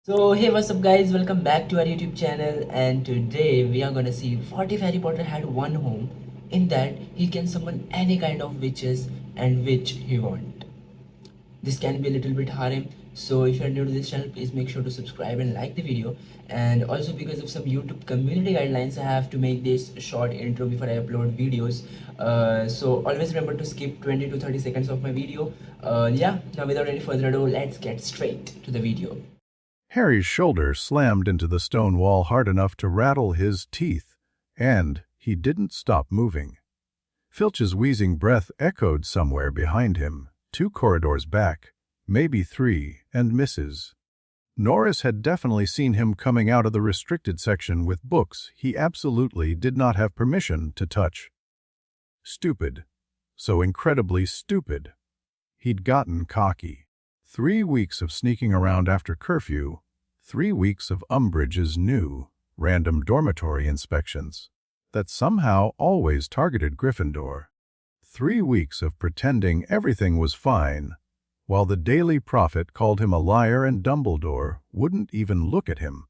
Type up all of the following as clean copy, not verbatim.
So hey, what's up guys, welcome back to our YouTube channel, and today we are gonna see what if Harry Potter had one home in that he can summon any kind of witches and witch he want. This can be a little bit harem, so if you're new to this channel, please make sure to subscribe and like the video. And also, because of some YouTube community guidelines, I have to make this short intro before I upload videos. So always remember to skip 20 to 30 seconds of my video. Yeah, now without any further ado, let's get straight to the video. Harry's shoulder slammed into the stone wall hard enough to rattle his teeth, and he didn't stop moving. Filch's wheezing breath echoed somewhere behind him, 2 corridors back, maybe 3, and misses. Norris had definitely seen him coming out of the restricted section with books he absolutely did not have permission to touch. Stupid. So incredibly stupid. He'd gotten cocky. 3 weeks of sneaking around after curfew, 3 weeks of Umbridge's new, random dormitory inspections that somehow always targeted Gryffindor. 3 weeks of pretending everything was fine, while the Daily Prophet called him a liar and Dumbledore wouldn't even look at him.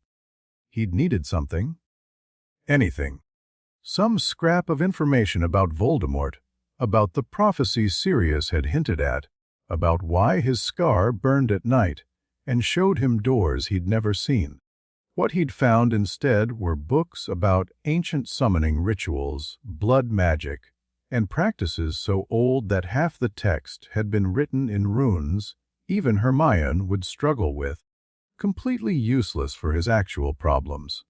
He'd needed something. Anything. Some scrap of information about Voldemort, about the prophecies Sirius had hinted at, about why his scar burned at night, and showed him doors he'd never seen. What he'd found instead were books about ancient summoning rituals, blood magic, and practices so old that half the text had been written in runes even Hermione would struggle with, completely useless for his actual problems.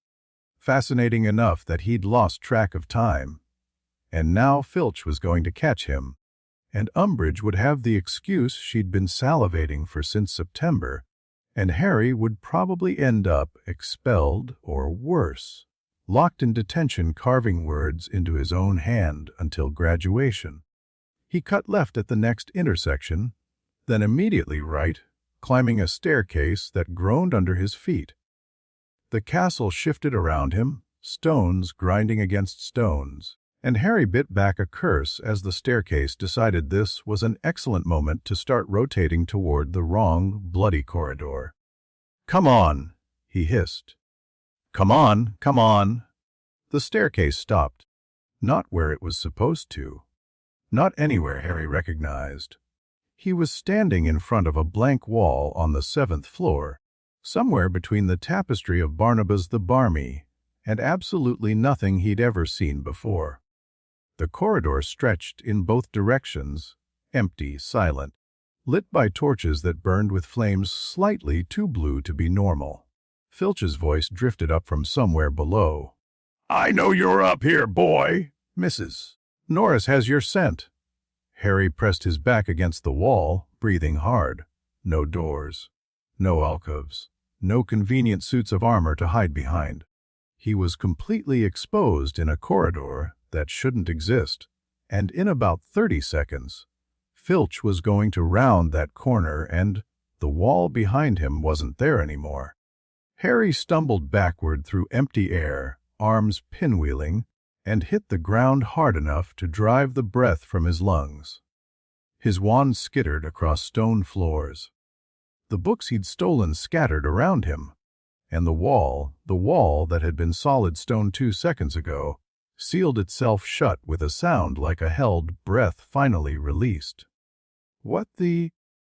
Fascinating enough that he'd lost track of time. And now Filch was going to catch him, and Umbridge would have the excuse she'd been salivating for since September, and Harry would probably end up expelled or worse, locked in detention carving words into his own hand until graduation. He cut left at the next intersection, then immediately right, climbing a staircase that groaned under his feet. The castle shifted around him, stones grinding against stones, and Harry bit back a curse as the staircase decided this was an excellent moment to start rotating toward the wrong, bloody corridor. "Come on," he hissed. "Come on, come on." The staircase stopped. Not where it was supposed to. Not anywhere Harry recognized. He was standing in front of a blank wall on the 7th floor, somewhere between the tapestry of Barnabas the Barmy and absolutely nothing he'd ever seen before. The corridor stretched in both directions, empty, silent, lit by torches that burned with flames slightly too blue to be normal. Filch's voice drifted up from somewhere below. "I know you're up here, boy!" "Mrs. Norris has your scent." Harry pressed his back against the wall, breathing hard. No doors. No alcoves. No convenient suits of armor to hide behind. He was completely exposed in a corridor that shouldn't exist, and in about 30 seconds, Filch was going to round that corner and the wall behind him wasn't there anymore. Harry stumbled backward through empty air, arms pinwheeling, and hit the ground hard enough to drive the breath from his lungs. His wand skittered across stone floors. The books he'd stolen scattered around him, and the wall that had been solid stone 2 seconds ago, sealed itself shut with a sound like a held breath finally released. What the?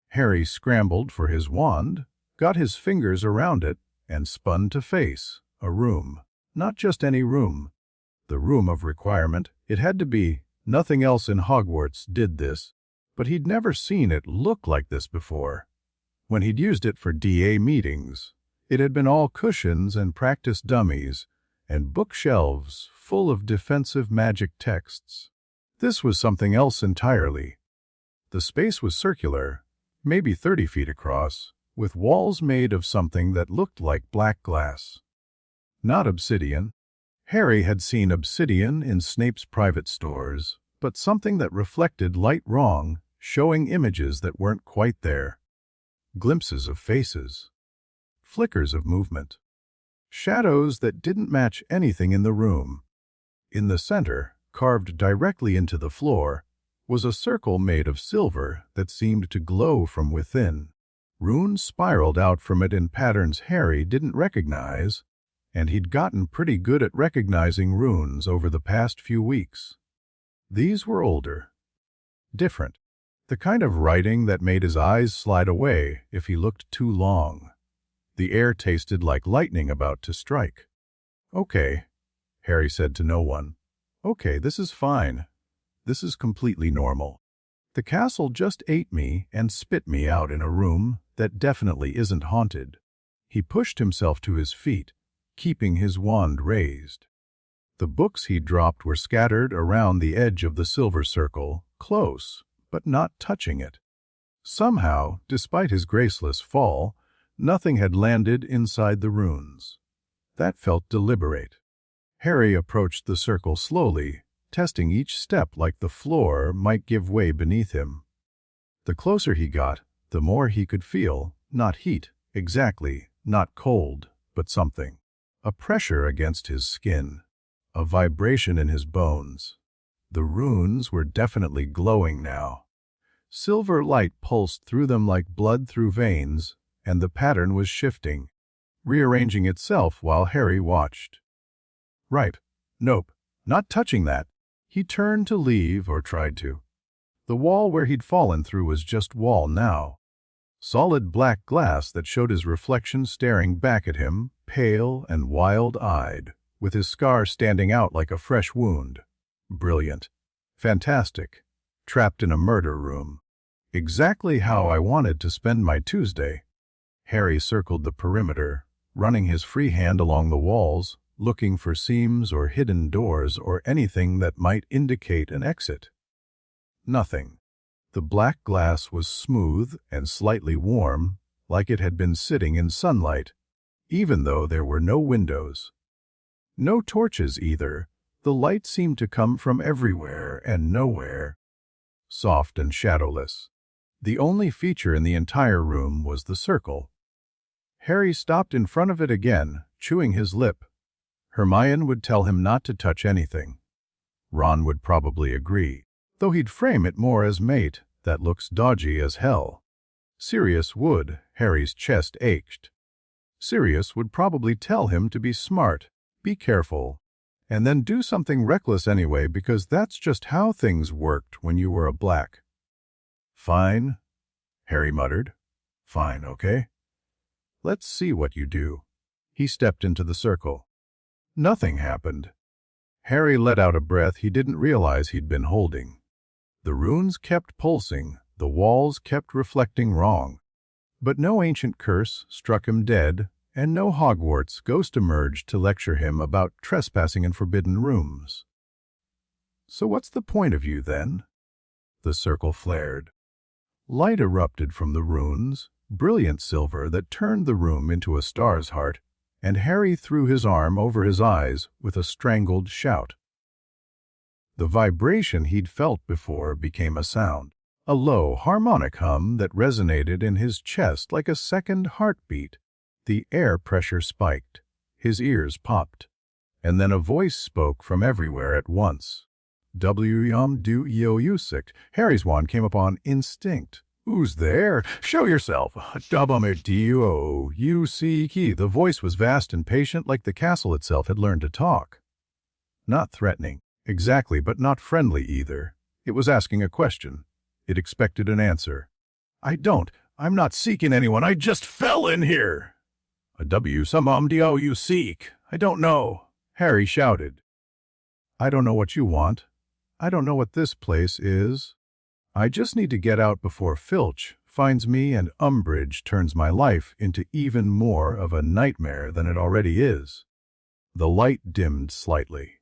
Harry scrambled for his wand, got his fingers around it, and spun to face a room. Not just any room. The room of requirement. It had to be. Nothing else in Hogwarts did this, but he'd never seen it look like this before. When he'd used it for DA meetings, it had been all cushions and practice dummies, and bookshelves full of defensive magic texts. This was something else entirely. The space was circular, maybe 30 feet across, with walls made of something that looked like black glass. Not obsidian. Harry had seen obsidian in Snape's private stores, but something that reflected light wrong, showing images that weren't quite there. Glimpses of faces. Flickers of movement. Shadows that didn't match anything in the room. In the center, carved directly into the floor, was a circle made of silver that seemed to glow from within. Runes spiraled out from it in patterns Harry didn't recognize, and he'd gotten pretty good at recognizing runes over the past few weeks. These were older, different, the kind of writing that made his eyes slide away if he looked too long. The air tasted like lightning about to strike. "Okay," Harry said to no one. "Okay, this is fine. This is completely normal. The castle just ate me and spit me out in a room that definitely isn't haunted." He pushed himself to his feet, keeping his wand raised. The books he'd dropped were scattered around the edge of the silver circle, close, but not touching it. Somehow, despite his graceless fall, nothing had landed inside the runes. That felt deliberate. Harry approached the circle slowly, testing each step like the floor might give way beneath him. The closer he got, the more he could feel, not heat, exactly, not cold, but something. A pressure against his skin, a vibration in his bones. The runes were definitely glowing now. Silver light pulsed through them like blood through veins, and the pattern was shifting, rearranging itself while Harry watched. Right. Nope. Not touching that. He turned to leave, or tried to. The wall where he'd fallen through was just wall now. Solid black glass that showed his reflection staring back at him, pale and wild-eyed, with his scar standing out like a fresh wound. Brilliant. Fantastic. Trapped in a murder room. Exactly how I wanted to spend my Tuesday. Harry circled the perimeter, running his free hand along the walls, looking for seams or hidden doors or anything that might indicate an exit. Nothing. The black glass was smooth and slightly warm, like it had been sitting in sunlight, even though there were no windows. No torches either. The light seemed to come from everywhere and nowhere. Soft and shadowless. The only feature in the entire room was the circle. Harry stopped in front of it again, chewing his lip. Hermione would tell him not to touch anything. Ron would probably agree, though he'd frame it more as mate. That looks dodgy as hell. Sirius would. Harry's chest ached. Sirius would probably tell him to be smart, be careful, and then do something reckless anyway because that's just how things worked when you were a black. "Fine," Harry muttered. "Fine, okay. Let's see what you do." He stepped into the circle. Nothing happened. Harry let out a breath he didn't realize he'd been holding. The runes kept pulsing, the walls kept reflecting wrong. But no ancient curse struck him dead, and no Hogwarts ghost emerged to lecture him about trespassing in forbidden rooms. "So what's the point of you, then?" The circle flared. Light erupted from the runes, brilliant silver that turned the room into a star's heart, and Harry threw his arm over his eyes with a strangled shout. The vibration he'd felt before became a sound, a low, harmonic hum that resonated in his chest like a second heartbeat. The air pressure spiked. His ears popped. And then a voice spoke from everywhere at once. "W-yum-do-yo-usik." Harry's wand came upon instinct. "Who's there? Show yourself." "W-do-yo-usik." The voice was vast and patient, like the castle itself had learned to talk. Not threatening. Exactly, but not friendly either. It was asking a question. It expected an answer. I'm not seeking anyone. I just fell in here." "You seek." "I don't know," Harry shouted. "I don't know what you want. I don't know what this place is. I just need to get out before Filch finds me and Umbridge turns my life into even more of a nightmare than it already is." The light dimmed slightly.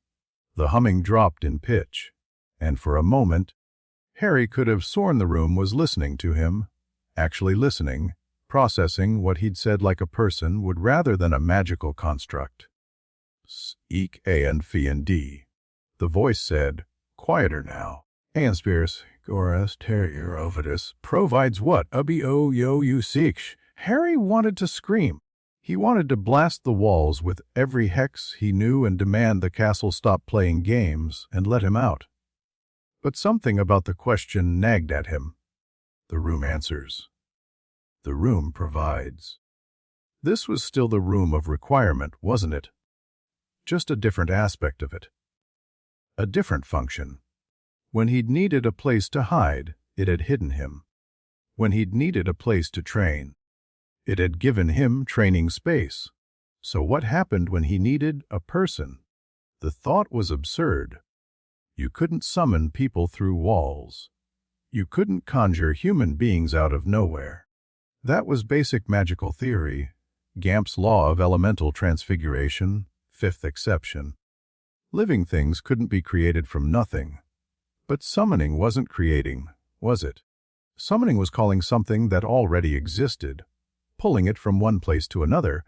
The humming dropped in pitch, and for a moment, Harry could have sworn the room was listening to him, actually listening, processing what he'd said like a person would rather than a magical construct. "Eek A and Phi and D," the voice said, quieter now. "Anspirs, Goras, Terrier, Ovidus, provides what? Ubio-yo-you-seek." Harry wanted to scream. He wanted to blast the walls with every hex he knew and demand the castle stop playing games and let him out. But something about the question nagged at him. The room answers. The room provides. This was still the room of requirement, wasn't it? Just a different aspect of it. A different function. When he'd needed a place to hide, it had hidden him. When he'd needed a place to train, it had given him training space. So what happened when he needed a person? The thought was absurd. You couldn't summon people through walls. You couldn't conjure human beings out of nowhere. That was basic magical theory, Gamp's law of elemental transfiguration, fifth exception. Living things couldn't be created from nothing. But summoning wasn't creating, was it? Summoning was calling something that already existed, pulling it from one place to another.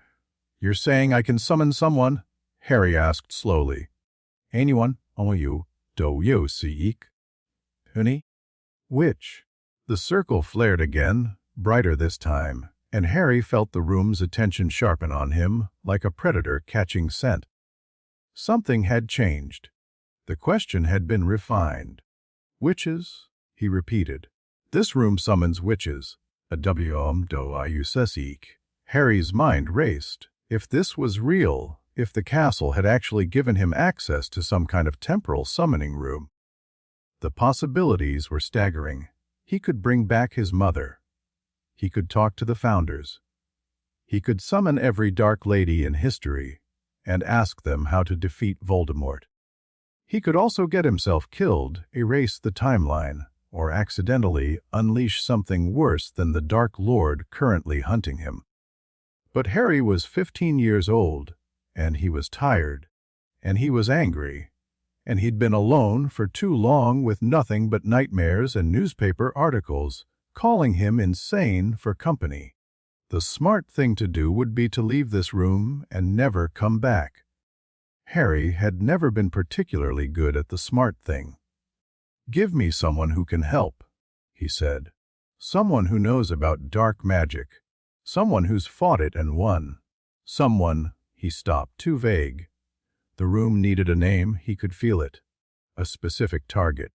"You're saying I can summon someone?" Harry asked slowly. "Anyone, only you, do you see? Honey?" "Which?" The circle flared again, brighter this time, and Harry felt the room's attention sharpen on him like a predator catching scent. Something had changed. The question had been refined. "Witches?" he repeated. "This room summons witches. A do you seek?" Harry's mind raced. If this was real, if the castle had actually given him access to some kind of temporal summoning room, the possibilities were staggering. He could bring back his mother. He could talk to the founders. He could summon every dark lady in history and ask them how to defeat Voldemort. He could also get himself killed, erase the timeline, or accidentally unleash something worse than the Dark Lord currently hunting him. But Harry was 15 years old, and he was tired, and he was angry, and he'd been alone for too long with nothing but nightmares and newspaper articles, calling him insane for company. The smart thing to do would be to leave this room and never come back. Harry had never been particularly good at the smart thing. "Give me someone who can help," he said. "Someone who knows about dark magic. Someone who's fought it and won. Someone—" He stopped, too vague. The room needed a name, he could feel it. A specific target.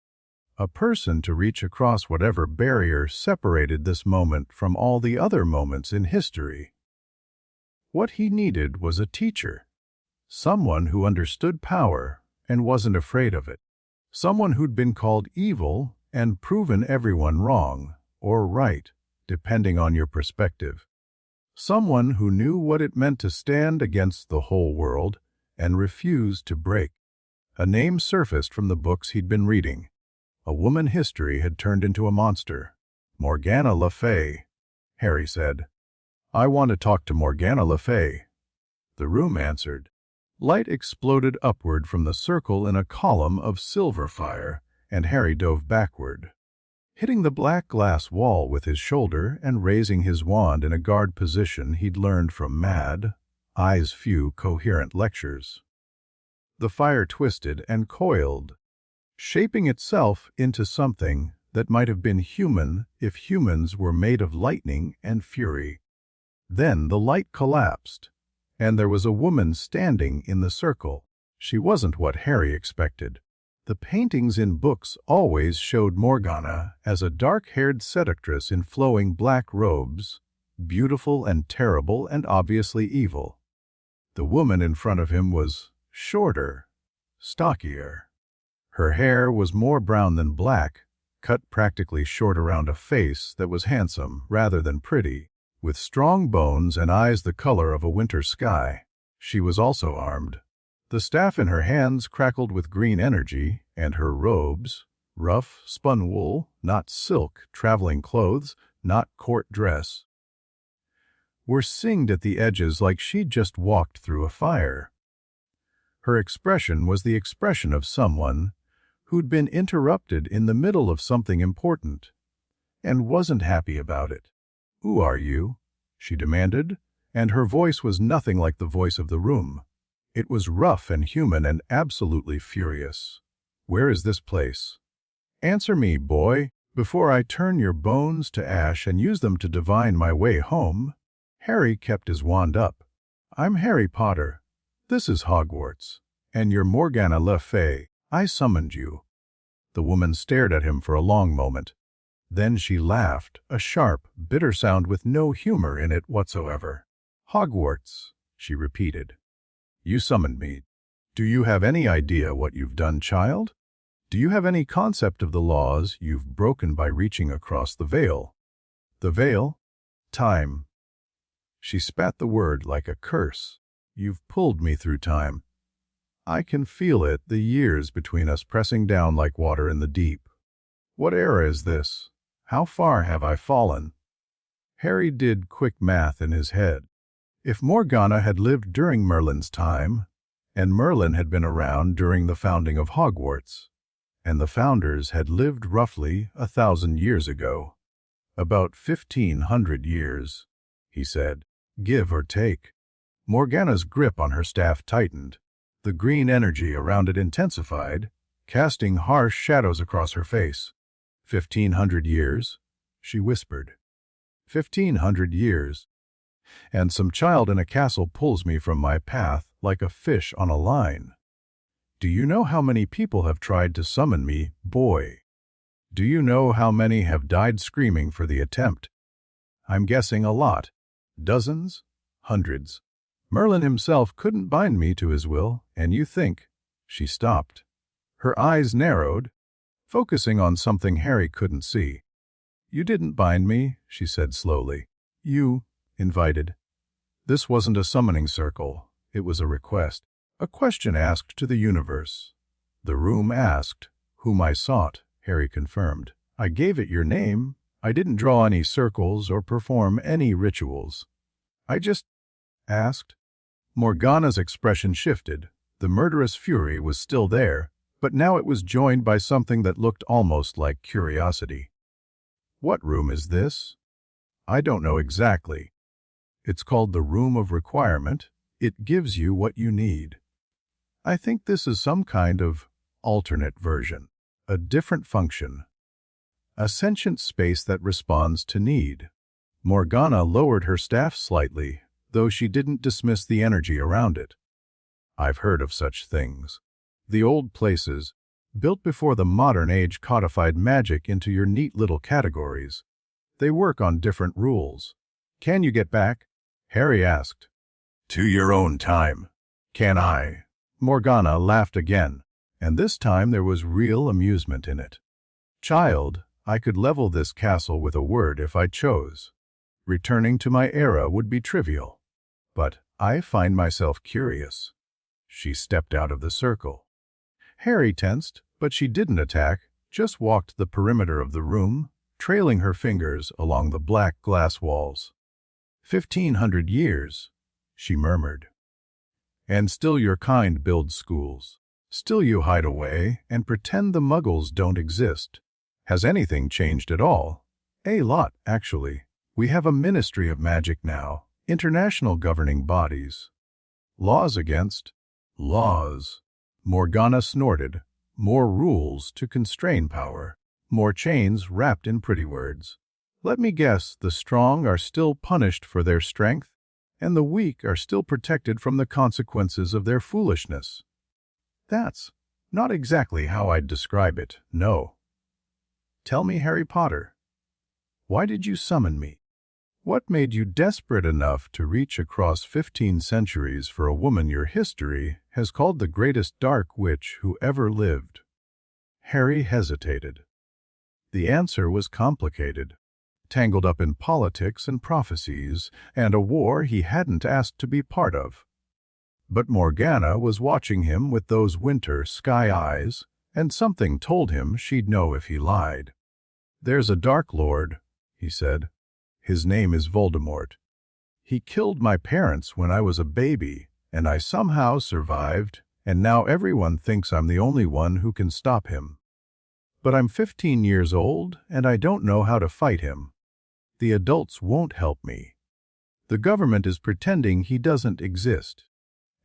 A person to reach across whatever barrier separated this moment from all the other moments in history. What he needed was a teacher. Someone who understood power and wasn't afraid of it. Someone who'd been called evil and proven everyone wrong, or right, depending on your perspective. Someone who knew what it meant to stand against the whole world and refuse to break. A name surfaced from the books he'd been reading. A woman history had turned into a monster. Morgana Le Fay, Harry said. "I want to talk to Morgana Le Fay." The room answered. Light exploded upward from the circle in a column of silver fire, and Harry dove backward, hitting the black glass wall with his shoulder and raising his wand in a guard position he'd learned from mad, eyes few coherent lectures. The fire twisted and coiled, shaping itself into something that might have been human if humans were made of lightning and fury. Then the light collapsed, and there was a woman standing in the circle. She wasn't what Harry expected. The paintings in books always showed Morgana as a dark-haired seductress in flowing black robes, beautiful and terrible and obviously evil. The woman in front of him was shorter, stockier. Her hair was more brown than black, cut practically short around a face that was handsome rather than pretty, with strong bones and eyes the color of a winter sky. She was also armed. The staff in her hands crackled with green energy, and her robes, rough, spun wool, not silk, traveling clothes, not court dress, were singed at the edges like she'd just walked through a fire. Her expression was the expression of someone who'd been interrupted in the middle of something important, and wasn't happy about it. "Who are you?" she demanded, and her voice was nothing like the voice of the room. It was rough and human and absolutely furious. "Where is this place? Answer me, boy, before I turn your bones to ash and use them to divine my way home." Harry kept his wand up. "I'm Harry Potter. This is Hogwarts. And you're Morgana Le Fay. I summoned you." The woman stared at him for a long moment. Then she laughed, a sharp, bitter sound with no humor in it whatsoever. "Hogwarts," she repeated. "You summoned me. Do you have any idea what you've done, child? Do you have any concept of the laws you've broken by reaching across the veil? The veil? Time." She spat the word like a curse. "You've pulled me through time. I can feel it, the years between us pressing down like water in the deep. What era is this? How far have I fallen?" Harry did quick math in his head. If Morgana had lived during Merlin's time, and Merlin had been around during the founding of Hogwarts, and the founders had lived roughly 1,000 years ago, about 1,500 years, he said, give or take. Morgana's grip on her staff tightened. The green energy around it intensified, casting harsh shadows across her face. 1,500 years, she whispered. 1,500 years. And some child in a castle pulls me from my path like a fish on a line. Do you know how many people have tried to summon me, boy? Do you know how many have died screaming for the attempt? I'm guessing a lot. Dozens? Hundreds. Merlin himself couldn't bind me to his will, and you think... She stopped. Her eyes narrowed, focusing on something Harry couldn't see. You didn't bind me, she said slowly. You invited. This wasn't a summoning circle. It was a request. A question asked to the universe. The room asked, whom I sought, Harry confirmed. I gave it your name. I didn't draw any circles or perform any rituals. I just asked. Morgana's expression shifted. The murderous fury was still there, but now it was joined by something that looked almost like curiosity. What room is this? I don't know exactly. It's called the Room of Requirement. It gives you what you need. I think this is some kind of alternate version, a different function, a sentient space that responds to need. Morgana lowered her staff slightly, though she didn't dismiss the energy around it. I've heard of such things. The old places, built before the modern age, codified magic into your neat little categories. They work on different rules. Can you get back? Harry asked. To your own time. Can I? Morgana laughed again, and this time there was real amusement in it. Child, I could level this castle with a word if I chose. Returning to my era would be trivial. But I find myself curious. She stepped out of the circle. Harry tensed, but she didn't attack, just walked the perimeter of the room, trailing her fingers along the black glass walls. 1,500 years, she murmured. And still your kind builds schools. Still you hide away and pretend the Muggles don't exist. Has anything changed at all? A lot, actually. We have a Ministry of Magic now, international governing bodies. Laws against... laws. Morgana snorted. More rules to constrain power. More chains wrapped in pretty words. Let me guess, the strong are still punished for their strength, and the weak are still protected from the consequences of their foolishness. That's not exactly how I'd describe it, no. Tell me, Harry Potter, why did you summon me? What made you desperate enough to reach across 15 centuries for a woman your history has called the greatest dark witch who ever lived? Harry hesitated. The answer was complicated, tangled up in politics and prophecies, and a war he hadn't asked to be part of. But Morgana was watching him with those winter sky eyes, and something told him she'd know if he lied. There's a Dark Lord, he said. His name is Voldemort. He killed my parents when I was a baby, and I somehow survived, and now everyone thinks I'm the only one who can stop him. But I'm 15 years old, and I don't know how to fight him. The adults won't help me. The government is pretending he doesn't exist.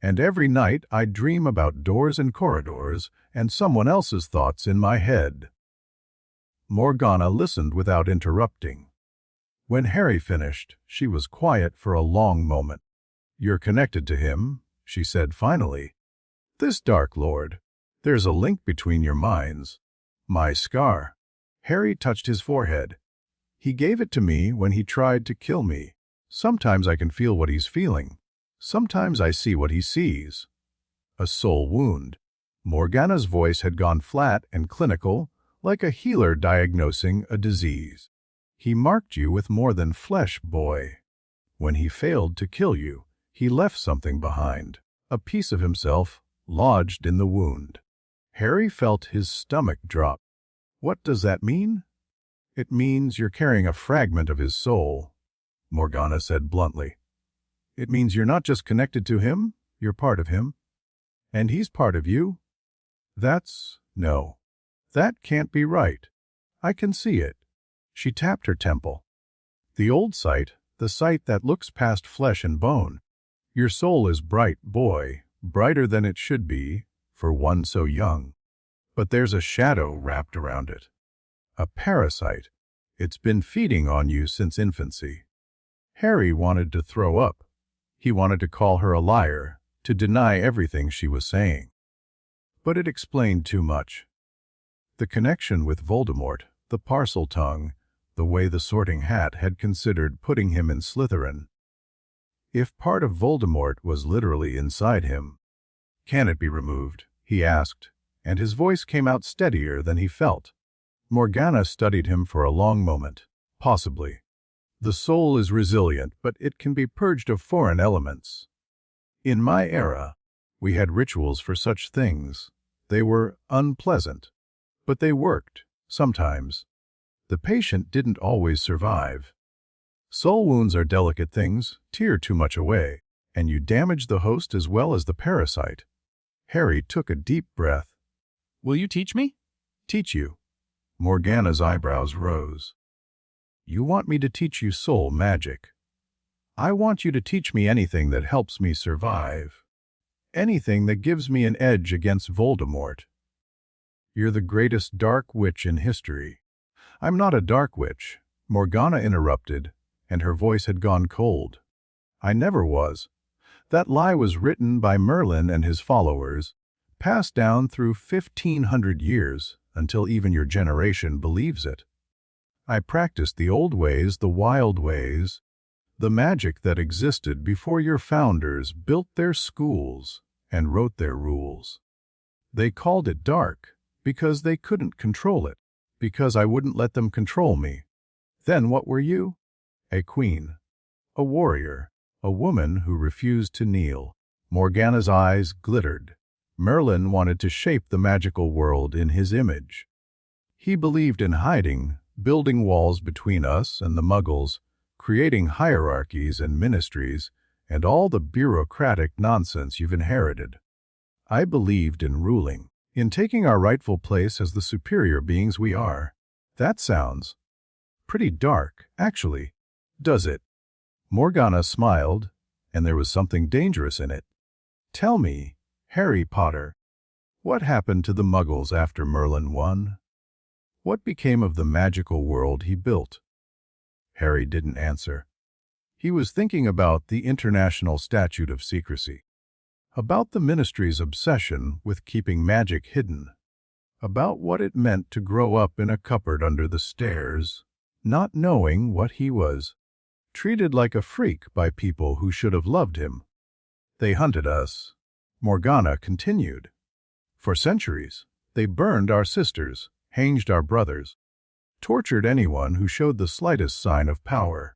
And every night I dream about doors and corridors and someone else's thoughts in my head. Morgana listened without interrupting. When Harry finished, she was quiet for a long moment. You're connected to him, she said finally. This Dark Lord. There's a link between your minds. My scar. Harry touched his forehead. He gave it to me when he tried to kill me. Sometimes I can feel what he's feeling. Sometimes I see what he sees. A soul wound. Morgana's voice had gone flat and clinical, like a healer diagnosing a disease. He marked you with more than flesh, boy. When he failed to kill you, he left something behind, a piece of himself lodged in the wound. Harry felt his stomach drop. What does that mean? It means you're carrying a fragment of his soul, Morgana said bluntly. It means you're not just connected to him, you're part of him. And he's part of you. No. That can't be right. I can see it. She tapped her temple. The old sight, the sight that looks past flesh and bone. Your soul is bright, boy, brighter than it should be, for one so young. But there's a shadow wrapped around it. A parasite. It's been feeding on you since infancy. Harry wanted to throw up. He wanted to call her a liar, to deny everything she was saying. But it explained too much. The connection with Voldemort, the parcel tongue, the way the Sorting Hat had considered putting him in Slytherin. If part of Voldemort was literally inside him, can it be removed? He asked, and his voice came out steadier than he felt. Morgana studied him for a long moment. Possibly. The soul is resilient, but it can be purged of foreign elements. In my era, we had rituals for such things. They were unpleasant, but they worked, sometimes. The patient didn't always survive. Soul wounds are delicate things, tear too much away, and you damage the host as well as the parasite. Harry took a deep breath. Will you teach me? Teach you? Morgana's eyebrows rose. You want me to teach you soul magic? I want you to teach me anything that helps me survive. Anything that gives me an edge against Voldemort. You're the greatest dark witch in history. I'm not a dark witch, Morgana interrupted, and her voice had gone cold. I never was. That lie was written by Merlin and his followers, passed down through 1,500 years, until even your generation believes it. I practiced the old ways, the wild ways, the magic that existed before your founders built their schools and wrote their rules. They called it dark because they couldn't control it, because I wouldn't let them control me. Then what were you? A queen, a warrior, a woman who refused to kneel. Morgana's eyes glittered. Merlin wanted to shape the magical world in his image. He believed in hiding, building walls between us and the Muggles, creating hierarchies and ministries, and all the bureaucratic nonsense you've inherited. I believed in ruling, in taking our rightful place as the superior beings we are. That sounds pretty dark, actually, does it? Morgana smiled, and there was something dangerous in it. Tell me, Harry Potter, what happened to the Muggles after Merlin won? What became of the magical world he built? Harry didn't answer. He was thinking about the International Statute of Secrecy, about the Ministry's obsession with keeping magic hidden, about what it meant to grow up in a cupboard under the stairs, not knowing what he was, treated like a freak by people who should have loved him. They hunted us, Morgana continued. For centuries, they burned our sisters, hanged our brothers, tortured anyone who showed the slightest sign of power.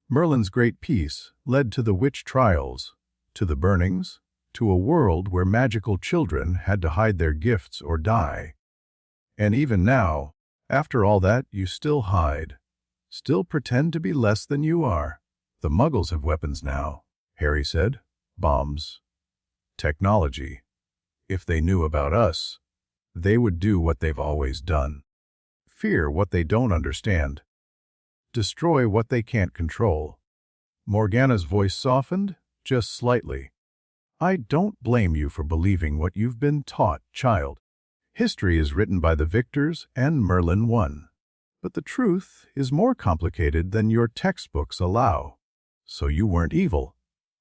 Merlin's great peace led to the witch trials, to the burnings, to a world where magical children had to hide their gifts or die. And even now, after all that, you still hide, still pretend to be less than you are. The Muggles have weapons now, Harry said. Bombs. Technology. If they knew about us, they would do what they've always done. Fear what they don't understand. Destroy what they can't control. Morgana's voice softened, just slightly. I don't blame you for believing what you've been taught, child. History is written by the victors, and Merlin won. But the truth is more complicated than your textbooks allow. So you weren't evil.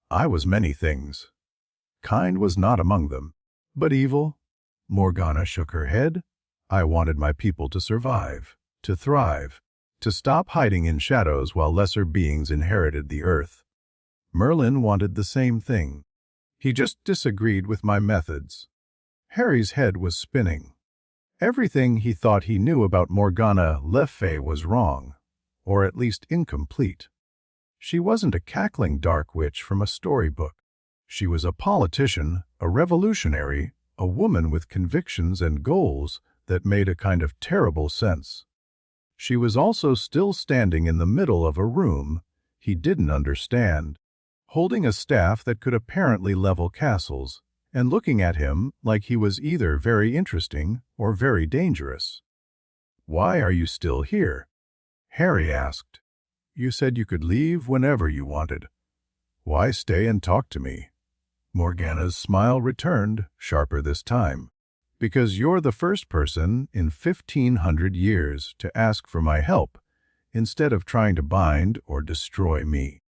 I was many things. Kind was not among them. But evil? Morgana shook her head. I wanted my people to survive, to thrive, to stop hiding in shadows while lesser beings inherited the earth. Merlin wanted the same thing. He just disagreed with my methods. Harry's head was spinning. Everything he thought he knew about Morgana Le Fay was wrong, or at least incomplete. She wasn't a cackling dark witch from a storybook. She was a politician, a revolutionary, a woman with convictions and goals that made a kind of terrible sense. She was also still standing in the middle of a room he didn't understand, holding a staff that could apparently level castles, and looking at him like he was either very interesting or very dangerous. "Why are you still here?" Harry asked. "You said you could leave whenever you wanted. Why stay and talk to me?" Morgana's smile returned, sharper this time. "Because you're the first person in 1,500 years to ask for my help, instead of trying to bind or destroy me.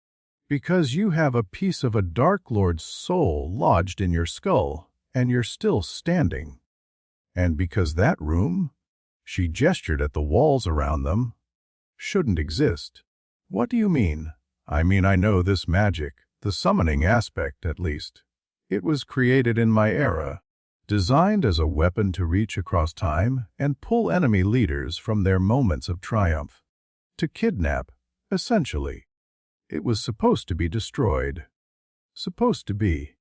Because you have a piece of a Dark Lord's soul lodged in your skull, and you're still standing. And because that room," she gestured at the walls around them, "shouldn't exist." "What do you mean?" "I mean I know this magic, the summoning aspect at least. It was created in my era, designed as a weapon to reach across time and pull enemy leaders from their moments of triumph. To kidnap, essentially. It was supposed to be destroyed. Supposed to be.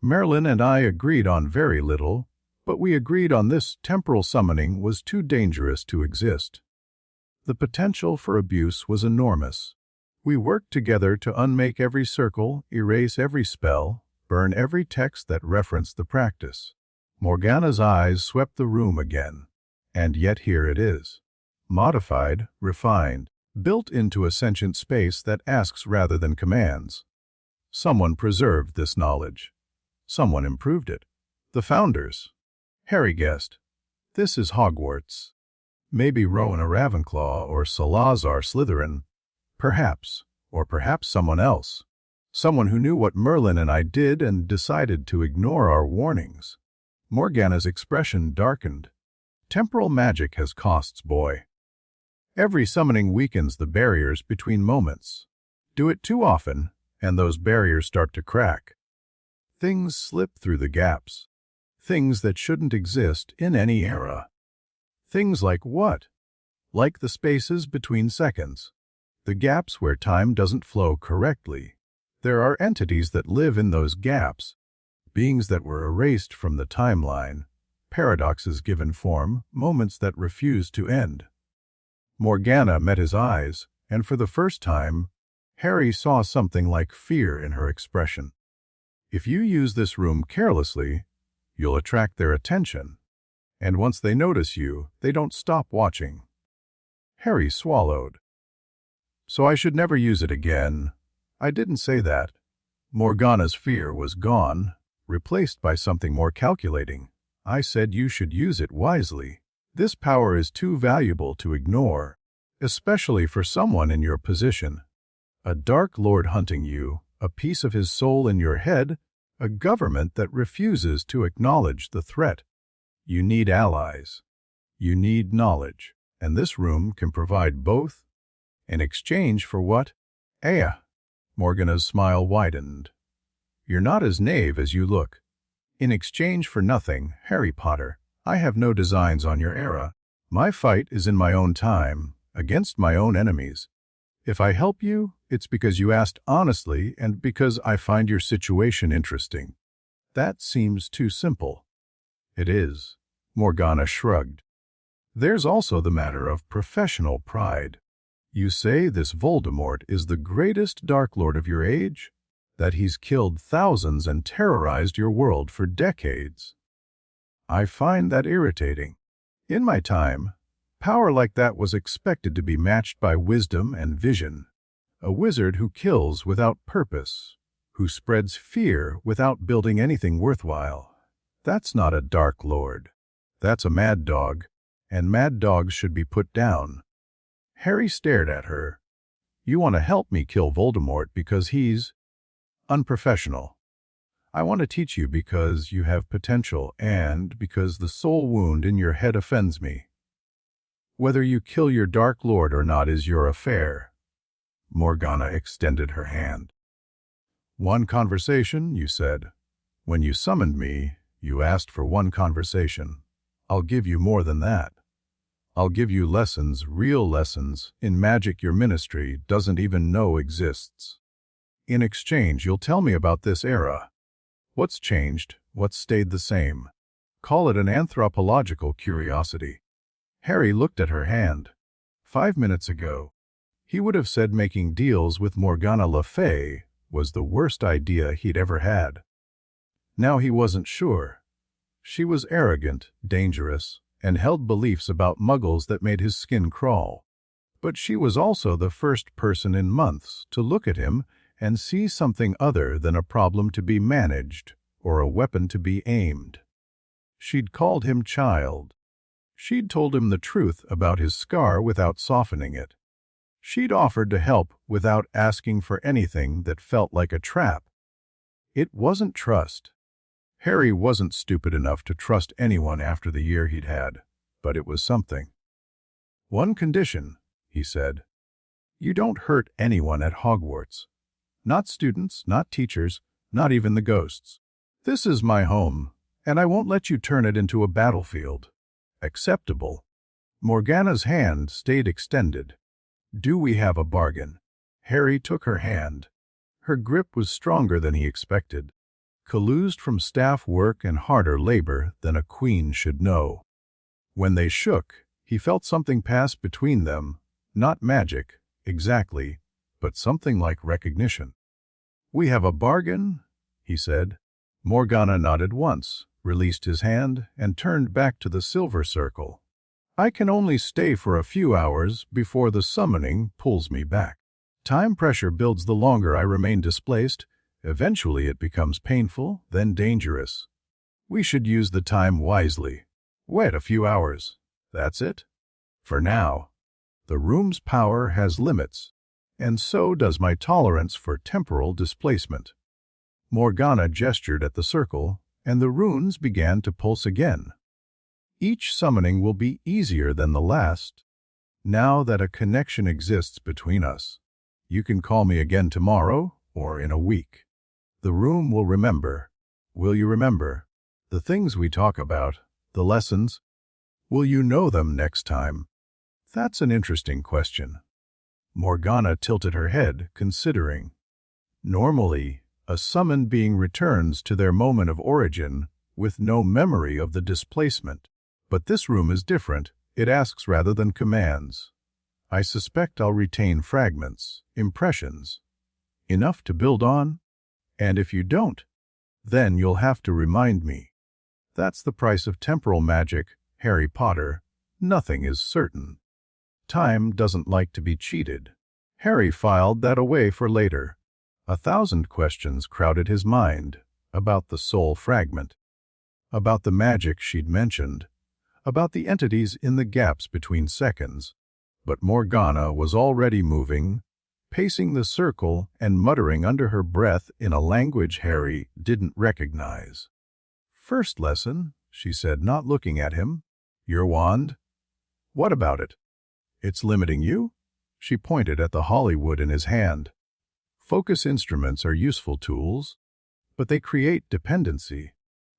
Merlin and I agreed on very little, but we agreed on this temporal summoning was too dangerous to exist. The potential for abuse was enormous. We worked together to unmake every circle, erase every spell, burn every text that referenced the practice. Morgana's eyes swept the room again. And yet here it is. Modified, refined, built into a sentient space that asks rather than commands. Someone preserved this knowledge. Someone improved it. The founders. Harry guessed. This is Hogwarts. Maybe Rowena Ravenclaw or Salazar Slytherin. Perhaps. Or perhaps someone else. Someone who knew what Merlin and I did and decided to ignore our warnings. Morgana's expression darkened. Temporal magic has costs, boy. Every summoning weakens the barriers between moments. Do it too often, and those barriers start to crack. Things slip through the gaps. Things that shouldn't exist in any era. Things like what? Like the spaces between seconds. The gaps where time doesn't flow correctly. There are entities that live in those gaps. Beings that were erased from the timeline. Paradoxes given form, moments that refuse to end. Morgana met his eyes, and for the first time, Harry saw something like fear in her expression. If you use this room carelessly, you'll attract their attention. And once they notice you, they don't stop watching. Harry swallowed. So I should never use it again. I didn't say that. Morgana's fear was gone, replaced by something more calculating. I said you should use it wisely. This power is too valuable to ignore, especially for someone in your position. A Dark Lord hunting you, a piece of his soul in your head, a government that refuses to acknowledge the threat. You need allies. You need knowledge, and this room can provide both. In exchange for what? Morgana's smile widened. You're not as knave as you look. In exchange for nothing, Harry Potter, I have no designs on your era. My fight is in my own time, against my own enemies. If I help you, it's because you asked honestly and because I find your situation interesting. That seems too simple. It is. Morgana shrugged. There's also the matter of professional pride. You say this Voldemort is the greatest Dark Lord of your age? That he's killed thousands and terrorized your world for decades. I find that irritating. In my time, power like that was expected to be matched by wisdom and vision. A wizard who kills without purpose, who spreads fear without building anything worthwhile. That's not a Dark Lord. That's a mad dog, and mad dogs should be put down. Harry stared at her. You want to help me kill Voldemort because he's unprofessional. I want to teach you because you have potential and because the soul wound in your head offends me. Whether you kill your Dark Lord or not is your affair. Morgana extended her hand. One conversation, you said. When you summoned me, you asked for one conversation. I'll give you more than that. I'll give you lessons, real lessons, in magic your ministry doesn't even know exists. In exchange, you'll tell me about this era. What's changed, what's stayed the same. Call it an anthropological curiosity. Harry looked at her hand. 5 minutes ago, he would have said making deals with Morgana Le Fay was the worst idea he'd ever had. Now he wasn't sure. She was arrogant, dangerous, and held beliefs about muggles that made his skin crawl. But she was also the first person in months to look at him and see something other than a problem to be managed or a weapon to be aimed. She'd called him child. She'd told him the truth about his scar without softening it. She'd offered to help without asking for anything that felt like a trap. It wasn't trust. Harry wasn't stupid enough to trust anyone after the year he'd had, but it was something. One condition, he said. You don't hurt anyone at Hogwarts. Not students, not teachers, not even the ghosts. This is my home, and I won't let you turn it into a battlefield. Acceptable. Morgana's hand stayed extended. Do we have a bargain? Harry took her hand. Her grip was stronger than he expected, collused from staff work and harder labor than a queen should know. When they shook, he felt something pass between them, not magic, exactly, but something like recognition. We have a bargain, he said. Morgana nodded once, released his hand, and turned back to the silver circle. I can only stay for a few hours before the summoning pulls me back. Time pressure builds the longer I remain displaced. Eventually it becomes painful, then dangerous. We should use the time wisely. Wait a few hours. That's it. For now. The room's power has limits, and so does my tolerance for temporal displacement. Morgana gestured at the circle, and the runes began to pulse again. Each summoning will be easier than the last, now that a connection exists between us. You can call me again tomorrow or in a week. The room will remember. Will you remember? The things we talk about, the lessons. Will you know them next time? That's an interesting question. Morgana tilted her head, considering. Normally, a summoned being returns to their moment of origin with no memory of the displacement. But this room is different. It asks rather than commands. I suspect I'll retain fragments, impressions, enough to build on. And if you don't, then you'll have to remind me. That's the price of temporal magic, Harry Potter. Nothing is certain. Time doesn't like to be cheated. Harry filed that away for later. 1,000 questions crowded his mind about the soul fragment, about the magic she'd mentioned, about the entities in the gaps between seconds. But Morgana was already moving, pacing the circle and muttering under her breath in a language Harry didn't recognize. First lesson, she said, not looking at him. Your wand? What about it? It's limiting you? She pointed at the Hollywood in his hand. Focus instruments are useful tools, but they create dependency.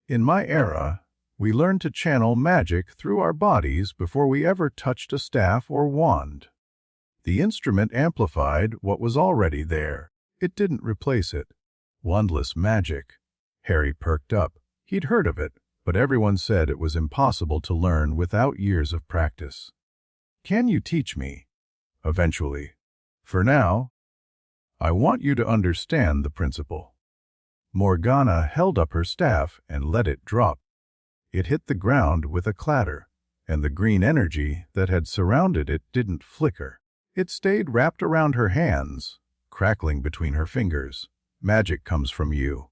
In my era, we learned to channel magic through our bodies before we ever touched a staff or wand. The instrument amplified what was already there. It didn't replace it. Wandless magic. Harry perked up. He'd heard of it, but everyone said it was impossible to learn without years of practice. Can you teach me? Eventually. For now, I want you to understand the principle. Morgana held up her staff and let it drop. It hit the ground with a clatter, and the green energy that had surrounded it didn't flicker. It stayed wrapped around her hands, crackling between her fingers. Magic comes from you.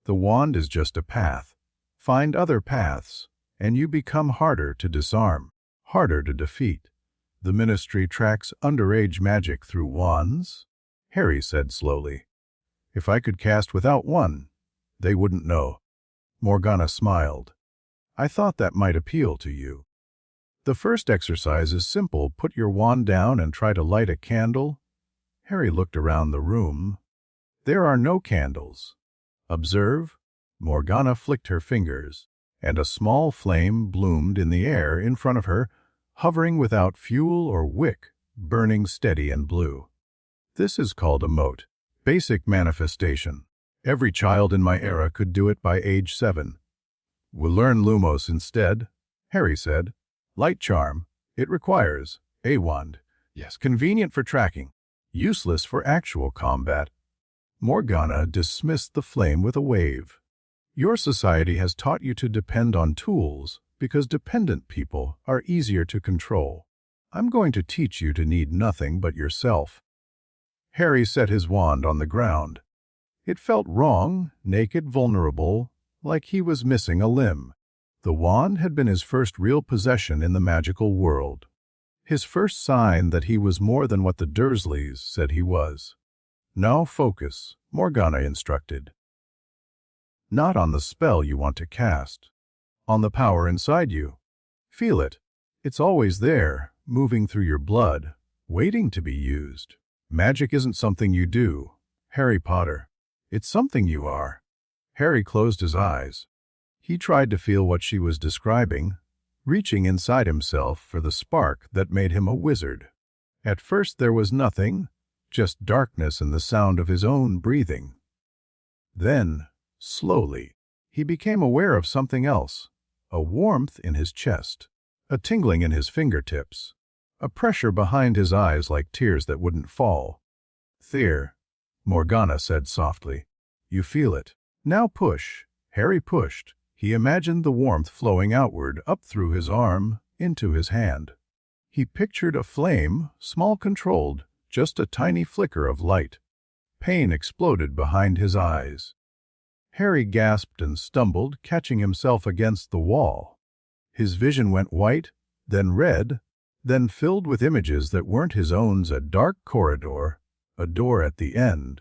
The wand is just a path. Find other paths, and you become harder to disarm, harder to defeat. The ministry tracks underage magic through wands, Harry said slowly. If I could cast without one, they wouldn't know. Morgana smiled. I thought that might appeal to you. The first exercise is simple. Put your wand down and try to light a candle. Harry looked around the room. There are no candles. Observe. Morgana flicked her fingers, and a small flame bloomed in the air in front of her, hovering without fuel or wick, burning steady and blue. This is called a mote. Basic manifestation. Every child in my era could do it by age 7. We'll learn Lumos instead, Harry said. Light charm. It requires a wand. Yes, convenient for tracking. Useless for actual combat. Morgana dismissed the flame with a wave. Your society has taught you to depend on tools because dependent people are easier to control. I'm going to teach you to need nothing but yourself. Harry set his wand on the ground. It felt wrong, naked, vulnerable, like he was missing a limb. The wand had been his first real possession in the magical world. His first sign that he was more than what the Dursleys said he was. Now focus, Morgana instructed. Not on the spell you want to cast. On the power inside you. Feel it. It's always there, moving through your blood, waiting to be used. Magic isn't something you do, Harry Potter. It's something you are. Harry closed his eyes. He tried to feel what she was describing, reaching inside himself for the spark that made him a wizard. At first there was nothing, just darkness and the sound of his own breathing. Then, slowly, he became aware of something else, a warmth in his chest, a tingling in his fingertips, a pressure behind his eyes like tears that wouldn't fall. There, Morgana said softly. You feel it. Now push. Harry pushed. He imagined the warmth flowing outward, up through his arm, into his hand. He pictured a flame, small controlled, just a tiny flicker of light. Pain exploded behind his eyes. Harry gasped and stumbled, catching himself against the wall. His vision went white, then red, then filled with images that weren't his own, a dark corridor, a door at the end,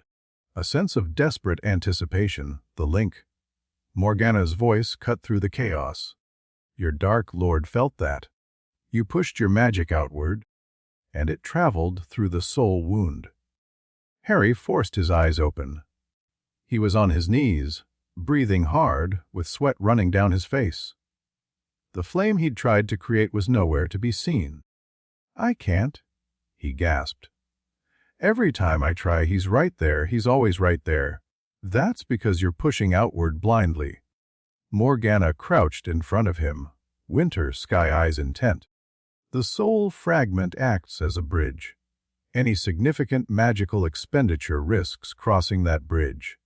a sense of desperate anticipation, the link. Morgana's voice cut through the chaos. Your Dark Lord felt that. You pushed your magic outward, and it traveled through the soul wound. Harry forced his eyes open. He was on his knees, breathing hard, with sweat running down his face. The flame he'd tried to create was nowhere to be seen. I can't, he gasped. Every time I try, he's right there, he's always right there. That's because you're pushing outward blindly. Morgana crouched in front of him, winter sky eyes intent. The soul fragment acts as a bridge. Any significant magical expenditure risks crossing that bridge.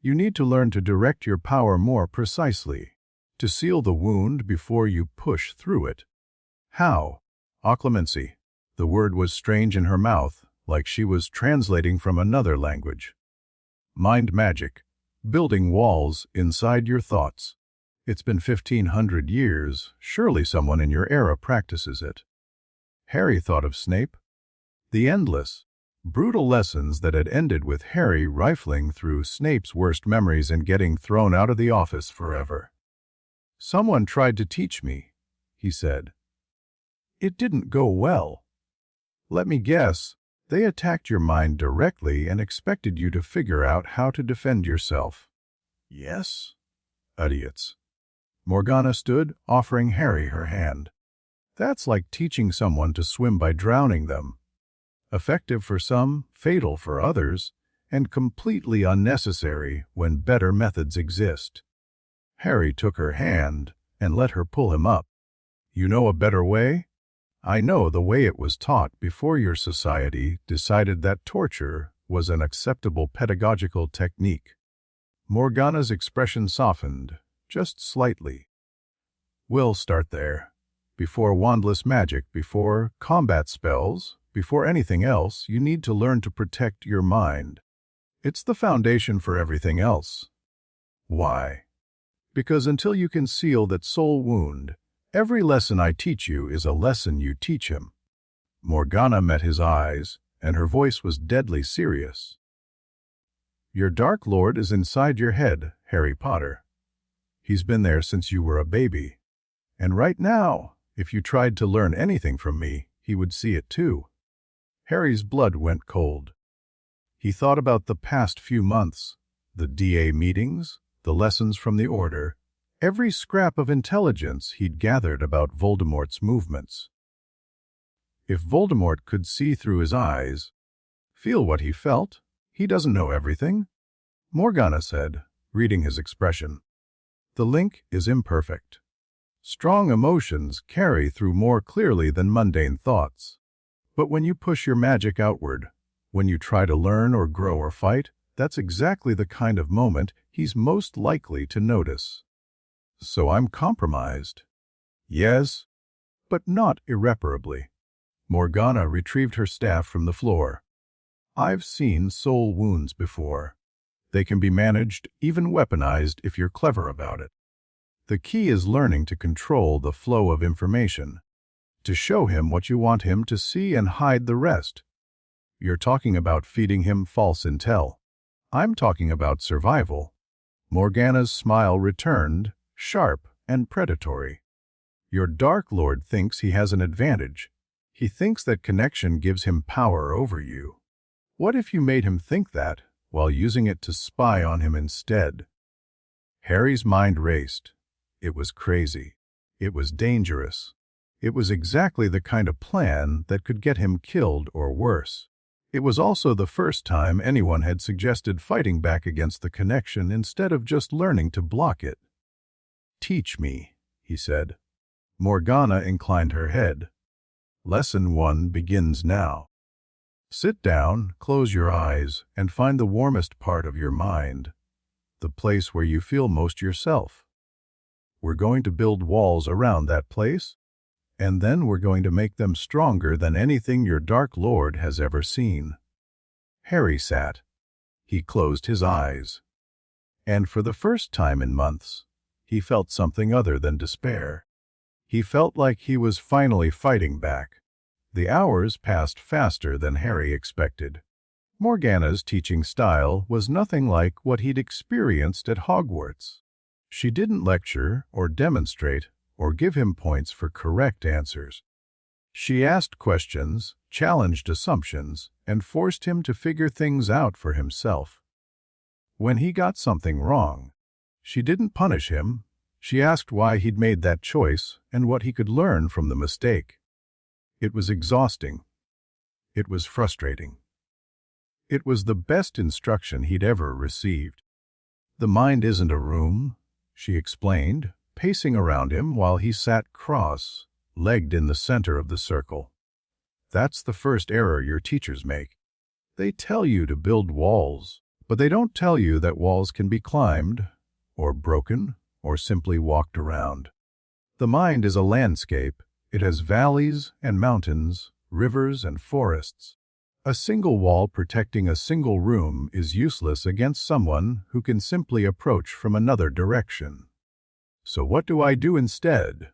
You need to learn to direct your power more precisely, to seal the wound before you push through it. How? Occlumency. The word was strange in her mouth, like she was translating from another language. Mind magic, building walls inside your thoughts. It's been 1,500 years, surely someone in your era practices it. Harry thought of Snape. The endless, brutal lessons that had ended with Harry rifling through Snape's worst memories and getting thrown out of the office forever. Someone tried to teach me, he said. It didn't go well. Let me guess, they attacked your mind directly and expected you to figure out how to defend yourself. Yes? Idiots. Morgana stood, offering Harry her hand. That's like teaching someone to swim by drowning them. Effective for some, fatal for others, and completely unnecessary when better methods exist. Harry took her hand and let her pull him up. You know a better way? I know the way it was taught before your society decided that torture was an acceptable pedagogical technique. Morgana's expression softened, just slightly. We'll start there. Before wandless magic, before combat spells, before anything else, you need to learn to protect your mind. It's the foundation for everything else. Why? Because until you can seal that soul wound, every lesson I teach you is a lesson you teach him. Morgana met his eyes, and her voice was deadly serious. Your Dark Lord is inside your head, Harry Potter. He's been there since you were a baby. And right now, If you tried to learn anything from me, he would see it too. Harry's blood went cold. He thought about the past few months, the DA meetings, the lessons from the Order, every scrap of intelligence he'd gathered about Voldemort's movements. If Voldemort could see through his eyes, feel what he felt, he doesn't know everything, Morgana said, reading his expression. The link is imperfect. Strong emotions carry through more clearly than mundane thoughts. But when you push your magic outward, when you try to learn or grow or fight, that's exactly the kind of moment he's most likely to notice. So I'm compromised. Yes, but not irreparably. Morgana retrieved her staff from the floor. I've seen soul wounds before. They can be managed, even weaponized, if you're clever about it. The key is learning to control the flow of information, to show him what you want him to see and hide the rest. You're talking about feeding him false intel. I'm talking about survival. Morgana's smile returned, sharp and predatory. Your Dark Lord thinks he has an advantage. He thinks that connection gives him power over you. What if you made him think that, while using it to spy on him instead? Harry's mind raced. It was crazy. It was dangerous. It was exactly the kind of plan that could get him killed or worse. It was also the first time anyone had suggested fighting back against the connection instead of just learning to block it. Teach me, he said. Morgana inclined her head. Lesson 1 begins now. Sit down, close your eyes, and find the warmest part of your mind, the place where you feel most yourself. We're going to build walls around that place, and then we're going to make them stronger than anything your Dark Lord has ever seen. Harry sat. He closed his eyes. And for the first time in months, he felt something other than despair. He felt like he was finally fighting back. The hours passed faster than Harry expected. Morgana's teaching style was nothing like what he'd experienced at Hogwarts. She didn't lecture or demonstrate or give him points for correct answers. She asked questions, challenged assumptions, and forced him to figure things out for himself. When he got something wrong, she didn't punish him. She asked why he'd made that choice and what he could learn from the mistake. It was exhausting. It was frustrating. It was the best instruction he'd ever received. The mind isn't a room, she explained, pacing around him while he sat cross-legged in the center of the circle. That's the first error your teachers make. They tell you to build walls, but they don't tell you that walls can be climbed, or broken, or simply walked around. The mind is a landscape. It has valleys and mountains, rivers and forests. A single wall protecting a single room is useless against someone who can simply approach from another direction. So what do I do instead?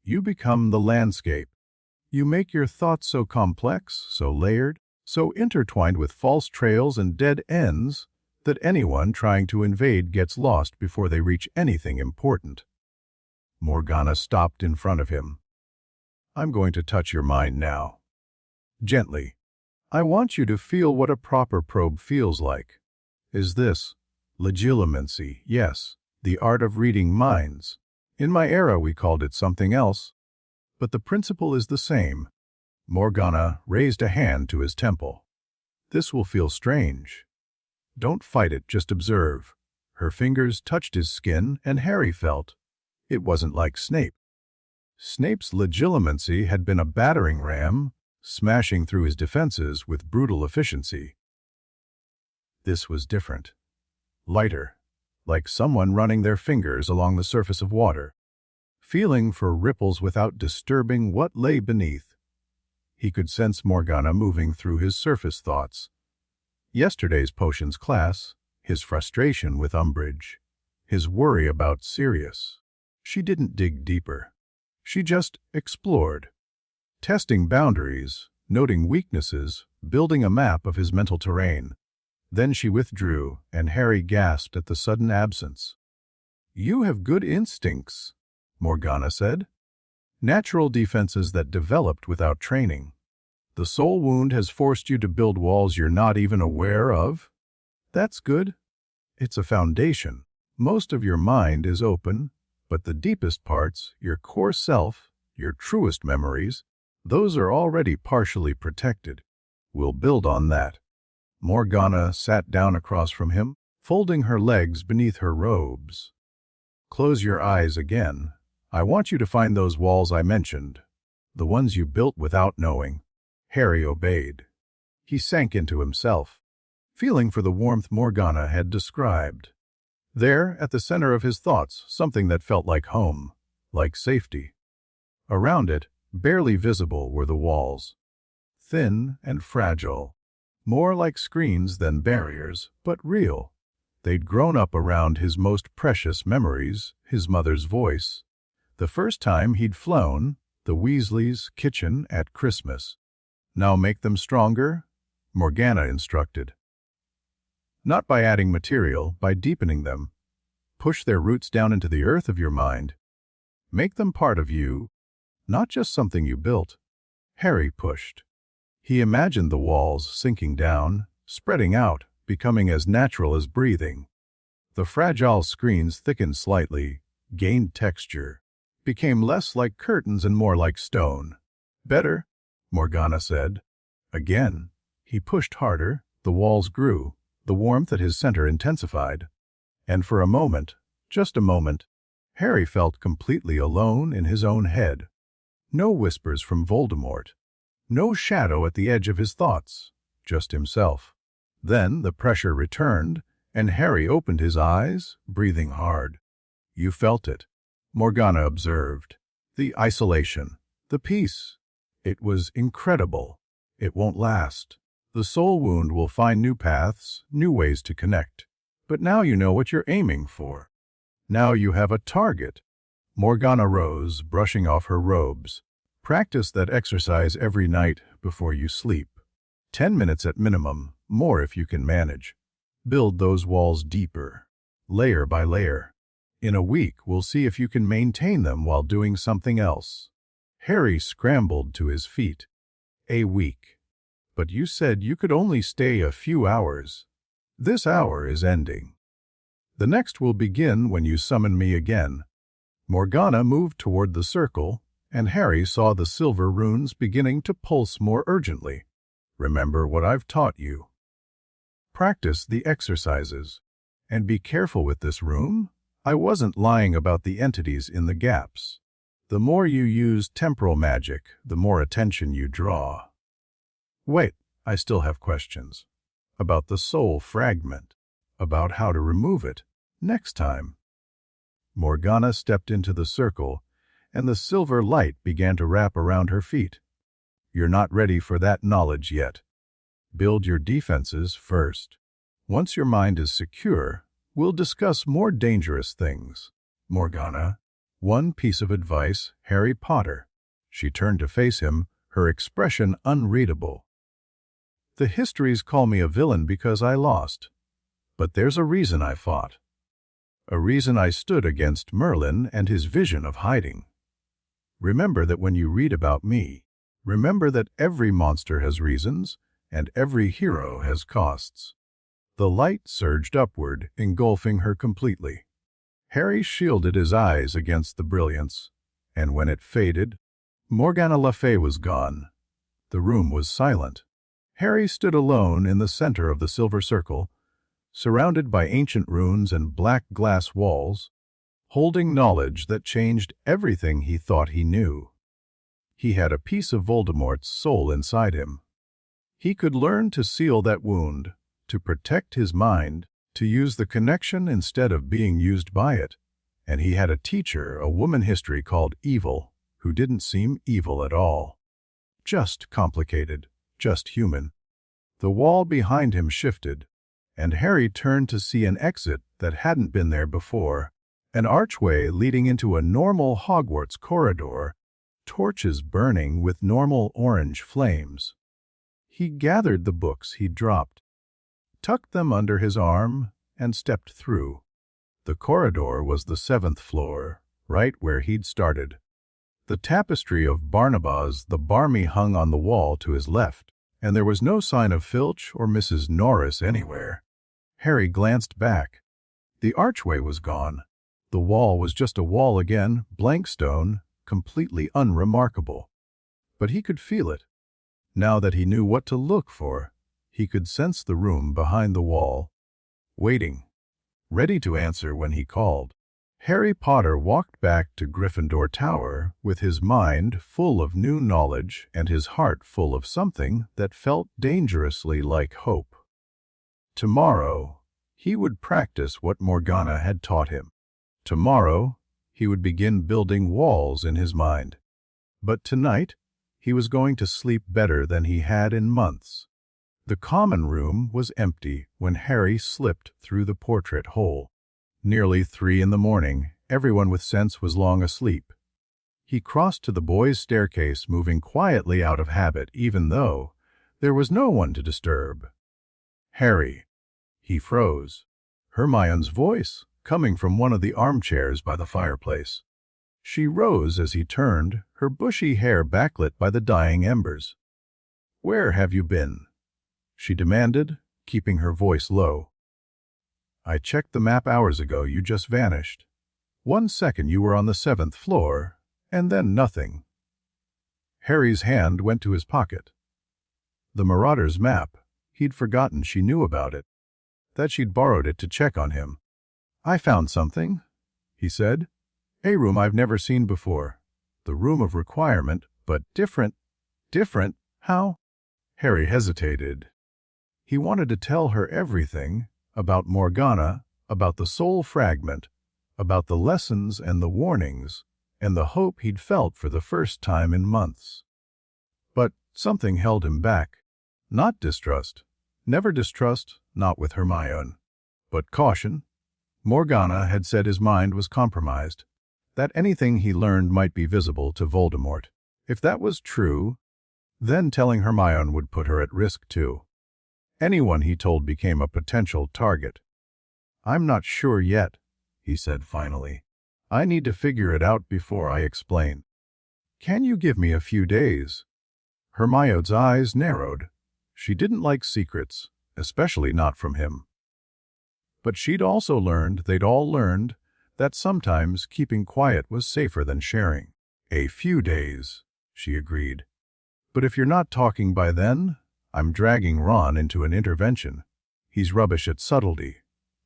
You become the landscape. You make your thoughts so complex, so layered, so intertwined with false trails and dead ends that anyone trying to invade gets lost before they reach anything important. Morgana stopped in front of him. I'm going to touch your mind now. Gently. I want you to feel what a proper probe feels like. Is this legilimency? Yes, the art of reading minds. In my era we called it something else, but the principle is the same. Morgana raised a hand to his temple. This will feel strange. Don't fight it, just observe. Her fingers touched his skin, and Harry felt it wasn't like Snape. Snape's legilimency had been a battering ram, smashing through his defenses with brutal efficiency. This was different. Lighter, like someone running their fingers along the surface of water, feeling for ripples without disturbing what lay beneath. He could sense Morgana moving through his surface thoughts. Yesterday's potions class, his frustration with Umbridge, his worry about Sirius. She didn't dig deeper. She just explored, testing boundaries, noting weaknesses, building a map of his mental terrain. Then she withdrew, and Harry gasped at the sudden absence. You have good instincts, Morgana said. Natural defenses that developed without training. The soul wound has forced you to build walls you're not even aware of? That's good. It's a foundation. Most of your mind is open, but the deepest parts, your core self, your truest memories, those are already partially protected. We'll build on that. Morgana sat down across from him, folding her legs beneath her robes. Close your eyes again. I want you to find those walls I mentioned, the ones you built without knowing. Harry obeyed. He sank into himself, feeling for the warmth Morgana had described. There, at the center of his thoughts, something that felt like home, like safety. Around it, barely visible, were the walls. Thin and fragile, more like screens than barriers, but real. They'd grown up around his most precious memories, his mother's voice. The first time he'd flown, the Weasleys' kitchen at Christmas. Now make them stronger, Morgana instructed. Not by adding material, by deepening them. Push their roots down into the earth of your mind. Make them part of you, not just something you built. Harry pushed. He imagined the walls sinking down, spreading out, becoming as natural as breathing. The fragile screens thickened slightly, gained texture, became less like curtains and more like stone. Better, Morgana said. Again, he pushed harder, the walls grew, the warmth at his center intensified. And for a moment, just a moment, Harry felt completely alone in his own head. No whispers from Voldemort. No shadow at the edge of his thoughts, just himself. Then the pressure returned, and Harry opened his eyes, breathing hard. You felt it, Morgana observed. The isolation, the peace. It was incredible. It won't last. The soul wound will find new paths, new ways to connect. But now you know what you're aiming for. Now you have a target. Morgana rose, brushing off her robes. Practice that exercise every night before you sleep. 10 minutes at minimum, more if you can manage. Build those walls deeper, layer by layer. In a week, we'll see if you can maintain them while doing something else. Harry scrambled to his feet. A week. But you said you could only stay a few hours. This hour is ending. The next will begin when you summon me again. Morgana moved toward the circle, and Harry saw the silver runes beginning to pulse more urgently. Remember what I've taught you. Practice the exercises. And be careful with this room. I wasn't lying about the entities in the gaps. The more you use temporal magic, the more attention you draw. Wait, I still have questions. About the soul fragment. About how to remove it. Next time. Morgana stepped into the circle, and the silver light began to wrap around her feet. You're not ready for that knowledge yet. Build your defenses first. Once your mind is secure, we'll discuss more dangerous things. Morgana, one piece of advice, Harry Potter. She turned to face him, her expression unreadable. The histories call me a villain because I lost. But there's a reason I fought. A reason I stood against Merlin and his vision of hiding. Remember that when you read about me, remember that every monster has reasons, and every hero has costs. The light surged upward, engulfing her completely. Harry shielded his eyes against the brilliance, and when it faded, Morgana Le Fay was gone. The room was silent. Harry stood alone in the center of the silver circle, surrounded by ancient runes and black glass walls, holding knowledge that changed everything he thought he knew. He had a piece of Voldemort's soul inside him. He could learn to seal that wound, to protect his mind, to use the connection instead of being used by it. And he had a teacher, a woman history called Evil, who didn't seem evil at all. Just complicated, just human. The wall behind him shifted, and Harry turned to see an exit that hadn't been there before, an archway leading into a normal Hogwarts corridor, torches burning with normal orange flames. He gathered the books he'd dropped, tucked them under his arm, and stepped through. The corridor was the 7th floor, right where he'd started. The tapestry of Barnabas the Barmy hung on the wall to his left, and there was no sign of Filch or Mrs. Norris anywhere. Harry glanced back. The archway was gone. The wall was just a wall again, blank stone, completely unremarkable. But he could feel it. Now that he knew what to look for, he could sense the room behind the wall, waiting, ready to answer when he called. Harry Potter walked back to Gryffindor Tower with his mind full of new knowledge and his heart full of something that felt dangerously like hope. Tomorrow, he would practice what Morgana had taught him. Tomorrow, he would begin building walls in his mind. But tonight, he was going to sleep better than he had in months. The common room was empty when Harry slipped through the portrait hole. Nearly 3 in the morning, everyone with sense was long asleep. He crossed to the boys' staircase, moving quietly out of habit, even though there was no one to disturb. Harry. He froze. Hermione's voice, coming from one of the armchairs by the fireplace. She rose as he turned, her bushy hair backlit by the dying embers. "Where have you been?" she demanded, keeping her voice low. "I checked the map hours ago. You just vanished. 1 second you were on the 7th floor, and then nothing." Harry's hand went to his pocket. The Marauder's map. He'd forgotten she knew about it, that she'd borrowed it to check on him. "I found something," he said. "A room I've never seen before. The room of requirement, but different." "Different? How?" Harry hesitated. He wanted to tell her everything, about Morgana, about the soul fragment, about the lessons and the warnings, and the hope he'd felt for the first time in months. But something held him back. Not distrust. Never distrust, not with Hermione. But caution. Morgana had said his mind was compromised, that anything he learned might be visible to Voldemort. If that was true, then telling Hermione would put her at risk too. Anyone he told became a potential target. "I'm not sure yet," he said finally. "I need to figure it out before I explain. Can you give me a few days?" Hermione's eyes narrowed. She didn't like secrets, especially not from him. But she'd also learned, they'd all learned, that sometimes keeping quiet was safer than sharing. "A few days," she agreed. "But if you're not talking by then, I'm dragging Ron into an intervention. He's rubbish at subtlety,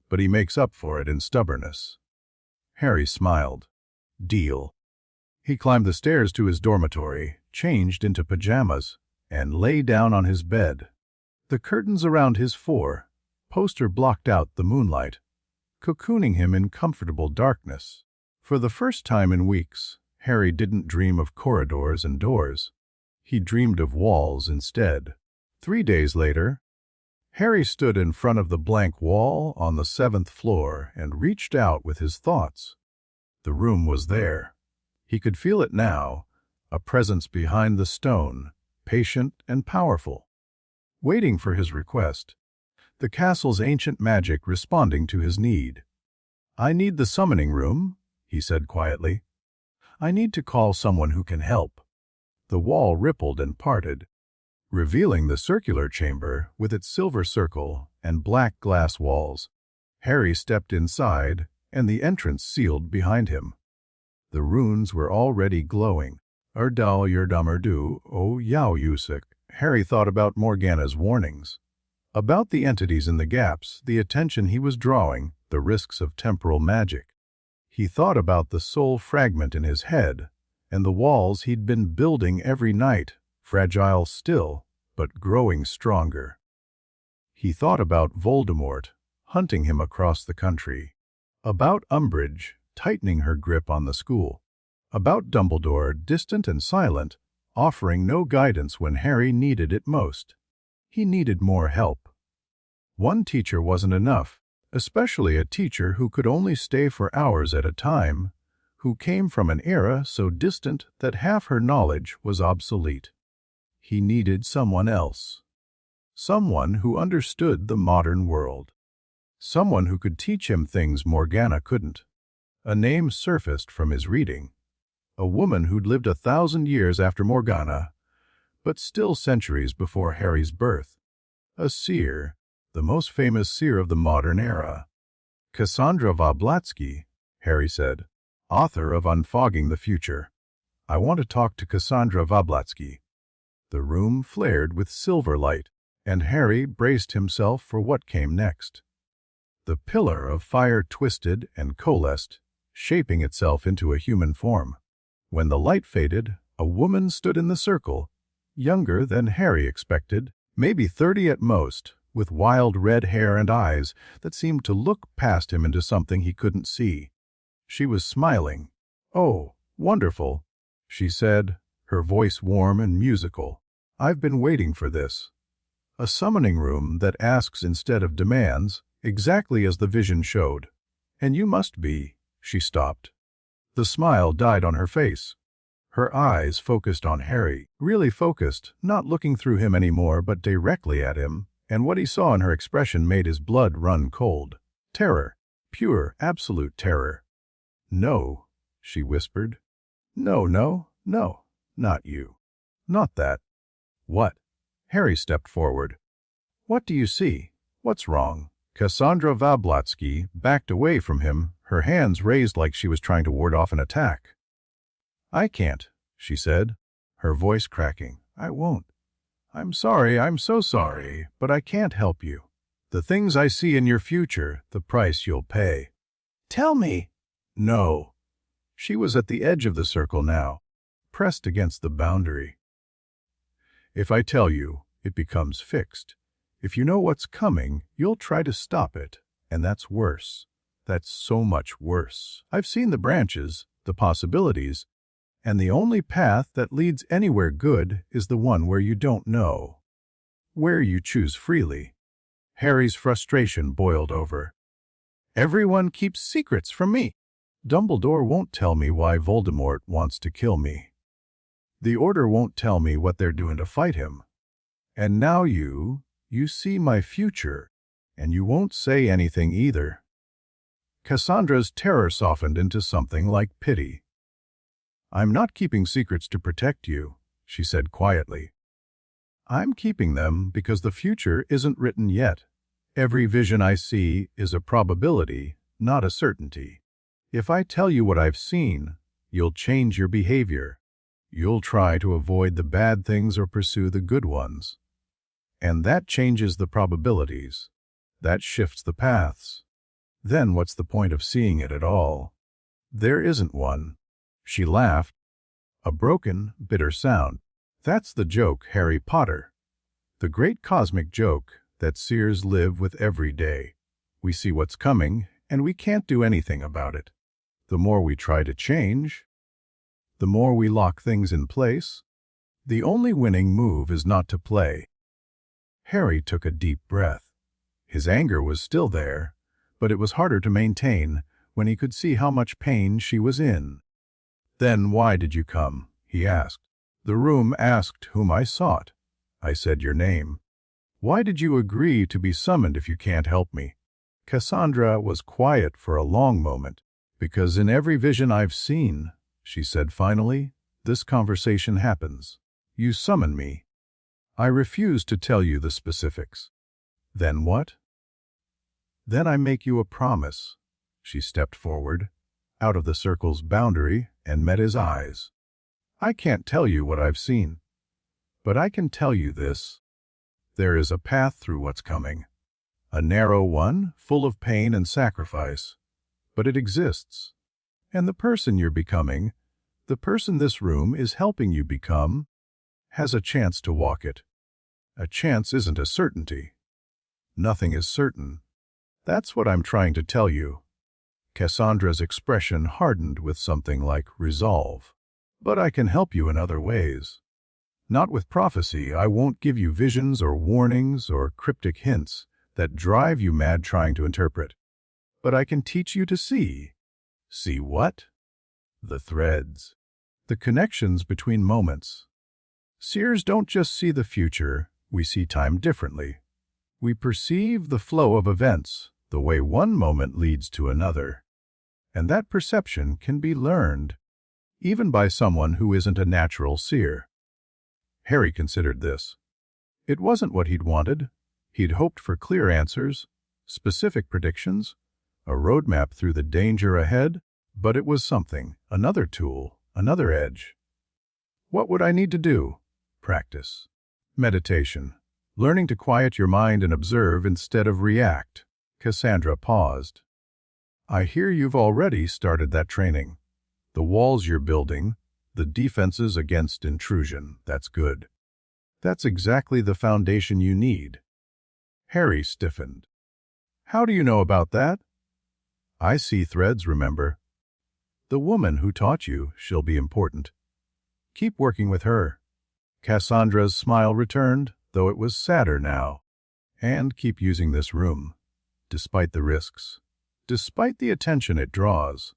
but he makes up for it in stubbornness." Harry smiled. "Deal." He climbed the stairs to his dormitory, changed into pajamas, and lay down on his bed. The curtains around his poster blocked out the moonlight, cocooning him in comfortable darkness. For the first time in weeks, Harry didn't dream of corridors and doors. He dreamed of walls instead. 3 days later, Harry stood in front of the blank wall on the 7th floor and reached out with his thoughts. The room was there. He could feel it now, a presence behind the stone, patient and powerful, waiting for his request. The castle's ancient magic responding to his need. "I need the summoning room," he said quietly. "I need to call someone who can help." The wall rippled and parted, revealing the circular chamber with its silver circle and black glass walls. Harry stepped inside, and the entrance sealed behind him. The runes were already glowing. Erdal Yerdammerdu, O Yao Yusik. Harry thought about Morgana's warnings, about the entities in the gaps, the attention he was drawing, the risks of temporal magic. He thought about the soul fragment in his head, and the walls he'd been building every night, fragile still, but growing stronger. He thought about Voldemort, hunting him across the country, about Umbridge, tightening her grip on the school, about Dumbledore, distant and silent, offering no guidance when Harry needed it most. He needed more help. One teacher wasn't enough, especially a teacher who could only stay for hours at a time, who came from an era so distant that half her knowledge was obsolete. He needed someone else. Someone who understood the modern world. Someone who could teach him things Morgana couldn't. A name surfaced from his reading. a woman who'd lived 1,000 years after Morgana, but still centuries before Harry's birth. A seer, the most famous seer of the modern era. Cassandra Wablatsky, Harry said, author of Unfogging the Future. I want to talk to Cassandra Wablatsky. The room flared with silver light, and Harry braced himself for what came next. The pillar of fire twisted and coalesced, shaping itself into a human form. When the light faded, a woman stood in the circle, younger than Harry expected, maybe 30 at most, with wild red hair and eyes that seemed to look past him into something he couldn't see. She was smiling. "Oh, wonderful," she said, her voice warm and musical. "I've been waiting for this. A summoning room that asks instead of demands, exactly as the vision showed. And you must be." She stopped. The smile died on her face. Her eyes focused on Harry, really focused, not looking through him anymore but directly at him, and what he saw in her expression made his blood run cold. Terror. Pure, absolute terror. "No," she whispered. "No, no, no, not you. Not that." "What?" Harry stepped forward. "What do you see? What's wrong?" Cassandra Wablatsky backed away from him, her hands raised like she was trying to ward off an attack. "I can't," she said, her voice cracking. "I won't. I'm sorry, I'm so sorry, but I can't help you. The things I see in your future, the price you'll pay." "Tell me." "No." She was at the edge of the circle now, pressed against the boundary. "If I tell you, it becomes fixed. If you know what's coming, you'll try to stop it, and that's worse. That's so much worse. I've seen the branches, the possibilities, and the only path that leads anywhere good is the one where you don't know, where you choose freely." Harry's frustration boiled over. "Everyone keeps secrets from me. Dumbledore won't tell me why Voldemort wants to kill me. The Order won't tell me what they're doing to fight him. And now you see my future, and you won't say anything either." Cassandra's terror softened into something like pity. "I'm not keeping secrets to protect you," she said quietly. "I'm keeping them because the future isn't written yet. Every vision I see is a probability, not a certainty. If I tell you what I've seen, you'll change your behavior. You'll try to avoid the bad things or pursue the good ones. And that changes the probabilities. That shifts the paths. Then what's the point of seeing it at all? There isn't one." She laughed, a broken, bitter sound. "That's the joke, Harry Potter. The great cosmic joke that seers live with every day. We see what's coming, and we can't do anything about it. The more we try to change, the more we lock things in place. The only winning move is not to play." Harry took a deep breath. His anger was still there, but it was harder to maintain when he could see how much pain she was in. "Then why did you come?" he asked. "The room asked whom I sought. I said your name. Why did you agree to be summoned if you can't help me?" Cassandra was quiet for a long moment. "Because in every vision I've seen," she said finally, "this conversation happens. You summon me. I refuse to tell you the specifics. Then what?" "Then I make you a promise." She stepped forward, out of the circle's boundary, and met his eyes. "I can't tell you what I've seen, but I can tell you this. There is a path through what's coming. A narrow one, full of pain and sacrifice. But it exists. And the person you're becoming, the person this room is helping you become, has a chance to walk it. A chance isn't a certainty. Nothing is certain. That's what I'm trying to tell you." Cassandra's expression hardened with something like resolve. "But I can help you in other ways. Not with prophecy. I won't give you visions or warnings or cryptic hints that drive you mad trying to interpret. But I can teach you to see." "See what?" "The threads. The connections between moments. Seers don't just see the future, we see time differently. We perceive the flow of events, the way one moment leads to another. And that perception can be learned. even by someone who isn't a natural seer. Harry considered this. It wasn't what he'd wanted. He'd hoped for clear answers, specific predictions, a roadmap through the danger ahead, but it was something, another tool, another edge. What would I need to do? Practice. Meditation. Learning to quiet your mind and observe instead of react. Cassandra paused. I hear you've already started that training. The walls you're building, the defenses against intrusion, that's good. That's exactly the foundation you need. Harry stiffened. How do you know about that? I see threads, remember. The woman who taught you, she'll be important. Keep working with her. Cassandra's smile returned, though it was sadder now. And keep using this room, despite the risks, despite the attention it draws.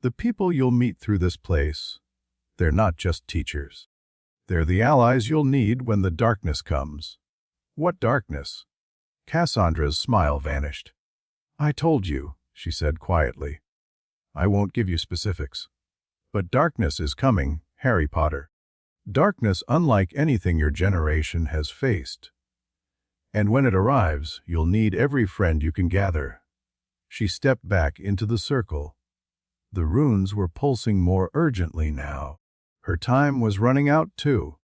The people you'll meet through this place, they're not just teachers. They're the allies you'll need when the darkness comes. What darkness? Cassandra's smile vanished. I told you, she said quietly. I won't give you specifics. But darkness is coming, Harry Potter. Darkness unlike anything your generation has faced. And when it arrives, you'll need every friend you can gather. She stepped back into the circle. The runes were pulsing more urgently now. Her time was running out, too.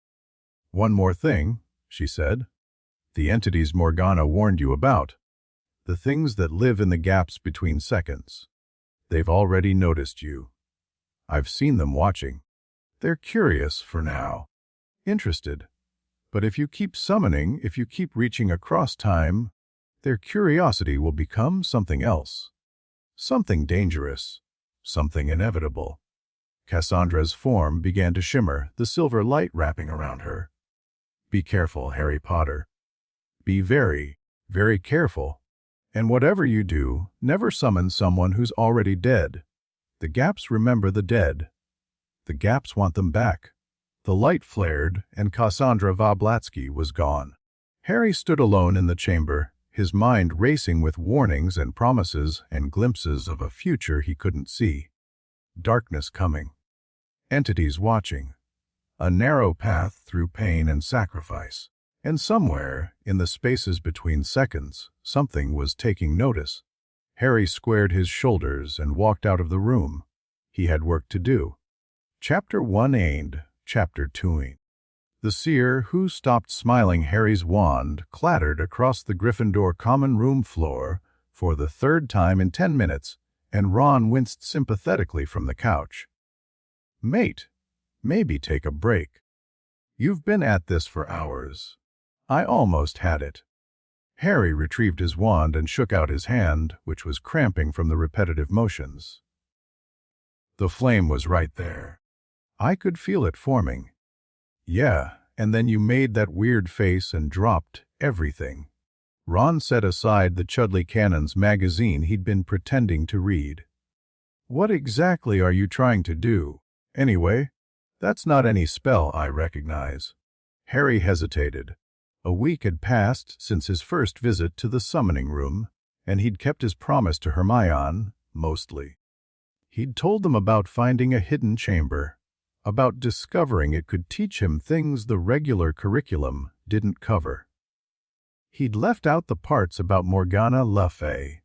One more thing, she said. The entities Morgana warned you about. The things that live in the gaps between seconds. They've already noticed you. I've seen them watching. They're curious for now. Interested. But if you keep summoning, if you keep reaching across time, their curiosity will become something else. Something dangerous. Something inevitable. Cassandra's form began to shimmer, the silver light wrapping around her. Be careful, Harry Potter. Be very, very careful. And whatever you do, never summon someone who's already dead. The gaps remember the dead. The gaps want them back. The light flared, and Cassandra Wablatsky was gone. Harry stood alone in the chamber, his mind racing with warnings and promises and glimpses of a future he couldn't see. Darkness coming. Entities watching. A narrow path through pain and sacrifice. And somewhere, in the spaces between seconds, something was taking notice. Harry squared his shoulders and walked out of the room. He had work to do. Chapter 1 aimed, Chapter 2 ain't. The seer, who stopped smiling Harry's wand, clattered across the Gryffindor common room floor for the third time in 10 minutes, and Ron winced sympathetically from the couch. Mate, maybe take a break. You've been at this for hours. I almost had it. Harry retrieved his wand and shook out his hand, which was cramping from the repetitive motions. The flame was right there. I could feel it forming. Yeah, and then you made that weird face and dropped everything. Ron set aside the Chudley Cannon's magazine he'd been pretending to read. What exactly are you trying to do? Anyway, that's not any spell I recognize. Harry hesitated. A week had passed since his first visit to the summoning room, and he'd kept his promise to Hermione, mostly. He'd told them about finding a hidden chamber, about discovering it could teach him things the regular curriculum didn't cover. He'd left out the parts about Morgana Le Fay,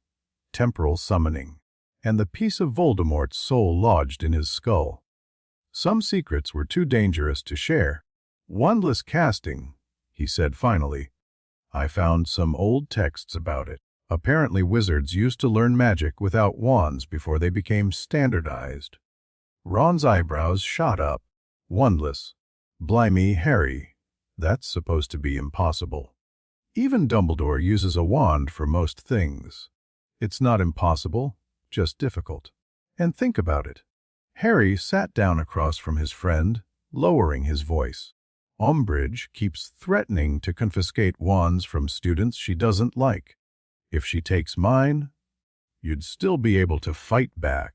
temporal summoning, and the piece of Voldemort's soul lodged in his skull. Some secrets were too dangerous to share. Wandless casting, he said finally. I found some old texts about it. Apparently wizards used to learn magic without wands before they became standardized. Ron's eyebrows shot up. Wandless. Blimey, Harry. That's supposed to be impossible. Even Dumbledore uses a wand for most things. It's not impossible, just difficult. And think about it. Harry sat down across from his friend, lowering his voice. Umbridge keeps threatening to confiscate wands from students she doesn't like. If she takes mine, you'd still be able to fight back.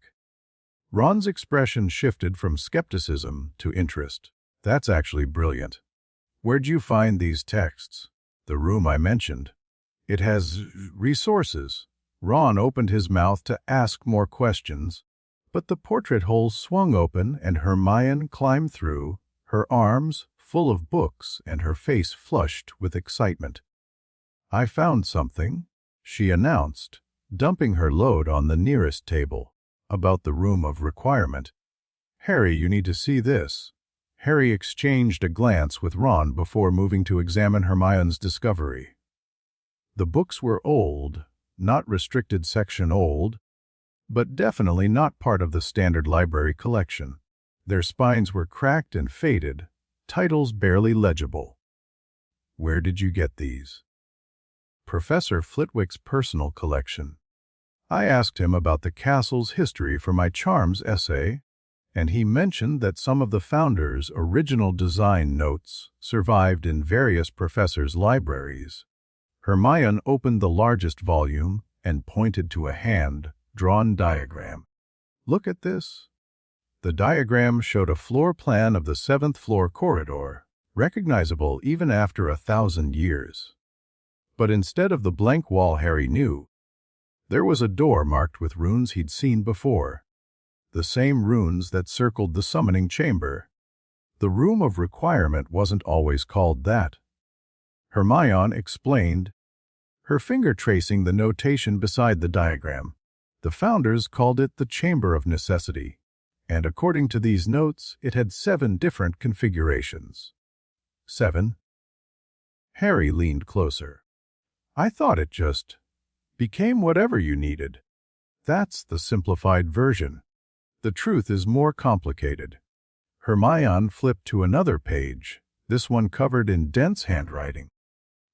Ron's expression shifted from skepticism to interest. That's actually brilliant. Where'd you find these texts? The room I mentioned. It has resources. Ron opened his mouth to ask more questions, But the portrait hole swung open and Hermione climbed through, her arms full of books and her face flushed with excitement. "I found something," she announced, dumping her load on the nearest table, "about the room of requirement. Harry, you need to see this." Harry exchanged a glance with Ron before moving to examine Hermione's discovery. The books were old, not restricted section old, but definitely not part of the standard library collection. Their spines were cracked and faded, titles barely legible. "Where did you get these?" "Professor Flitwick's personal collection. I asked him about the castle's history for my charms essay, and he mentioned that some of the founders' original design notes survived in various professors' libraries." Hermione opened the largest volume and pointed to a hand-drawn diagram. "Look at this." The diagram showed a floor plan of the 7th floor corridor, recognizable even after 1,000 years. But instead of the blank wall Harry knew, there was a door marked with runes he'd seen before. The same runes that circled the summoning chamber. The room of requirement wasn't always called that. Hermione explained, her finger tracing the notation beside the diagram. The founders called it the Chamber of Necessity, and according to these notes, it had 7 different configurations. 7? Harry leaned closer. "I thought it just became whatever you needed." "That's the simplified version. The truth is more complicated." Hermione flipped to another page, this one covered in dense handwriting.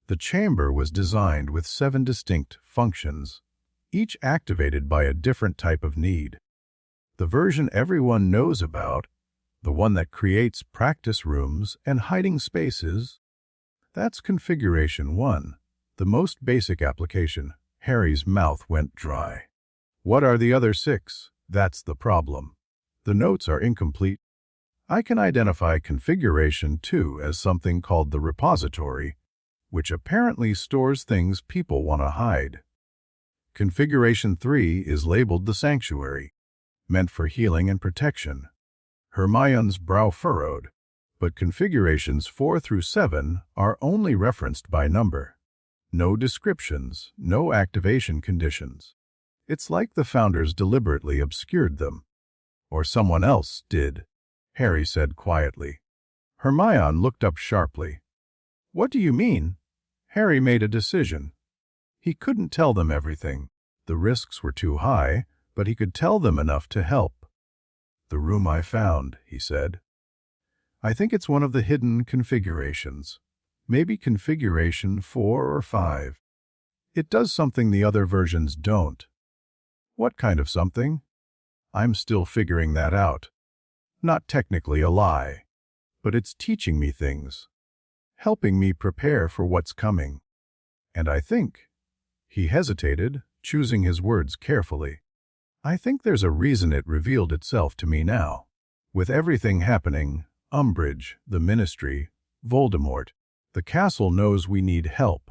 The chamber was designed with 7 distinct functions, each activated by a different type of need. The version everyone knows about, the one that creates practice rooms and hiding spaces, that's configuration 1, the most basic application. Harry's mouth went dry. "What are the other 6? That's the problem. The notes are incomplete. I can identify configuration 2 as something called the repository, which apparently stores things people want to hide. Configuration 3 is labeled the sanctuary, meant for healing and protection." Hermione's brow furrowed, but configurations 4 through 7 are only referenced by number. No descriptions, no activation conditions. It's like the founders deliberately obscured them. Or someone else did, Harry said quietly. Hermione looked up sharply. "What do you mean?" Harry made a decision. He couldn't tell them everything. The risks were too high, but he could tell them enough to help. "The room I found," he said. "I think it's one of the hidden configurations. Maybe configuration 4 or 5. It does something the other versions don't." "What kind of something?" "I'm still figuring that out. Not technically a lie, but it's teaching me things, helping me prepare for what's coming. And I think," he hesitated, choosing his words carefully, "I think there's a reason it revealed itself to me now. With everything happening, Umbridge, the Ministry, Voldemort, the castle knows we need help."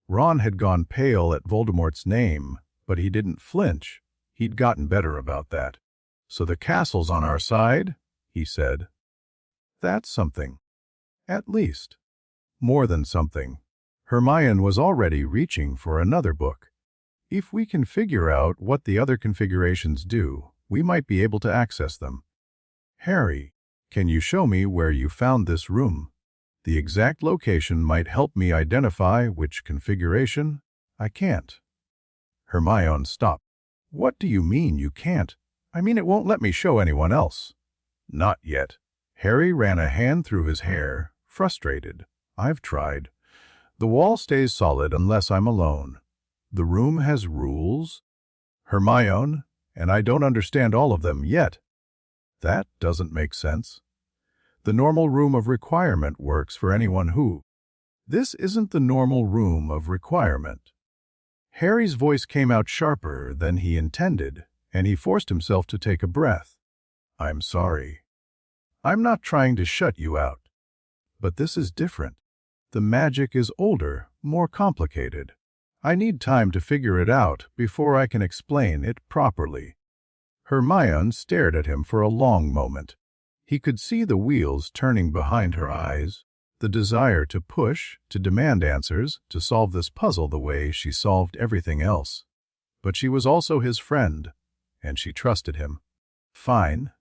Ron had gone pale at Voldemort's name, but he didn't flinch. He'd gotten better about that. "So the castle's on our side?" he said. "That's something. At least. More than something." Hermione was already reaching for another book. "If we can figure out what the other configurations do, we might be able to access them." "Harry, can you show me where you found this room? The exact location might help me identify which configuration." "I can't." Hermione stopped. "What do you mean you can't? I mean it won't let me show anyone else." "Not yet." Harry ran a hand through his hair, frustrated. "I've tried. The wall stays solid unless I'm alone. The room has rules, Hermione, and I don't understand all of them yet." "That doesn't make sense. The normal room of requirement works for anyone who—" "This isn't the normal room of requirement." Harry's voice came out sharper than he intended, and he forced himself to take a breath. "I'm sorry. I'm not trying to shut you out. But this is different. The magic is older, more complicated. I need time to figure it out before I can explain it properly." Hermione stared at him for a long moment. He could see the wheels turning behind her eyes, the desire to push, to demand answers, to solve this puzzle the way she solved everything else. But she was also his friend, and she trusted him. "Fine,"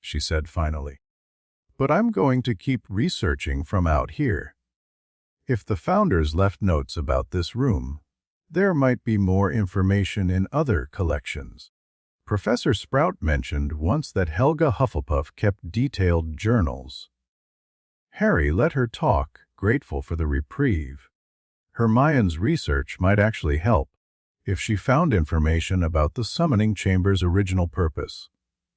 she said finally. "But I'm going to keep researching from out here. If the founders left notes about this room, there might be more information in other collections." Professor Sprout mentioned once that Helga Hufflepuff kept detailed journals. Harry let her talk, grateful for the reprieve. Hermione's research might actually help, if she found information about the summoning chamber's original purpose.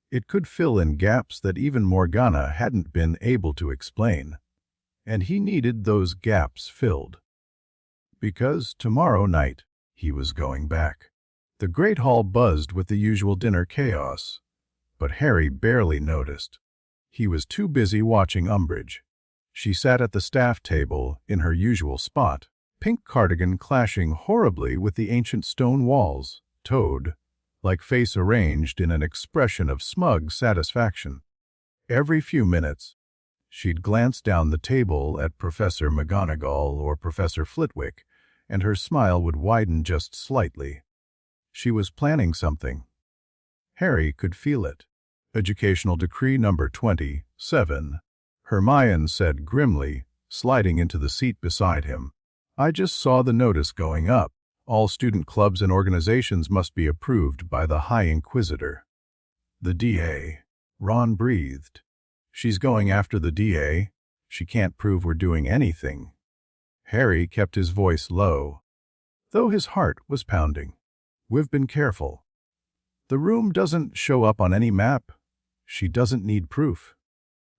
It could fill in gaps that even Morgana hadn't been able to explain, and he needed those gaps filled. Because tomorrow night he was going back. The Great Hall buzzed with the usual dinner chaos, but Harry barely noticed. He was too busy watching Umbridge. She sat at the staff table in her usual spot, pink cardigan clashing horribly with the ancient stone walls, toed, like face arranged in an expression of smug satisfaction. Every few minutes, she'd glance down the table at Professor McGonagall or Professor Flitwick, and her smile would widen just slightly. She was planning something. Harry could feel it. Educational Decree number 27, Hermione said grimly, sliding into the seat beside him. "I just saw the notice going up. All student clubs and organizations must be approved by the High Inquisitor." "The DA." Ron breathed. "She's going after the DA. She can't prove we're doing anything." Harry kept his voice low, though his heart was pounding. "We've been careful. The room doesn't show up on any map. She doesn't need proof."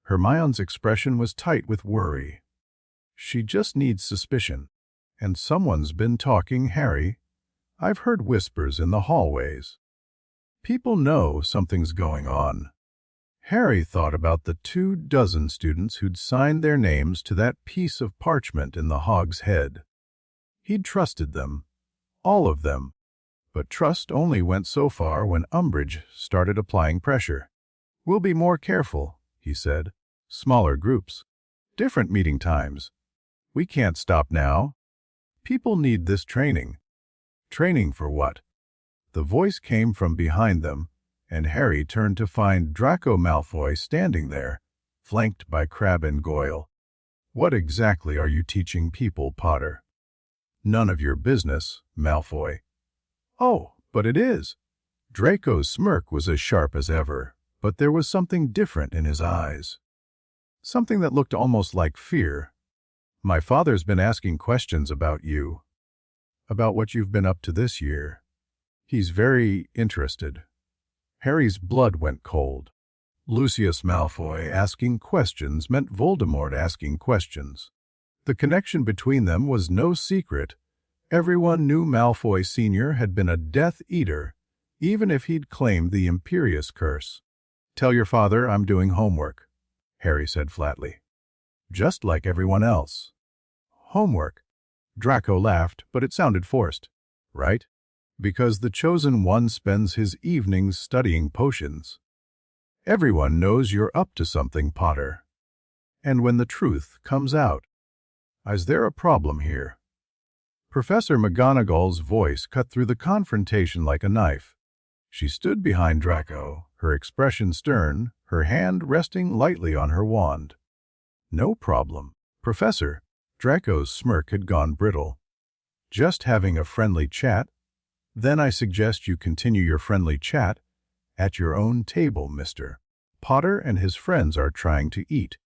Hermione's expression was tight with worry. "She just needs suspicion. And someone's been talking, Harry. I've heard whispers in the hallways. People know something's going on." Harry thought about the 24 students who'd signed their names to that piece of parchment in the Hog's Head. He'd trusted them, all of them. But trust only went so far when Umbridge started applying pressure. "We'll be more careful," he said. "Smaller groups. Different meeting times. We can't stop now. People need this training." "Training for what?" The voice came from behind them, and Harry turned to find Draco Malfoy standing there, flanked by Crabbe and Goyle. "What exactly are you teaching people, Potter?" "None of your business, Malfoy." "Oh, but it is." Draco's smirk was as sharp as ever, but there was something different in his eyes. Something that looked almost like fear. "My father's been asking questions about you, about what you've been up to this year. He's very interested." Harry's blood went cold. Lucius Malfoy asking questions meant Voldemort asking questions. The connection between them was no secret. Everyone knew Malfoy Sr. had been a Death Eater, even if he'd claimed the Imperious Curse. "Tell your father I'm doing homework," Harry said flatly. "Just like everyone else." "Homework?" Draco laughed, but it sounded forced. "Right? Because the Chosen One spends his evenings studying potions. Everyone knows you're up to something, Potter. And when the truth comes out, is there a problem here?" Professor McGonagall's voice cut through the confrontation like a knife. She stood behind Draco, her expression stern, her hand resting lightly on her wand. "No problem, Professor." Draco's smirk had gone brittle. "Just having a friendly chat. Then I suggest you continue your friendly chat at your own table, Mr. Potter and his friends are trying to eat."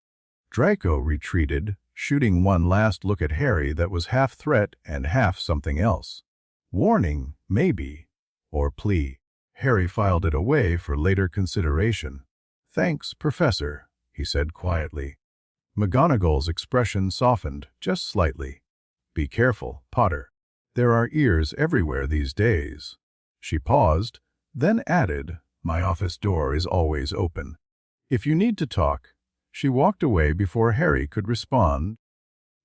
Draco retreated, shooting one last look at Harry that was half threat and half something else. Warning, maybe, or plea. Harry filed it away for later consideration. "Thanks, Professor," he said quietly. McGonagall's expression softened just slightly. "Be careful, Potter. There are ears everywhere these days." She paused, then added, "My office door is always open. If you need to talk." She walked away before Harry could respond,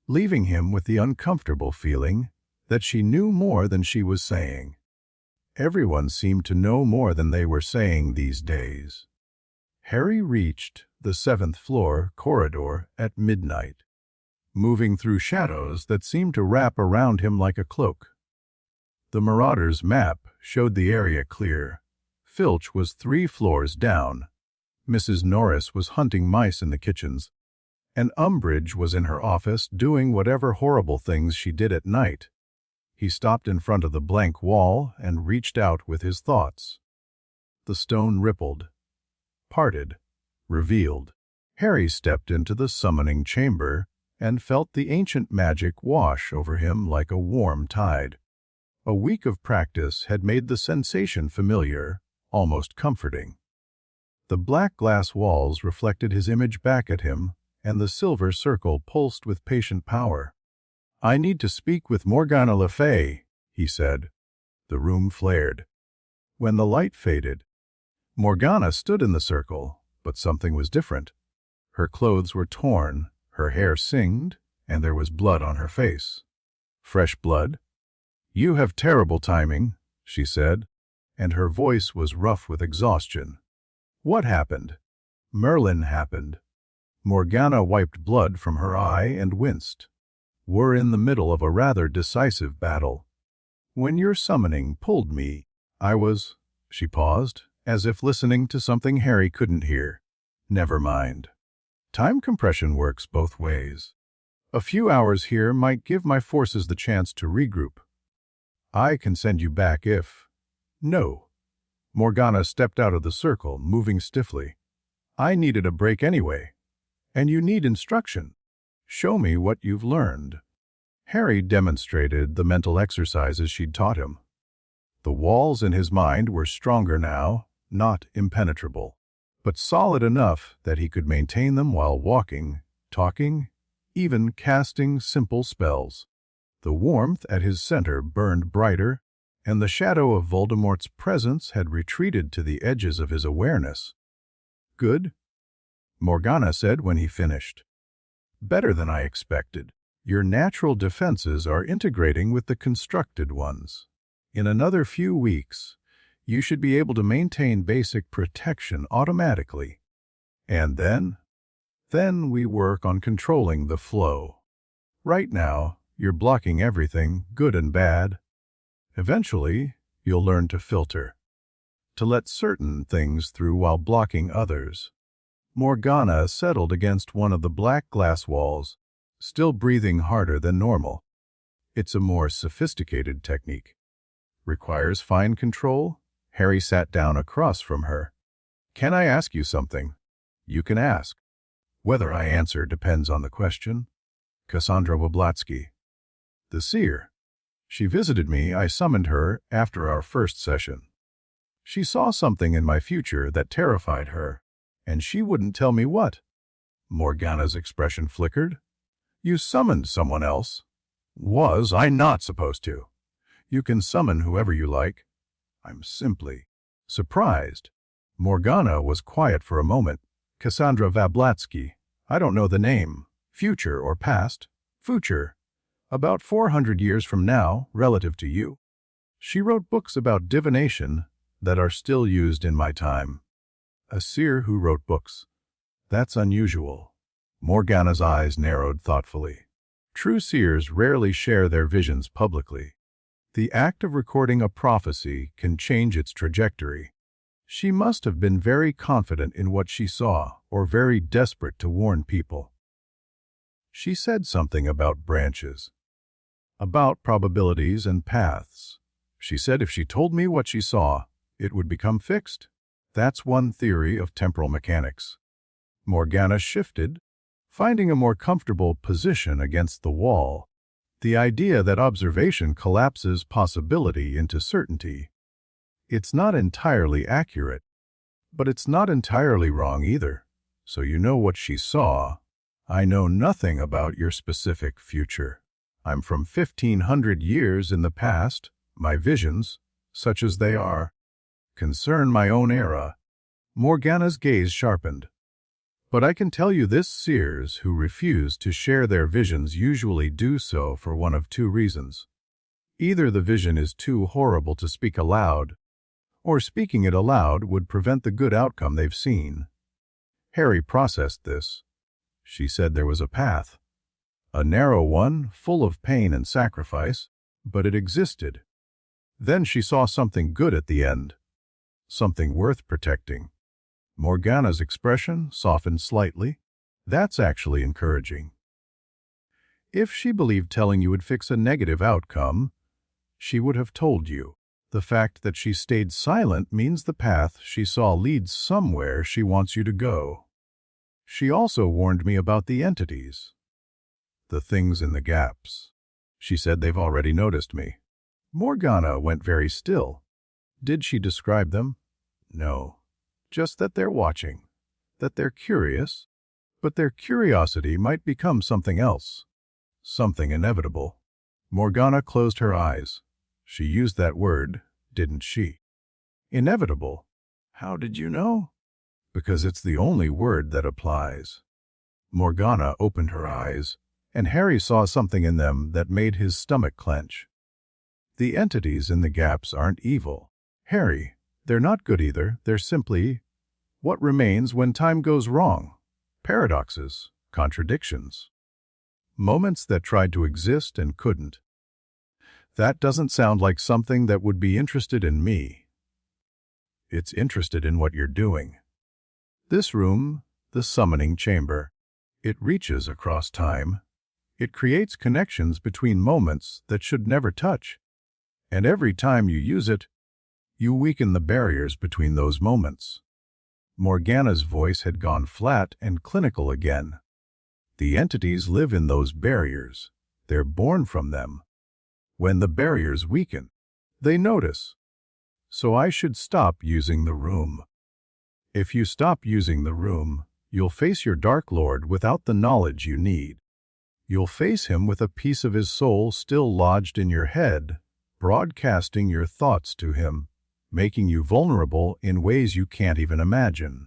leaving him with the uncomfortable feeling that she knew more than she was saying. Everyone seemed to know more than they were saying these days. Harry reached the seventh floor corridor at midnight, moving through shadows that seemed to wrap around him like a cloak. The Marauder's map showed the area clear. Filch was 3 floors down. Mrs. Norris was hunting mice in the kitchens, and Umbridge was in her office doing whatever horrible things she did at night. He stopped in front of the blank wall and reached out with his thoughts. The stone rippled, parted, revealed. Harry stepped into the summoning chamber and felt the ancient magic wash over him like a warm tide. A week of practice had made the sensation familiar, almost comforting. The black glass walls reflected his image back at him, and the silver circle pulsed with patient power. "I need to speak with Morgana Le Fay," he said. The room flared. When the light faded, Morgana stood in the circle, but something was different. Her clothes were torn, her hair singed, and there was blood on her face. Fresh blood? "You have terrible timing," she said, and her voice was rough with exhaustion. "What happened?" "Merlin happened." Morgana wiped blood from her eye and winced. "We're in the middle of a rather decisive battle. When your summoning pulled me, I was—" She paused, as if listening to something Harry couldn't hear. "Never mind. Time compression works both ways. A few hours here might give my forces the chance to regroup. I can send you back if—" "No." Morgana stepped out of the circle, moving stiffly. "I needed a break anyway. And you need instruction. Show me what you've learned." Harry demonstrated the mental exercises she'd taught him. The walls in his mind were stronger now, not impenetrable, but solid enough that he could maintain them while walking, talking, even casting simple spells. The warmth at his center burned brighter, and the shadow of Voldemort's presence had retreated to the edges of his awareness. "Good," Morgana said when he finished. "Better than I expected. Your natural defenses are integrating with the constructed ones. In another few weeks, you should be able to maintain basic protection automatically. And then we work on controlling the flow. Right now, you're blocking everything, good and bad. Eventually, you'll learn to filter, to let certain things through while blocking others." Morgana settled against one of the black glass walls, still breathing harder than normal. "It's a more sophisticated technique. Requires fine control." Harry sat down across from her. "Can I ask you something?" "You can ask. Whether I answer depends on the question." "Cassandra Wablatsky." "The seer. She visited me. I summoned her after our first session. She saw something in my future that terrified her, and she wouldn't tell me what." Morgana's expression flickered. "You summoned someone else. Was I not supposed to? You can summon whoever you like." "I'm simply surprised." Morgana was quiet for a moment. "Cassandra Wablatsky. I don't know the name. Future or past?" "Future. About 400 years from now, relative to you. She wrote books about divination that are still used in my time." "A seer who wrote books. That's unusual." Morgana's eyes narrowed thoughtfully. "True seers rarely share their visions publicly. The act of recording a prophecy can change its trajectory. She must have been very confident in what she saw, or very desperate to warn people." "She said something about branches, about probabilities and paths. She said if she told me what she saw, it would become fixed. That's one theory of temporal mechanics." Morgana shifted, finding a more comfortable position against the wall. "The idea that observation collapses possibility into certainty. It's not entirely accurate, but it's not entirely wrong either. So you know what she saw. I know nothing about your specific future. I'm from 1500 years in the past. My visions, such as they are, concern my own era." Morgana's gaze sharpened. "But I can tell you this, seers who refuse to share their visions usually do so for one of two reasons. Either the vision is too horrible to speak aloud, or speaking it aloud would prevent the good outcome they've seen. Harry processed this. She said there was a path. A narrow one, full of pain and sacrifice, but it existed. Then she saw something good at the end, something worth protecting. Morgana's expression softened slightly. That's actually encouraging. If she believed telling you would fix a negative outcome, she would have told you. The fact that she stayed silent means the path she saw leads somewhere she wants you to go. She also warned me about the entities, the things in the gaps. She said they've already noticed me. Morgana went very still. Did she describe them? No. Just that they're watching, that they're curious, but their curiosity might become something else, something inevitable. Morgana closed her eyes. She used that word, didn't she? Inevitable. How did you know? Because it's the only word that applies. Morgana opened her eyes, and Harry saw something in them that made his stomach clench. The entities in the gaps aren't evil. Harry, they're not good either. They're simply what remains when time goes wrong. Paradoxes, contradictions. Moments that tried to exist and couldn't. That doesn't sound like something that would be interested in me. It's interested in what you're doing. This room, the summoning chamber, it reaches across time. It creates connections between moments that should never touch. And every time you use it, you weaken the barriers between those moments. Morgana's voice had gone flat and clinical again. The entities live in those barriers. They're born from them. When the barriers weaken, they notice. So I should stop using the room. If you stop using the room, you'll face your Dark Lord without the knowledge you need. You'll face him with a piece of his soul still lodged in your head, broadcasting your thoughts to him, making you vulnerable in ways you can't even imagine.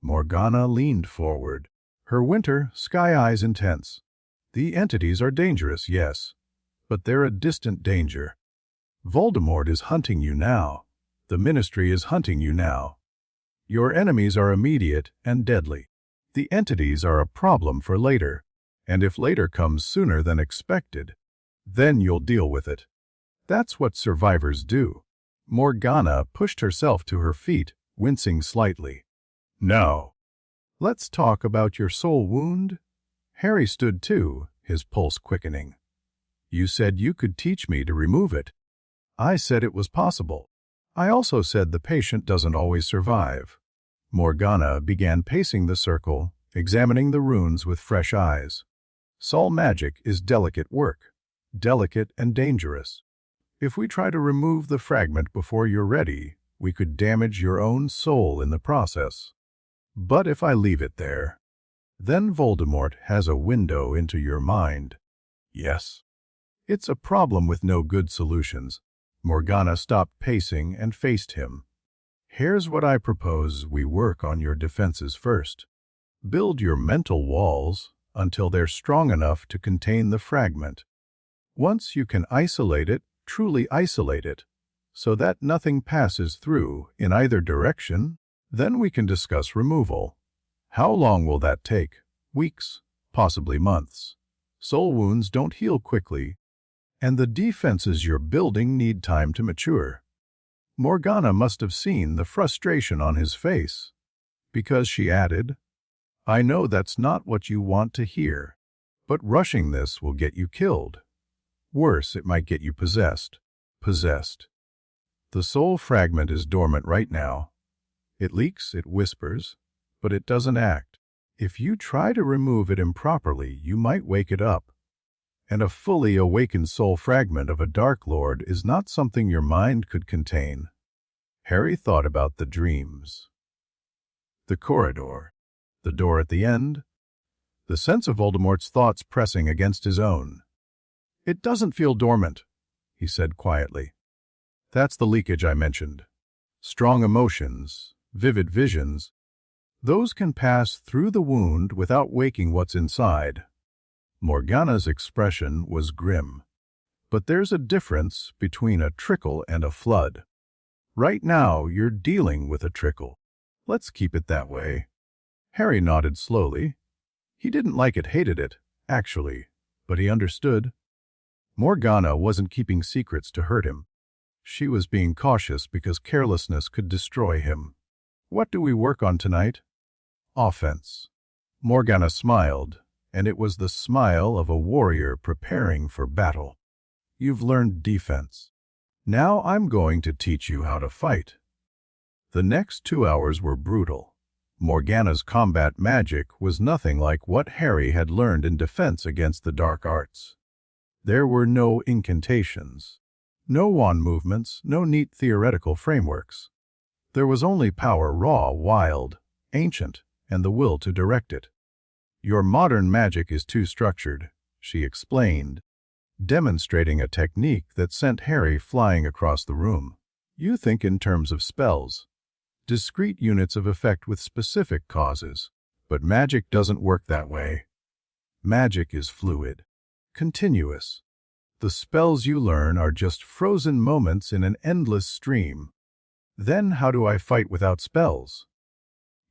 Morgana leaned forward, her winter sky eyes intense. The entities are dangerous, yes, but they're a distant danger. Voldemort is hunting you now. The Ministry is hunting you now. Your enemies are immediate and deadly. The entities are a problem for later, and if later comes sooner than expected, then you'll deal with it. That's what survivors do. Morgana pushed herself to her feet, wincing slightly. Now, let's talk about your soul wound. Harry stood too, his pulse quickening. You said you could teach me to remove it. I said it was possible. I also said the patient doesn't always survive. Morgana began pacing the circle, examining the runes with fresh eyes. Soul magic is delicate work, delicate and dangerous. If we try to remove the fragment before you're ready, we could damage your own soul in the process. But if I leave it there, then Voldemort has a window into your mind. Yes. It's a problem with no good solutions. Morgana stopped pacing and faced him. Here's what I propose we work on your defenses first. Build your mental walls until they're strong enough to contain the fragment. Once you can isolate it, truly isolate it, so that nothing passes through in either direction, then we can discuss removal. How long will that take? Weeks, possibly months. Soul wounds don't heal quickly, and the defenses you're building need time to mature. Morgana must have seen the frustration on his face, because she added, I know that's not what you want to hear, but rushing this will get you killed. Worse, it might get you possessed. Possessed. The soul fragment is dormant right now. It leaks, it whispers, but it doesn't act. If you try to remove it improperly, you might wake it up. And a fully awakened soul fragment of a Dark Lord is not something your mind could contain. Harry thought about the dreams. The corridor. The door at the end. The sense of Voldemort's thoughts pressing against his own. It doesn't feel dormant, he said quietly. That's the leakage I mentioned. Strong emotions, vivid visions. Those can pass through the wound without waking what's inside. Morgana's expression was grim. But there's a difference between a trickle and a flood. Right now, you're dealing with a trickle. Let's keep it that way." Harry nodded slowly. He didn't like it, hated it, actually, but he understood. Morgana wasn't keeping secrets to hurt him. She was being cautious because carelessness could destroy him. "What do we work on tonight?" "Offense." Morgana smiled, and it was the smile of a warrior preparing for battle. "You've learned defense. Now I'm going to teach you how to fight." The next 2 hours were brutal. Morgana's combat magic was nothing like what Harry had learned in defense against the dark arts. There were no incantations, no wand movements, no neat theoretical frameworks. There was only power, raw, wild, ancient, and the will to direct it. "Your modern magic is too structured," she explained, demonstrating a technique that sent Harry flying across the room. "You think in terms of spells, discrete units of effect with specific causes, but magic doesn't work that way. Magic is fluid, continuous. The spells you learn are just frozen moments in an endless stream. Then how do I fight without spells?"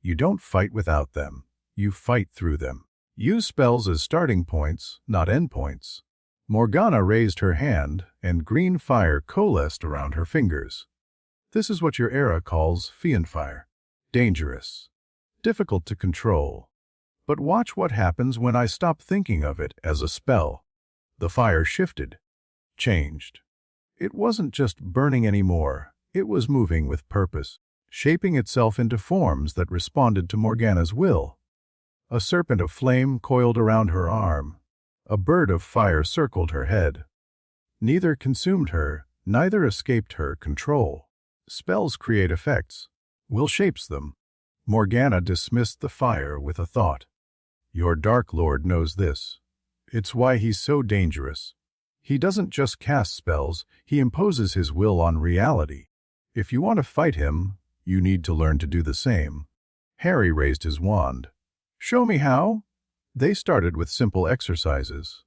"You don't fight without them. You fight through them. Use spells as starting points, not endpoints." Morgana raised her hand, and green fire coalesced around her fingers. "This is what your era calls fiend fire. Dangerous. Difficult to control. But watch what happens when I stop thinking of it as a spell." The fire shifted, changed. It wasn't just burning anymore. It was moving with purpose, shaping itself into forms that responded to Morgana's will. A serpent of flame coiled around her arm. A bird of fire circled her head. Neither consumed her, neither escaped her control. Spells create effects. Will shapes them. Morgana dismissed the fire with a thought. "Your Dark Lord knows this. It's why he's so dangerous. He doesn't just cast spells, he imposes his will on reality. If you want to fight him, you need to learn to do the same." Harry raised his wand. "Show me how." They started with simple exercises.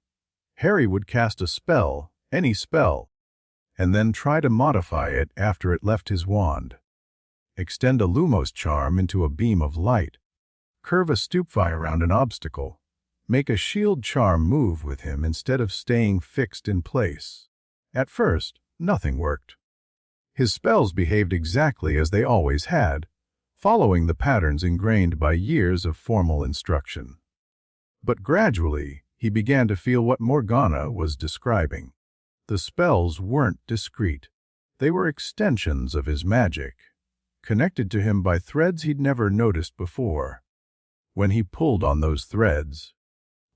Harry would cast a spell, any spell, and then try to modify it after it left his wand. Extend a Lumos charm into a beam of light. Curve a stupefy around an obstacle. Make a shield charm move with him instead of staying fixed in place. At first, nothing worked. His spells behaved exactly as they always had, following the patterns ingrained by years of formal instruction. But gradually, he began to feel what Morgana was describing. The spells weren't discrete. They were extensions of his magic, connected to him by threads he'd never noticed before. When he pulled on those threads,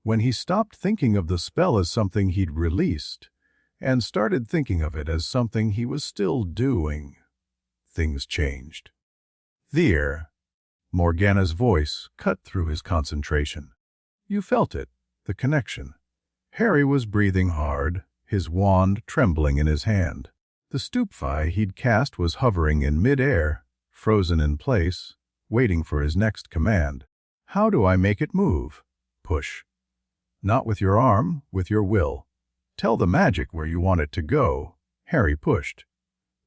when he stopped thinking of the spell as something he'd released and started thinking of it as something he was still doing, things changed. "There," Morgana's voice cut through his concentration. You felt it, the connection. Harry was breathing hard, his wand trembling in his hand. The stupefy he'd cast was hovering in mid-air, frozen in place, waiting for his next command. "How do I make it move?" "Push." "Not with your arm, with your will. Tell the magic where you want it to go." Harry pushed.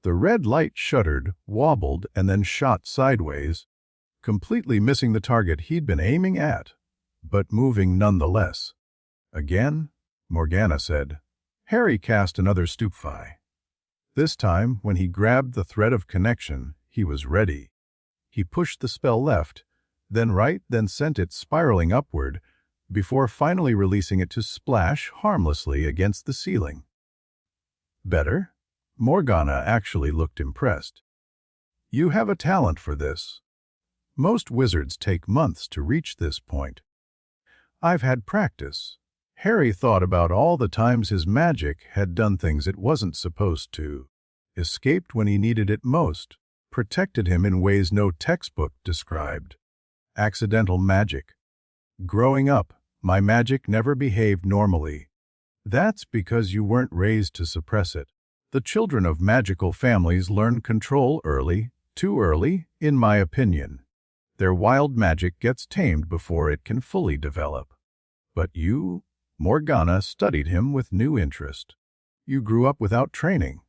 The red light shuddered, wobbled, and then shot sideways, completely missing the target he'd been aiming at, but moving nonetheless. "Again?" Morgana said. Harry cast another stupefy. This time, when he grabbed the thread of connection, he was ready. He pushed the spell left, then right, then sent it spiraling upward, before finally releasing it to splash harmlessly against the ceiling. "Better?" Morgana actually looked impressed. "You have a talent for this. Most wizards take months to reach this point." "I've had practice." Harry thought about all the times his magic had done things it wasn't supposed to, escaped when he needed it most, protected him in ways no textbook described. Accidental magic. "Growing up, my magic never behaved normally." "That's because you weren't raised to suppress it. The children of magical families learn control early, too early, in my opinion. Their wild magic gets tamed before it can fully develop. But you..." Morgana studied him with new interest. You grew up without training,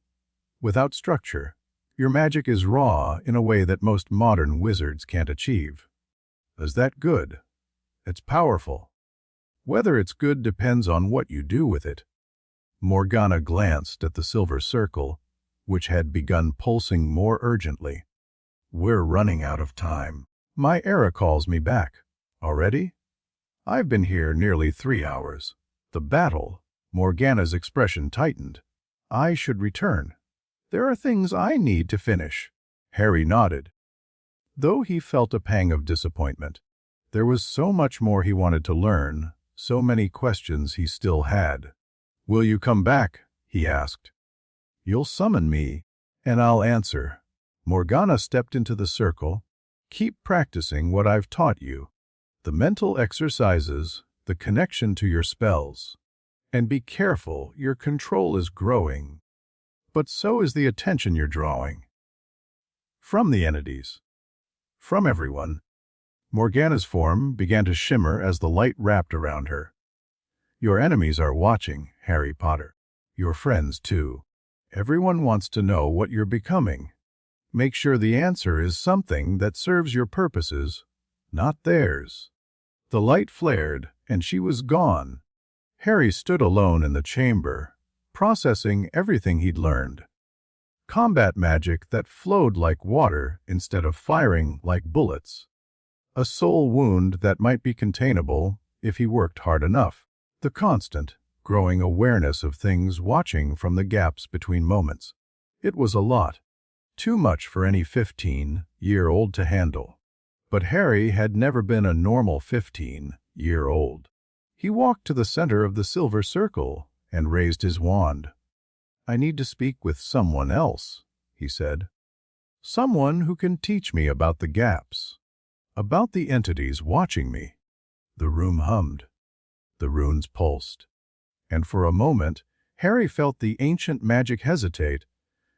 without structure. Your magic is raw in a way that most modern wizards can't achieve. Is that good? It's powerful. Whether it's good depends on what you do with it. Morgana glanced at the silver circle, which had begun pulsing more urgently. We're running out of time. My era calls me back. Already? I've been here nearly 3 hours. The battle, Morgana's expression tightened. I should return. There are things I need to finish. Harry nodded. Though he felt a pang of disappointment, there was so much more he wanted to learn, so many questions he still had. Will you come back? He asked. You'll summon me, and I'll answer. Morgana stepped into the circle. Keep practicing what I've taught you. The mental exercises, the connection to your spells. And be careful, your control is growing. But so is the attention you're drawing. From the entities. From everyone. Morgana's form began to shimmer as the light wrapped around her. Your enemies are watching, Harry Potter. Your friends, too. Everyone wants to know what you're becoming. Make sure the answer is something that serves your purposes, not theirs. The light flared, and she was gone. Harry stood alone in the chamber, processing everything he'd learned. Combat magic that flowed like water instead of firing like bullets. A soul wound that might be containable if he worked hard enough. The constant, growing awareness of things watching from the gaps between moments. It was a lot. Too much for any 15-year-old to handle. But Harry had never been a normal 15-year-old. He walked to the center of the silver circle and raised his wand. I need to speak with someone else, he said. Someone who can teach me about the gaps. About the entities watching me. The room hummed. The runes pulsed. And for a moment, Harry felt the ancient magic hesitate,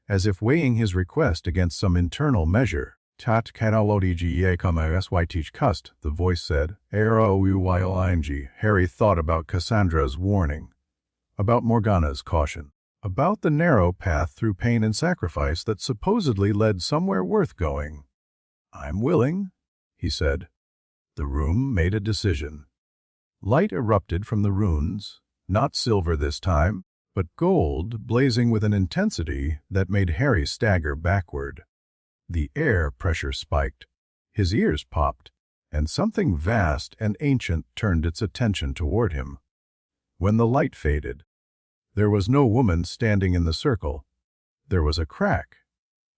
as if weighing his request against some internal measure. Tat kanalodigi kama teach cust, the voice said. Arouying. Harry thought about Cassandra's warning, about Morgana's caution, about the narrow path through pain and sacrifice that supposedly led somewhere worth going. I'm willing, he said. The room made a decision. Light erupted from the runes, not silver this time, but gold, blazing with an intensity that made Harry stagger backward. The air pressure spiked. His ears popped, and something vast and ancient turned its attention toward him. When the light faded, there was no woman standing in the circle. There was a crack,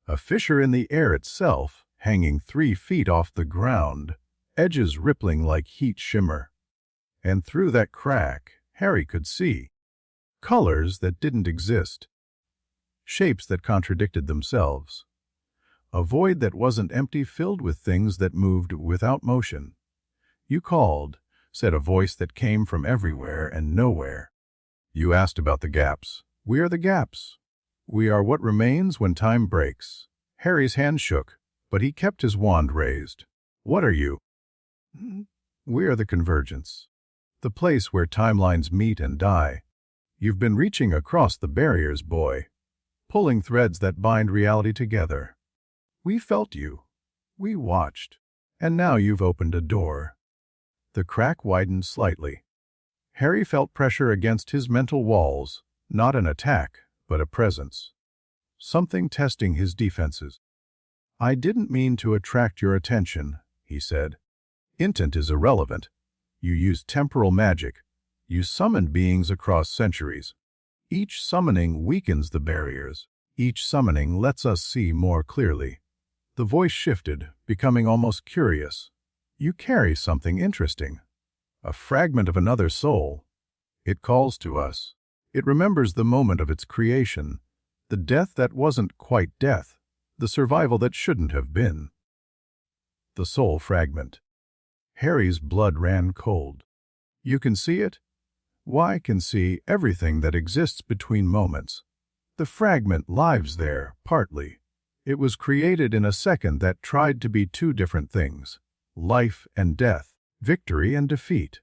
a fissure in the air itself, hanging 3 feet off the ground, edges rippling like heat shimmer. And through that crack, Harry could see colors that didn't exist, shapes that contradicted themselves. A void that wasn't empty, filled with things that moved without motion. You called, said a voice that came from everywhere and nowhere. You asked about the gaps. We are the gaps. We are what remains when time breaks. Harry's hand shook, but he kept his wand raised. What are you? We are the convergence. The place where timelines meet and die. You've been reaching across the barriers, boy, pulling threads that bind reality together. We felt you. We watched. And now you've opened a door. The crack widened slightly. Harry felt pressure against his mental walls, not an attack, but a presence. Something testing his defenses. I didn't mean to attract your attention, he said. Intent is irrelevant. You used temporal magic. You summoned beings across centuries. Each summoning weakens the barriers. Each summoning lets us see more clearly. The voice shifted, becoming almost curious. You carry something interesting. A fragment of another soul. It calls to us. It remembers the moment of its creation, the death that wasn't quite death, the survival that shouldn't have been. The soul fragment. Harry's blood ran cold. You can see it? Why can see everything that exists between moments. The fragment lives there, partly. It was created in a second that tried to be 2 different things, life and death, victory and defeat.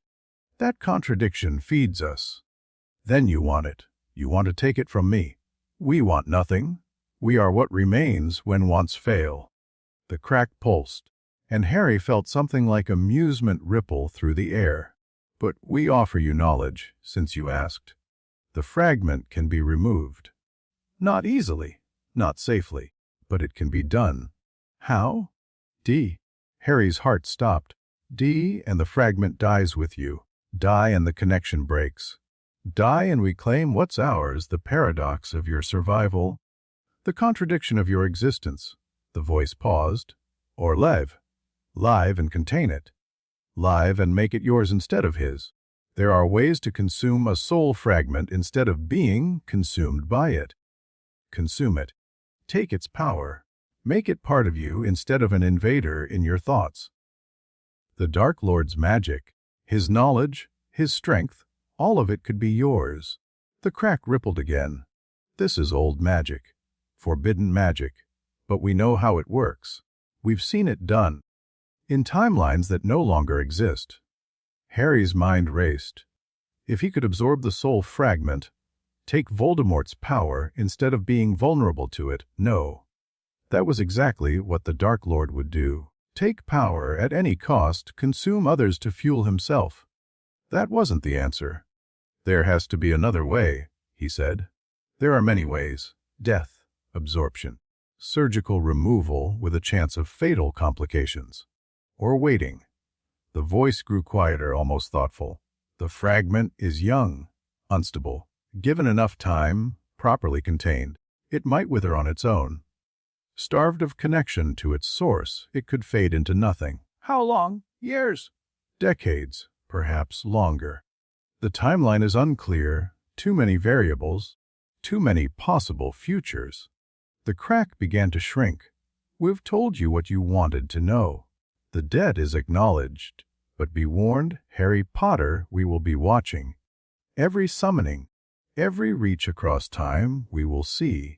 That contradiction feeds us. Then you want it. You want to take it from me. We want nothing. We are what remains when wants fail. The crack pulsed, and Harry felt something like amusement ripple through the air. But we offer you knowledge, since you asked. The fragment can be removed. Not easily, not safely, but it can be done. How? D. Harry's heart stopped. D, and the fragment dies with you. Die and the connection breaks. Die and we claim what's ours, the paradox of your survival, the contradiction of your existence. The voice paused. Or live. Live and contain it. Live and make it yours instead of his. There are ways to consume a soul fragment instead of being consumed by it. Consume it. Take its power. Make it part of you instead of an invader in your thoughts. The Dark Lord's magic, his knowledge, his strength, all of it could be yours. The crack rippled again. This is old magic. Forbidden magic. But we know how it works. We've seen it done. In timelines that no longer exist. Harry's mind raced. If he could absorb the soul fragment, take Voldemort's power instead of being vulnerable to it, no. That was exactly what the Dark Lord would do. Take power at any cost, consume others to fuel himself. That wasn't the answer. There has to be another way, he said. There are many ways. Death, absorption, surgical removal with a chance of fatal complications, or waiting. The voice grew quieter, almost thoughtful. The fragment is young, unstable. Given enough time, properly contained, it might wither on its own. Starved of connection to its source, it could fade into nothing. How long? Years? Decades, perhaps longer. The timeline is unclear, too many variables, too many possible futures. The crack began to shrink. We've told you what you wanted to know. The debt is acknowledged, but be warned, Harry Potter, we will be watching. Every summoning, every reach across time, we will see.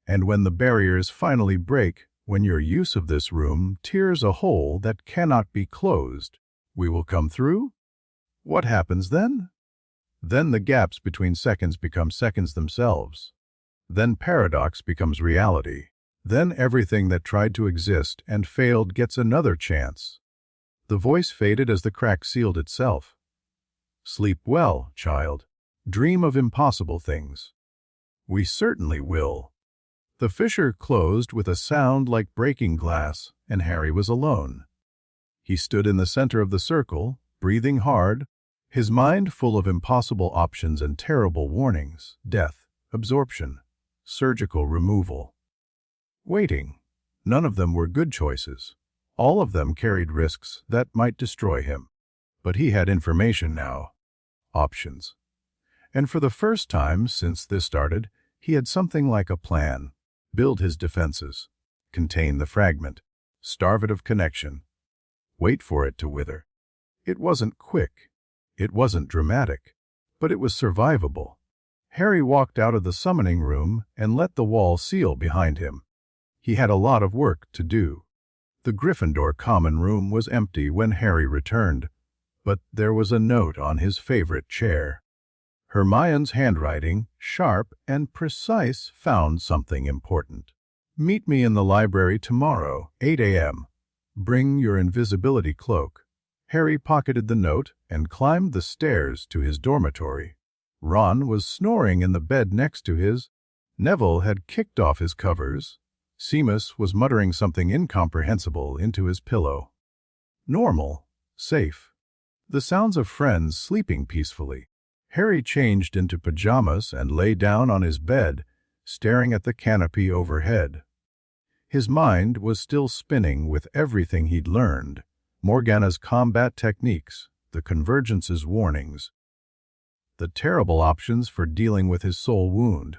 And when the barriers finally break, when your use of this room tears a hole that cannot be closed, we will come through? What happens then? Then the gaps between seconds become seconds themselves. Then paradox becomes reality. Then everything that tried to exist and failed gets another chance. The voice faded as the crack sealed itself. Sleep well, child. Dream of impossible things. We certainly will. The fissure closed with a sound like breaking glass, and Harry was alone. He stood in the center of the circle, breathing hard, his mind full of impossible options and terrible warnings: death, absorption, surgical removal. Waiting. None of them were good choices. All of them carried risks that might destroy him. But he had information now. Options. And for the first time since this started, he had something like a plan. Build his defenses. Contain the fragment. Starve it of connection. Wait for it to wither. It wasn't quick. It wasn't dramatic. But it was survivable. Harry walked out of the summoning room and let the wall seal behind him. He had a lot of work to do. The Gryffindor common room was empty when Harry returned, but there was a note on his favorite chair. Hermione's handwriting, sharp and precise, found something important. Meet me in the library tomorrow, 8 a.m. Bring your invisibility cloak. Harry pocketed the note and climbed the stairs to his dormitory. Ron was snoring in the bed next to his. Neville had kicked off his covers. Seamus was muttering something incomprehensible into his pillow. Normal. Safe. The sounds of friends sleeping peacefully. Harry changed into pajamas and lay down on his bed, staring at the canopy overhead. His mind was still spinning with everything he'd learned: Morgana's combat techniques, the Convergence's warnings, the terrible options for dealing with his soul wound.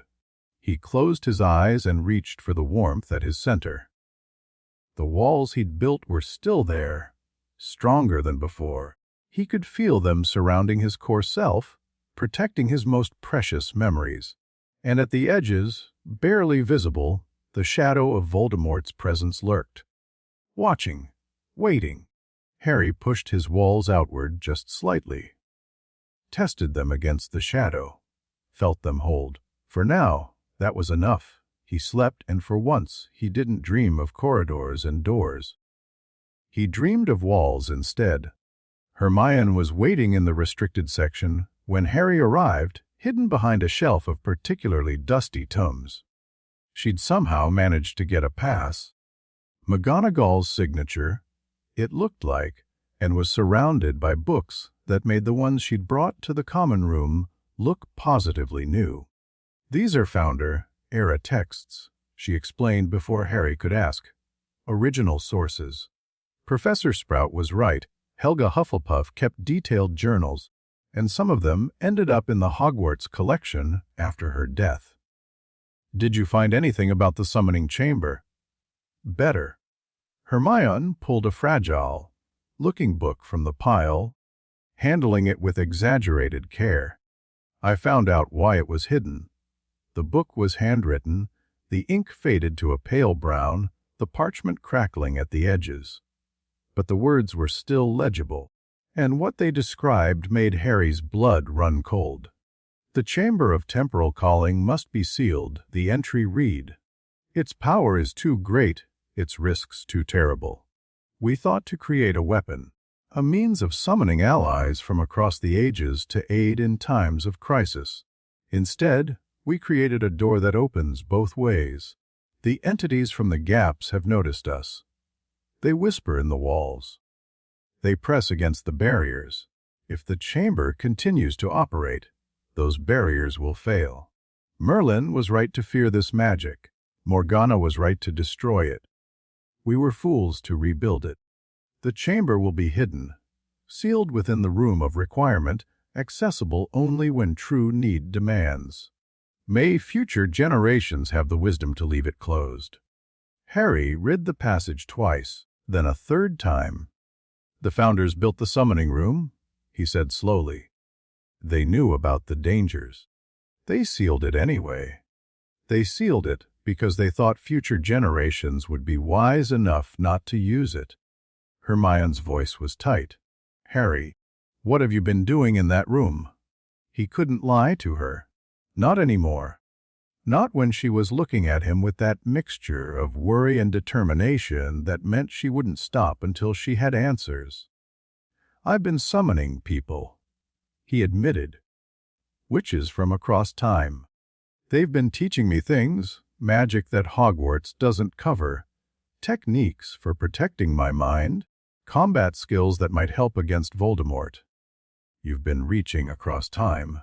He closed his eyes and reached for the warmth at his center. The walls he'd built were still there, stronger than before. He could feel them surrounding his core self, protecting his most precious memories. And at the edges, barely visible, the shadow of Voldemort's presence lurked. Watching, waiting. Harry pushed his walls outward just slightly. Tested them against the shadow. felt them hold. For now, that was enough. He slept, and for once, he didn't dream of corridors and doors. He dreamed of walls instead. Hermione was waiting in the restricted section when Harry arrived, hidden behind a shelf of particularly dusty tomes. She'd somehow managed to get a pass. McGonagall's signature, it looked like, and was surrounded by books that made the ones she'd brought to the common room look positively new. "These are Founder-era texts," she explained before Harry could ask. "Original sources." Professor Sprout was right. Helga Hufflepuff kept detailed journals, and some of them ended up in the Hogwarts collection after her death. "Did you find anything about the summoning chamber?" "Better." Hermione pulled a fragile looking book from the pile, handling it with exaggerated care. "I found out why it was hidden." The book was handwritten, the ink faded to a pale brown, the parchment crackling at the edges. But the words were still legible, and what they described made Harry's blood run cold. "The Chamber of Temporal Calling must be sealed," the entry read. "Its power is too great, its risks too terrible. We thought to create a weapon, a means of summoning allies from across the ages to aid in times of crisis. Instead, we created a door that opens both ways. The entities from the gaps have noticed us. They whisper in the walls. They press against the barriers. If the chamber continues to operate, those barriers will fail. Merlin was right to fear this magic. Morgana was right to destroy it. We were fools to rebuild it. The chamber will be hidden, sealed within the room of requirement, accessible only when true need demands. May future generations have the wisdom to leave it closed." Harry read the passage twice, then a third time. "The Founders built the summoning room," he said slowly. "They knew about the dangers. They sealed it anyway. They sealed it because they thought future generations would be wise enough not to use it." Hermione's voice was tight. "Harry, what have you been doing in that room?" He couldn't lie to her. Not anymore. Not when she was looking at him with that mixture of worry and determination that meant she wouldn't stop until she had answers. "I've been summoning people," he admitted. "Witches from across time. They've been teaching me things, magic that Hogwarts doesn't cover, techniques for protecting my mind, combat skills that might help against Voldemort." "You've been reaching across time."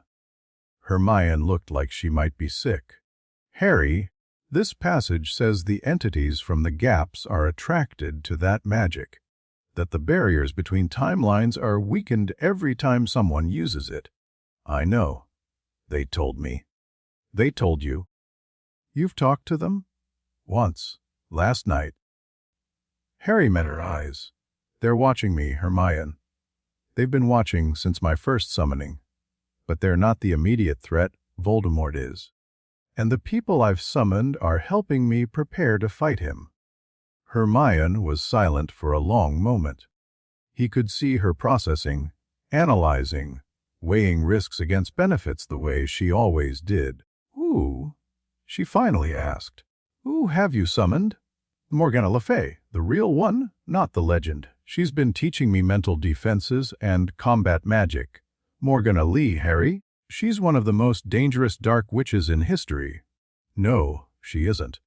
Hermione looked like she might be sick. "Harry, this passage says the entities from the gaps are attracted to that magic, that the barriers between timelines are weakened every time someone uses it." "I know. They told me." "They told you? You've talked to them?" "Once. Last night." Harry met her eyes. "They're watching me, Hermione. They've been watching since my first summoning. But they're not the immediate threat, Voldemort is. And the people I've summoned are helping me prepare to fight him." Hermione was silent for a long moment. He could see her processing, analyzing, weighing risks against benefits the way she always did. "Who?" she finally asked. "Who have you summoned?" "Morgana Le Fay, the real one, not the legend. She's been teaching me mental defenses and combat magic." "Morgana Lee, Harry. She's one of the most dangerous dark witches in history." "No, she isn't.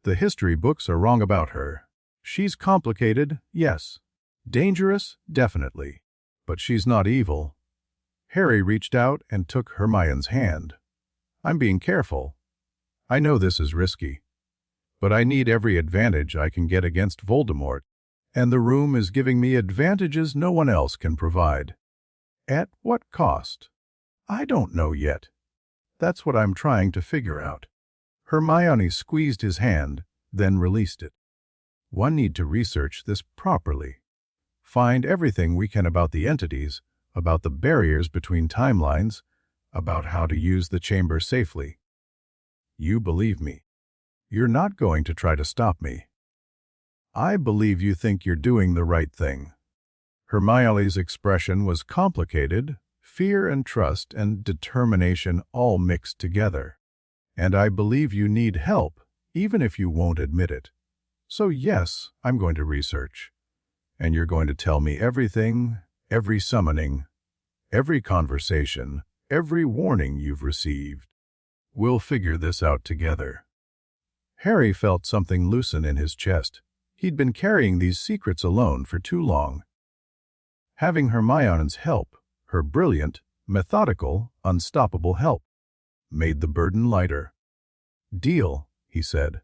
The history books are wrong about her. She's complicated, yes. Dangerous, definitely. But she's not evil." Harry reached out and took Hermione's hand. "I'm being careful. I know this is risky. But I need every advantage I can get against Voldemort, and the room is giving me advantages no one else can provide." "At what cost?" "I don't know yet. That's what I'm trying to figure out." Hermione squeezed his hand, then released it. "One need to research this properly. Find everything we can about the entities, about the barriers between timelines, about how to use the chamber safely. You believe me. You're not going to try to stop me." "I believe you think you're doing the right thing." Hermione's expression was complicated, fear and trust and determination all mixed together. And I believe you need help, even if you won't admit it. So yes, I'm going to research. And you're going to tell me everything, every summoning, every conversation, every warning you've received. We'll figure this out together. Harry felt something loosen in his chest. He'd been carrying these secrets alone for too long. Having Hermione's help, her brilliant, methodical, unstoppable help, made the burden lighter. Deal, he said.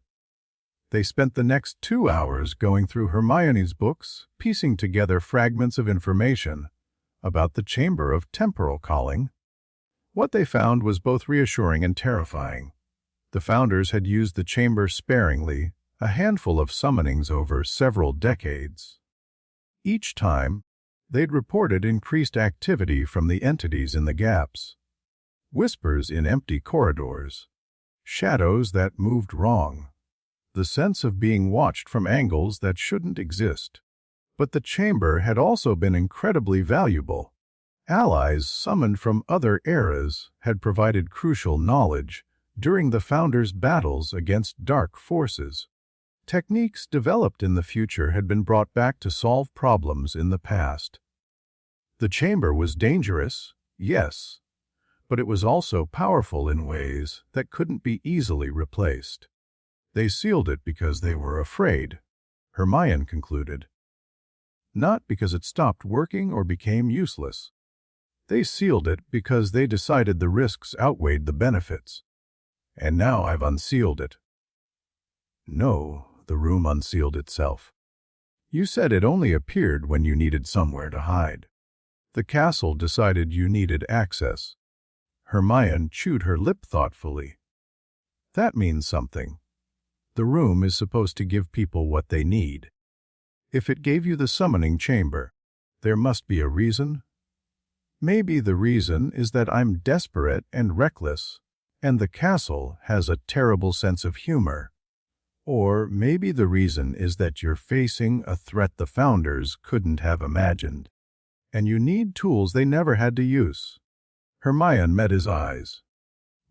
They spent the next 2 hours going through Hermione's books, piecing together fragments of information about the Chamber of Temporal Calling. What they found was both reassuring and terrifying. The founders had used the chamber sparingly, a handful of summonings over several decades. Each time, they'd reported increased activity from the entities in the gaps. Whispers in empty corridors. Shadows that moved wrong. The sense of being watched from angles that shouldn't exist. But the chamber had also been incredibly valuable. Allies summoned from other eras had provided crucial knowledge during the Founders' battles against dark forces. Techniques developed in the future had been brought back to solve problems in the past. The chamber was dangerous, yes, but it was also powerful in ways that couldn't be easily replaced. They sealed it because they were afraid, Hermione concluded. Not because it stopped working or became useless. They sealed it because they decided the risks outweighed the benefits. And now I've unsealed it. No, the room unsealed itself. You said it only appeared when you needed somewhere to hide. The castle decided you needed access. Hermione chewed her lip thoughtfully. That means something. The room is supposed to give people what they need. If it gave you the summoning chamber, there must be a reason. Maybe the reason is that I'm desperate and reckless, and the castle has a terrible sense of humor. Or maybe the reason is that you're facing a threat the Founders couldn't have imagined, and you need tools they never had to use. Hermione met his eyes.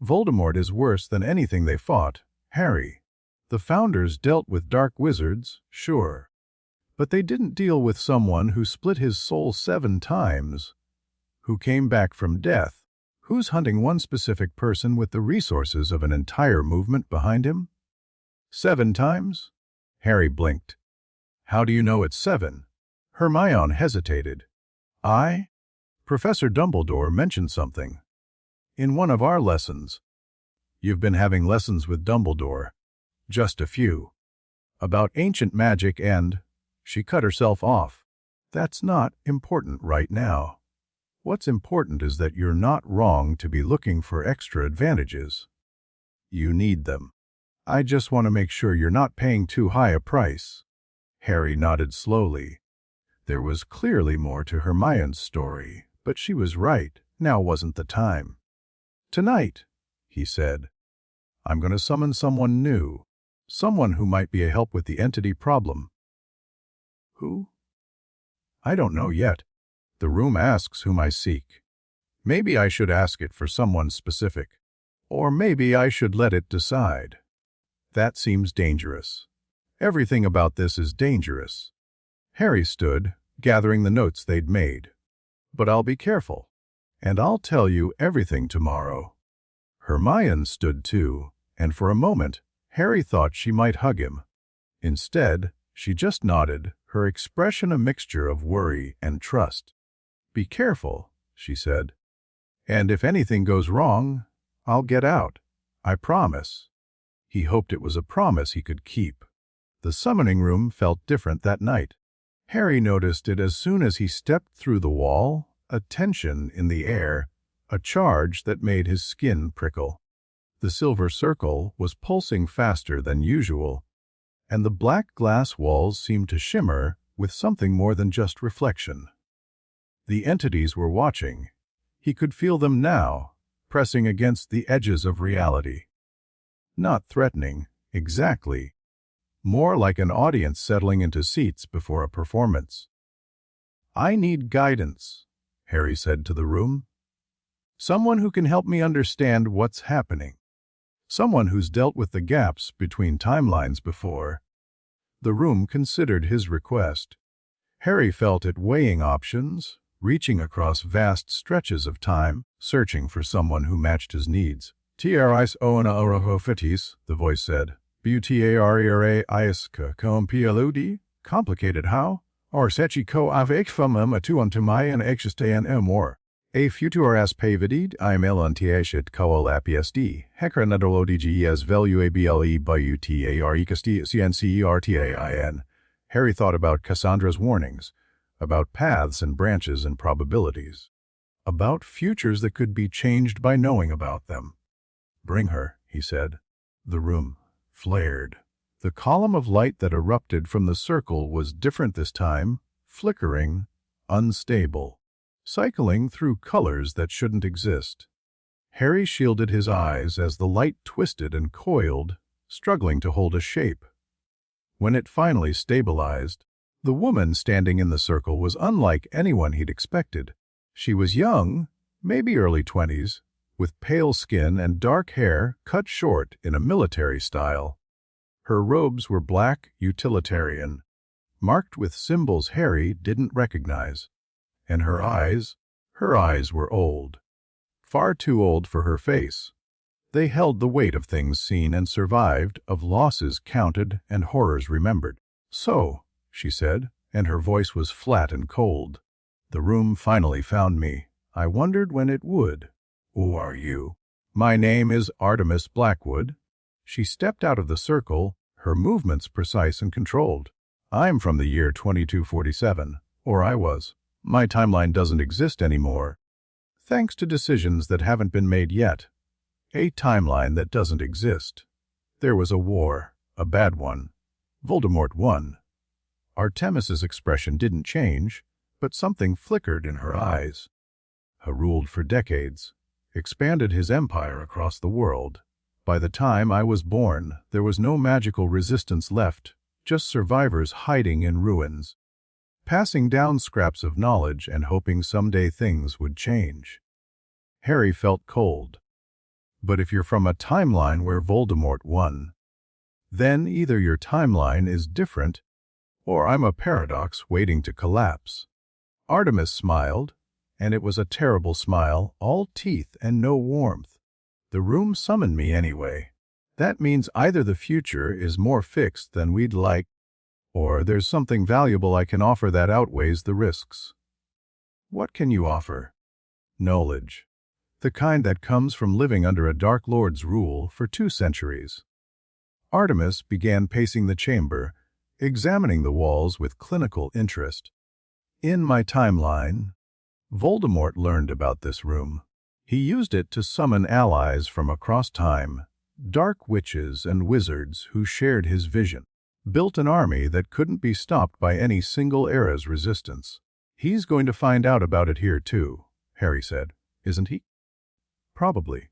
Voldemort is worse than anything they fought, Harry. The Founders dealt with dark wizards, sure, but they didn't deal with someone who split his soul 7 times, who came back from death, who's hunting one specific person with the resources of an entire movement behind him. 7 times? Harry blinked. How do you know it's 7? Hermione hesitated. Professor Dumbledore mentioned something. In one of our lessons. You've been having lessons with Dumbledore. Just a few. About ancient magic and... She cut herself off. That's not important right now. What's important is that you're not wrong to be looking for extra advantages. You need them. I just want to make sure you're not paying too high a price. Harry nodded slowly. There was clearly more to Hermione's story, but she was right. Now wasn't the time. Tonight, he said, I'm going to summon someone new. Someone who might be a help with the entity problem. Who? I don't know yet. The room asks whom I seek. Maybe I should ask it for someone specific. Or maybe I should let it decide. That seems dangerous. Everything about this is dangerous. Harry stood, gathering the notes they'd made. But I'll be careful. And I'll tell you everything tomorrow. Hermione stood too, and for a moment, Harry thought she might hug him. Instead, she just nodded, her expression a mixture of worry and trust. Be careful, she said. And if anything goes wrong, I'll get out. I promise. He hoped it was a promise he could keep. The summoning room felt different that night. Harry noticed it as soon as he stepped through the wall, a tension in the air, a charge that made his skin prickle. The silver circle was pulsing faster than usual, and the black glass walls seemed to shimmer with something more than just reflection. The entities were watching. He could feel them now, pressing against the edges of reality. Not threatening, exactly. More like an audience settling into seats before a performance. I need guidance, Harry said to the room. Someone who can help me understand what's happening. Someone who's dealt with the gaps between timelines before. The room considered his request. Harry felt it weighing options, reaching across vast stretches of time, searching for someone who matched his needs. Tris oana orofetis, the voice said. Butarera iska compialudi? Complicated how? Or sechi ko avekfamam atuantumai and existan emor. A futuras pavidid I melantiashit koalapiasd, hekranadolodgs veluable butarikasti cncertain. Harry thought about Cassandra's warnings, about paths and branches and probabilities, about futures that could be changed by knowing about them. Bring her, he said. The room flared. The column of light that erupted from the circle was different this time, flickering, unstable, cycling through colors that shouldn't exist. Harry shielded his eyes as the light twisted and coiled, struggling to hold a shape. When it finally stabilized, the woman standing in the circle was unlike anyone he'd expected. She was young, maybe early 20s, with pale skin and dark hair cut short in a military style. Her robes were black utilitarian, marked with symbols Harry didn't recognize. And her eyes were old. Far too old for her face. They held the weight of things seen and survived, of losses counted and horrors remembered. So, she said, and her voice was flat and cold. The room finally found me. I wondered when it would. Who are you? My name is Artemis Blackwood. She stepped out of the circle, her movements precise and controlled. I'm from the year 2247, or I was. My timeline doesn't exist anymore, thanks to decisions that haven't been made yet. A timeline that doesn't exist. There was a war, a bad one. Voldemort won. Artemis's expression didn't change, but something flickered in her eyes. He ruled for decades, expanded his empire across the world. By the time I was born, there was no magical resistance left, just survivors hiding in ruins, passing down scraps of knowledge and hoping someday things would change. Harry felt cold. But if you're from a timeline where Voldemort won, then either your timeline is different, or I'm a paradox waiting to collapse. Artemis smiled, and it was a terrible smile, all teeth and no warmth. The room summoned me anyway. That means either the future is more fixed than we'd like, or there's something valuable I can offer that outweighs the risks. What can you offer? Knowledge. The kind that comes from living under a Dark Lord's rule for 2 centuries. Artemis began pacing the chamber, examining the walls with clinical interest. In my timeline, Voldemort learned about this room. He used it to summon allies from across time, dark witches and wizards who shared his vision, built an army that couldn't be stopped by any single era's resistance. He's going to find out about it here too, Harry said, isn't he? Probably.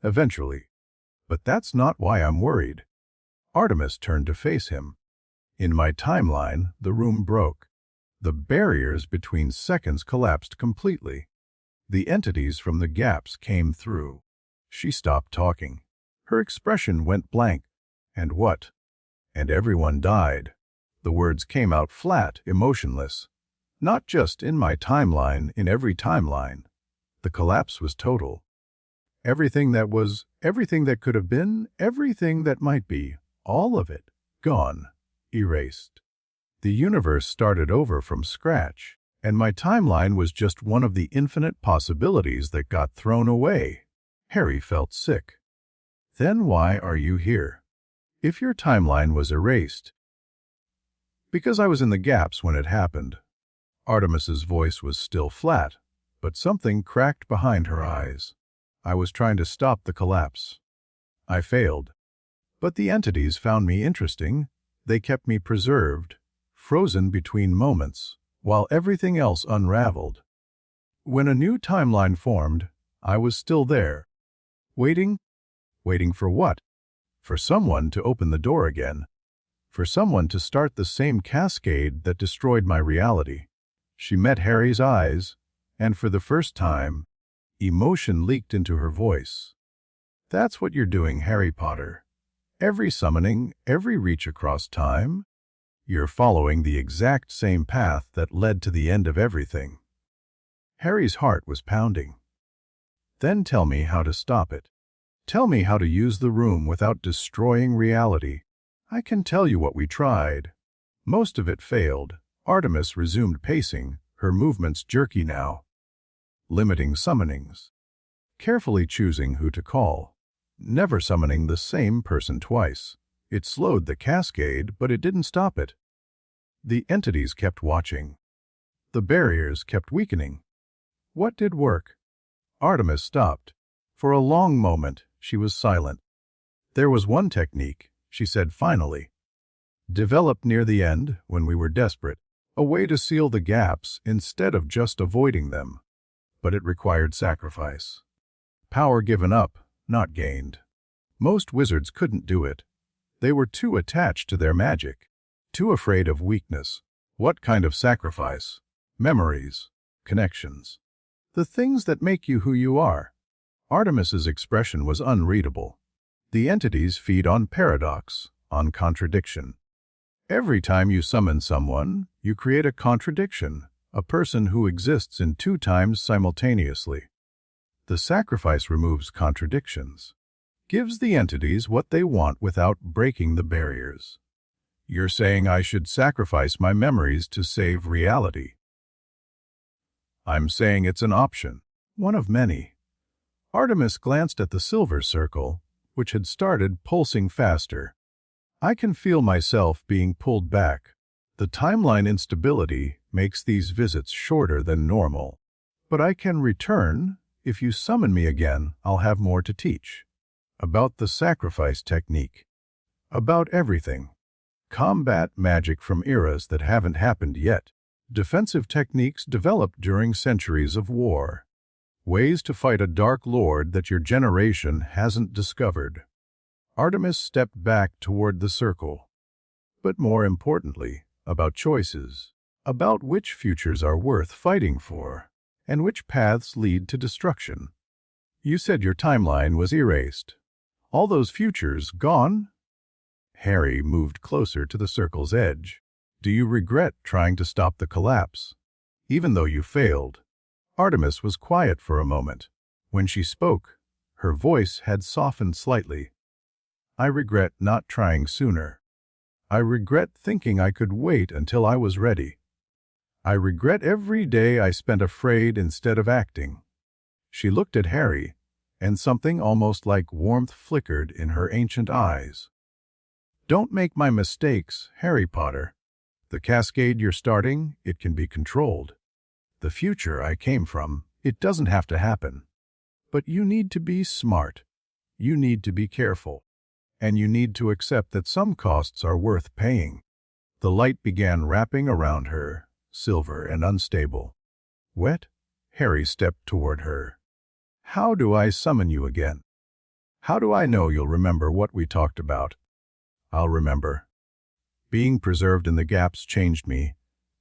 Eventually. But that's not why I'm worried. Artemis turned to face him. In my timeline, the room broke. The barriers between seconds collapsed completely. The entities from the gaps came through. She stopped talking. Her expression went blank. And what? And everyone died. The words came out flat, emotionless. Not just in my timeline, in every timeline. The collapse was total. Everything that was, everything that could have been, everything that might be, all of it, gone, erased. The universe started over from scratch, and my timeline was just one of the infinite possibilities that got thrown away. Harry felt sick. Then why are you here? If your timeline was erased. Because I was in the gaps when it happened. Artemis's voice was still flat, but something cracked behind her eyes. I was trying to stop the collapse. I failed. But the entities found me interesting. They kept me preserved, frozen between moments, while everything else unraveled. When a new timeline formed, I was still there. Waiting? Waiting for what? For someone to open the door again. For someone to start the same cascade that destroyed my reality. She met Harry's eyes, and for the first time, Emotion leaked into her voice. That's what you're doing, Harry Potter. Every summoning, every reach across time, you're following the exact same path that led to the end of everything. Harry's heart was pounding. Then tell me how to stop it. Tell me how to use the room without destroying reality. I can tell you what we tried. Most of it failed. Artemis resumed pacing, her movements jerky now. Limiting summonings. Carefully choosing who to call. Never summoning the same person twice. It slowed the cascade, but it didn't stop it. The entities kept watching. The barriers kept weakening. What did work? Artemis stopped. For a long moment, she was silent. There was one technique, she said finally. Developed near the end, when we were desperate. A way to seal the gaps instead of just avoiding them. But it required sacrifice. Power given up, not gained. Most wizards couldn't do it. They were too attached to their magic, too afraid of weakness. What kind of sacrifice? Memories, connections. The things that make you who you are. Artemis's expression was unreadable. The entities feed on paradox, on contradiction. Every time you summon someone, you create a contradiction, a person who exists in two times simultaneously. The sacrifice removes contradictions, gives the entities what they want without breaking the barriers. You're saying I should sacrifice my memories to save reality. I'm saying it's an option, one of many. Artemis glanced at the silver circle, which had started pulsing faster. I can feel myself being pulled back. The timeline instability makes these visits shorter than normal. But I can return. If you summon me again, I'll have more to teach. About the sacrifice technique. About everything. Combat magic from eras that haven't happened yet. Defensive techniques developed during centuries of war. Ways to fight a dark lord that your generation hasn't discovered. Artemis stepped back toward the circle. But more importantly, about choices. About which futures are worth fighting for, and which paths lead to destruction. You said your timeline was erased. All those futures gone? Harry moved closer to the circle's edge. Do you regret trying to stop the collapse? Even though you failed. Artemis was quiet for a moment. When she spoke, her voice had softened slightly. I regret not trying sooner. I regret thinking I could wait until I was ready. I regret every day I spent afraid instead of acting. She looked at Harry, and something almost like warmth flickered in her ancient eyes. Don't make my mistakes, Harry Potter. The cascade you're starting, it can be controlled. The future I came from, it doesn't have to happen. But you need to be smart. You need to be careful. And you need to accept that some costs are worth paying. The light began wrapping around her, silver and unstable. Wet? Harry stepped toward her. How do I summon you again? How do I know you'll remember what we talked about? I'll remember. Being preserved in the gaps changed me.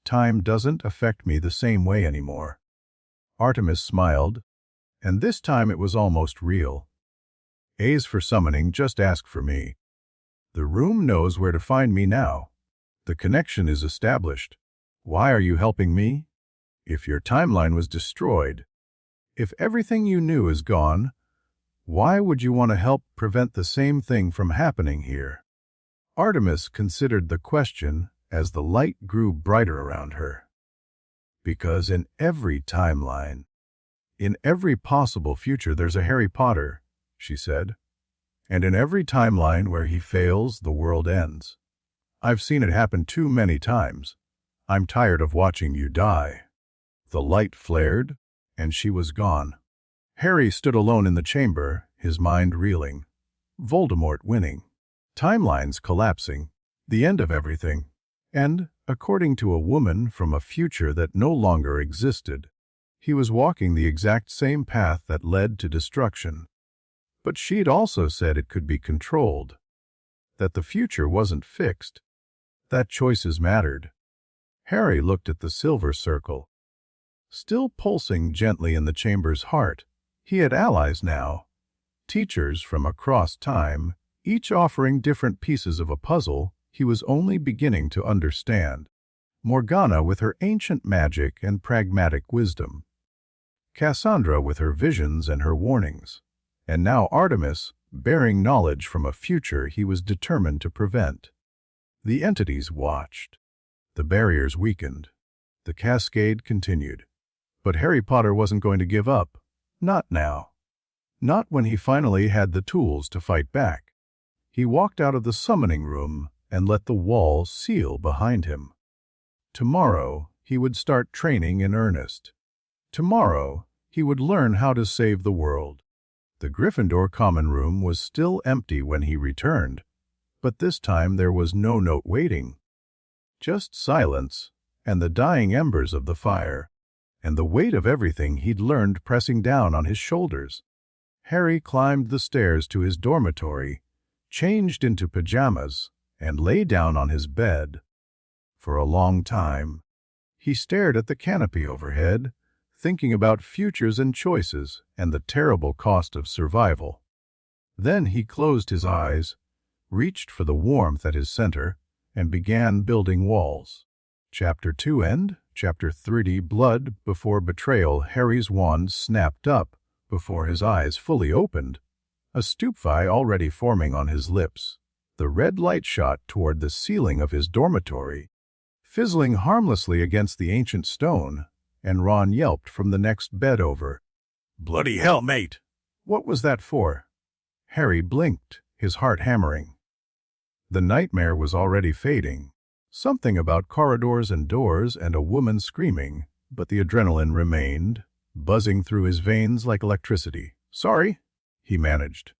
Time doesn't affect me the same way anymore. Artemis smiled, and this time it was almost real. A's for summoning, just ask for me. The room knows where to find me now. The connection is established. Why are you helping me? If your timeline was destroyed, if everything you knew is gone, why would you want to help prevent the same thing from happening here? Artemis considered the question as the light grew brighter around her. Because in every timeline, in every possible future, there's a Harry Potter, she said. And in every timeline where he fails, the world ends. I've seen it happen too many times. I'm tired of watching you die. The light flared, and she was gone. Harry stood alone in the chamber, his mind reeling. Voldemort winning. Timelines collapsing. The end of everything. And, according to a woman from a future that no longer existed, he was walking the exact same path that led to destruction. But she'd also said it could be controlled, that the future wasn't fixed, that choices mattered. Harry looked at the silver circle, still pulsing gently in the chamber's heart. He had allies now, teachers from across time, each offering different pieces of a puzzle he was only beginning to understand. Morgana with her ancient magic and pragmatic wisdom, Cassandra with her visions and her warnings, and now Artemis bearing knowledge from a future he was determined to prevent. The entities watched. The barriers weakened. The cascade continued. But Harry Potter wasn't going to give up. Not now. Not when he finally had the tools to fight back. He walked out of the summoning room and let the wall seal behind him. Tomorrow, he would start training in earnest. Tomorrow, he would learn how to save the world. The Gryffindor common room was still empty when he returned, but this time there was no note waiting. Just silence and the dying embers of the fire, and the weight of everything he'd learned pressing down on his shoulders. Harry climbed the stairs to his dormitory, changed into pajamas, and lay down on his bed. For a long time, he stared at the canopy overhead, thinking about futures and choices and the terrible cost of survival. Then he closed his eyes, reached for the warmth at his center, and began building walls. Chapter 2 End. Chapter 30 Blood Before Betrayal. Harry's wand snapped up before his eyes fully opened, a stupefy already forming on his lips. The red light shot toward the ceiling of his dormitory, fizzling harmlessly against the ancient stone, and Ron yelped from the next bed over. "Bloody hell, mate! What was that for?" Harry blinked, his heart hammering. The nightmare was already fading. Something about corridors and doors and a woman screaming, but the adrenaline remained, buzzing through his veins like electricity. "Sorry," he managed.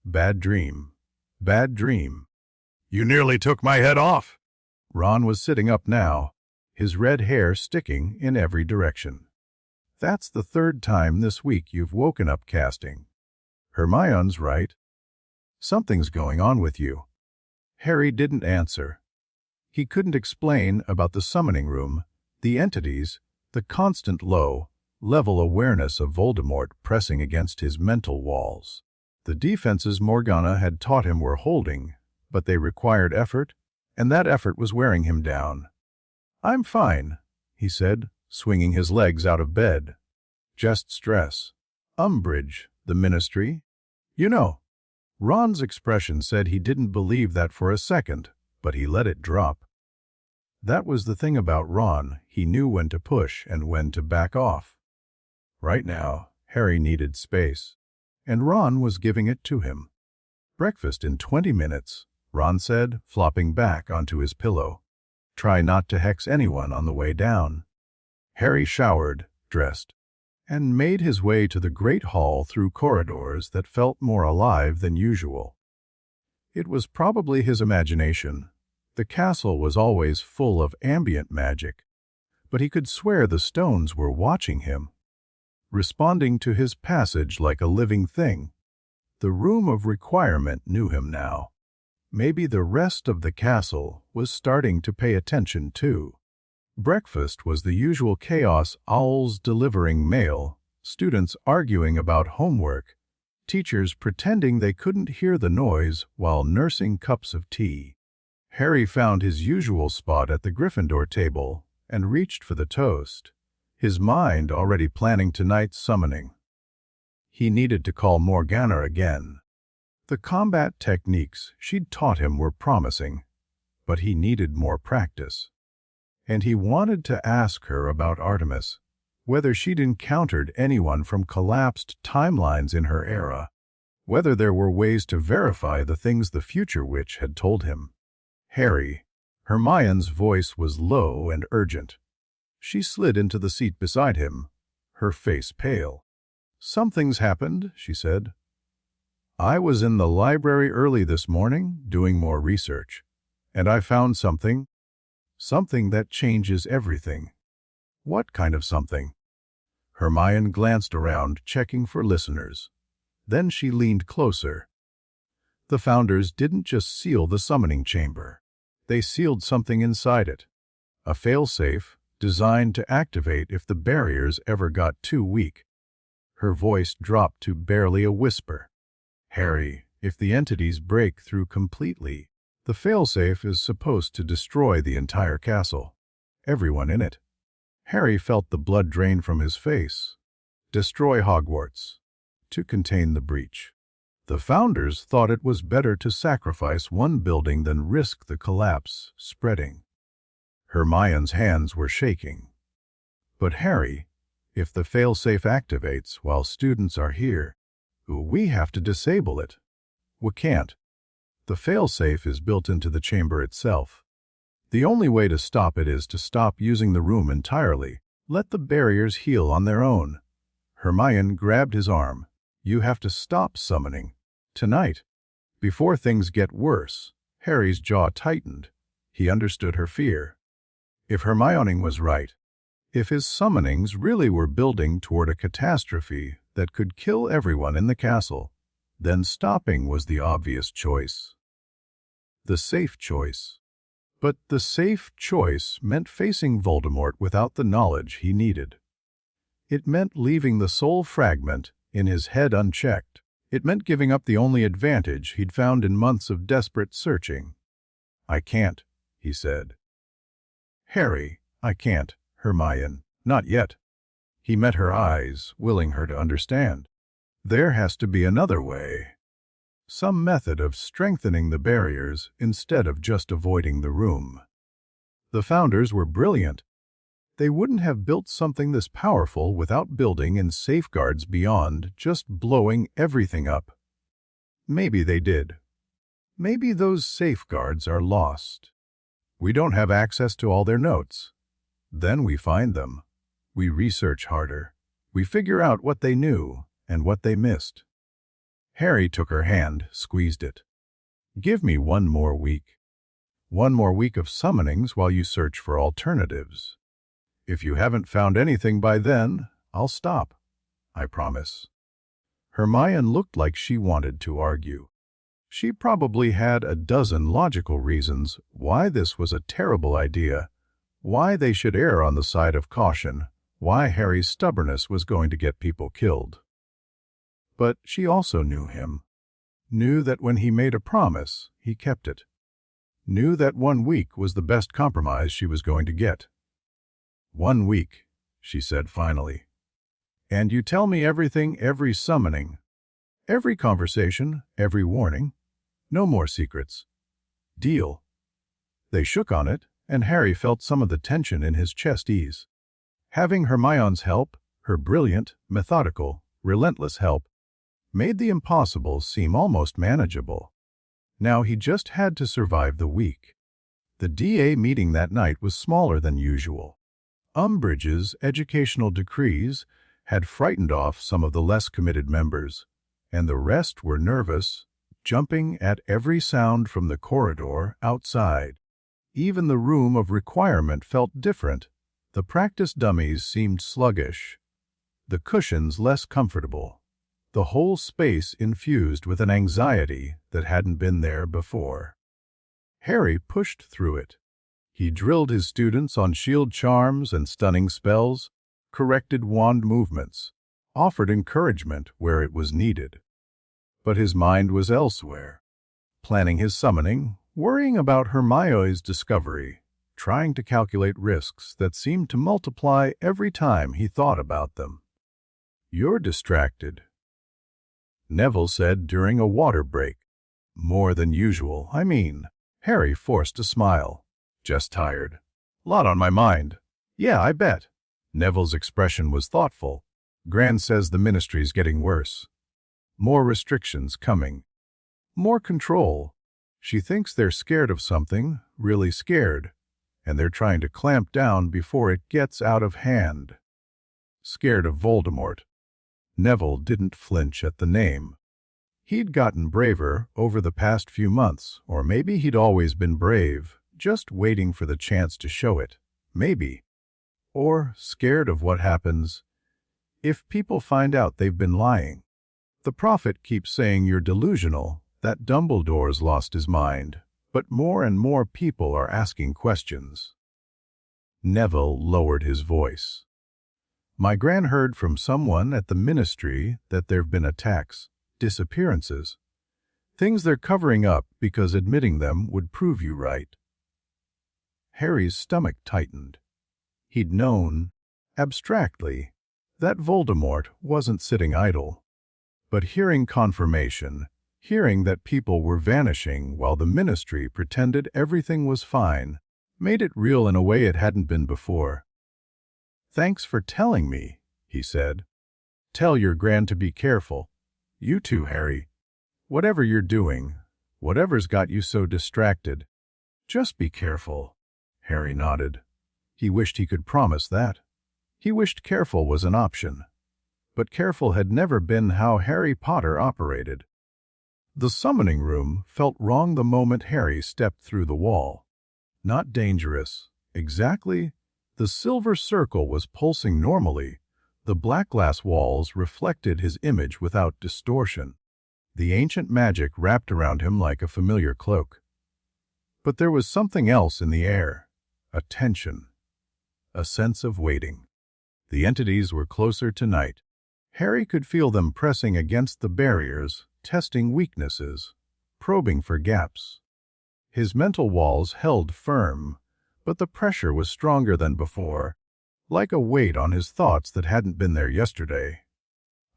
"Bad dream. Bad dream." "You nearly took my head off." Ron was sitting up now, his red hair sticking in every direction. "That's the third time this week you've woken up casting. Hermione's right. Something's going on with you." Harry didn't answer. He couldn't explain about the summoning room, the entities, the constant low-level awareness of Voldemort pressing against his mental walls. The defenses Morgana had taught him were holding, but they required effort, and that effort was wearing him down. "I'm fine," he said, swinging his legs out of bed. "Just stress. Umbridge, the Ministry. You know." Ron's expression said he didn't believe that for a second, but he let it drop. That was the thing about Ron, he knew when to push and when to back off. Right now, Harry needed space, and Ron was giving it to him. "Breakfast in 20 minutes, Ron said, flopping back onto his pillow. "Try not to hex anyone on the way down." Harry showered, dressed, and made his way to the great hall through corridors that felt more alive than usual. It was probably his imagination. The castle was always full of ambient magic, but he could swear the stones were watching him, responding to his passage like a living thing. The room of requirement knew him now. Maybe the rest of the castle was starting to pay attention too. Breakfast was the usual chaos: owls delivering mail, students arguing about homework, teachers pretending they couldn't hear the noise while nursing cups of tea. Harry found his usual spot at the Gryffindor table and reached for the toast, his mind already planning tonight's summoning. He needed to call Morgana again. The combat techniques she'd taught him were promising, but he needed more practice. And he wanted to ask her about Artemis, whether she'd encountered anyone from collapsed timelines in her era, whether there were ways to verify the things the future witch had told him. "Harry," Hermione's voice was low and urgent. She slid into the seat beside him, her face pale. "Something's happened," she said. "I was in the library early this morning doing more research, and I found something that changes everything." "What kind of something?" Hermione glanced around, checking for listeners. Then she leaned closer. "The Founders didn't just seal the summoning chamber. They sealed something inside it. A failsafe designed to activate if the barriers ever got too weak." Her voice dropped to barely a whisper. "Harry, if the entities break through completely, the failsafe is supposed to destroy the entire castle. Everyone in it." Harry felt the blood drain from his face. "Destroy Hogwarts to contain the breach." The founders thought it was better to sacrifice one building than risk the collapse spreading. Hermione's hands were shaking. "But Harry, if the failsafe activates while students are here, we have to disable it." "We can't. The failsafe is built into the chamber itself. The only way to stop it is to stop using the room entirely. Let the barriers heal on their own." Hermione grabbed his arm. "You have to stop summoning. Tonight. Before things get worse." Harry's jaw tightened. He understood her fear. If Hermione was right, if his summonings really were building toward a catastrophe that could kill everyone in the castle, then stopping was the obvious choice. The safe choice. But the safe choice meant facing Voldemort without the knowledge he needed. It meant leaving the soul fragment in his head unchecked. It meant giving up the only advantage he'd found in months of desperate searching. "I can't," he said. "Harry, I can't, Hermione. Not yet." He met her eyes, willing her to understand. "There has to be another way. Some method of strengthening the barriers instead of just avoiding the room." The founders were brilliant. They wouldn't have built something this powerful without building in safeguards beyond just blowing everything up. Maybe they did. Maybe those safeguards are lost. We don't have access to all their notes. Then we find them. We research harder. We figure out what they knew and what they missed. Harry took her hand, squeezed it. "Give me one more week. One more week of summonings while you search for alternatives. If you haven't found anything by then, I'll stop. I promise." Hermione looked like she wanted to argue. She probably had a dozen logical reasons why this was a terrible idea, why they should err on the side of caution, why Harry's stubbornness was going to get people killed. But she also knew him, knew that when he made a promise, he kept it, knew that 1 week was the best compromise she was going to get. "1 week," she said finally. "And you tell me everything, every summoning, every conversation, every warning. No more secrets. Deal." They shook on it, and Harry felt some of the tension in his chest ease. Having Hermione's help, her brilliant, methodical, relentless help, made the impossible seem almost manageable. Now he just had to survive the week. The DA meeting that night was smaller than usual. Umbridge's educational decrees had frightened off some of the less committed members, and the rest were nervous, jumping at every sound from the corridor outside. Even the room of requirement felt different. The practice dummies seemed sluggish, the cushions less comfortable, the whole space infused with an anxiety that hadn't been there before. Harry pushed through it. He drilled his students on shield charms and stunning spells, corrected wand movements, offered encouragement where it was needed. But his mind was elsewhere, planning his summoning, worrying about Hermione's discovery, trying to calculate risks that seemed to multiply every time he thought about them. "You're distracted," Neville said during a water break. "More than usual, I mean." Harry forced a smile. "Just tired. Lot on my mind." "Yeah, I bet." Neville's expression was thoughtful. "Gran says the ministry's getting worse. More restrictions coming. More control. She thinks they're scared of something, really scared, and they're trying to clamp down before it gets out of hand." Scared of Voldemort. Neville didn't flinch at the name. He'd gotten braver over the past few months, or maybe he'd always been brave, just waiting for the chance to show it. Maybe. Or scared of what happens if people find out they've been lying. The prophet keeps saying you're delusional, that Dumbledore's lost his mind, but more and more people are asking questions. Neville lowered his voice. My gran heard from someone at the ministry that there've been attacks, disappearances, things they're covering up because admitting them would prove you right. Harry's stomach tightened. He'd known, abstractly, that Voldemort wasn't sitting idle. But hearing confirmation, hearing that people were vanishing while the ministry pretended everything was fine, made it real in a way it hadn't been before. "Thanks for telling me," he said. "Tell your gran to be careful. You too, Harry. Whatever you're doing, whatever's got you so distracted, just be careful." Harry nodded. He wished he could promise that. He wished careful was an option. But careful had never been how Harry Potter operated. The summoning room felt wrong the moment Harry stepped through the wall. Not dangerous. Exactly. The silver circle was pulsing normally. The black glass walls reflected his image without distortion. The ancient magic wrapped around him like a familiar cloak. But there was something else in the air. A tension. A sense of waiting. The entities were closer tonight. Harry could feel them pressing against the barriers, testing weaknesses, probing for gaps. His mental walls held firm, but the pressure was stronger than before, like a weight on his thoughts that hadn't been there yesterday.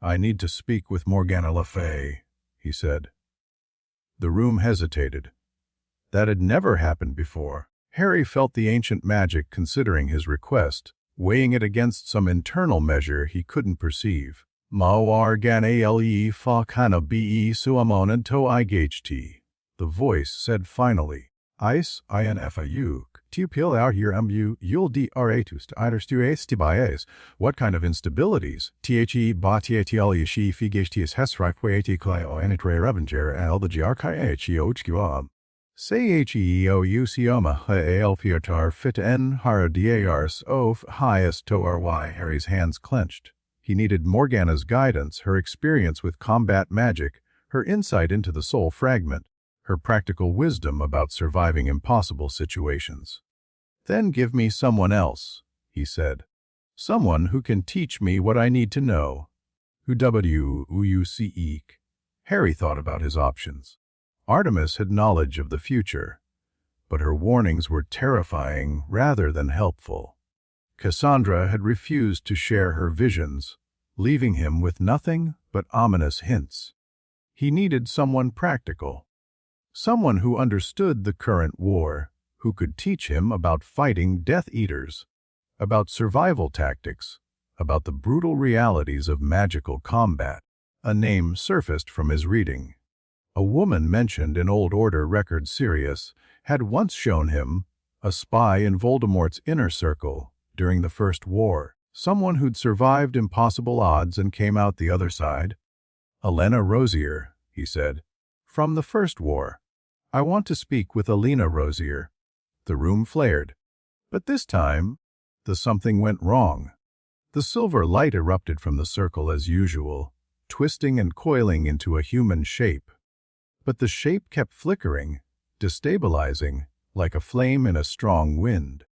"I need to speak with Morgana Le Fay," he said. The room hesitated. That had never happened before. Harry felt the ancient magic considering his request, weighing it against some internal measure he couldn't perceive. "Morgana fa kana be suamonad to IGHT," the voice said finally. "Ice infuk, tupil out here you'll dratus to iderstuestibias. What kind of instabilities? The ba tietl shi figeshtis hesrifwati klio anitre revenger al the giarkai Say heousioma elfiatar fit en haradiars of highest to ry. Harry's hands clenched. He needed Morgana's guidance, her experience with combat magic, her insight into the soul fragment, her practical wisdom about surviving impossible situations. "Then give me someone else," he said. "Someone who can teach me what I need to know." Wouc. Harry thought about his options. Artemis had knowledge of the future, but her warnings were terrifying rather than helpful. Cassandra had refused to share her visions, leaving him with nothing but ominous hints. He needed someone practical, someone who understood the current war, who could teach him about fighting Death Eaters, about survival tactics, about the brutal realities of magical combat. A name surfaced from his reading. A woman mentioned in Old Order records Sirius had once shown him a spy in Voldemort's inner circle during the First War, someone who'd survived impossible odds and came out the other side. "Elena Rosier," he said, "from the First War. I want to speak with Elena Rosier." The room flared. But this time, the something went wrong. The silver light erupted from the circle as usual, twisting and coiling into a human shape. But the shape kept flickering, destabilizing, like a flame in a strong wind.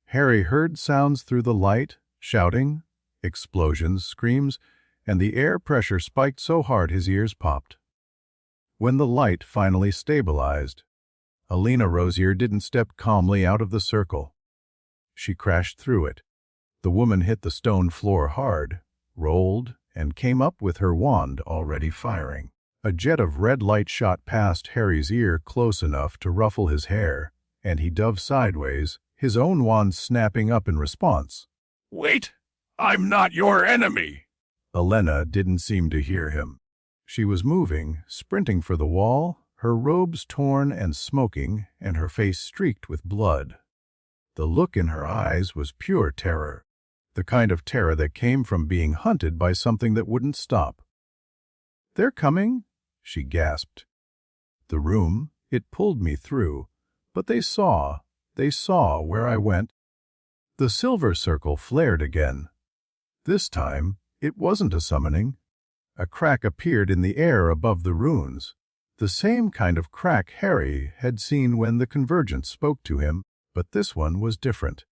Harry heard sounds through the light, shouting, explosions, screams, and the air pressure spiked so hard his ears popped. When the light finally stabilized, Elena Rosier didn't step calmly out of the circle. She crashed through it. The woman hit the stone floor hard, rolled, and came up with her wand already firing. A jet of red light shot past Harry's ear close enough to ruffle his hair, and he dove sideways, his own wand snapping up in response. "Wait! I'm not your enemy!" Elena didn't seem to hear him. She was moving, sprinting for the wall, her robes torn and smoking, and her face streaked with blood. The look in her eyes was pure terror, the kind of terror that came from being hunted by something that wouldn't stop. "They're coming," she gasped. "The room, it pulled me through, but they saw where I went." The silver circle flared again. This time, it wasn't a summoning. A crack appeared in the air above the runes, the same kind of crack Harry had seen when the Convergence spoke to him, but this one was different,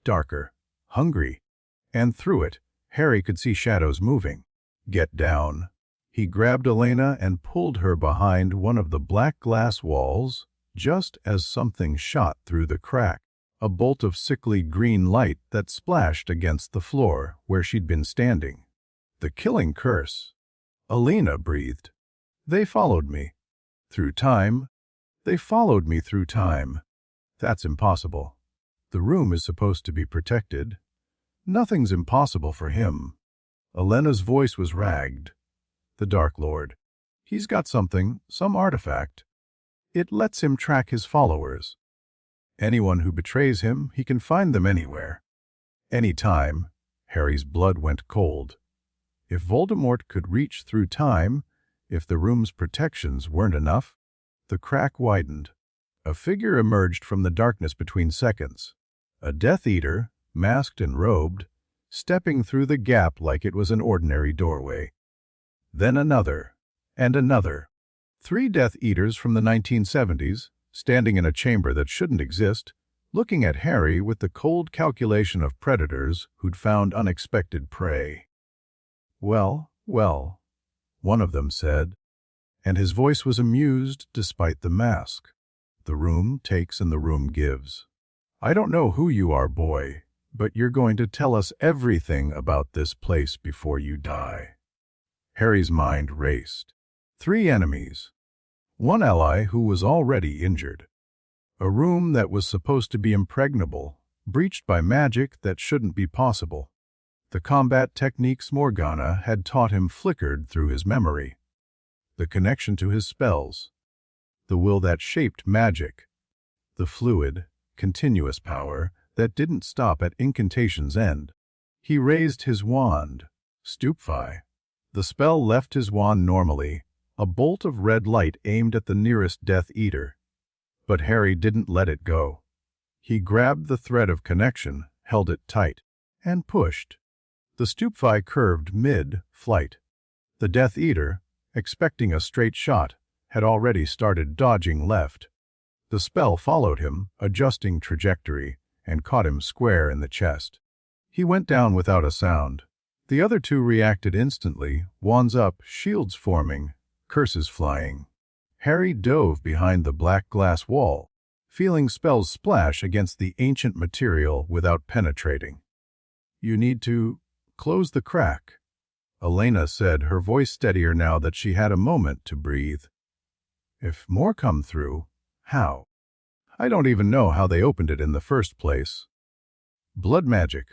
darker, hungry, and through it, Harry could see shadows moving. Get down. He grabbed Elena and pulled her behind one of the black glass walls just as something shot through the crack, a bolt of sickly green light that splashed against the floor where she'd been standing. The killing curse. Elena breathed. They followed me. Through time. They followed me through time. That's impossible. The room is supposed to be protected. Nothing's impossible for him. Elena's voice was ragged. The Dark Lord. He's got something, some artifact. It lets him track his followers. Anyone who betrays him, he can find them anywhere. Any time. Harry's blood went cold. If Voldemort could reach through time, if the room's protections weren't enough, the crack widened. A figure emerged from the darkness between seconds. A Death Eater, masked and robed, stepping through the gap like it was an ordinary doorway. Then another, and another. 3 Death Eaters from the 1970s, standing in a chamber that shouldn't exist, looking at Harry with the cold calculation of predators who'd found unexpected prey. Well, well, one of them said, and his voice was amused despite the mask. The room takes and the room gives. I don't know who you are, boy, but you're going to tell us everything about this place before you die. Harry's mind raced. 3 enemies. 1 ally who was already injured. A room that was supposed to be impregnable, breached by magic that shouldn't be possible. The combat techniques Morgana had taught him flickered through his memory. The connection to his spells. The will that shaped magic. The fluid, continuous power that didn't stop at incantation's end. He raised his wand. Stupefy. The spell left his wand normally, a bolt of red light aimed at the nearest Death Eater. But Harry didn't let it go. He grabbed the thread of connection, held it tight, and pushed. The Stupefy curved mid-flight. The Death Eater, expecting a straight shot, had already started dodging left. The spell followed him, adjusting trajectory, and caught him square in the chest. He went down without a sound. The other 2 reacted instantly, wands up, shields forming, curses flying. Harry dove behind the black glass wall, feeling spells splash against the ancient material without penetrating. You need to close the crack, Elena said, her voice steadier now that she had a moment to breathe. If more come through, how? I don't even know how they opened it in the first place. Blood magic.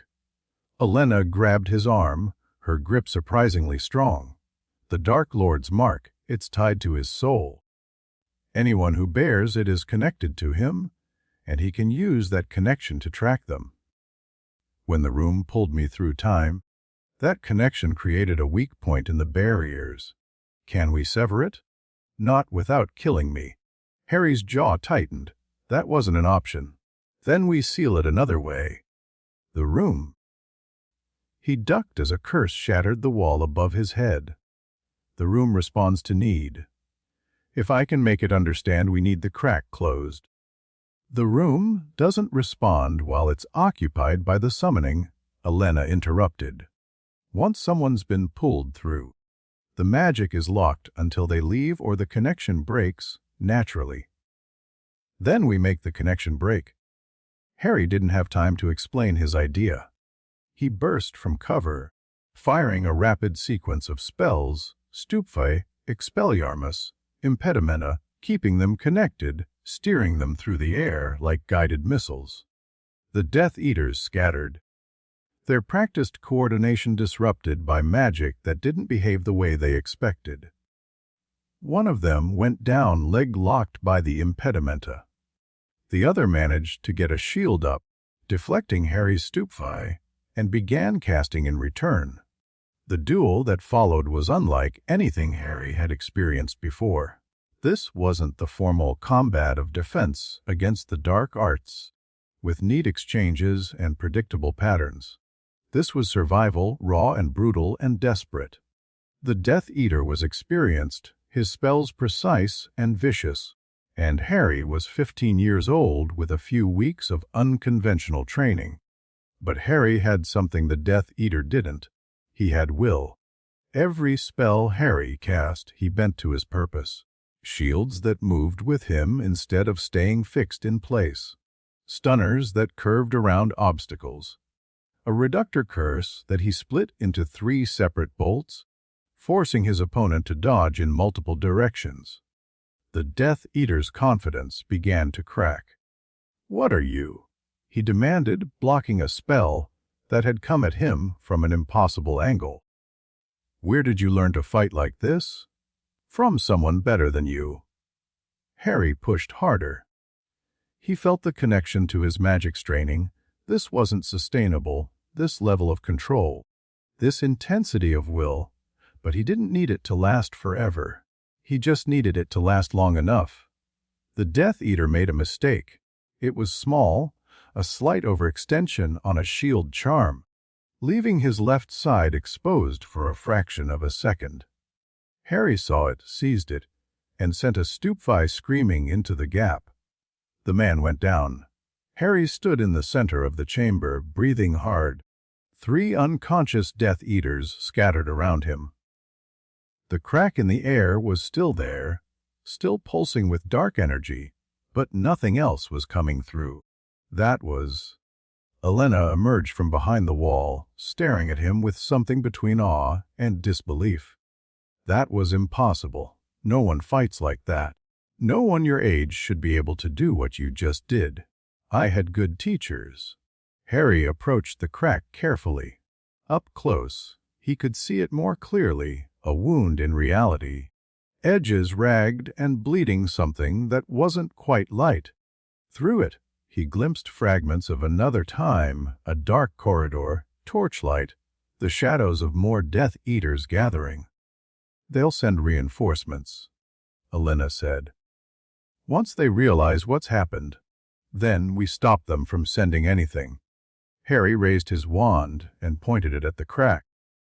Elena grabbed his arm, her grip surprisingly strong. The Dark Lord's mark, it's tied to his soul. Anyone who bears it is connected to him, and he can use that connection to track them. When the room pulled me through time, that connection created a weak point in the barriers. Can we sever it? Not without killing me. Harry's jaw tightened. That wasn't an option. Then we seal it another way. The room. He ducked as a curse shattered the wall above his head. The room responds to need. If I can make it understand we need the crack closed. The room doesn't respond while it's occupied by the summoning, Elena interrupted. Once someone's been pulled through, the magic is locked until they leave or the connection breaks naturally. Then we make the connection break. Harry didn't have time to explain his idea. He burst from cover, firing a rapid sequence of spells, Stupefy, Expelliarmus, Impedimenta, keeping them connected, steering them through the air like guided missiles. The Death Eaters scattered. Their practiced coordination disrupted by magic that didn't behave the way they expected. One of them went down leg-locked by the Impedimenta. The other managed to get a shield up, deflecting Harry's Stupefy, and began casting in return. The duel that followed was unlike anything Harry had experienced before. This wasn't the formal combat of defense against the dark arts, with neat exchanges and predictable patterns. This was survival, raw and brutal and desperate. The Death Eater was experienced, his spells precise and vicious, and Harry was 15 years old with a few weeks of unconventional training. But Harry had something the Death Eater didn't, He had will. Every spell Harry cast he bent to his purpose. Shields that moved with him instead of staying fixed in place. Stunners that curved around obstacles. A reductor curse that he split into 3 separate bolts, forcing his opponent to dodge in multiple directions. The Death Eater's confidence began to crack. "What are you?" he demanded, blocking a spell that had come at him from an impossible angle. "Where did you learn to fight like this?" "From someone better than you." Harry pushed harder. He felt the connection to his magic straining. This wasn't sustainable, this level of control, this intensity of will, but he didn't need it to last forever. He just needed it to last long enough. The Death Eater made a mistake. It was small, a slight overextension on a shield charm, leaving his left side exposed for a fraction of a second. Harry saw it, seized it, and sent a Stupefy screaming into the gap. The man went down. Harry stood in the center of the chamber, breathing hard. 3 unconscious Death Eaters scattered around him. The crack in the air was still there, still pulsing with dark energy, but nothing else was coming through. That was... Elena emerged from behind the wall, staring at him with something between awe and disbelief. That was impossible. No one fights like that. No one your age should be able to do what you just did. I had good teachers. Harry approached the crack carefully. Up close, he could see it more clearly, a wound in reality. Edges ragged and bleeding something that wasn't quite light. Through it, he glimpsed fragments of another time, a dark corridor, torchlight, the shadows of more Death Eaters gathering. "They'll send reinforcements," Elena said. "Once they realize what's happened, then we stop them from sending anything." Harry raised his wand and pointed it at the crack.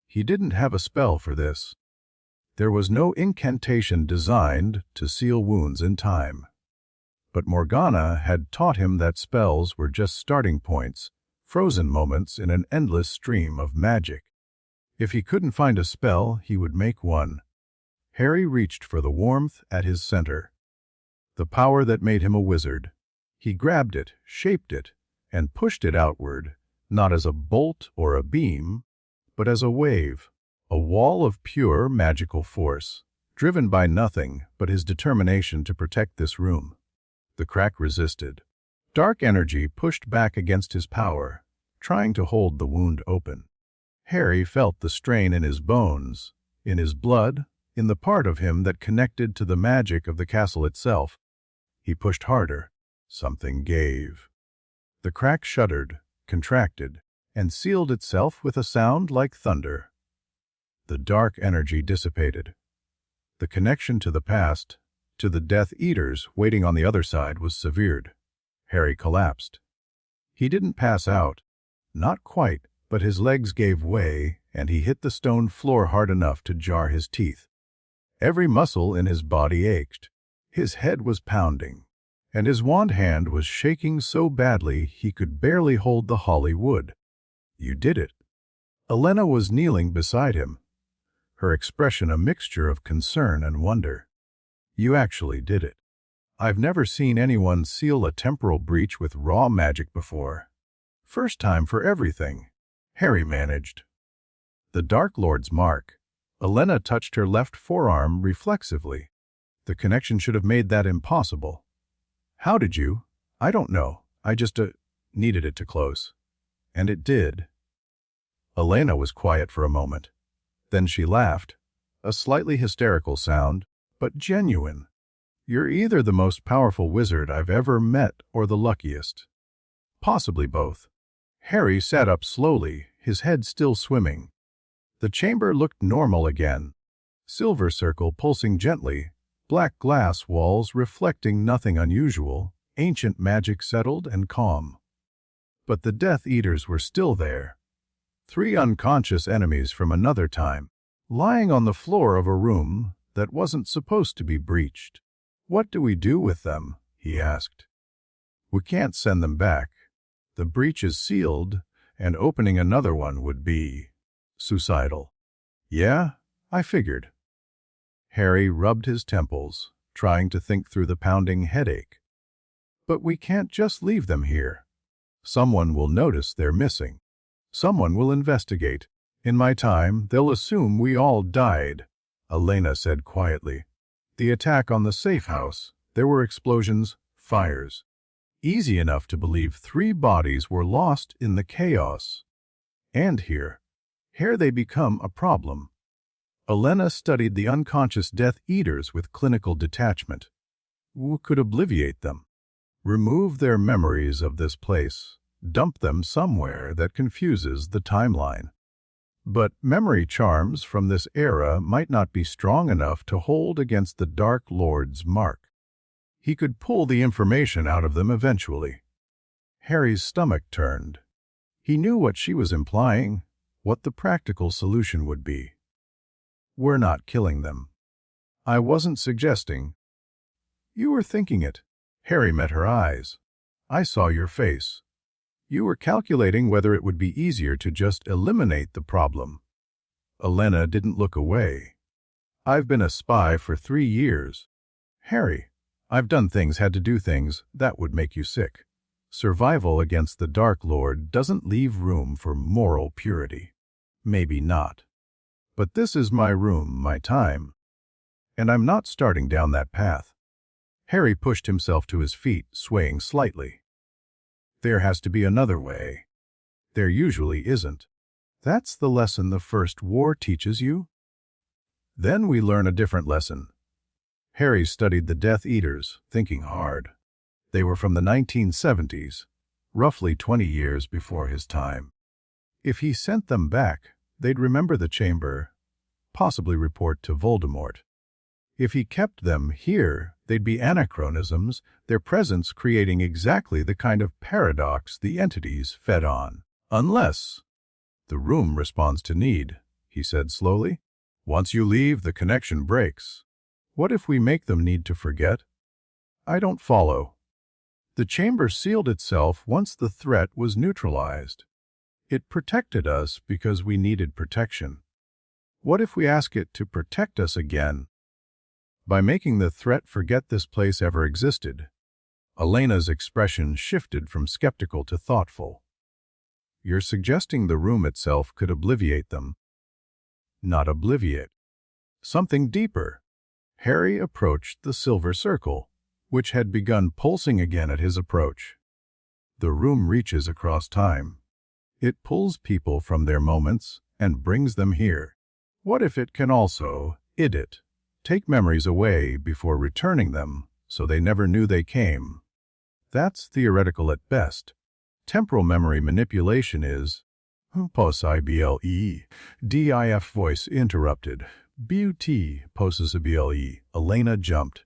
He didn't have a spell for this. There was no incantation designed to seal wounds in time. But Morgana had taught him that spells were just starting points, frozen moments in an endless stream of magic. If he couldn't find a spell, he would make one. Harry reached for the warmth at his center, the power that made him a wizard. He grabbed it, shaped it, and pushed it outward, not as a bolt or a beam, but as a wave, a wall of pure magical force, driven by nothing but his determination to protect this room. The crack resisted. Dark energy pushed back against his power, trying to hold the wound open. Harry felt the strain in his bones, in his blood, in the part of him that connected to the magic of the castle itself. He pushed harder. Something gave. The crack shuddered, contracted, and sealed itself with a sound like thunder. The dark energy dissipated. The connection to the past, to the Death Eaters waiting on the other side, was severed. Harry collapsed. He didn't pass out. Not quite, but his legs gave way, and he hit the stone floor hard enough to jar his teeth. Every muscle in his body ached. His head was pounding, and his wand hand was shaking so badly he could barely hold the holly wood. "You did it." Elena was kneeling beside him, her expression a mixture of concern and wonder. "You actually did it. I've never seen anyone seal a temporal breach with raw magic before. First time for everything," Harry managed. The Dark Lord's mark. Elena touched her left forearm reflexively. The connection should have made that impossible. "How did you?" "I don't know. I just needed it to close." "And it did." Elena was quiet for a moment. Then she laughed, a slightly hysterical sound, but genuine. "You're either the most powerful wizard I've ever met or the luckiest." Possibly both. Harry sat up slowly, his head still swimming. The chamber looked normal again. Silver circle pulsing gently, black glass walls reflecting nothing unusual, ancient magic settled and calm. But the Death Eaters were still there. 3 unconscious enemies from another time, lying on the floor of a room that wasn't supposed to be breached. "What do we do with them?" he asked. "We can't send them back. The breach is sealed, and opening another one would be..." Suicidal. Yeah, I figured. Harry rubbed his temples, trying to think through the pounding headache. But we can't just leave them here. Someone will notice they're missing. Someone will investigate. In my time, they'll assume we all died, Elena said quietly. The attack on the safe house, there were explosions, fires. Easy enough to believe 3 bodies were lost in the chaos. And here they become a problem. Elena studied the unconscious Death Eaters with clinical detachment. Who could obliviate them? Remove their memories of this place. Dump them somewhere that confuses the timeline. But memory charms from this era might not be strong enough to hold against the Dark Lord's mark. He could pull the information out of them eventually. Harry's stomach turned. He knew what she was implying, what the practical solution would be. We're not killing them. I wasn't suggesting. You were thinking it. Harry met her eyes. I saw your face. You were calculating whether it would be easier to just eliminate the problem. Elena didn't look away. I've been a spy for 3 years. Harry, I've done things, had to do things, that would make you sick. Survival against the Dark Lord doesn't leave room for moral purity. Maybe not. But this is my room, my time. And I'm not starting down that path. Harry pushed himself to his feet, swaying slightly. There has to be another way. There usually isn't. That's the lesson the First War teaches you? Then we learn a different lesson. Harry studied the Death Eaters, thinking hard. They were from the 1970s, roughly 20 years before his time. If he sent them back, they'd remember the chamber, possibly report to Voldemort. If he kept them here, they'd be anachronisms, their presence creating exactly the kind of paradox the entities fed on. Unless the room responds to need, he said slowly. Once you leave, the connection breaks. What if we make them need to forget? I don't follow. The chamber sealed itself once the threat was neutralized. It protected us because we needed protection. What if we ask it to protect us again? By making the threat forget this place ever existed. Elena's expression shifted from skeptical to thoughtful. You're suggesting the room itself could obliviate them. Not obliviate. Something deeper. Harry approached the silver circle, which had begun pulsing again at his approach. The room reaches across time. It pulls people from their moments and brings them here. What if it can also, take memories away before returning them so they never knew they came? That's theoretical at best. Temporal memory manipulation is... Possible. DIF voice interrupted. Beauty, possible. Elena jumped.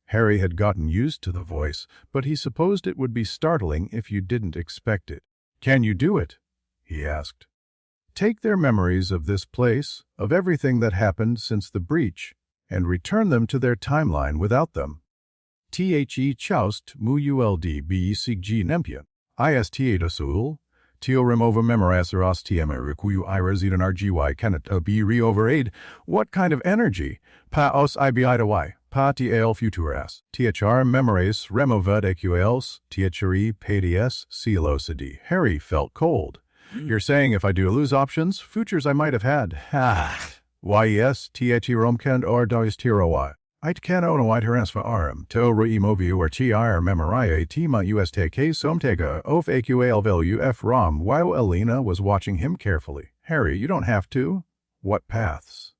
Harry had gotten used to the voice, but he supposed it would be startling if you didn't expect it. Can you do it? He asked. Take their memories of this place, of everything that happened since the breach, and return them to their timeline without them. The choust muuld be sigg nempion. Ist dosul. Tio remova memoriseros tm requu iras eden rgy cannot be re-overaid. What kind of energy? Pa os ibi y. Pa til futuras. Thr memories removad equals. Thri pds celosity. Harry felt cold. You're saying if I do lose options, futures I might have had. Yes, romkend or dois tiroi. It can ono transfer Harem, to reimovu or tr memoria tima ustk somtega of aqal value f rom. While Elena was watching him carefully. Harry, you don't have to. What paths?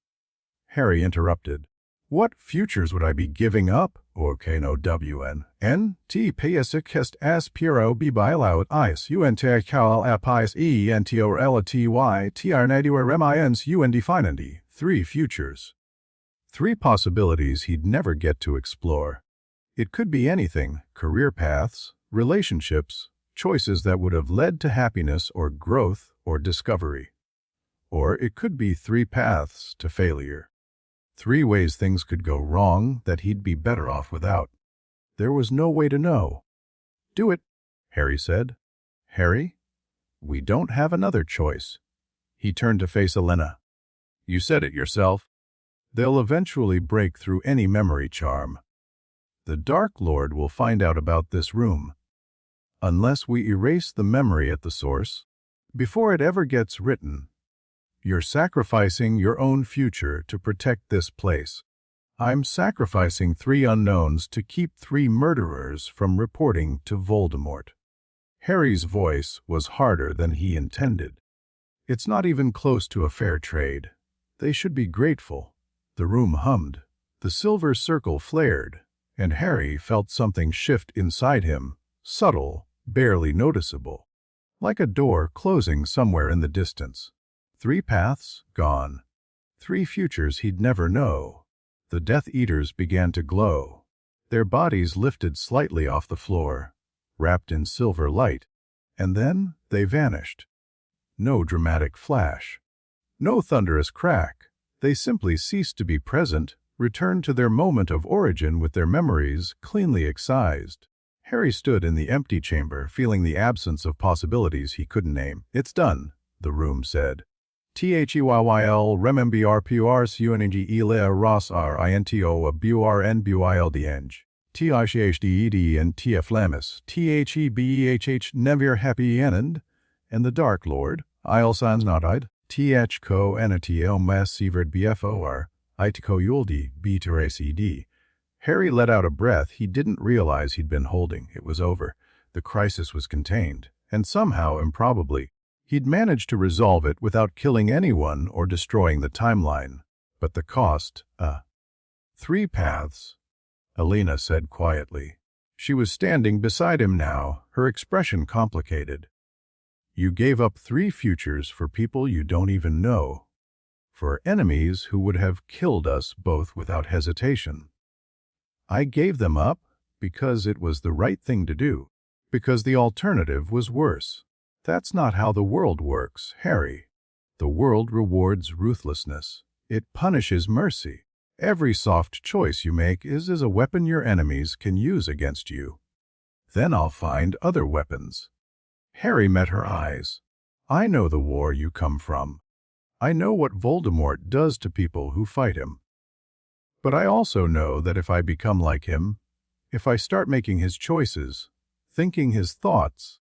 Harry interrupted. What futures would I be giving up? Okay, no wn. N t psic hest as puro be bilaut is unt cal apis e nt or elaty tr nadiware remins undefinity. 3 futures. 3 possibilities he'd never get to explore. It could be anything: career paths, relationships, choices that would have led to happiness or growth or discovery. Or it could be 3 paths to failure. 3 ways things could go wrong that he'd be better off without. There was no way to know. Do it, Harry said. Harry, we don't have another choice. He turned to face Elena. You said it yourself. They'll eventually break through any memory charm. The Dark Lord will find out about this room. Unless we erase the memory at the source, before it ever gets written, you're sacrificing your own future to protect this place. I'm sacrificing 3 unknowns to keep 3 murderers from reporting to Voldemort. Harry's voice was harder than he intended. It's not even close to a fair trade. They should be grateful. The room hummed. The silver circle flared, and Harry felt something shift inside him, subtle, barely noticeable, like a door closing somewhere in the distance. 3 paths gone. 3 futures he'd never know. The Death Eaters began to glow. Their bodies lifted slightly off the floor, wrapped in silver light, and then they vanished. No dramatic flash. No thunderous crack. They simply ceased to be present, returned to their moment of origin with their memories cleanly excised. Harry stood in the empty chamber, feeling the absence of possibilities he couldn't name. It's done, the room said. THEYYL REMEMBRPURSUNNGE ROS RINTO BURN BUILDNG TICHDED and TFLAMIS THEBEHH Nevir Happy Enend and the Dark Lord Isle Sans Nodide THCO NATL Mass Sieverd BFOR ITCO Yuldi B-CD. Harry let out a breath he didn't realize he'd been holding. It was over. The crisis was contained, and somehow, improbably, he'd managed to resolve it without killing anyone or destroying the timeline. But the cost, 3 paths, Elena said quietly. She was standing beside him now, her expression complicated. You gave up 3 futures for people you don't even know. For enemies who would have killed us both without hesitation. I gave them up because it was the right thing to do, because the alternative was worse. That's not how the world works, Harry. The world rewards ruthlessness. It punishes mercy. Every soft choice you make is as a weapon your enemies can use against you. Then I'll find other weapons. Harry met her eyes. I know the war you come from. I know what Voldemort does to people who fight him. But I also know that if I become like him, if I start making his choices, thinking his thoughts,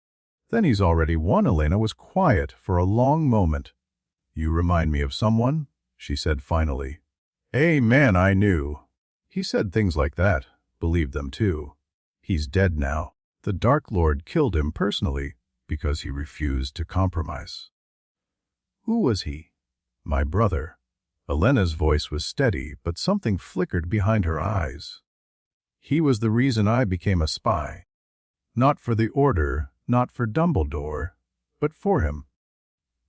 then he's already won. Elena was quiet for a long moment. You remind me of someone, she said finally. A man I knew. He said things like that, believed them too. He's dead now. The Dark Lord killed him personally because he refused to compromise. Who was he? My brother. Elena's voice was steady, but something flickered behind her eyes. He was the reason I became a spy. Not for the Order, not for Dumbledore, but for him.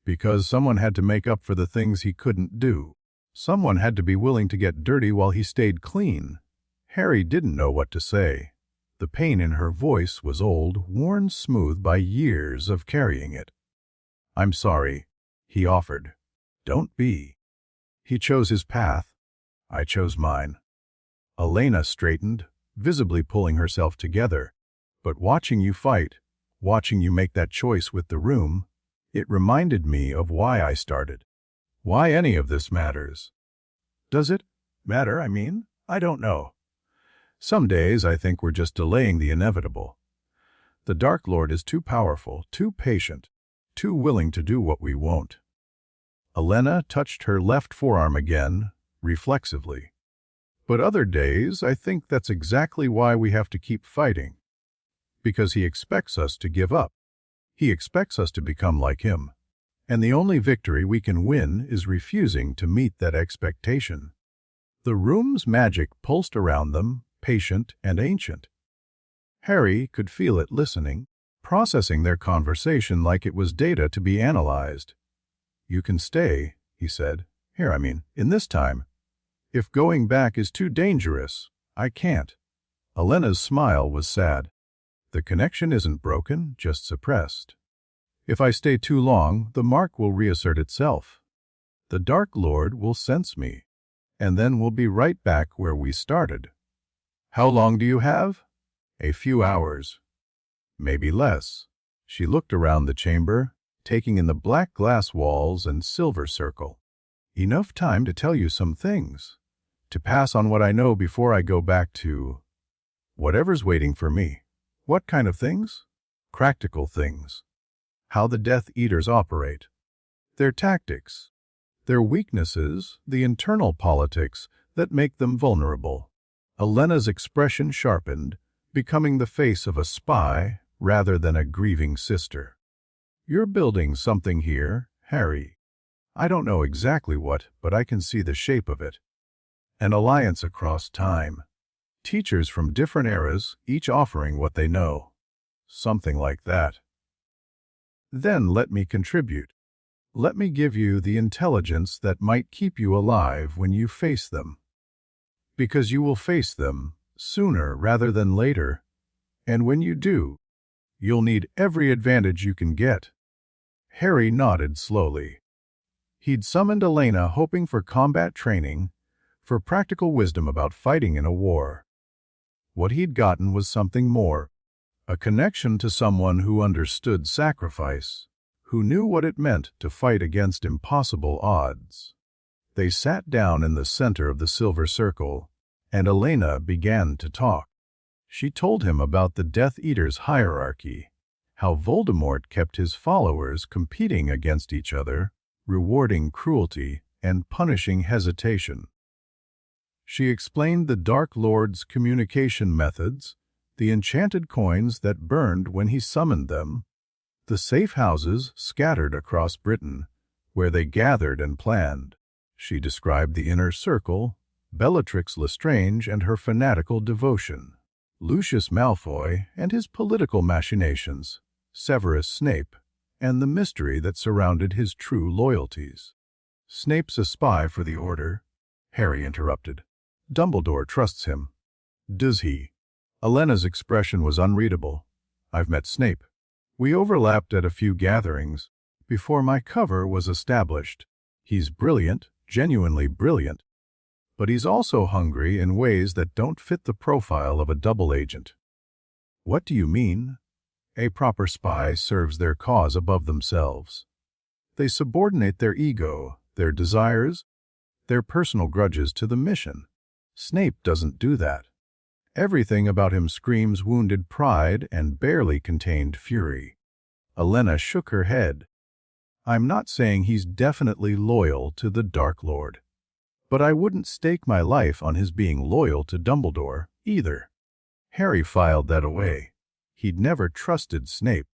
Because someone had to make up for the things he couldn't do. Someone had to be willing to get dirty while he stayed clean. Harry didn't know what to say. The pain in her voice was old, worn smooth by years of carrying it. I'm sorry, he offered. Don't be. He chose his path. I chose mine. Elena straightened, visibly pulling herself together. But watching you fight, watching you make that choice with the room, it reminded me of why I started. Why any of this matters. Does it matter, I mean? I don't know. Some days I think we're just delaying the inevitable. The Dark Lord is too powerful, too patient, too willing to do what we won't. Elena touched her left forearm again, reflexively. But other days I think that's exactly why we have to keep fighting. Because he expects us to give up. He expects us to become like him. And the only victory we can win is refusing to meet that expectation. The room's magic pulsed around them, patient and ancient. Harry could feel it listening, processing their conversation like it was data to be analyzed. You can stay, he said. Here, in this time. If going back is too dangerous, I can't. Elena's smile was sad. The connection isn't broken, just suppressed. If I stay too long, the mark will reassert itself. The Dark Lord will sense me, and then we'll be right back where we started. How long do you have? A few hours. Maybe less. She looked around the chamber. taking in the black glass walls and silver circle. Enough time to tell you some things, to pass on what I know before I go back to whatever's waiting for me. What kind of things? Practical things. How the Death Eaters operate. Their tactics. Their weaknesses, the internal politics that make them vulnerable. Elena's expression sharpened, becoming the face of a spy rather than a grieving sister. You're building something here, Harry. I don't know exactly what, but I can see the shape of it. An alliance across time. Teachers from different eras, each offering what they know. Something like that. Then let me contribute. Let me give you the intelligence that might keep you alive when you face them. Because you will face them sooner rather than later, and when you do, you'll need every advantage you can get. Harry nodded slowly. He'd summoned Elena hoping for combat training, for practical wisdom about fighting in a war. What he'd gotten was something more, a connection to someone who understood sacrifice, who knew what it meant to fight against impossible odds. They sat down in the center of the silver circle, and Elena began to talk. She told him about the Death Eaters' hierarchy, how Voldemort kept his followers competing against each other, rewarding cruelty and punishing hesitation. She explained the Dark Lord's communication methods, the enchanted coins that burned when he summoned them, the safe houses scattered across Britain, where they gathered and planned. She described the inner circle, Bellatrix Lestrange and her fanatical devotion, Lucius Malfoy and his political machinations, Severus Snape, and the mystery that surrounded his true loyalties. Snape's a spy for the Order, Harry interrupted. Dumbledore trusts him. Does he? Elena's expression was unreadable. I've met Snape. We overlapped at a few gatherings before my cover was established. He's brilliant, genuinely brilliant. But he's also hungry in ways that don't fit the profile of a double agent. What do you mean? A proper spy serves their cause above themselves. They subordinate their ego, their desires, their personal grudges to the mission. Snape doesn't do that. Everything about him screams wounded pride and barely contained fury. Elena shook her head. I'm not saying he's definitely loyal to the Dark Lord. But I wouldn't stake my life on his being loyal to Dumbledore, either. Harry filed that away. He'd never trusted Snape.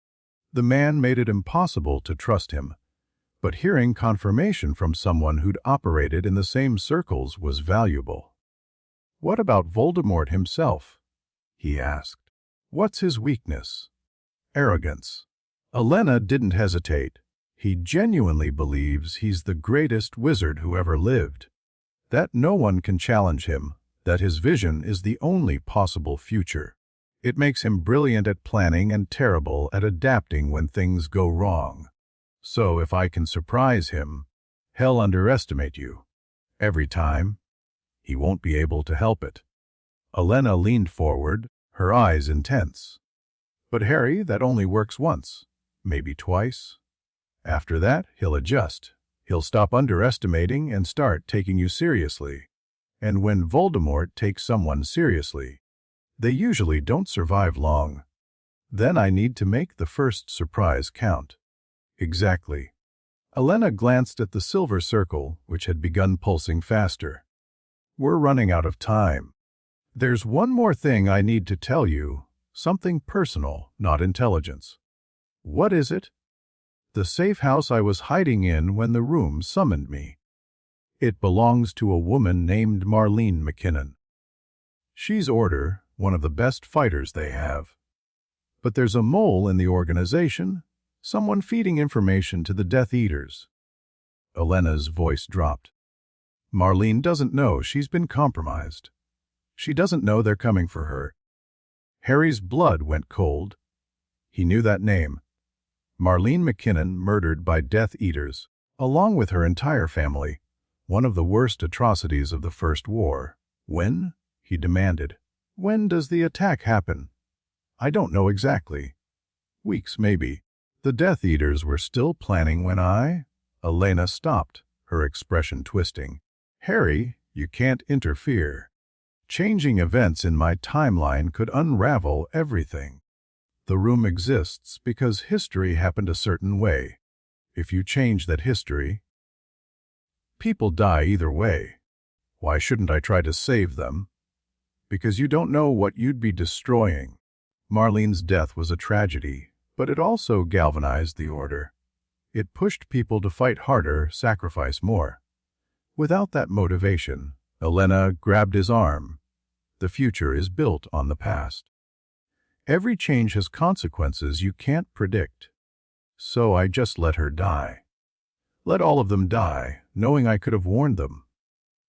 The man made it impossible to trust him. But hearing confirmation from someone who'd operated in the same circles was valuable. What about Voldemort himself? He asked. What's his weakness? Arrogance. Elena didn't hesitate. He genuinely believes he's the greatest wizard who ever lived. That no one can challenge him, that his vision is the only possible future. It makes him brilliant at planning and terrible at adapting when things go wrong. So if I can surprise him, he'll underestimate you. Every time. He won't be able to help it. Elena leaned forward, her eyes intense. But Harry, that only works once, maybe twice. After that, he'll adjust. He'll stop underestimating and start taking you seriously. And when Voldemort takes someone seriously, they usually don't survive long. Then I need to make the first surprise count. Exactly. Elena glanced at the silver circle, which had begun pulsing faster. We're running out of time. There's one more thing I need to tell you, something personal, not intelligence. What is it? The safe house I was hiding in when the room summoned me. It belongs to a woman named Marlene McKinnon. She's Order, one of the best fighters they have. But there's a mole in the organization, someone feeding information to the Death Eaters. Elena's voice dropped. Marlene doesn't know she's been compromised. She doesn't know they're coming for her. Harry's blood went cold. He knew that name. Marlene McKinnon murdered by Death Eaters, along with her entire family, one of the worst atrocities of the First War. When? He demanded. When does the attack happen? I don't know exactly. Weeks, maybe. The Death Eaters were still planning when Elena stopped, her expression twisting. Harry, you can't interfere. Changing events in my timeline could unravel everything. The room exists because history happened a certain way. If you change that history, people die either way. Why shouldn't I try to save them? Because you don't know what you'd be destroying. Marlene's death was a tragedy, but it also galvanized the Order. It pushed people to fight harder, sacrifice more. Without that motivation, Elena grabbed his arm. The future is built on the past. Every change has consequences you can't predict. So I just let her die. Let all of them die, knowing I could have warned them.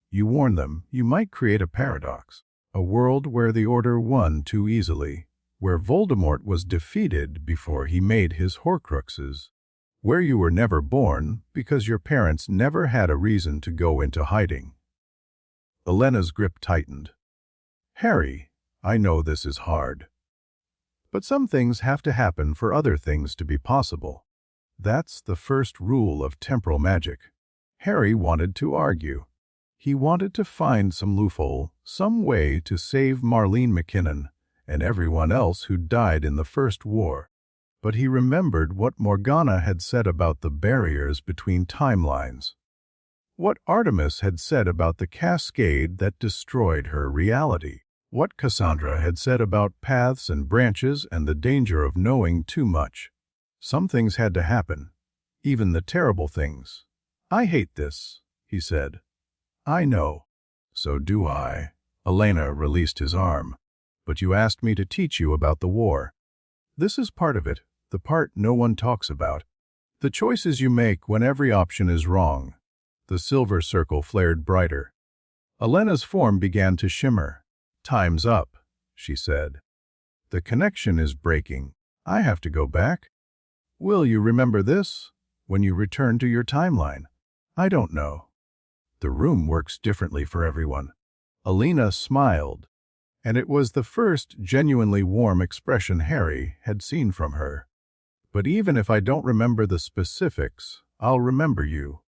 You warn them, you might create a paradox. A world where the Order won too easily, where Voldemort was defeated before he made his Horcruxes, where you were never born because your parents never had a reason to go into hiding. Elena's grip tightened. Harry, I know this is hard. But some things have to happen for other things to be possible. That's the first rule of temporal magic. Harry wanted to argue. He wanted to find some loophole, some way to save Marlene McKinnon and everyone else who died in the First War. But he remembered what Morgana had said about the barriers between timelines. What Artemis had said about the cascade that destroyed her reality. What Cassandra had said about paths and branches and the danger of knowing too much. Some things had to happen, even the terrible things. I hate this, he said. I know. So do I. Elena released his arm. But you asked me to teach you about the war. This is part of it, the part no one talks about. The choices you make when every option is wrong. The silver circle flared brighter. Elena's form began to shimmer. Time's up, she said. The connection is breaking. I have to go back. Will you remember this when you return to your timeline? I don't know. The room works differently for everyone. Elena smiled, and it was the first genuinely warm expression Harry had seen from her. But even if I don't remember the specifics, I'll remember you.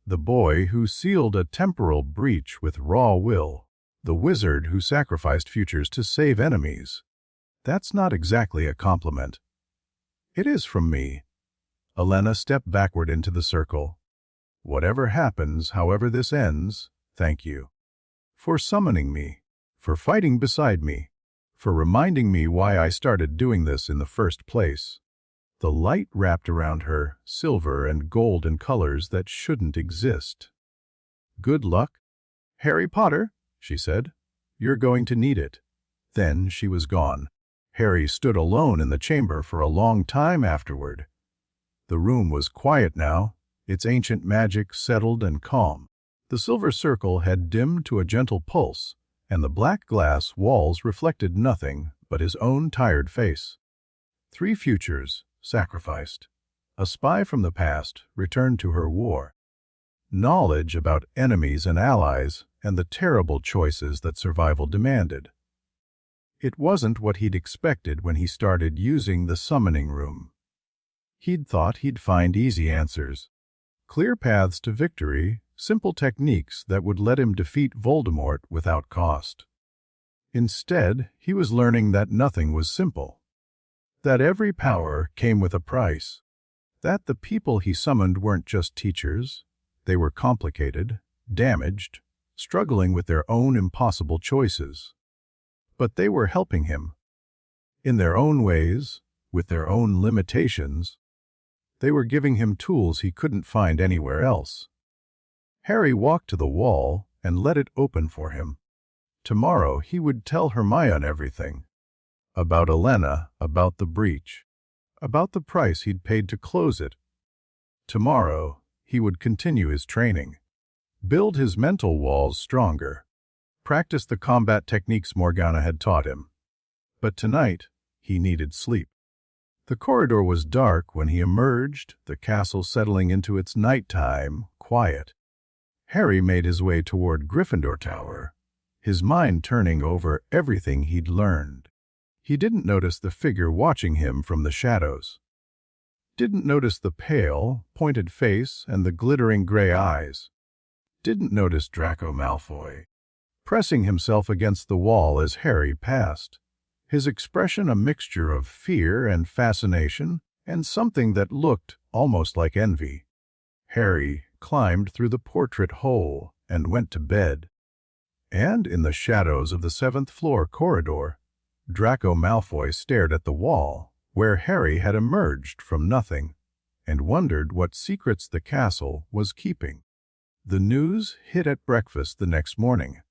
The boy who sealed a temporal breach with raw will. The wizard who sacrificed futures to save enemies. That's not exactly a compliment. It is from me. Elena stepped backward into the circle. Whatever happens, however this ends, thank you. For summoning me, for fighting beside me, for reminding me why I started doing this in the first place. The light wrapped around her, silver and gold in colors that shouldn't exist. Good luck, Harry Potter, she said. You're going to need it. Then she was gone. Harry stood alone in the chamber for a long time afterward. The room was quiet now, its ancient magic settled and calm. The silver circle had dimmed to a gentle pulse, and the black glass walls reflected nothing but his own tired face. 3 futures sacrificed. A spy from the past returned to her war. Knowledge about enemies and allies and the terrible choices that survival demanded. It wasn't what he'd expected when he started using the summoning room. He'd thought he'd find easy answers. Clear paths to victory, simple techniques that would let him defeat Voldemort without cost. Instead, he was learning that nothing was simple. That every power came with a price. That the people he summoned weren't just teachers. They were complicated, damaged, struggling with their own impossible choices. But they were helping him. In their own ways, with their own limitations. They were giving him tools he couldn't find anywhere else. Harry walked to the wall and let it open for him. Tomorrow he would tell Hermione everything. About Elena, about the breach, about the price he'd paid to close it. Tomorrow he would continue his training, build his mental walls stronger, practice the combat techniques Morgana had taught him. But tonight he needed sleep. The corridor was dark when he emerged, the castle settling into its nighttime quiet. Harry made his way toward Gryffindor Tower, his mind turning over everything he'd learned. He didn't notice the figure watching him from the shadows. Didn't notice the pale, pointed face and the glittering gray eyes. Didn't notice Draco Malfoy, pressing himself against the wall as Harry passed, his expression a mixture of fear and fascination and something that looked almost like envy. Harry climbed through the portrait hole and went to bed. And in the shadows of the 7th floor corridor, Draco Malfoy stared at the wall where Harry had emerged from nothing and wondered what secrets the castle was keeping. The news hit at breakfast the next morning.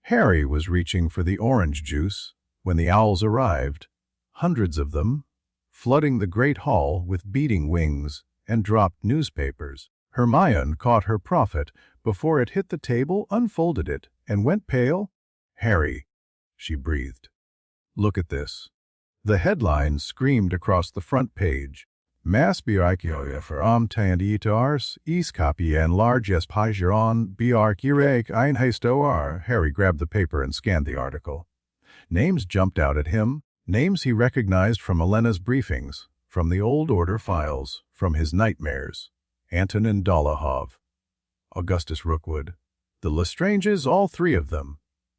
Harry was reaching for the orange juice when the owls arrived, hundreds of them, flooding the great hall with beating wings and dropped newspapers. Hermione caught her prophet before it hit the table, unfolded it, and went pale. "Harry," she breathed. "Look at this." The headline screamed across the front page. Mass biarchioia for amtanditars, copy and larges pigeron biarchirek einheistor. Harry grabbed the paper and scanned the article. Names jumped out at him, names he recognized from Elena's briefings, from the old order files, from his nightmares. Antonin Dolohov, Augustus Rookwood, the Lestranges, all three of them.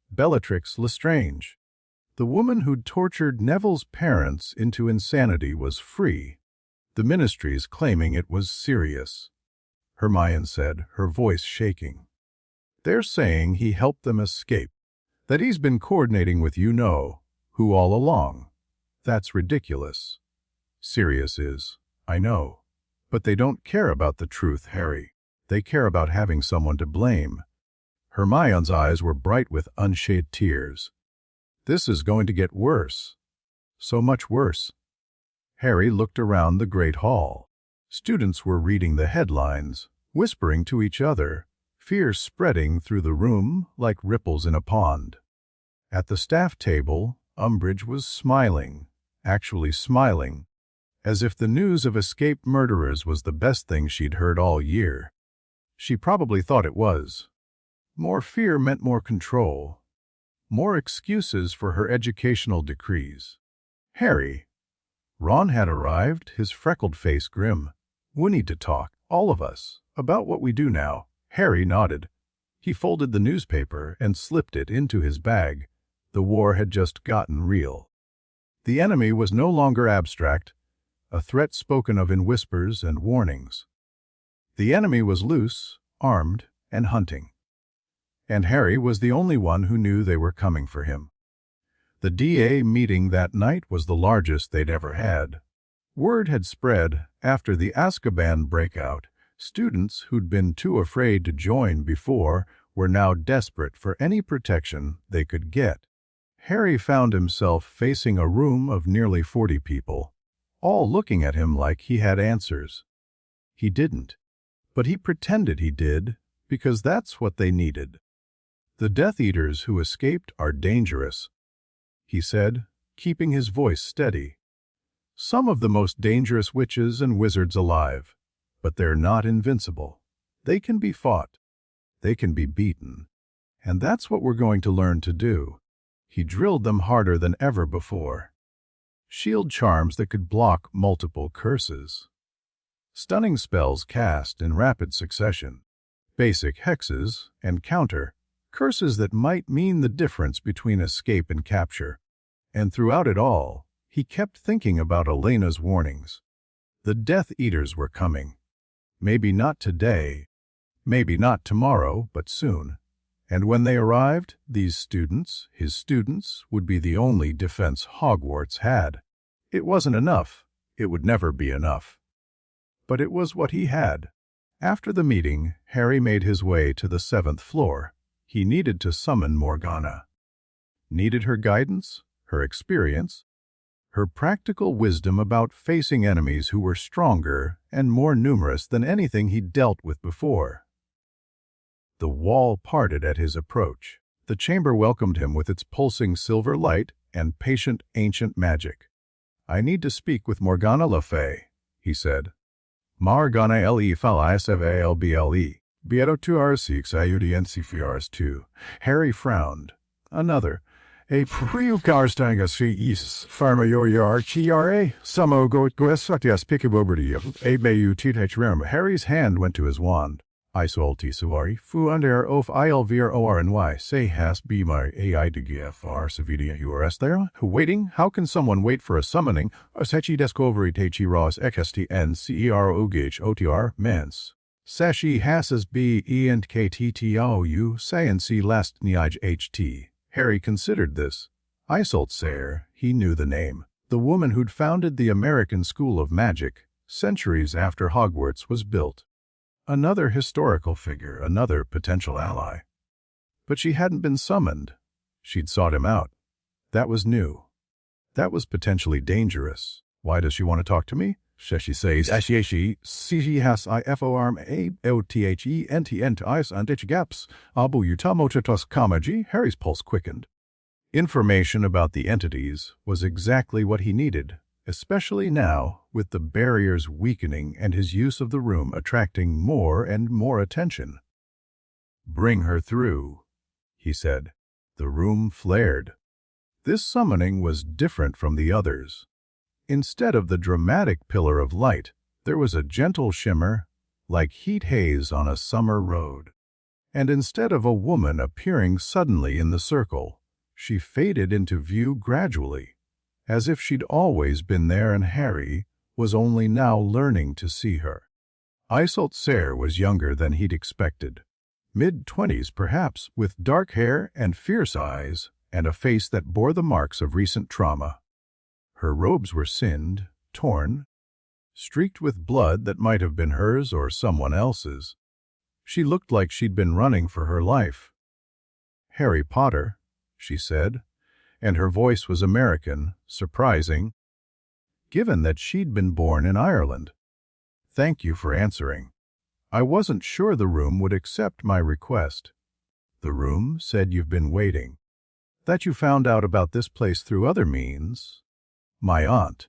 Bellatrix Lestrange. The woman who'd tortured Neville's parents into insanity was free. The ministry's claiming it was serious. Hermione said, her voice shaking. They're saying he helped them escape, that he's been coordinating with you-know-who all along. That's ridiculous. Sirius is, I know. But they don't care about the truth, Harry. They care about having someone to blame. Hermione's eyes were bright with unshed tears. This is going to get worse. So much worse. Harry looked around the great hall. Students were reading the headlines, whispering to each other, fear spreading through the room like ripples in a pond. At the staff table, Umbridge was smiling, actually smiling, as if the news of escaped murderers was the best thing she'd heard all year. She probably thought it was. More fear meant more control, more excuses for her educational decrees. Harry. Ron had arrived, his freckled face grim. We need to talk, all of us, about what we do now. Harry nodded. He folded the newspaper and slipped it into his bag. The war had just gotten real. The enemy was no longer abstract, a threat spoken of in whispers and warnings. The enemy was loose, armed, and hunting. And Harry was the only one who knew they were coming for him. The DA meeting that night was the largest they'd ever had. Word had spread after the Azkaban breakout. Students who'd been too afraid to join before were now desperate for any protection they could get. Harry found himself facing a room of nearly 40 people, all looking at him like he had answers. He didn't, but he pretended he did because that's what they needed. The Death Eaters who escaped are dangerous, he said, keeping his voice steady. Some of the most dangerous witches and wizards alive, but they're not invincible. They can be fought. They can be beaten. And that's what we're going to learn to do. He drilled them harder than ever before. Shield charms that could block multiple curses. Stunning spells cast in rapid succession. Basic hexes and counter. Curses that might mean the difference between escape and capture. And throughout it all, he kept thinking about Elena's warnings. The Death Eaters were coming. Maybe not today, maybe not tomorrow, but soon. And when they arrived, these students, his students, would be the only defense Hogwarts had. It wasn't enough. It would never be enough. But it was what he had. After the meeting, Harry made his way to the 7th floor. He needed to summon Morgana. Needed her guidance, her experience, her practical wisdom about facing enemies who were stronger and more numerous than anything he'd dealt with before. The wall parted at his approach. The chamber welcomed him with its pulsing silver light and patient ancient magic. I need to speak with Morgana Le Fay, he said. Morgana Le Fay. Bieto tu R6 Iudiensi Fiars 2. Harry frowned. Another. A priukarstanga si is farmayoyar chiare, samo go guesatias picaboberty, a bayu tithrem. Harry's hand went to his wand. Isolti suari, fu under of ilvir orny, say has be my AI to give our savidia urs there. Waiting? How can someone wait for a summoning? Asechi descoveri techi ros ekesti n cer ugich otr mens. Sashi hasses b e and kttou say and c last niaj ht. Harry considered this. Isolt Sayre, he knew the name. The woman who'd founded the American School of Magic, centuries after Hogwarts was built. Another historical figure, another potential ally. But she hadn't been summoned. She'd sought him out. That was new. That was potentially dangerous. Why does she want to talk to me? She says, Ashiashi, Cg has iform a othe nt is and itch gaps. Abu utamochatos kamaji. Harry's pulse quickened. Information about the entities was exactly what he needed, especially now, with the barriers weakening and his use of the room attracting more and more attention. Bring her through, he said. The room flared. This summoning was different from the others. Instead of the dramatic pillar of light, there was a gentle shimmer, like heat haze on a summer road. And instead of a woman appearing suddenly in the circle, she faded into view gradually, as if she'd always been there and Harry was only now learning to see her. Isolt Sayre was younger than he'd expected. Mid-20s perhaps, with dark hair and fierce eyes, and a face that bore the marks of recent trauma. Her robes were sinned, torn, streaked with blood that might have been hers or someone else's. She looked like she'd been running for her life. Harry Potter, she said, and her voice was American, surprising, given that she'd been born in Ireland. Thank you for answering. I wasn't sure the room would accept my request. The room said you've been waiting. That you found out about this place through other means. My aunt.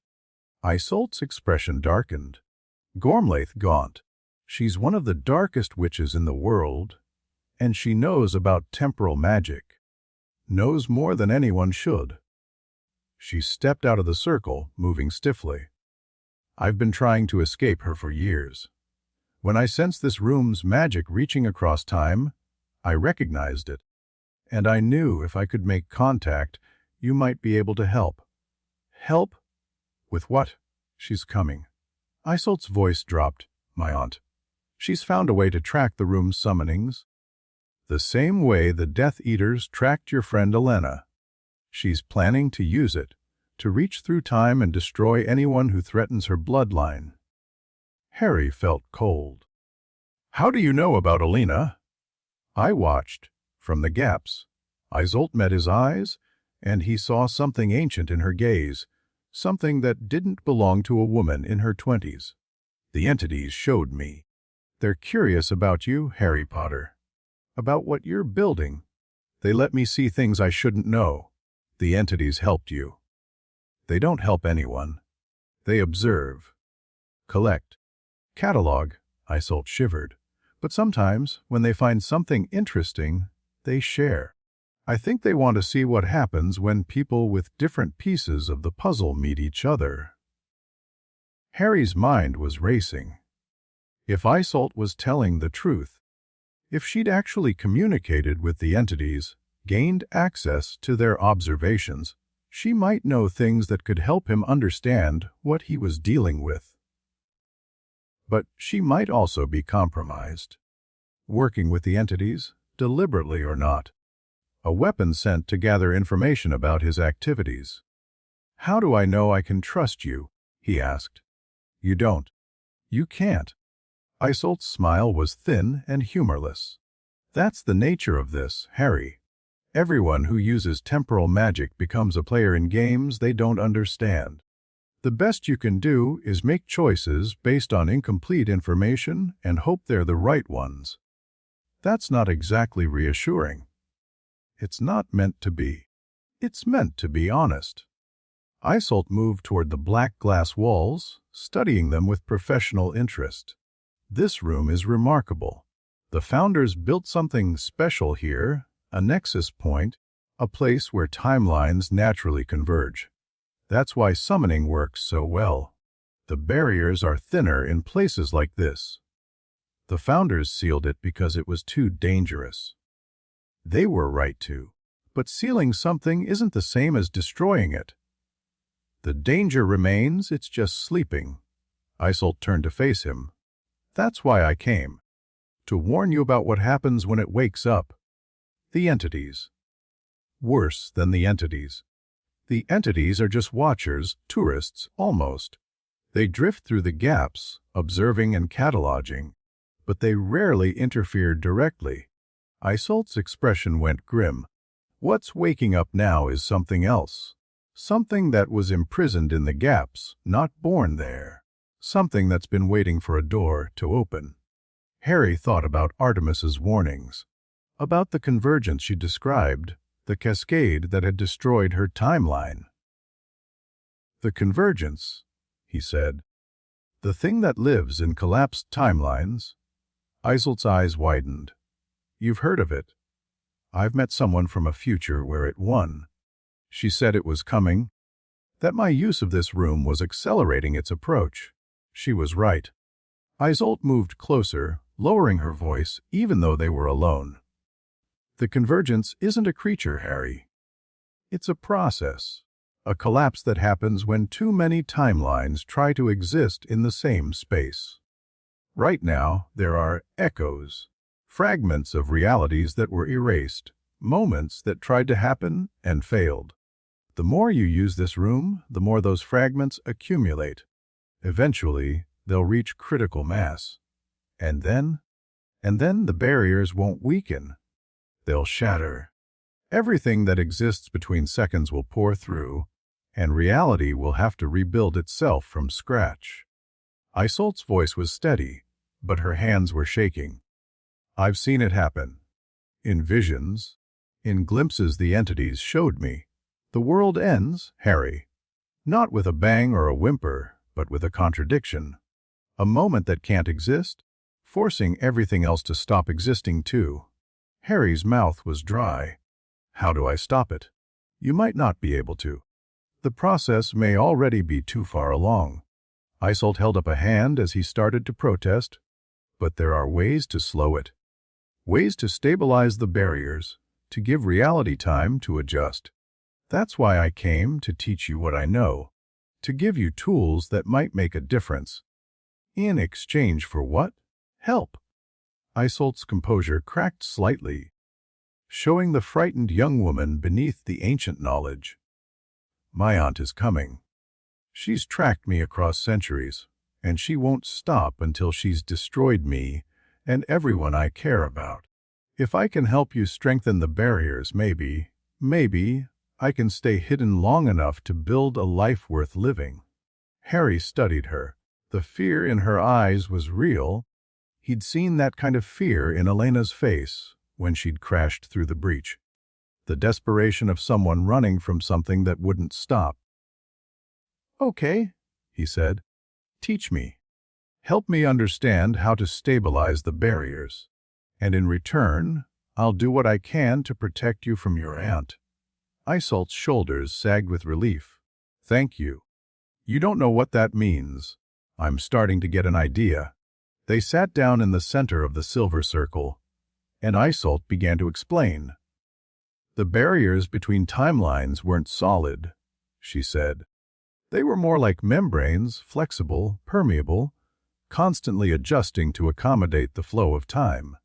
Isolt's expression darkened. Gormlaith Gaunt. She's one of the darkest witches in the world, and she knows about temporal magic. Knows more than anyone should. She stepped out of the circle, moving stiffly. I've been trying to escape her for years. When I sensed this room's magic reaching across time, I recognized it, and I knew if I could make contact, you might be able to help. Help? With what? She's coming. Isolt's voice dropped. My aunt. She's found a way to track the room's summonings. The same way the Death Eaters tracked your friend Elena. She's planning to use it, to reach through time and destroy anyone who threatens her bloodline. Harry felt cold. How do you know about Elena? I watched, from the gaps. Isolt met his eyes, and he saw something ancient in her gaze, something that didn't belong to a woman in her 20s. The entities showed me. They're curious about you, Harry Potter. About what you're building. They let me see things I shouldn't know. The entities helped you. They don't help anyone. They observe. Collect. Catalog, Isolt shivered. But sometimes, when they find something interesting, they share. I think they want to see what happens when people with different pieces of the puzzle meet each other. Harry's mind was racing. If Isolt was telling the truth, if she'd actually communicated with the entities, gained access to their observations, she might know things that could help him understand what he was dealing with. But she might also be compromised. Working with the entities, deliberately or not. A weapon sent to gather information about his activities. How do I know I can trust you? He asked. You don't. You can't. Isolt's smile was thin and humorless. That's the nature of this, Harry. Everyone who uses temporal magic becomes a player in games they don't understand. The best you can do is make choices based on incomplete information and hope they're the right ones. That's not exactly reassuring. It's not meant to be. It's meant to be honest. Isolt moved toward the black glass walls, studying them with professional interest. This room is remarkable. The founders built something special here, a nexus point, a place where timelines naturally converge. That's why summoning works so well. The barriers are thinner in places like this. The founders sealed it because it was too dangerous. They were right to. But sealing something isn't the same as destroying it. The danger remains, it's just sleeping. Isolt turned to face him. That's why I came. To warn you about what happens when it wakes up. The entities. Worse than the entities. The entities are just watchers, tourists, almost. They drift through the gaps, observing and cataloging, but they rarely interfere directly. Isolt's expression went grim. What's waking up now is something else. Something that was imprisoned in the gaps, not born there. Something that's been waiting for a door to open. Harry thought about Artemis's warnings, about the convergence she described, the cascade that had destroyed her timeline. The convergence, he said. The thing that lives in collapsed timelines. Isolt's eyes widened. You've heard of it. I've met someone from a future where it won. She said it was coming, that my use of this room was accelerating its approach. She was right. Isolt moved closer, lowering her voice even though they were alone. The convergence isn't a creature, Harry. It's a process, a collapse that happens when too many timelines try to exist in the same space. Right now, there are echoes, fragments of realities that were erased, moments that tried to happen and failed. The more you use this room, the more those fragments accumulate. Eventually, they'll reach critical mass. And then the barriers won't weaken. They'll shatter. Everything that exists between seconds will pour through, and reality will have to rebuild itself from scratch. Isolt's voice was steady, but her hands were shaking. I've seen it happen. In visions, in glimpses the entities showed me. The world ends, Harry. Not with a bang or a whimper, but with a contradiction. A moment that can't exist, forcing everything else to stop existing too. Harry's mouth was dry. How do I stop it? You might not be able to. The process may already be too far along. Isolt held up a hand as he started to protest, but there are ways to slow it. Ways to stabilize the barriers, to give reality time to adjust. That's why I came to teach you what I know, to give you tools that might make a difference. In exchange for what? Help. Isolt's composure cracked slightly, showing the frightened young woman beneath the ancient knowledge. My aunt is coming. She's tracked me across centuries, and she won't stop until she's destroyed me and everyone I care about. If I can help you strengthen the barriers, maybe I can stay hidden long enough to build a life worth living. Harry studied her. The fear in her eyes was real. He'd seen that kind of fear in Elena's face when she'd crashed through the breach. The desperation of someone running from something that wouldn't stop. Okay, he said. Teach me. Help me understand how to stabilize the barriers. And in return, I'll do what I can to protect you from your aunt. Isolt's shoulders sagged with relief. Thank you. You don't know what that means. I'm starting to get an idea. They sat down in the center of the silver circle, and Isolt began to explain. The barriers between timelines weren't solid, she said. They were more like membranes, flexible, permeable, constantly adjusting to accommodate the flow of time.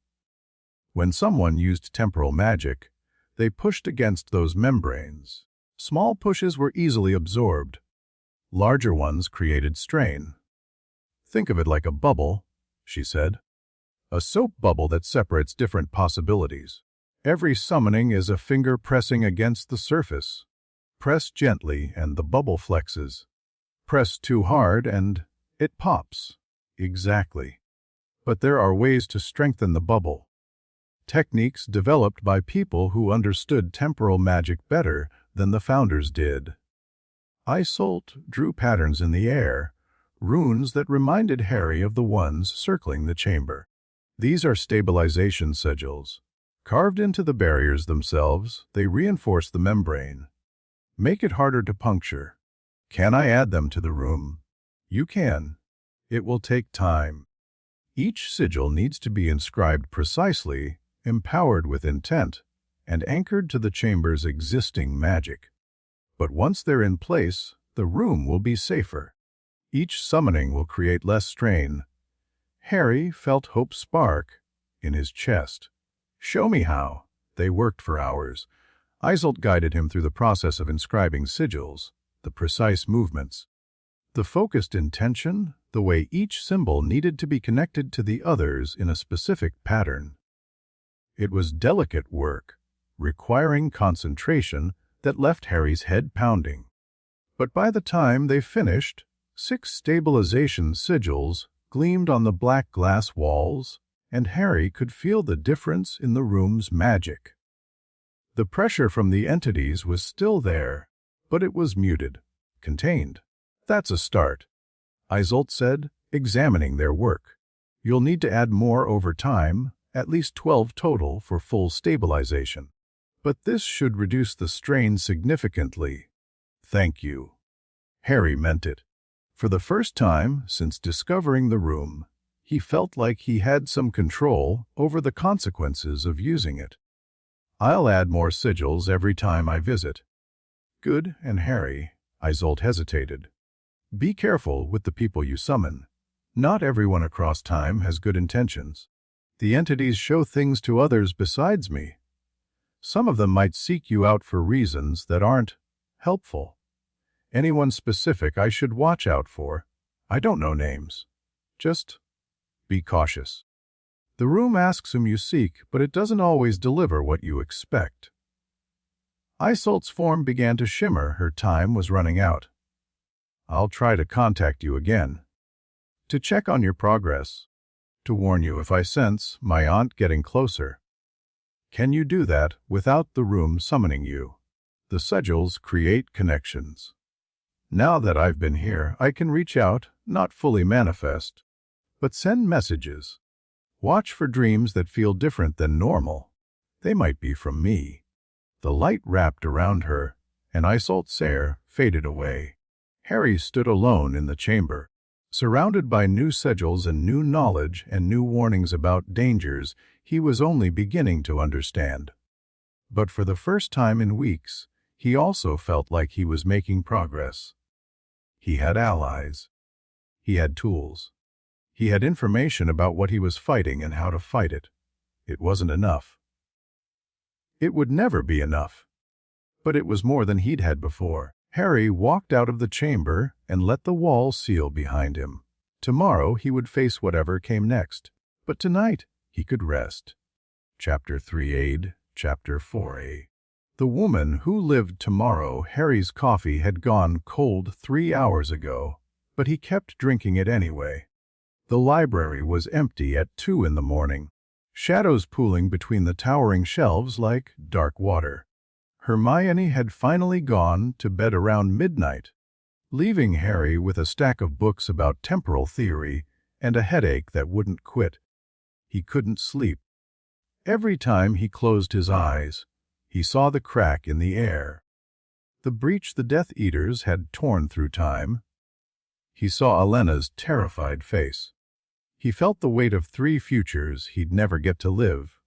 When someone used temporal magic, they pushed against those membranes. Small pushes were easily absorbed. Larger ones created strain. Think of it like a bubble, she said. A soap bubble that separates different possibilities. Every summoning is a finger pressing against the surface. Press gently and the bubble flexes. Press too hard and it pops. Exactly. But there are ways to strengthen the bubble. Techniques developed by people who understood temporal magic better than the founders did. Isolt drew patterns in the air, runes that reminded Harry of the ones circling the chamber. These are stabilization sigils, Carved into the barriers themselves, they reinforce the membrane. Make it harder to puncture. Can I add them to the room? You can. It will take time. Each sigil needs to be inscribed precisely, empowered with intent, and anchored to the chamber's existing magic. But once they're in place, the room will be safer. Each summoning will create less strain. Harry felt hope spark in his chest. Show me how. They worked for hours. Isolt guided him through the process of inscribing sigils, the precise movements, the focused intention, the way each symbol needed to be connected to the others in a specific pattern. It was delicate work, requiring concentration that left Harry's head pounding. But by the time they finished, 6 stabilization sigils gleamed on the black glass walls, and Harry could feel the difference in the room's magic. The pressure from the entities was still there, but it was muted, contained. That's a start, Isolt said, examining their work. You'll need to add more over time, at least 12 total for full stabilization. But this should reduce the strain significantly. Thank you. Harry meant it. For the first time since discovering the room, he felt like he had some control over the consequences of using it. I'll add more sigils every time I visit. Good, and Harry, Isolt hesitated. Be careful with the people you summon. Not everyone across time has good intentions. The entities show things to others besides me. Some of them might seek you out for reasons that aren't helpful. Anyone specific I should watch out for? I don't know names. Just be cautious. The room asks whom you seek, but it doesn't always deliver what you expect. Isolt's form began to shimmer. Her time was running out. I'll try to contact you again. To check on your progress. To warn you if I sense my aunt getting closer. Can you do that without the room summoning you? The sigils create connections. Now that I've been here, I can reach out, not fully manifest, but send messages. Watch for dreams that feel different than normal. They might be from me. The light wrapped around her, and Isolt's air faded away. Harry stood alone in the chamber. Surrounded by new sigils and new knowledge and new warnings about dangers he was only beginning to understand. But for the first time in weeks, he also felt like he was making progress. He had allies. He had tools. He had information about what he was fighting and how to fight it. It wasn't enough. It would never be enough. But it was more than he'd had before. Harry walked out of the chamber and let the wall seal behind him. Tomorrow he would face whatever came next, but tonight he could rest. Chapter 3a, Chapter 4a. The woman who lived tomorrow. Harry's coffee had gone cold 3 hours ago, but he kept drinking it anyway. The library was empty at 2 in the morning, shadows pooling between the towering shelves like dark water. Hermione had finally gone to bed around midnight, leaving Harry with a stack of books about temporal theory and a headache that wouldn't quit. He couldn't sleep. Every time he closed his eyes, he saw the crack in the air, the breach the Death Eaters had torn through time. He saw Elena's terrified face. He felt the weight of 3 futures he'd never get to live,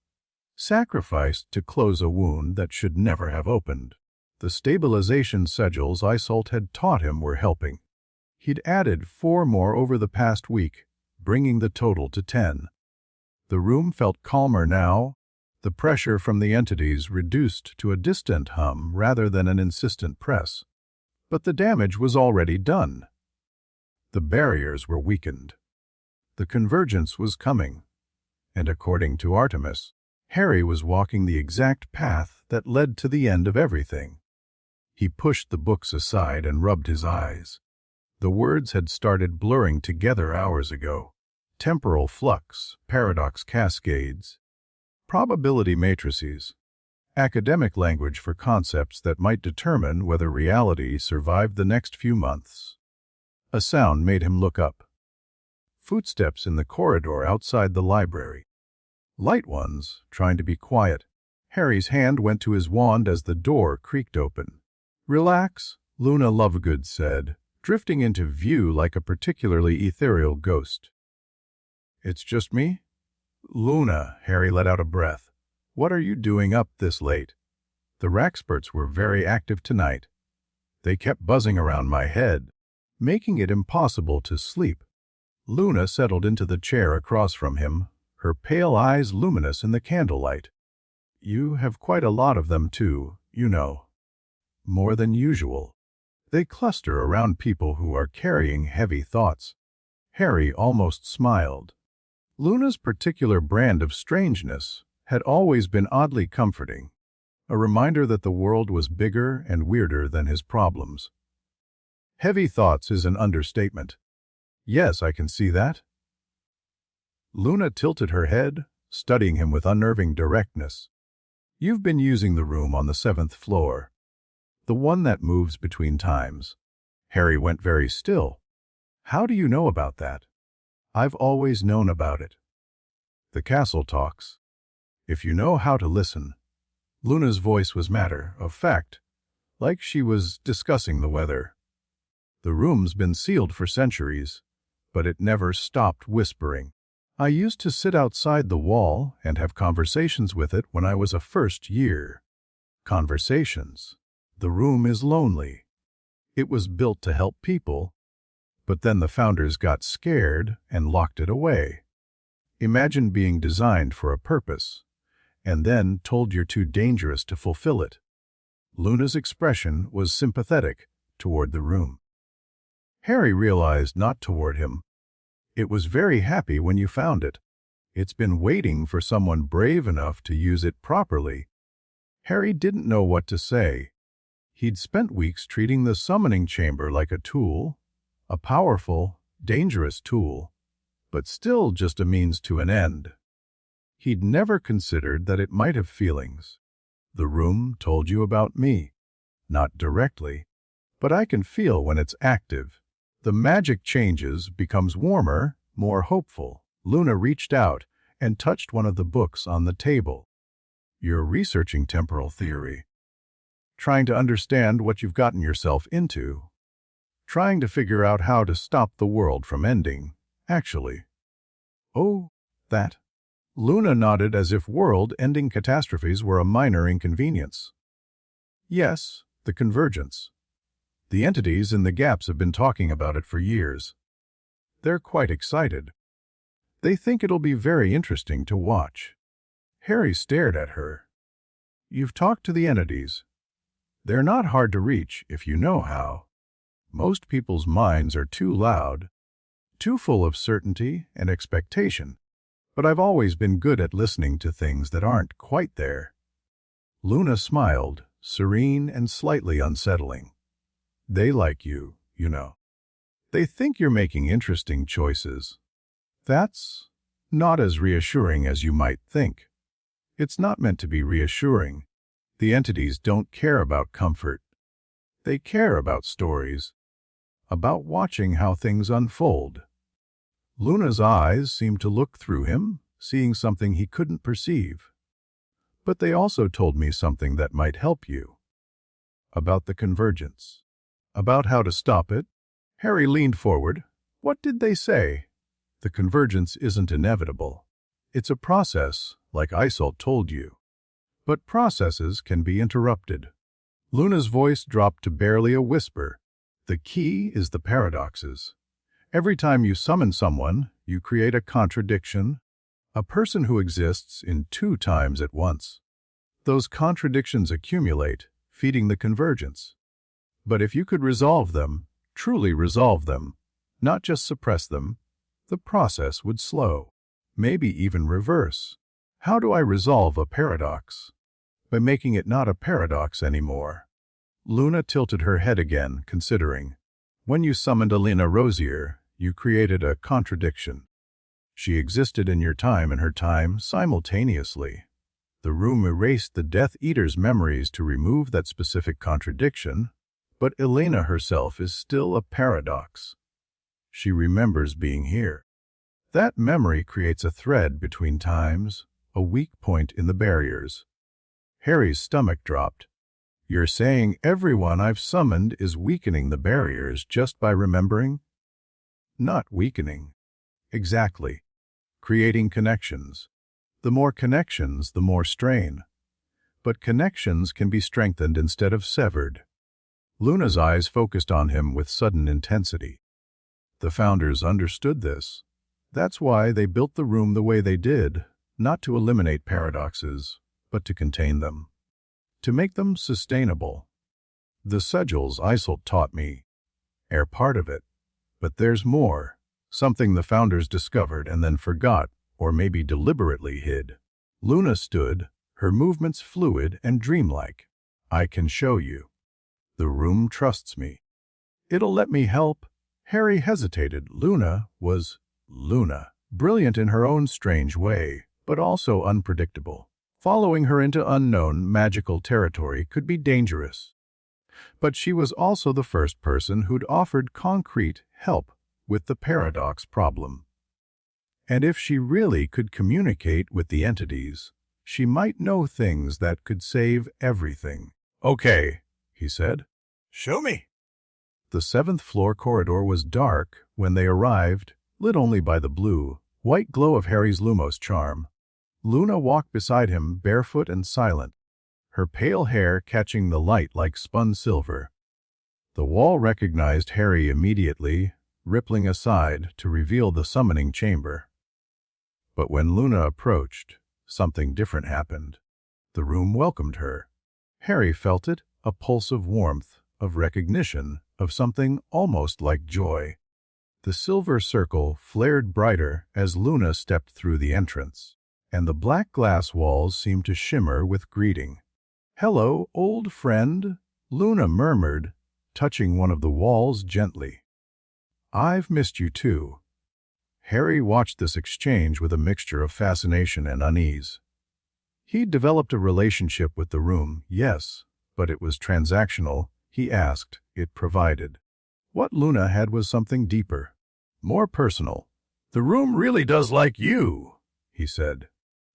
sacrificed to close a wound that should never have opened. The stabilization sigils Isolt had taught him were helping. He'd added 4 more over the past week, bringing the total to 10. The room felt calmer now, the pressure from the entities reduced to a distant hum rather than an insistent press. But the damage was already done. The barriers were weakened. The convergence was coming, and according to Artemis, Harry was walking the exact path that led to the end of everything. He pushed the books aside and rubbed his eyes. The words had started blurring together hours ago. Temporal flux, paradox cascades, probability matrices, academic language for concepts that might determine whether reality survived the next few months. A sound made him look up. Footsteps in the corridor outside the library. Light ones, trying to be quiet. Harry's hand went to his wand as the door creaked open. "Relax," Luna Lovegood said, drifting into view like a particularly ethereal ghost. "It's just me?" "Luna," Harry let out a breath. "What are you doing up this late?" "The Raxperts were very active tonight. They kept buzzing around my head, making it impossible to sleep." Luna settled into the chair across from him, her pale eyes luminous in the candlelight. "You have quite a lot of them too, you know. More than usual. They cluster around people who are carrying heavy thoughts." Harry almost smiled. Luna's particular brand of strangeness had always been oddly comforting, a reminder that the world was bigger and weirder than his problems. "Heavy thoughts is an understatement. Yes, I can see that." Luna tilted her head, studying him with unnerving directness. "You've been using the room on the 7th floor. The one that moves between times." Harry went very still. "How do you know about that?" "I've always known about it. The castle talks. If you know how to listen." Luna's voice was matter of fact, like she was discussing the weather. "The room's been sealed for centuries, but it never stopped whispering. I used to sit outside the wall and have conversations with it when I was a first year. Conversations. The room is lonely. It was built to help people, but then the founders got scared and locked it away. Imagine being designed for a purpose, and then told you're too dangerous to fulfill it." Luna's expression was sympathetic toward the room. Harry realized not toward him. "It was very happy when you found it. It's been waiting for someone brave enough to use it properly." Harry didn't know what to say. He'd spent weeks treating the summoning chamber like a tool, a powerful, dangerous tool, but still just a means to an end. He'd never considered that it might have feelings. "The room told you about me. Not directly, but I can feel when it's active. The magic changes, becomes warmer, more hopeful." Luna reached out and touched one of the books on the table. "You're researching temporal theory. Trying to understand what you've gotten yourself into. Trying to figure out how to stop the world from ending, actually." "Oh, that." Luna nodded as if world-ending catastrophes were a minor inconvenience. "Yes, the convergence. The entities in the gaps have been talking about it for years. They're quite excited. They think it'll be very interesting to watch." Harry stared at her. "You've talked to the entities. They're not hard to reach if you know how. Most people's minds are too loud, too full of certainty and expectation. But I've always been good at listening to things that aren't quite there." Luna smiled, serene and slightly unsettling. "They like you, you know. They think you're making interesting choices. That's not as reassuring as you might think. It's not meant to be reassuring. The entities don't care about comfort. They care about stories, about watching how things unfold." Luna's eyes seemed to look through him, seeing something he couldn't perceive. "But they also told me something that might help you. About the convergence. About how to stop it." Harry leaned forward. "What did they say?" "The convergence isn't inevitable. It's a process, like Isolt told you. But processes can be interrupted." Luna's voice dropped to barely a whisper. "The key is the paradoxes. Every time you summon someone, you create a contradiction, a person who exists in two times at once. Those contradictions accumulate, feeding the convergence. But if you could resolve them, truly resolve them, not just suppress them, the process would slow, maybe even reverse." "How do I resolve a paradox?" "By making it not a paradox anymore." Luna tilted her head again, considering. "When you summoned Alina Rosier, you created a contradiction. She existed in your time and her time simultaneously. The room erased the Death Eater's memories to remove that specific contradiction, but Elena herself is still a paradox. She remembers being here. That memory creates a thread between times, a weak point in the barriers. Harry's stomach dropped. You're saying everyone I've summoned is weakening the barriers just by remembering? Not weakening. Exactly. Creating connections. The more connections, the more strain. But connections can be strengthened instead of severed. Luna's eyes focused on him with sudden intensity. The founders understood this. That's why they built the room the way they did, not to eliminate paradoxes, but to contain them. To make them sustainable. The sigils Isolt taught me are part of it. But there's more, something the founders discovered and then forgot, or maybe deliberately hid. Luna stood, her movements fluid and dreamlike. I can show you. The room trusts me. It'll let me help. Harry hesitated. Luna was Luna, brilliant in her own strange way, but also unpredictable. Following her into unknown, magical territory could be dangerous. But she was also the first person who'd offered concrete help with the paradox problem. And if she really could communicate with the entities, she might know things that could save everything. Okay, he said. Show me. The 7th floor corridor was dark when they arrived, lit only by the blue-white glow of Harry's Lumos charm. Luna walked beside him, barefoot and silent, her pale hair catching the light like spun silver. The wall recognized Harry immediately, rippling aside to reveal the summoning chamber. But when Luna approached, something different happened. The room welcomed her. Harry felt it, a pulse of warmth, of recognition, of something almost like joy. The silver circle flared brighter as Luna stepped through the entrance, and the black glass walls seemed to shimmer with greeting. "Hello, old friend," Luna murmured, touching one of the walls gently. "I've missed you too." Harry watched this exchange with a mixture of fascination and unease. He'd developed a relationship with the room, yes, but it was transactional. He asked, it provided. What Luna had was something deeper, more personal. "The room really does like you," he said.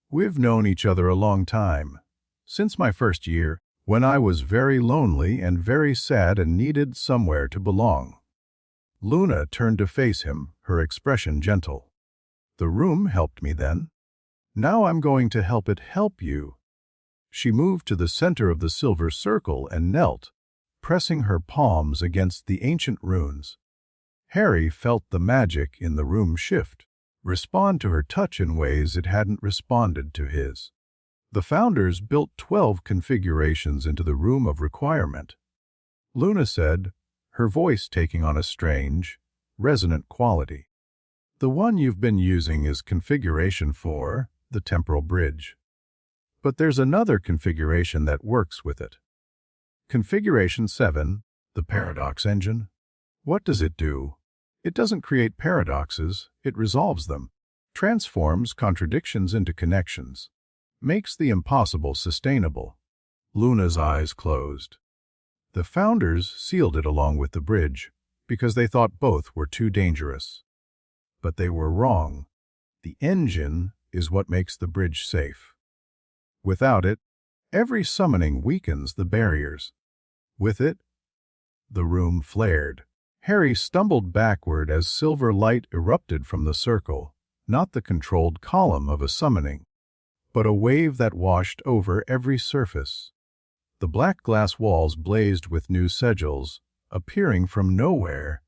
"We've known each other a long time. Since my first year, when I was very lonely and very sad and needed somewhere to belong." Luna turned to face him, her expression gentle. "The room helped me then. Now I'm going to help it help you." She moved to the center of the silver circle and knelt, pressing her palms against the ancient runes. Harry felt the magic in the room shift, respond to her touch in ways it hadn't responded to his. The founders built 12 configurations into the room of requirement. Luna said, her voice taking on a strange, resonant quality. "The one you've been using is configuration 4, the temporal bridge. But there's another configuration that works with it. Configuration 7, the paradox engine. What does it do? It doesn't create paradoxes, it resolves them, transforms contradictions into connections, makes the impossible sustainable." Luna's eyes closed. The founders sealed it along with the bridge, because they thought both were too dangerous. But they were wrong. The engine is what makes the bridge safe. Without it, every summoning weakens the barriers. With it, the room flared. Harry stumbled backward as silver light erupted from the circle, not the controlled column of a summoning, but a wave that washed over every surface. The black glass walls blazed with new sigils, appearing from nowhere,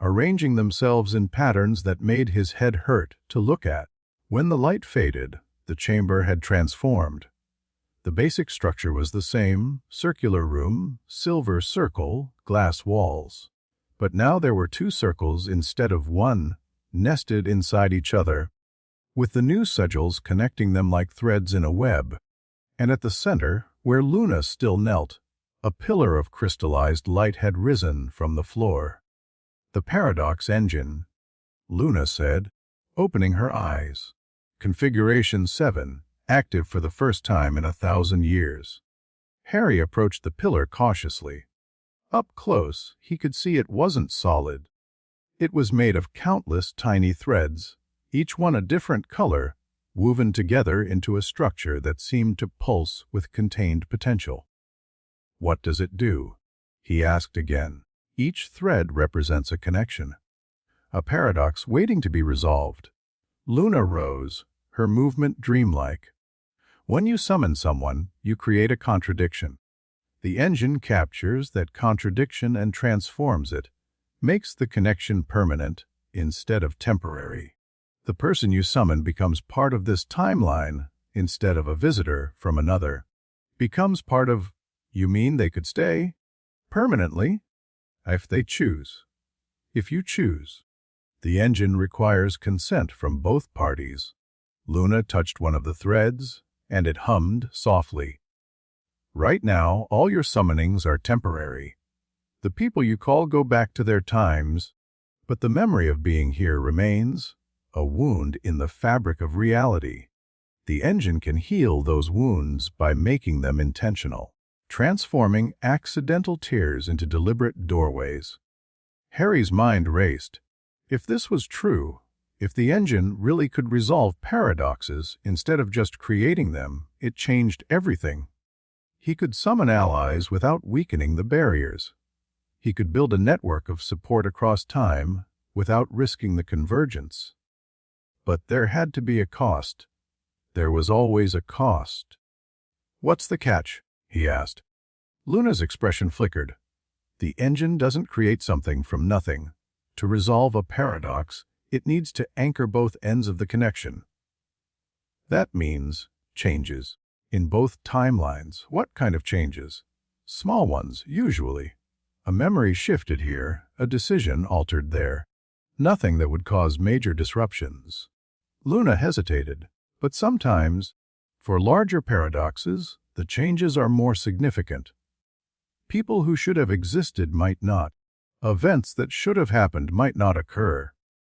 arranging themselves in patterns that made his head hurt to look at. When the light faded, the chamber had transformed. The basic structure was the same, circular room, silver circle, glass walls. But now there were 2 circles instead of 1, nested inside each other, with the new sigils connecting them like threads in a web. And at the center, where Luna still knelt, a pillar of crystallized light had risen from the floor. "The paradox engine," Luna said, opening her eyes. "Configuration 7, active for the first time in 1,000 years." Harry approached the pillar cautiously. Up close, he could see it wasn't solid. It was made of countless tiny threads, each one a different color, woven together into a structure that seemed to pulse with contained potential. "What does it do?" he asked again. "Each thread represents a connection, a paradox waiting to be resolved." Luna rose, her movement dreamlike. "When you summon someone, you create a contradiction. The engine captures that contradiction and transforms it, makes the connection permanent instead of temporary. The person you summon becomes part of this timeline instead of a visitor from another. Becomes part of, you mean they could stay? Permanently? If they choose. If you choose. The engine requires consent from both parties." Luna touched one of the threads, and it hummed softly. "Right now, all your summonings are temporary. The people you call go back to their times, but the memory of being here remains, a wound in the fabric of reality. The engine can heal those wounds by making them intentional, transforming accidental tears into deliberate doorways." Harry's mind raced. If this was true, if the engine really could resolve paradoxes instead of just creating them, it changed everything. He could summon allies without weakening the barriers. He could build a network of support across time without risking the convergence. But there had to be a cost. There was always a cost. "What's the catch?" he asked. Luna's expression flickered. "The engine doesn't create something from nothing. To resolve a paradox, it needs to anchor both ends of the connection. That means changes. In both timelines. What kind of changes? Small ones, usually. A memory shifted here, a decision altered there. Nothing that would cause major disruptions." Luna hesitated, but sometimes, for larger paradoxes, the changes are more significant. People who should have existed might not. Events that should have happened might not occur.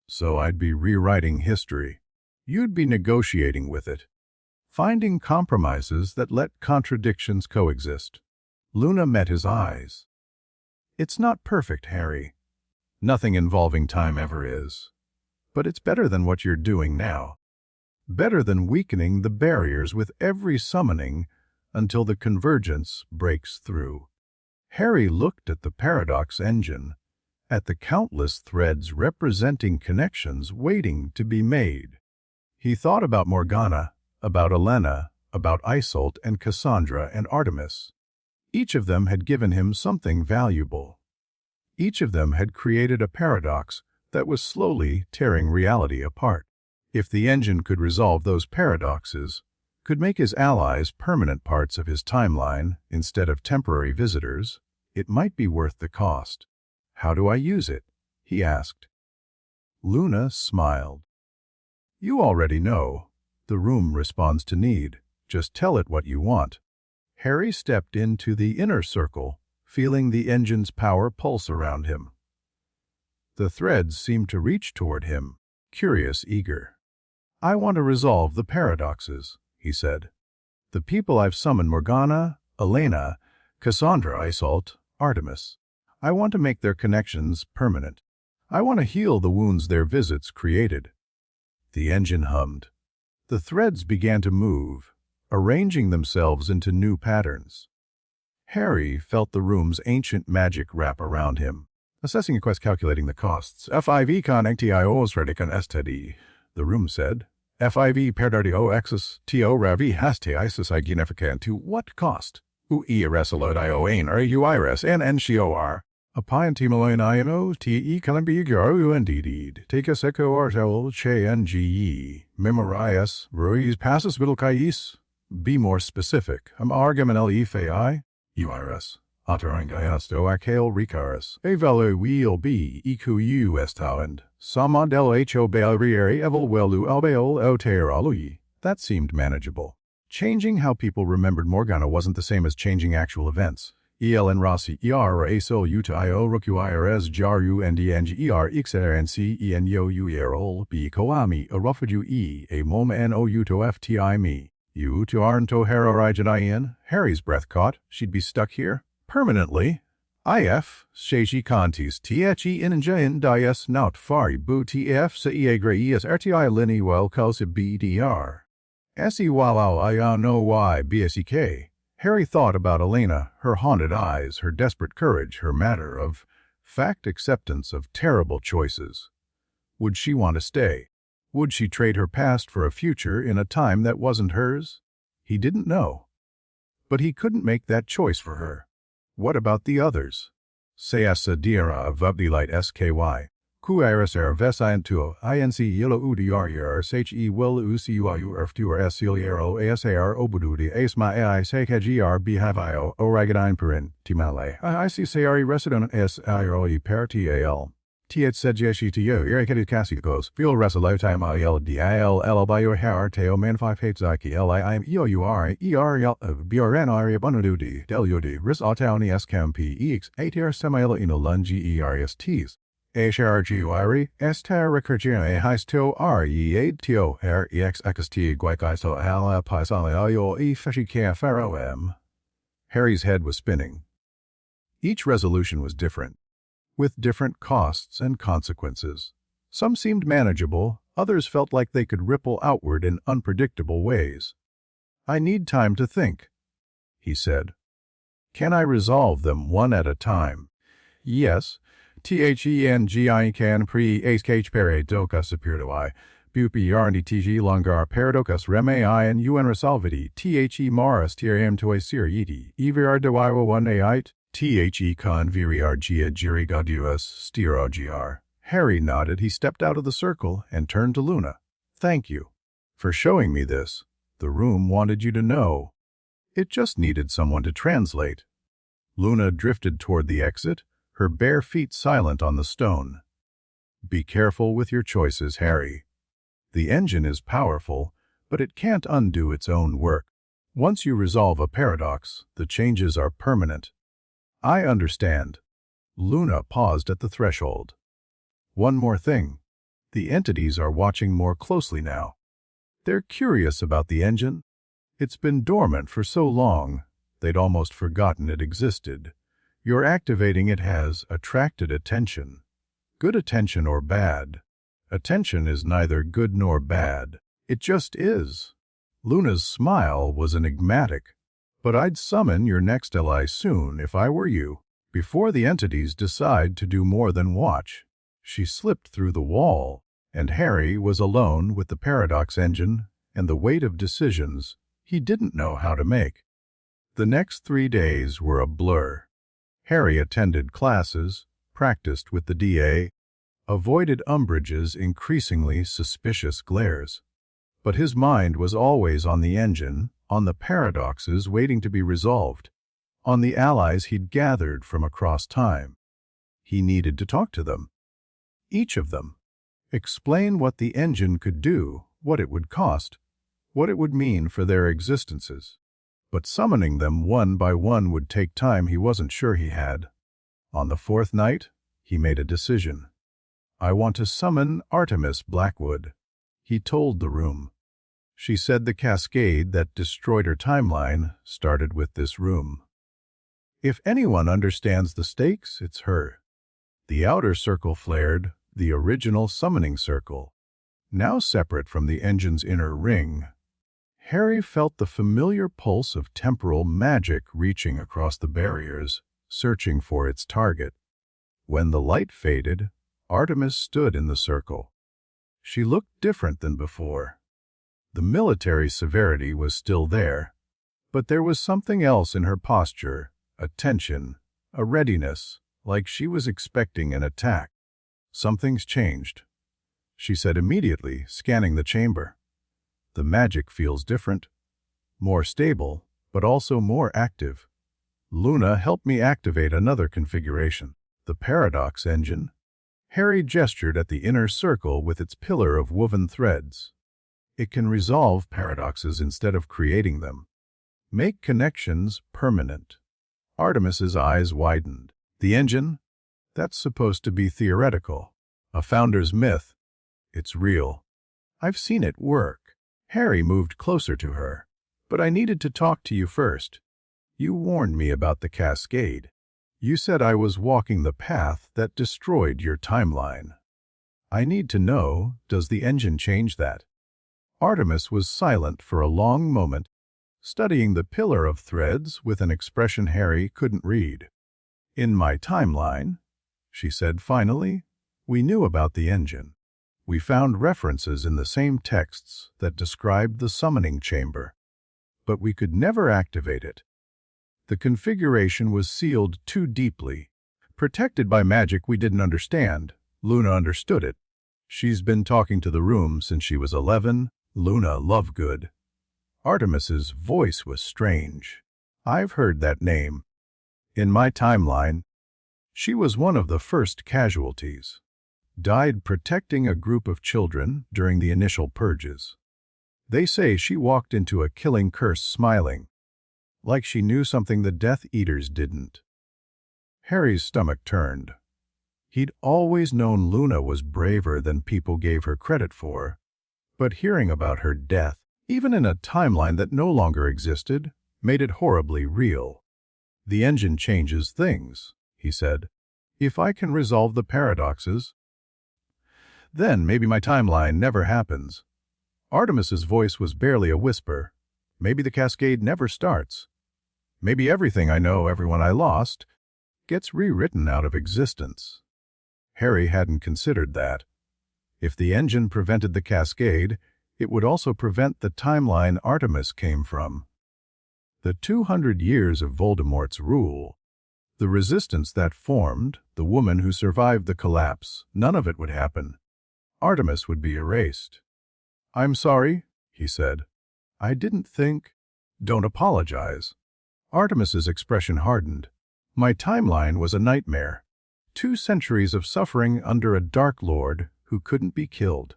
So I'd be rewriting history. You'd be negotiating with it. Finding compromises that let contradictions coexist. Luna met his eyes. "It's not perfect, Harry. Nothing involving time ever is. But it's better than what you're doing now. Better than weakening the barriers with every summoning until the convergence breaks through." Harry looked at the paradox engine, at the countless threads representing connections waiting to be made. He thought about Morgana, about Elena, about Isolde and Cassandra and Artemis. Each of them had given him something valuable. Each of them had created a paradox that was slowly tearing reality apart. If the engine could resolve those paradoxes, could make his allies permanent parts of his timeline instead of temporary visitors, it might be worth the cost. "How do I use it?" he asked. Luna smiled. "You already know. The room responds to need. Just tell it what you want." Harry stepped into the inner circle, feeling the engine's power pulse around him. The threads seemed to reach toward him, curious, eager. "I want to resolve the paradoxes," he said. "The people I've summoned: Morgana, Elena, Cassandra, Isolde, Artemis. I want to make their connections permanent. I want to heal the wounds their visits created." The engine hummed. The threads began to move, arranging themselves into new patterns. Harry felt the room's ancient magic wrap around him. "Assessing a quest, calculating the costs. FIV con NTIOs redicon STD," the room said. "FIV perdardio exus TO ravi haste isis ignificant to what cost? UI resolod IOAN or UIRS and NCOR. A piantimaloin INO TE Columbia UNDD. Take a seco artel che NGE. Memorias Ruiz passus middle cais. Be more specific. Argamanel EFAI. UIRS. Autorangayasto Akale Ricaris. Evelu will be EQU Estauend. Samandel Ho Belrieri Evel Welu Albeol Otearalui. That seemed manageable. Changing how people remembered Morgana wasn't the same as changing actual events. ELN Rossi ER ASOL UTA IO Roku IRS JARU NDNGER XRNC ENYO UEROL B Koami Arufaju E A MOMA NO UTO FTI me. U to Arnto Harorijan. Harry's breath caught. She'd be stuck here permanently. IF Sheji Contis THE Injayan Dias Naut Fari Bu TF Se Greias RTI Lini Well Kelsa BDR. S-E-Y-Y-I-N-O-Y-B-S-E-K. Harry thought about Elena, her haunted eyes, her desperate courage, her matter of fact acceptance of terrible choices. Would she want to stay? Would she trade her past for a future in a time that wasn't hers? He didn't know. But he couldn't make that choice for her. What about the others? Sayasa dira vubdilite sky. Kuirisar vesiantuo inc yellow udr she will uciu erftur siliero asar obududi asma ai sekagr behavio oragadine perin timale iccari resident siroi per tal. Tiet sedjeshi to you, irritated Cassicos, feel resolute il dil by your hair, teo man 5 hates zaki lim eour brn area bunadudi, deludi, ris autauni scamp ex, 8 semiel ino lungi ersts. HRGUIRI, Ester Recurgine Heisto RE8 Tio Her EX XT Guaiso Ala Paisalio E Feshika Pharaoh. Harry's head was spinning. Each resolution was different, with different costs and consequences. Some seemed manageable, others felt like they could ripple outward in unpredictable ways. I need time to think, he said. Can I resolve them one at a time? Yes. THENGI can pre-ACH pere docus apirtoi, bupi yarnitg longar paradocus reme I and un resolviti, THE maris tiram toi sirieti, evir dewiwa 1 THE con viriargia girigaduus stirogr. Harry nodded. He stepped out of the circle and turned to Luna. Thank you for showing me this. The room wanted you to know. It just needed someone to translate. Luna drifted toward the exit, her bare feet silent on the stone. Be careful with your choices, Harry. The engine is powerful, but it can't undo its own work. Once you resolve a paradox, the changes are permanent. I understand. Luna paused at the threshold. One more thing. The entities are watching more closely now. They're curious about the engine. It's been dormant for so long, they'd almost forgotten it existed. Your activating it has attracted attention. Good attention or bad. Attention is neither good nor bad. It just is. Luna's smile was enigmatic. But I'd summon your next ally soon if I were you, before the entities decide to do more than watch. She slipped through the wall, and Harry was alone with the paradox engine and the weight of decisions he didn't know how to make. The next 3 days were a blur. Harry attended classes, practiced with the DA, avoided Umbridge's increasingly suspicious glares. But his mind was always on the engine, on the paradoxes waiting to be resolved, on the allies he'd gathered from across time. He needed to talk to them. Each of them. Explain what the engine could do, what it would cost, what it would mean for their existences. But summoning them one by one would take time he wasn't sure he had. On the 4th night, he made a decision. I want to summon Artemis Blackwood. He told the room. She said the cascade that destroyed her timeline started with this room. If anyone understands the stakes, it's her. The outer circle flared, the original summoning circle, now separate from the engine's inner ring. Harry felt the familiar pulse of temporal magic reaching across the barriers, searching for its target. When the light faded, Artemis stood in the circle. She looked different than before. The military severity was still there, but there was something else in her posture, a tension, a readiness, like she was expecting an attack. Something's changed, she said immediately, scanning the chamber. The magic feels different, more stable, but also more active. Luna helped me activate another configuration, the paradox engine. Harry gestured at the inner circle with its pillar of woven threads. It can resolve paradoxes instead of creating them. Make connections permanent. Artemis's eyes widened. The engine? That's supposed to be theoretical. A founder's myth. It's real. I've seen it work. Harry moved closer to her. But I needed to talk to you first. You warned me about the cascade. You said I was walking the path that destroyed your timeline. I need to know, does the engine change that? Artemis was silent for a long moment, studying the pillar of threads with an expression Harry couldn't read. "In my timeline," she said finally, "we knew about the engine. We found references in the same texts that described the summoning chamber. But we could never activate it. The configuration was sealed too deeply, protected by magic we didn't understand. Luna understood it. She's been talking to the room since she was 11, Luna Lovegood." Artemis's voice was strange. "I've heard that name. In my timeline, she was one of the first casualties. Died protecting a group of children during the initial purges. They say she walked into a killing curse smiling, like she knew something the Death Eaters didn't." Harry's stomach turned. He'd always known Luna was braver than people gave her credit for, but hearing about her death, even in a timeline that no longer existed, made it horribly real. "The engine changes things," he said. "If I can resolve the paradoxes, then maybe my timeline never happens." Artemis's voice was barely a whisper. "Maybe the cascade never starts. Maybe everything I know, everyone I lost, gets rewritten out of existence." Harry hadn't considered that. If the engine prevented the cascade, it would also prevent the timeline Artemis came from. The 200 years of Voldemort's rule, the resistance that formed, the woman who survived the collapse, none of it would happen. Artemis would be erased. "I'm sorry," he said. "I didn't think—" "Don't apologize." Artemis's expression hardened. "My timeline was a nightmare. 2 centuries of suffering under a Dark Lord who couldn't be killed.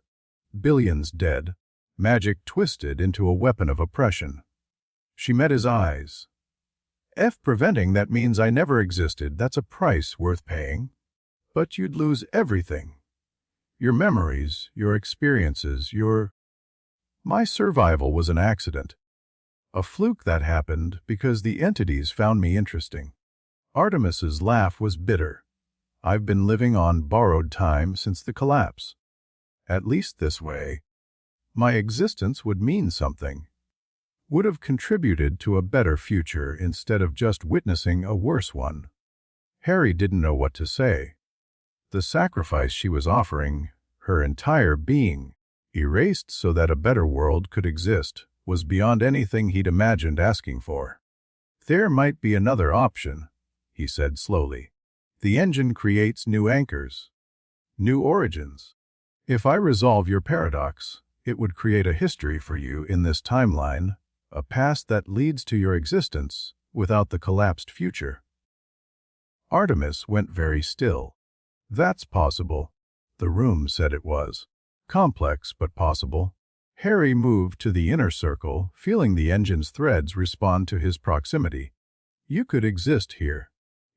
Billions dead. Magic twisted into a weapon of oppression." She met his eyes. "If preventing that means I never existed, that's a price worth paying. But you'd lose everything. Your memories, your experiences, your—" "My survival was an accident. A fluke that happened because the entities found me interesting." Artemis's laugh was bitter. "I've been living on borrowed time since the collapse. At least this way, my existence would mean something. Would have contributed to a better future instead of just witnessing a worse one." Harry didn't know what to say. The sacrifice she was offering, her entire being, erased so that a better world could exist, was beyond anything he'd imagined asking for. "There might be another option," he said slowly. "The engine creates new anchors, new origins. If I resolve your paradox, it would create a history for you in this timeline, a past that leads to your existence without the collapsed future." Artemis went very still. "That's possible." The room said it was. Complex, but possible. Harry moved to the inner circle, feeling the engine's threads respond to his proximity. "You could exist here,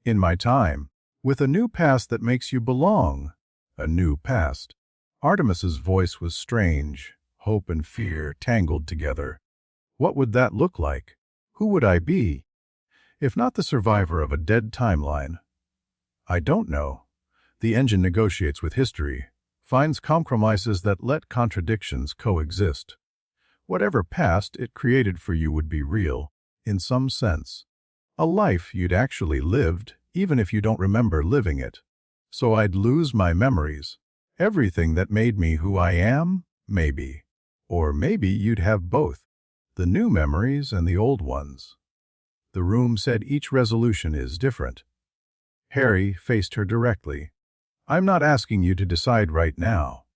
in my time, with a new past that makes you belong." A new past. Artemis's voice was strange, hope and fear tangled together. "What would that look like? Who would I be, if not the survivor of a dead timeline?" "I don't know. The engine negotiates with history, finds compromises that let contradictions coexist. Whatever past it created for you would be real, in some sense. A life you'd actually lived, even if you don't remember living it. So I'd lose my memories. Everything that made me who I am, maybe. Or maybe you'd have both, the new memories and the old ones." The room said each resolution is different. Harry faced her directly. "I'm not asking you to decide right now.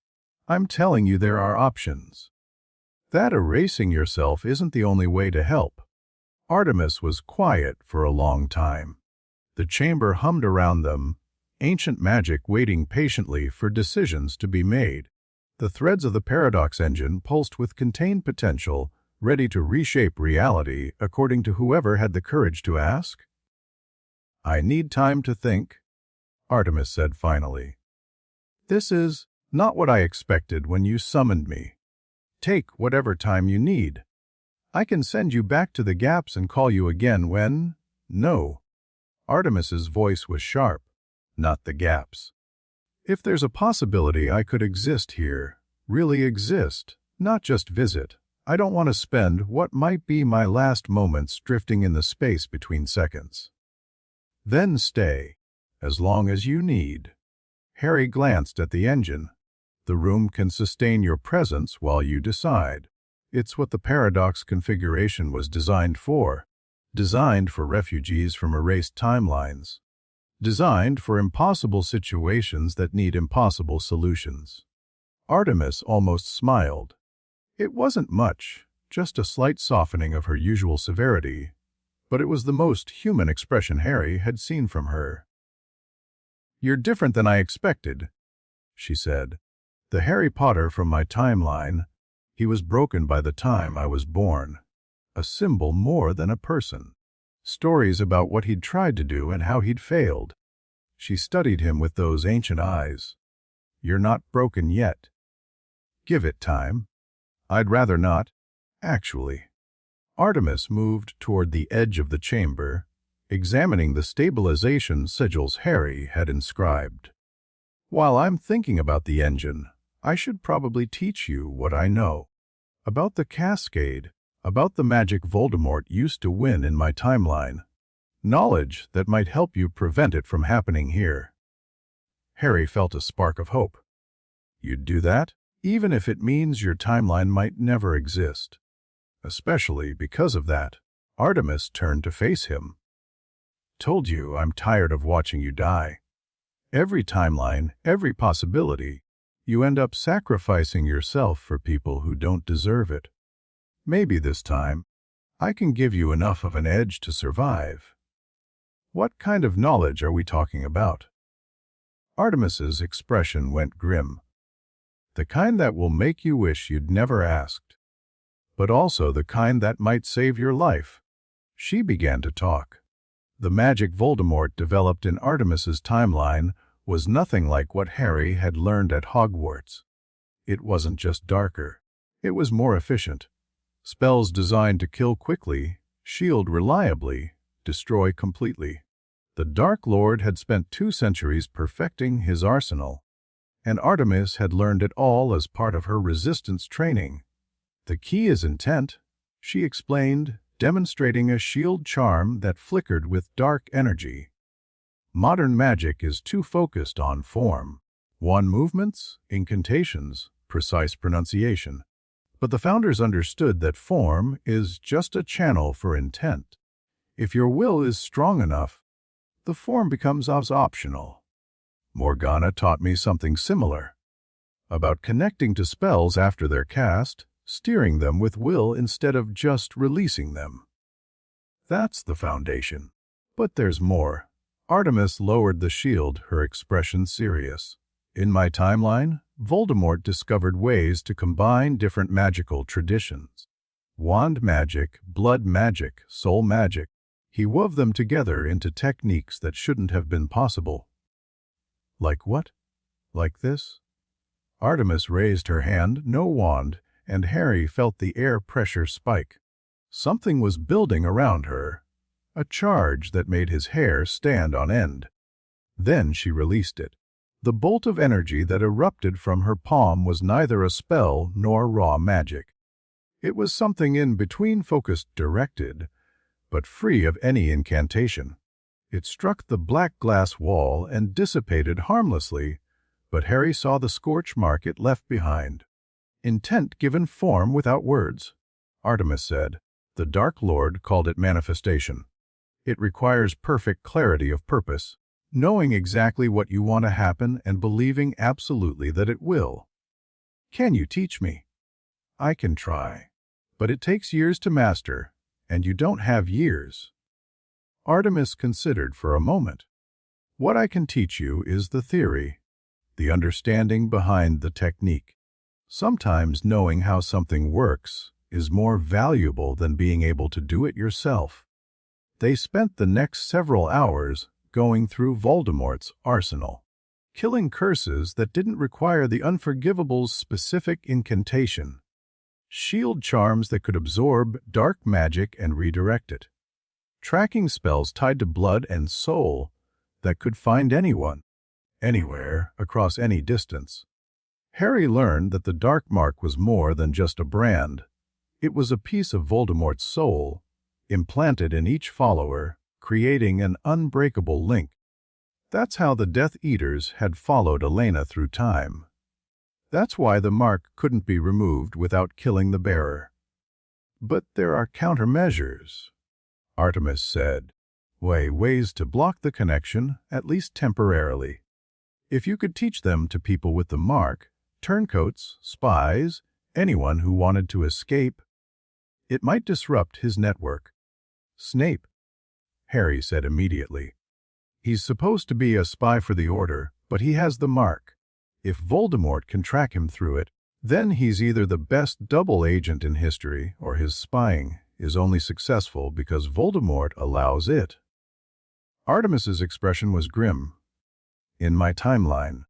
I'm telling you there are options. That erasing yourself isn't the only way to help." Artemis was quiet for a long time. The chamber hummed around them, ancient magic waiting patiently for decisions to be made. The threads of the paradox engine pulsed with contained potential, ready to reshape reality according to whoever had the courage to ask. "I need time to think," Artemis said finally. "This is not what I expected when you summoned me. Take whatever time you need. I can send you back to the gaps and call you again when—" "No." Artemis's voice was sharp. "Not the gaps. If there's a possibility I could exist here, really exist, Not just visit. I don't want to spend what might be my last moments drifting in the space between seconds. Then stay, as long as you need. Harry glanced at the engine. The room can sustain your presence while you decide. It's what the paradox configuration was designed for. Designed for refugees from erased timelines. Designed for impossible situations that need impossible solutions. Artemis almost smiled. It wasn't much, just a slight softening of her usual severity, but it was the most human expression Harry had seen from her. "You're different than I expected," she said. "The Harry Potter from my timeline, he was broken by the time I was born. A symbol more than a person. Stories about what he'd tried to do and how he'd failed." She studied him with those ancient eyes. "You're not broken yet. Give it time." "I'd rather not, actually." Artemis moved toward the edge of the chamber, examining the stabilization sigils Harry had inscribed. "While I'm thinking about the engine, I should probably teach you what I know. About the cascade, about the magic Voldemort used to win in my timeline. Knowledge that might help you prevent it from happening here." Harry felt a spark of hope. "You'd do that? Even if it means your timeline might never exist." Especially because of that, Artemis turned to face him. "Told you I'm tired of watching you die. Every timeline, every possibility, you end up sacrificing yourself for people who don't deserve it. Maybe this time, I can give you enough of an edge to survive." "What kind of knowledge are we talking about?" Artemis's expression went grim. "The kind that will make you wish you'd never asked. But also the kind that might save your life." She began to talk. The magic Voldemort developed in Artemis's timeline was nothing like what Harry had learned at Hogwarts. It wasn't just darker. It was more efficient. Spells designed to kill quickly, shield reliably, destroy completely. The Dark Lord had spent 2 centuries perfecting his arsenal, and Artemis had learned it all as part of her resistance training. "The key is intent," she explained, demonstrating a shield charm that flickered with dark energy. "Modern magic is too focused on form. Wand movements, incantations, precise pronunciation. But the founders understood that form is just a channel for intent. If your will is strong enough, the form becomes optional." Morgana taught me something similar. About connecting to spells after they're cast, steering them with will instead of just releasing them. That's the foundation. But there's more. Artemis lowered the shield, her expression serious. "In my timeline, Voldemort discovered ways to combine different magical traditions. Wand magic, blood magic, soul magic. He wove them together into techniques that shouldn't have been possible." "Like what? Like this?" Artemis raised her hand, no wand, and Harry felt the air pressure spike. Something was building around her, a charge that made his hair stand on end. Then she released it. The bolt of energy that erupted from her palm was neither a spell nor raw magic. It was something in between focused directed, but free of any incantation. It struck the black glass wall and dissipated harmlessly, but Harry saw the scorch mark it left behind. "Intent given form without words," Artemis said. "The Dark Lord called it manifestation. It requires perfect clarity of purpose, knowing exactly what you want to happen and believing absolutely that it will." "Can you teach me?" "I can try. But it takes years to master, and you don't have years." Artemis considered for a moment. "What I can teach you is the theory, the understanding behind the technique. Sometimes knowing how something works is more valuable than being able to do it yourself." They spent the next several hours going through Voldemort's arsenal, killing curses that didn't require the unforgivable's specific incantation, shield charms that could absorb dark magic and redirect it, tracking spells tied to blood and soul that could find anyone, anywhere, across any distance. Harry learned that the Dark Mark was more than just a brand. It was a piece of Voldemort's soul, implanted in each follower, creating an unbreakable link. That's how the Death Eaters had followed Elena through time. That's why the mark couldn't be removed without killing the bearer. But there are countermeasures, Artemis said. Ways to block the connection, at least temporarily. If you could teach them to people with the mark, turncoats, spies, anyone who wanted to escape, it might disrupt his network. Snape, Harry said immediately. He's supposed to be a spy for the Order, but he has the mark. If Voldemort can track him through it, then he's either the best double agent in history or his spying is only successful because Voldemort allows it. Artemis's expression was grim. In my timeline,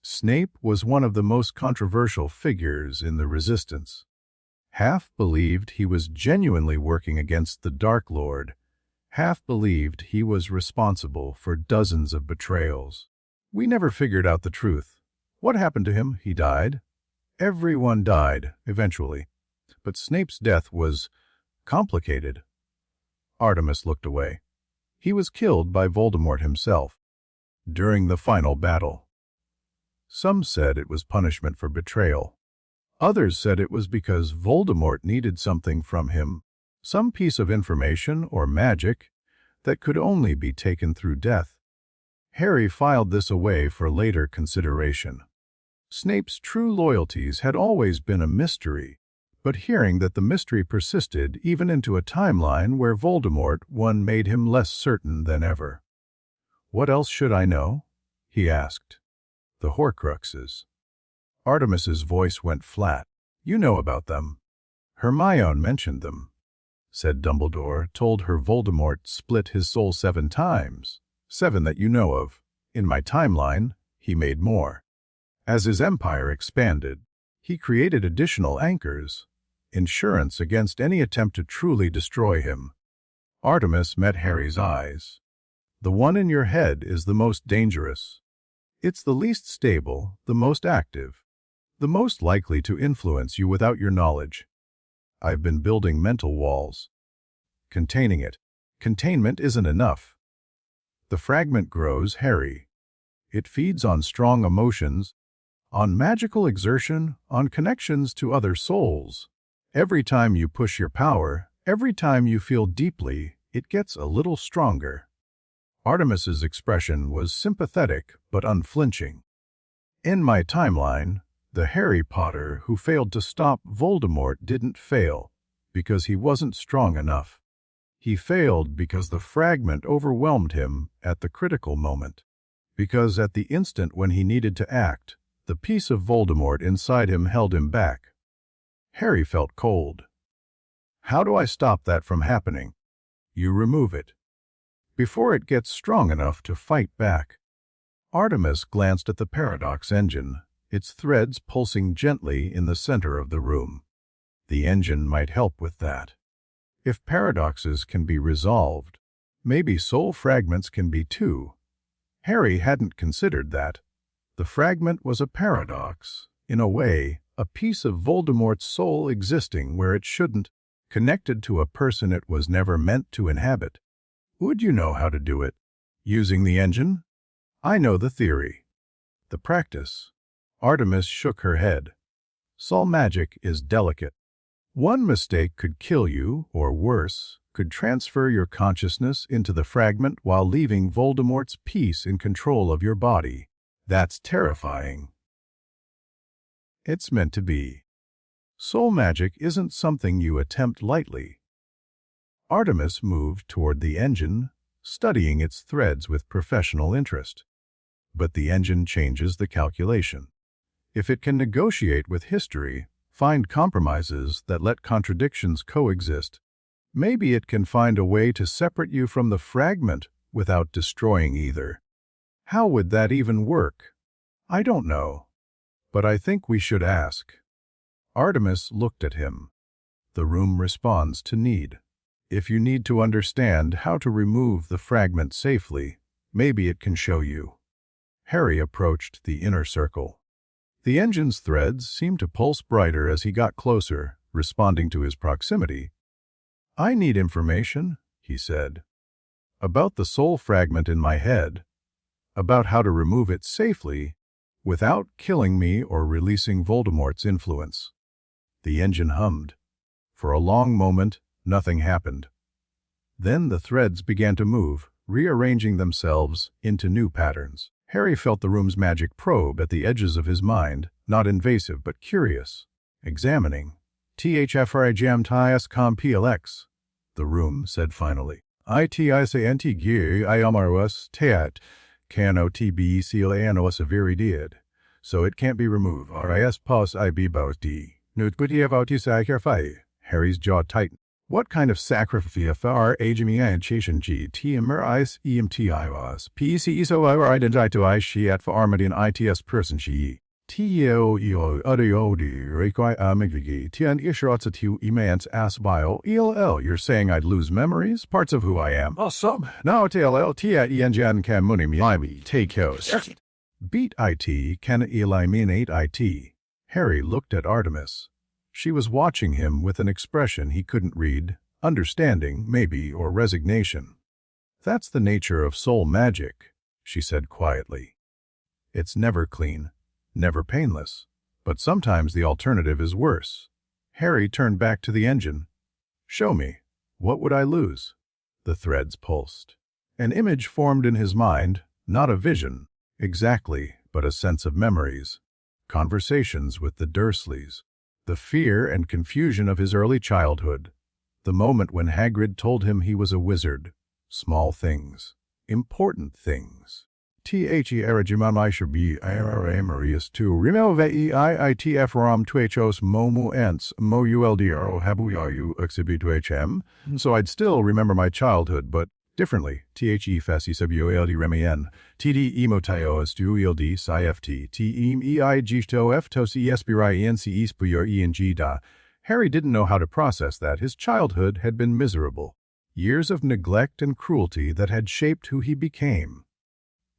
Snape was one of the most controversial figures in the Resistance. Half believed he was genuinely working against the Dark Lord, half believed he was responsible for dozens of betrayals. We never figured out the truth. What happened to him? He died. Everyone died, eventually. But Snape's death was complicated. Artemis looked away. He was killed by Voldemort himself during the final battle. Some said it was punishment for betrayal. Others said it was because Voldemort needed something from him, some piece of information or magic that could only be taken through death. Harry filed this away for later consideration. Snape's true loyalties had always been a mystery, but hearing that the mystery persisted even into a timeline where Voldemort won made him less certain than ever. What else should I know? He asked. The Horcruxes. Artemis's voice went flat. You know about them. Hermione mentioned them, said Dumbledore, told her Voldemort split his soul 7 times. 7 that you know of. In my timeline, he made more. As his empire expanded, he created additional anchors, insurance against any attempt to truly destroy him. Artemis met Harry's eyes. The one in your head is the most dangerous. It's the least stable, the most active, the most likely to influence you without your knowledge. I've been building mental walls. Containing it. Containment isn't enough. The fragment grows, Harry. It feeds on strong emotions, on magical exertion, on connections to other souls. Every time you push your power, every time you feel deeply, it gets a little stronger. Artemis's expression was sympathetic but unflinching. In my timeline, the Harry Potter who failed to stop Voldemort didn't fail because he wasn't strong enough. He failed because the fragment overwhelmed him at the critical moment. Because at the instant when he needed to act, the piece of Voldemort inside him held him back. Harry felt cold. How do I stop that from happening? You remove it. Before it gets strong enough to fight back. Artemis glanced at the paradox engine, its threads pulsing gently in the center of the room. The engine might help with that. If paradoxes can be resolved, maybe soul fragments can be too. Harry hadn't considered that. The fragment was a paradox, in a way, a piece of Voldemort's soul existing where it shouldn't, connected to a person it was never meant to inhabit. Would you know how to do it? Using the engine? I know the theory. The practice. Artemis shook her head. Soul magic is delicate. One mistake could kill you, or worse, could transfer your consciousness into the fragment while leaving Voldemort's piece in control of your body. That's terrifying. It's meant to be. Soul magic isn't something you attempt lightly. Artemis moved toward the engine, studying its threads with professional interest. But the engine changes the calculation. If it can negotiate with history, find compromises that let contradictions coexist, maybe it can find a way to separate you from the fragment without destroying either. How would that even work? I don't know. But I think we should ask. Artemis looked at him. The room responds to need. If you need to understand how to remove the fragment safely, maybe it can show you. Harry approached the inner circle. The engine's threads seemed to pulse brighter as he got closer, responding to his proximity. "I need information," he said, "about the soul fragment in my head, about how to remove it safely without killing me or releasing Voldemort's influence." The engine hummed. For a long moment, nothing happened. Then the threads began to move, rearranging themselves into new patterns. Harry felt the room's magic probe at the edges of his mind, not invasive but curious. Examining. "THFRI jam TIS com PLX," the room said finally. "ITISANT GI IAMROS TEAT CANO TB CLANOS AVIRIDIAD. So it can't be removed. RIS POS IB BOUT D. Nutbutiavautisakirfai." Harry's jaw tightened. "What kind of sacrifice are agimian G TMRIS EMTIWAS PEC ISO identity I she at for Armadian ITS person she TEO UDIOD require amigigi Tian Ishrotsatiu Emans Asbio ELL. You're saying I'd lose memories? Parts of who I am? Awesome. Now TLL Tia Enjan can munim Yimi take house. Beat IT can eliminate IT. Harry looked at Artemis. She was watching him with an expression he couldn't read, understanding, maybe, or resignation. "That's the nature of soul magic," she said quietly. "It's never clean, never painless, but sometimes the alternative is worse." Harry turned back to the engine. "Show me. What would I lose?" The threads pulsed. An image formed in his mind, not a vision, exactly, but a sense of memories. Conversations with the Dursleys. The fear and confusion of his early childhood. The moment when Hagrid told him he was a wizard. Small things. Important things. The Erigimamishab IRA Marius 2 Remove IITF Ram Twachos Momu Ents Mo ULDRO Habuyayu Exhibit So I'd still remember my childhood, but differently. The Fasi Subuld Remien. TD Emotios Duild SIFT. TEM EIGTO F Tos ESPRI ENC ESPUR ENG Da. Harry didn't know how to process that. His childhood had been miserable. Years of neglect and cruelty that had shaped who he became.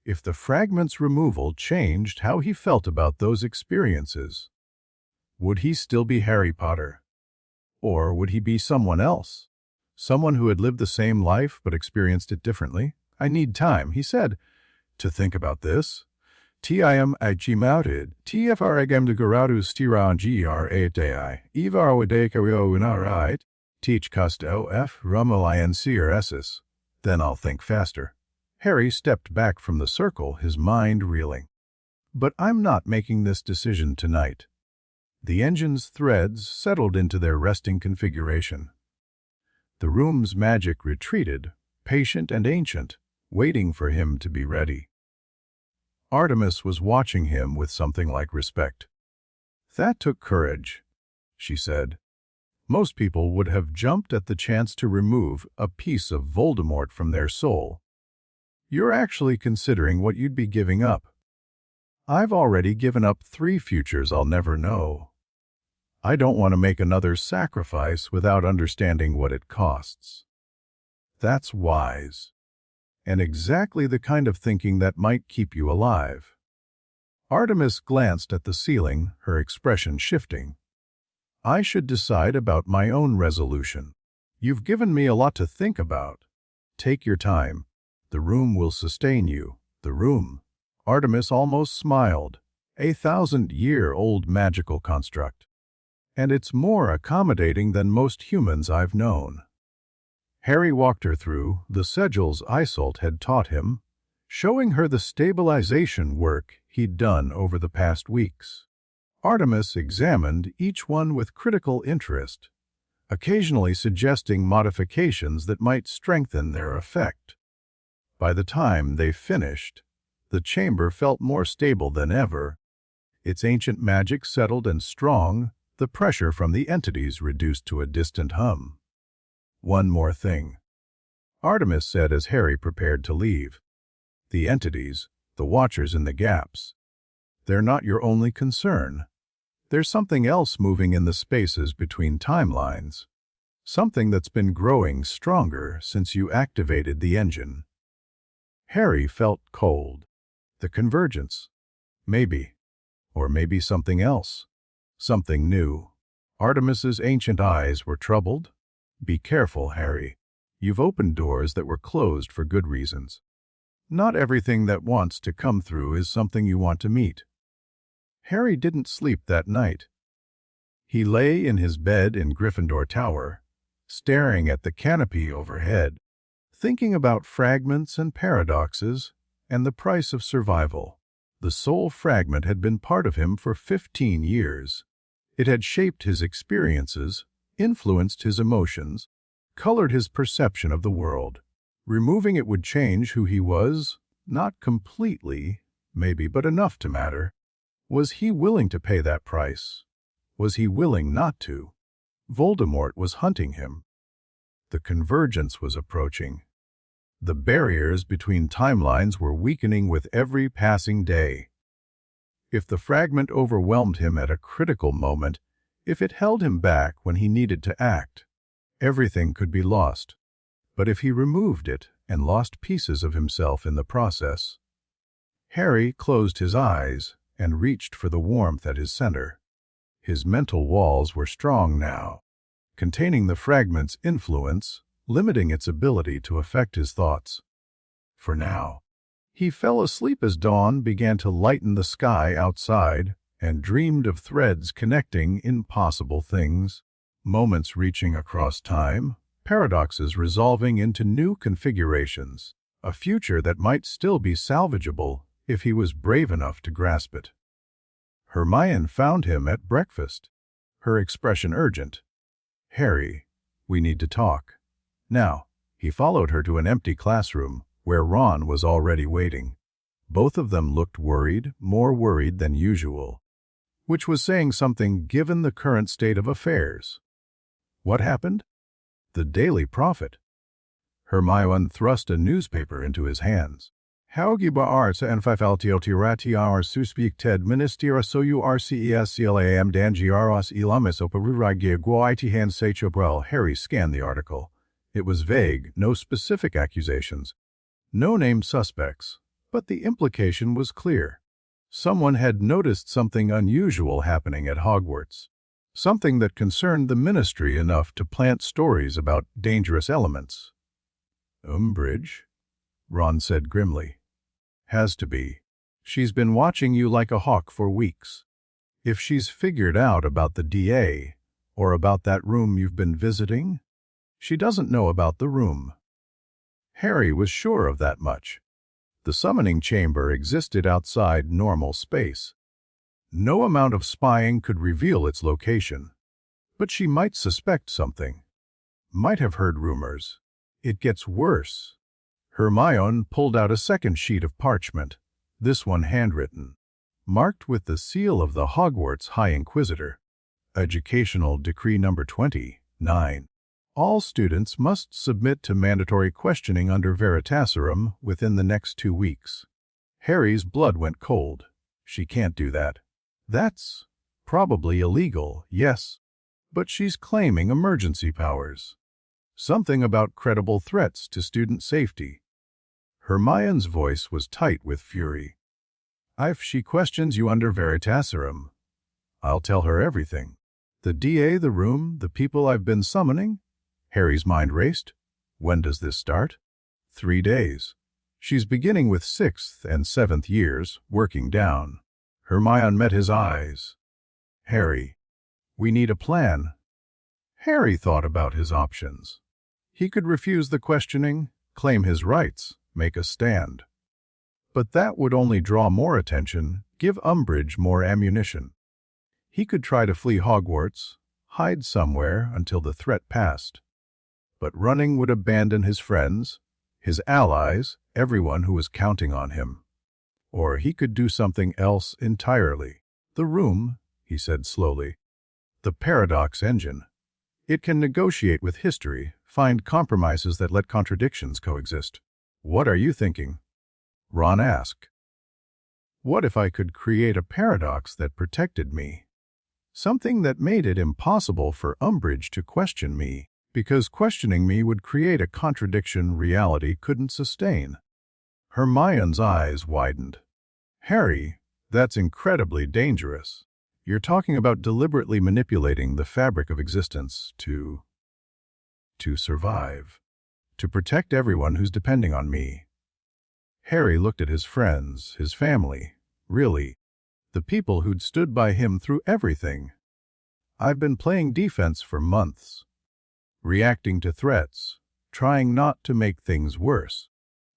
If the fragment's removal changed how he felt about those experiences, would he still be Harry Potter? Or would he be someone else? Someone who had lived the same life but experienced it differently? "I need time," he said, "to think about this. TIM agimouted, TFRAGM de Garadus Tiran GR8AI, Evar Kario Unarait, Teach Custo F Rumelian CRSs. Then I'll think faster." Harry stepped back from the circle, his mind reeling. "But I'm not making this decision tonight." The engine's threads settled into their resting configuration. The room's magic retreated, patient and ancient, waiting for him to be ready. Artemis was watching him with something like respect. "That took courage," she said. "Most people would have jumped at the chance to remove a piece of Voldemort from their soul. You're actually considering what you'd be giving up." "I've already given up 3 futures I'll never know. I don't want to make another sacrifice without understanding what it costs." That's wise. And exactly the kind of thinking that might keep you alive. Artemis glanced at the ceiling, her expression shifting. "I should decide about my own resolution. You've given me a lot to think about. Take your time. The room will sustain you." The room. Artemis almost smiled. A 1,000-year-old magical construct. And it's more accommodating than most humans I've known. Harry walked her through the sigils Isolt had taught him, showing her the stabilization work he'd done over the past weeks. Artemis examined each one with critical interest, occasionally suggesting modifications that might strengthen their effect. By the time they finished, the chamber felt more stable than ever. Its ancient magic settled and strong, the pressure from the entities reduced to a distant hum. "One more thing," Artemis said as Harry prepared to leave. "The entities, the watchers in the gaps, they're not your only concern. There's something else moving in the spaces between timelines. Something that's been growing stronger since you activated the engine." Harry felt cold. The convergence. Maybe. Or maybe something else. Something new. Artemis's ancient eyes were troubled. Be careful, Harry. You've opened doors that were closed for good reasons. Not everything that wants to come through is something you want to meet. Harry didn't sleep that night. He lay in his bed in Gryffindor Tower, staring at the canopy overhead, thinking about fragments and paradoxes and the price of survival. The soul fragment had been part of him for 15 years. It had shaped his experiences, influenced his emotions, colored his perception of the world. Removing it would change who he was, not completely, maybe, but enough to matter. Was he willing to pay that price? Was he willing not to? Voldemort was hunting him. The convergence was approaching. The barriers between timelines were weakening with every passing day. If the fragment overwhelmed him at a critical moment, if it held him back when he needed to act, everything could be lost. But if he removed it and lost pieces of himself in the process? Harry closed his eyes and reached for the warmth at his center. His mental walls were strong now, containing the fragment's influence, limiting its ability to affect his thoughts. For now. He fell asleep as dawn began to lighten the sky outside and dreamed of threads connecting impossible things, moments reaching across time, paradoxes resolving into new configurations, a future that might still be salvageable if he was brave enough to grasp it. Hermione found him at breakfast, her expression urgent. "Harry, we need to talk." Now, he followed her to an empty classroom where Ron was already waiting. Both of them looked worried, more worried than usual, which was saying something given the current state of affairs. What happened? The Daily Prophet. Hermione thrust a newspaper into his hands. Haugiba arsa en fifaltiotiratiar suspeak ted ministera soyu rcesclam dangiaros ilamis operuragia guaitihan sechobrel. Harry scanned the article. It was vague, no specific accusations, no named suspects, but the implication was clear. Someone had noticed something unusual happening at Hogwarts, something that concerned the Ministry enough to plant stories about dangerous elements. Umbridge, Ron said grimly. Has to be. She's been watching you like a hawk for weeks. If she's figured out about the DA, or about that room you've been visiting, she doesn't know about the room. Harry was sure of that much. The summoning chamber existed outside normal space. No amount of spying could reveal its location. But she might suspect something. Might have heard rumors. It gets worse. Hermione pulled out a second sheet of parchment, this one handwritten, marked with the seal of the Hogwarts High Inquisitor. Educational Decree Number 29. All students must submit to mandatory questioning under Veritaserum within the next 2 weeks. Harry's blood went cold. She can't do that. That's probably illegal, yes, but she's claiming emergency powers. Something about credible threats to student safety. Hermione's voice was tight with fury. If she questions you under Veritaserum, I'll tell her everything. The DA, the room, the people I've been summoning? Harry's mind raced. When does this start? 3 days. She's beginning with 6th and 7th years, working down. Hermione met his eyes. Harry, we need a plan. Harry thought about his options. He could refuse the questioning, claim his rights, make a stand. But that would only draw more attention, give Umbridge more ammunition. He could try to flee Hogwarts, hide somewhere until the threat passed. But running would abandon his friends, his allies, everyone who was counting on him. Or he could do something else entirely. The room, he said slowly. The paradox engine. It can negotiate with history, find compromises that let contradictions coexist. What are you thinking? Ron asked. What if I could create a paradox that protected me? Something that made it impossible for Umbridge to question me, because questioning me would create a contradiction reality couldn't sustain. Hermione's eyes widened. Harry, That's incredibly dangerous. You're talking about deliberately manipulating the fabric of existence to survive, to protect everyone who's depending on me. Harry looked at his friends, his family, really, the people who'd stood by him through everything. I've been playing defense for months, reacting to threats, trying not to make things worse.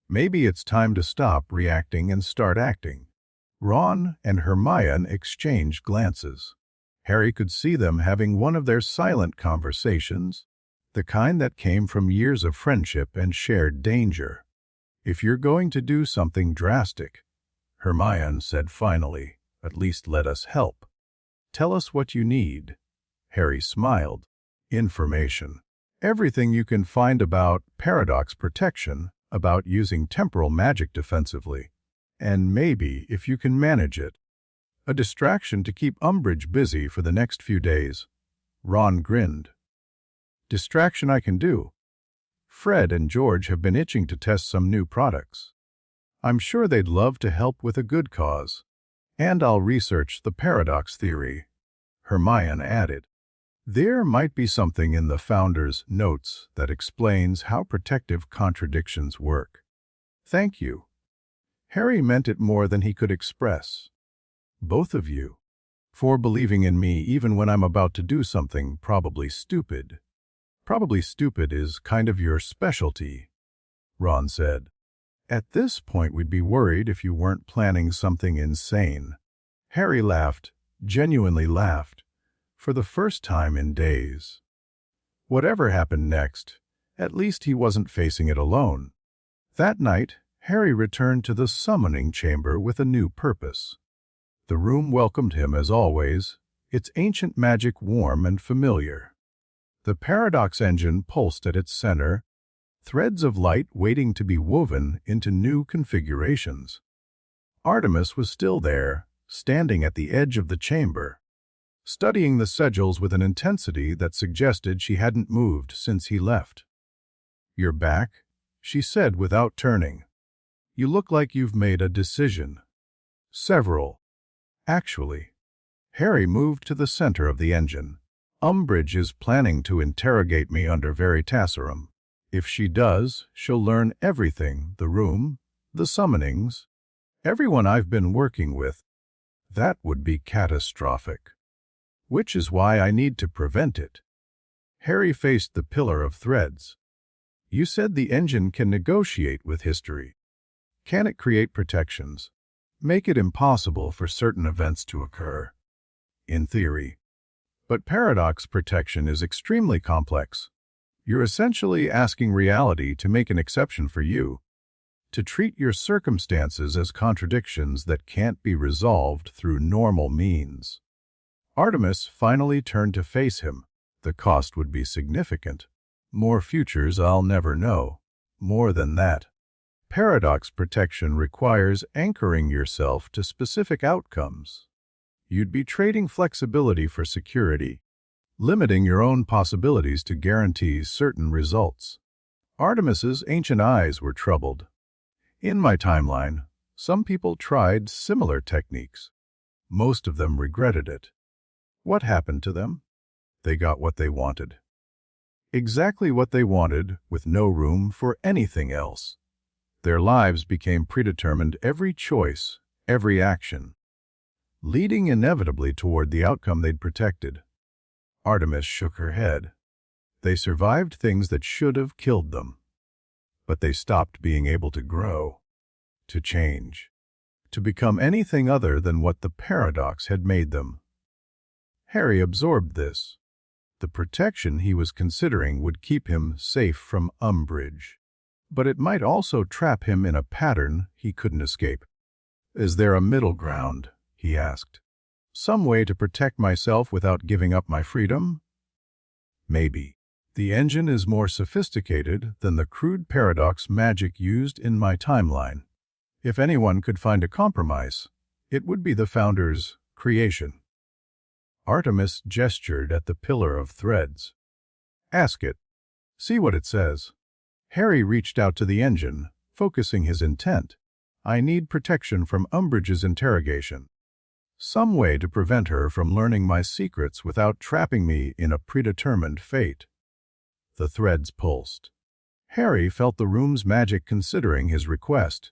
Maybe it's time to stop reacting and start acting. Ron and Hermione exchanged glances. Harry could see them having one of their silent conversations, the kind that came from years of friendship and shared danger. If you're going to do something drastic, Hermione said finally, at least let us help. Tell us what you need. Harry smiled. Information. Everything you can find about paradox protection, about using temporal magic defensively, and maybe, if you can manage it, a distraction to keep Umbridge busy for the next few days. Ron grinned. Distraction I can do. Fred and George have been itching to test some new products. I'm sure they'd love to help with a good cause. And I'll research the paradox theory, Hermione added. There might be something in the founder's notes that explains how protective contradictions work. Thank you. Harry meant it more than he could express. Both of you. For believing in me even when I'm about to do something probably stupid. Probably stupid is kind of your specialty, Ron said. At this point we'd be worried if you weren't planning something insane. Harry laughed, genuinely laughed, for the first time in days. Whatever happened next, at least he wasn't facing it alone. That night, Harry returned to the summoning chamber with a new purpose. The room welcomed him as always, its ancient magic warm and familiar. The paradox engine pulsed at its center, threads of light waiting to be woven into new configurations. Artemis was still there, standing at the edge of the chamber, studying the sigils with an intensity that suggested she hadn't moved since he left. "You're back," she said without turning. "You look like you've made a decision." "Several, actually." Harry moved to the center of the engine. "Umbridge is planning to interrogate me under Veritaserum. If she does, she'll learn everything, the room, the summonings, everyone I've been working with. That would be catastrophic. Which is why I need to prevent it." Harry faced the pillar of threads. "You said the engine can negotiate with history. Can it create protections? Make it impossible for certain events to occur?" "In theory. But paradox protection is extremely complex. You're essentially asking reality to make an exception for you, to treat your circumstances as contradictions that can't be resolved through normal means." Artemis finally turned to face him. "The cost would be significant. More futures I'll never know. More than that. Paradox protection requires anchoring yourself to specific outcomes. You'd be trading flexibility for security, limiting your own possibilities to guarantee certain results." Artemis's ancient eyes were troubled. "In my timeline, some people tried similar techniques. Most of them regretted it. What happened to them? They got what they wanted. Exactly what they wanted, with no room for anything else. Their lives became predetermined, every choice, every action, leading inevitably toward the outcome they'd protected." Artemis shook her head. "They survived things that should have killed them. But they stopped being able to grow, to change, to become anything other than what the paradox had made them." Harry absorbed this. The protection he was considering would keep him safe from Umbridge, but it might also trap him in a pattern he couldn't escape. "Is there a middle ground?" he asked. "Some way to protect myself without giving up my freedom?" "Maybe. The engine is more sophisticated than the crude paradox magic used in my timeline. If anyone could find a compromise, it would be the founder's creation." Artemis gestured at the pillar of threads. "Ask it. See what it says." Harry reached out to the engine, focusing his intent. "I need protection from Umbridge's interrogation. Some way to prevent her from learning my secrets without trapping me in a predetermined fate. The threads pulsed. Harry felt the room's magic considering his request,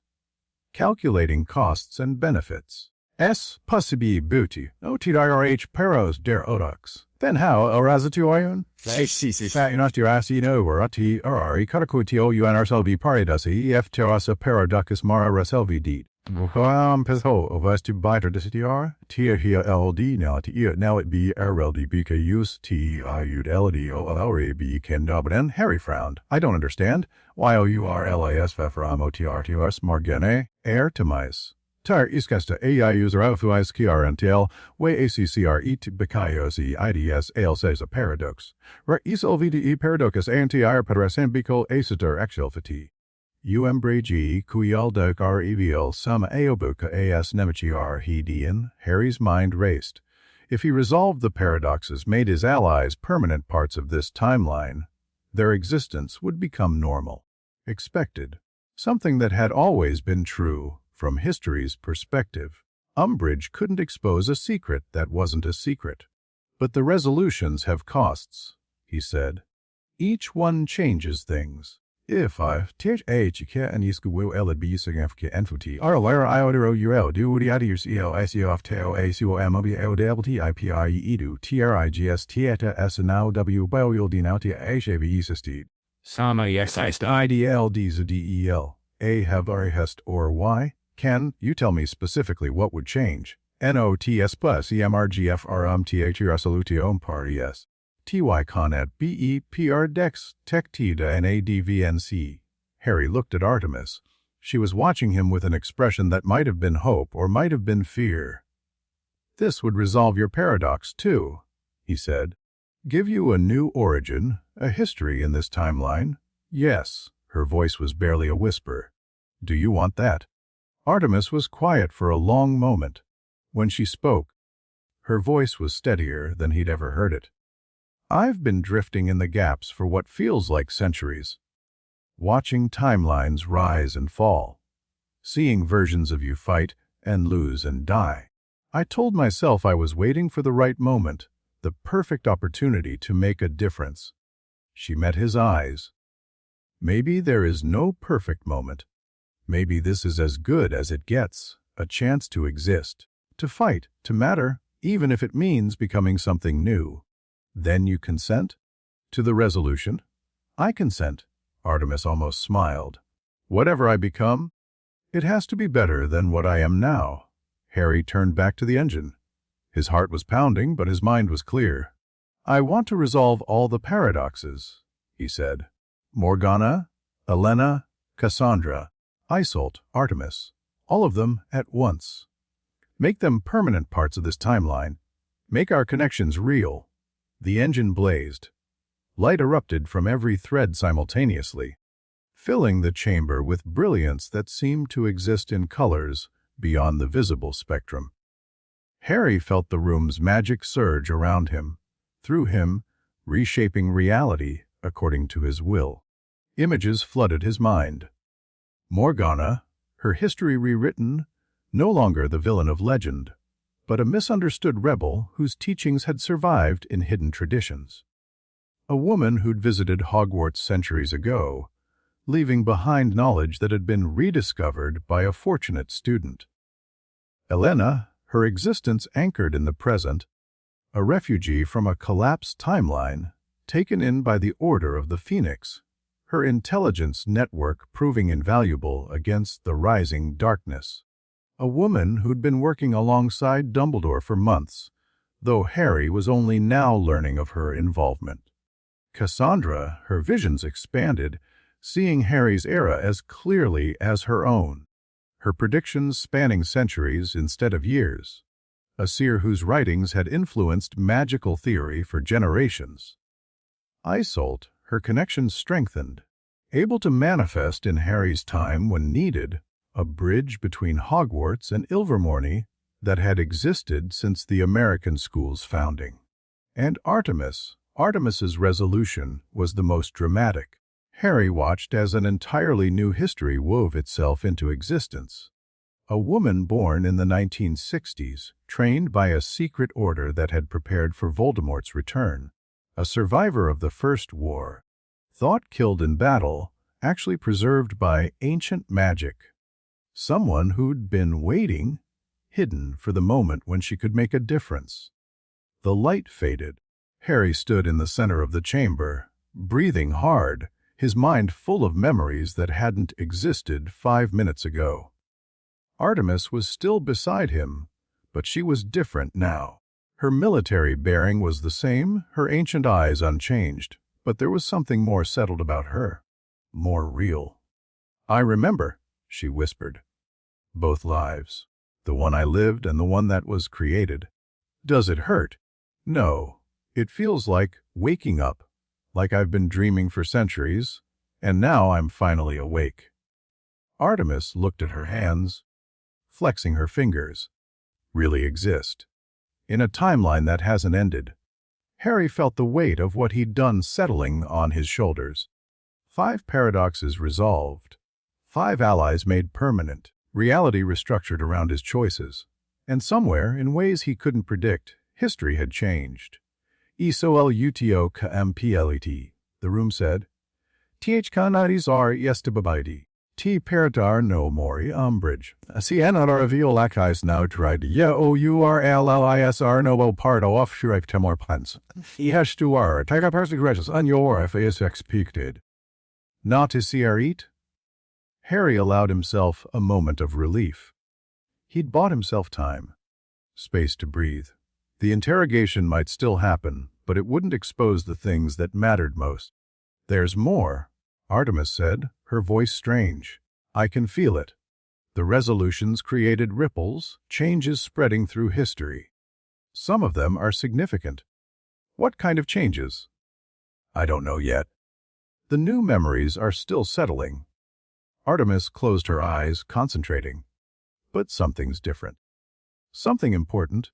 calculating costs and benefits. S. Possibly booty. OTRH peros der odox. Then how orazatuion? HCC fatinastirasino verati arari karakutio unrslv paridasi ef terrasa paradocus mara raselvi deed. Peso ovastu biter disitiar, tia hia LD now tia now it be RLD BKUs TIUD LD OLRE B Kendabren. Harry frowned. I don't understand. YOURLAS Fefram OTRTRS Margene, air to mice. Tar iskasta AI user alfuis KRNTL, way ACCR et Bikaios IDS ALSAs a paradox. Ra isolvde paradoxus ANTIR pedrasen bicol acitor axilfati. UMBRG Kuyaldok REVL some Aobuka AS Nemichiar Hedian. Harry's mind raced. If he resolved the paradoxes, made his allies permanent parts of this timeline, their existence would become normal, expected, something that had always been true from history's perspective. Umbridge couldn't expose a secret that wasn't a secret. But the resolutions have costs, he said. Each one changes things. If I teach care and you will LB significant entity, or where I order UL do the others EL of teo ACOM LWT IPI edu TRIGS Tieta S now W Biol Dinautia HAV Sisted. Sama yes I IDL D's DEL. A have hest or Y? Can you tell me specifically what would change? NOTS plus EMRGFRMTHR Solutio Parias. TY Conat BEPR Dex Tech Tida NADVNC. Harry looked at Artemis. She was watching him with an expression that might have been hope or might have been fear. This would resolve your paradox, too, he said. Give you a new origin, a history in this timeline? Yes, her voice was barely a whisper. Do you want that? Artemis was quiet for a long moment. When she spoke, her voice was steadier than he'd ever heard it. I've been drifting in the gaps for what feels like centuries, watching timelines rise and fall, seeing versions of you fight and lose and die. I told myself I was waiting for the right moment, the perfect opportunity to make a difference. She met his eyes. Maybe there is no perfect moment. Maybe this is as good as it gets, a chance to exist, to fight, to matter, even if it means becoming something new. Then you consent? To the resolution? I consent, Artemis almost smiled. Whatever I become, it has to be better than what I am now. Harry turned back to the engine. His heart was pounding, but his mind was clear. I want to resolve all the paradoxes, he said. Morgana, Elena, Cassandra, Isolt, Artemis, all of them at once. Make them permanent parts of this timeline. Make our connections real. The engine blazed. Light erupted from every thread simultaneously, filling the chamber with brilliance that seemed to exist in colors beyond the visible spectrum. Harry felt the room's magic surge around him, through him, reshaping reality according to his will. Images flooded his mind. Morgana, her history rewritten, no longer the villain of legend, but a misunderstood rebel whose teachings had survived in hidden traditions. A woman who'd visited Hogwarts centuries ago, leaving behind knowledge that had been rediscovered by a fortunate student. Elena, her existence anchored in the present, a refugee from a collapsed timeline, taken in by the Order of the Phoenix, her intelligence network proving invaluable against the rising darkness. A woman who'd been working alongside Dumbledore for months, though Harry was only now learning of her involvement. Cassandra, her visions expanded, seeing Harry's era as clearly as her own, her predictions spanning centuries instead of years. A seer whose writings had influenced magical theory for generations. Isolt, her connections strengthened, able to manifest in Harry's time when needed, a bridge between Hogwarts and Ilvermorny that had existed since the American school's founding. And Artemis's resolution was the most dramatic. Harry watched as an entirely new history wove itself into existence. A woman born in the 1960s, trained by a secret order that had prepared for Voldemort's return. A survivor of the First War. Thought killed in battle, actually preserved by ancient magic. Someone who'd been waiting, hidden for the moment when she could make a difference. The light faded. Harry stood in the center of the chamber, breathing hard, his mind full of memories that hadn't existed 5 minutes ago. Artemis was still beside him, but she was different now. Her military bearing was the same, her ancient eyes unchanged, but there was something more settled about her, more real. "I remember," she whispered. "Both lives. The one I lived and the one that was created. Does it hurt? No. It feels like waking up, like I've been dreaming for centuries, and now I'm finally awake." Artemis looked at her hands, flexing her fingers. Really exist. In a timeline that hasn't ended. Harry felt the weight of what he'd done settling on his shoulders. 5 paradoxes resolved. 5 allies made permanent. Reality restructured around his choices. And somewhere, in ways he couldn't predict, history had changed. "Isoluto kmplet," the room said. "Thkanadis are yestibabidi. T peridar no mori umbrage. Cnr reveal lakais now tried. Yourllisr no pardo offshore temor plans. Ehstuar, take a persigregis on your face expected." Not to see or eat? Harry allowed himself a moment of relief. He'd bought himself time. Space to breathe. The interrogation might still happen, but it wouldn't expose the things that mattered most. "There's more," Artemis said, her voice strange. "I can feel it. The resolutions created ripples, changes spreading through history. Some of them are significant." "What kind of changes?" "I don't know yet. The new memories are still settling." Artemis closed her eyes, concentrating. "But something's different. Something important."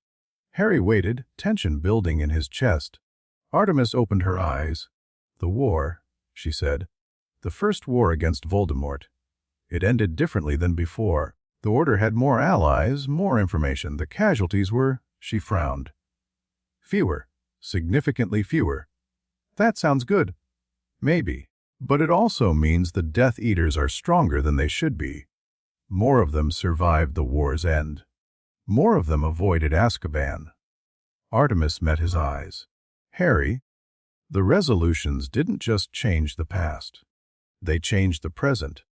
Harry waited, tension building in his chest. Artemis opened her eyes. "The war," she said. "The first war against Voldemort. It ended differently than before. The Order had more allies, more information. The casualties were," she frowned, "fewer. Significantly fewer." "That sounds good." "Maybe. But it also means the Death Eaters are stronger than they should be. More of them survived the war's end. More of them avoided Azkaban." Artemis met his eyes. "Harry, the resolutions didn't just change the past. They changed the present.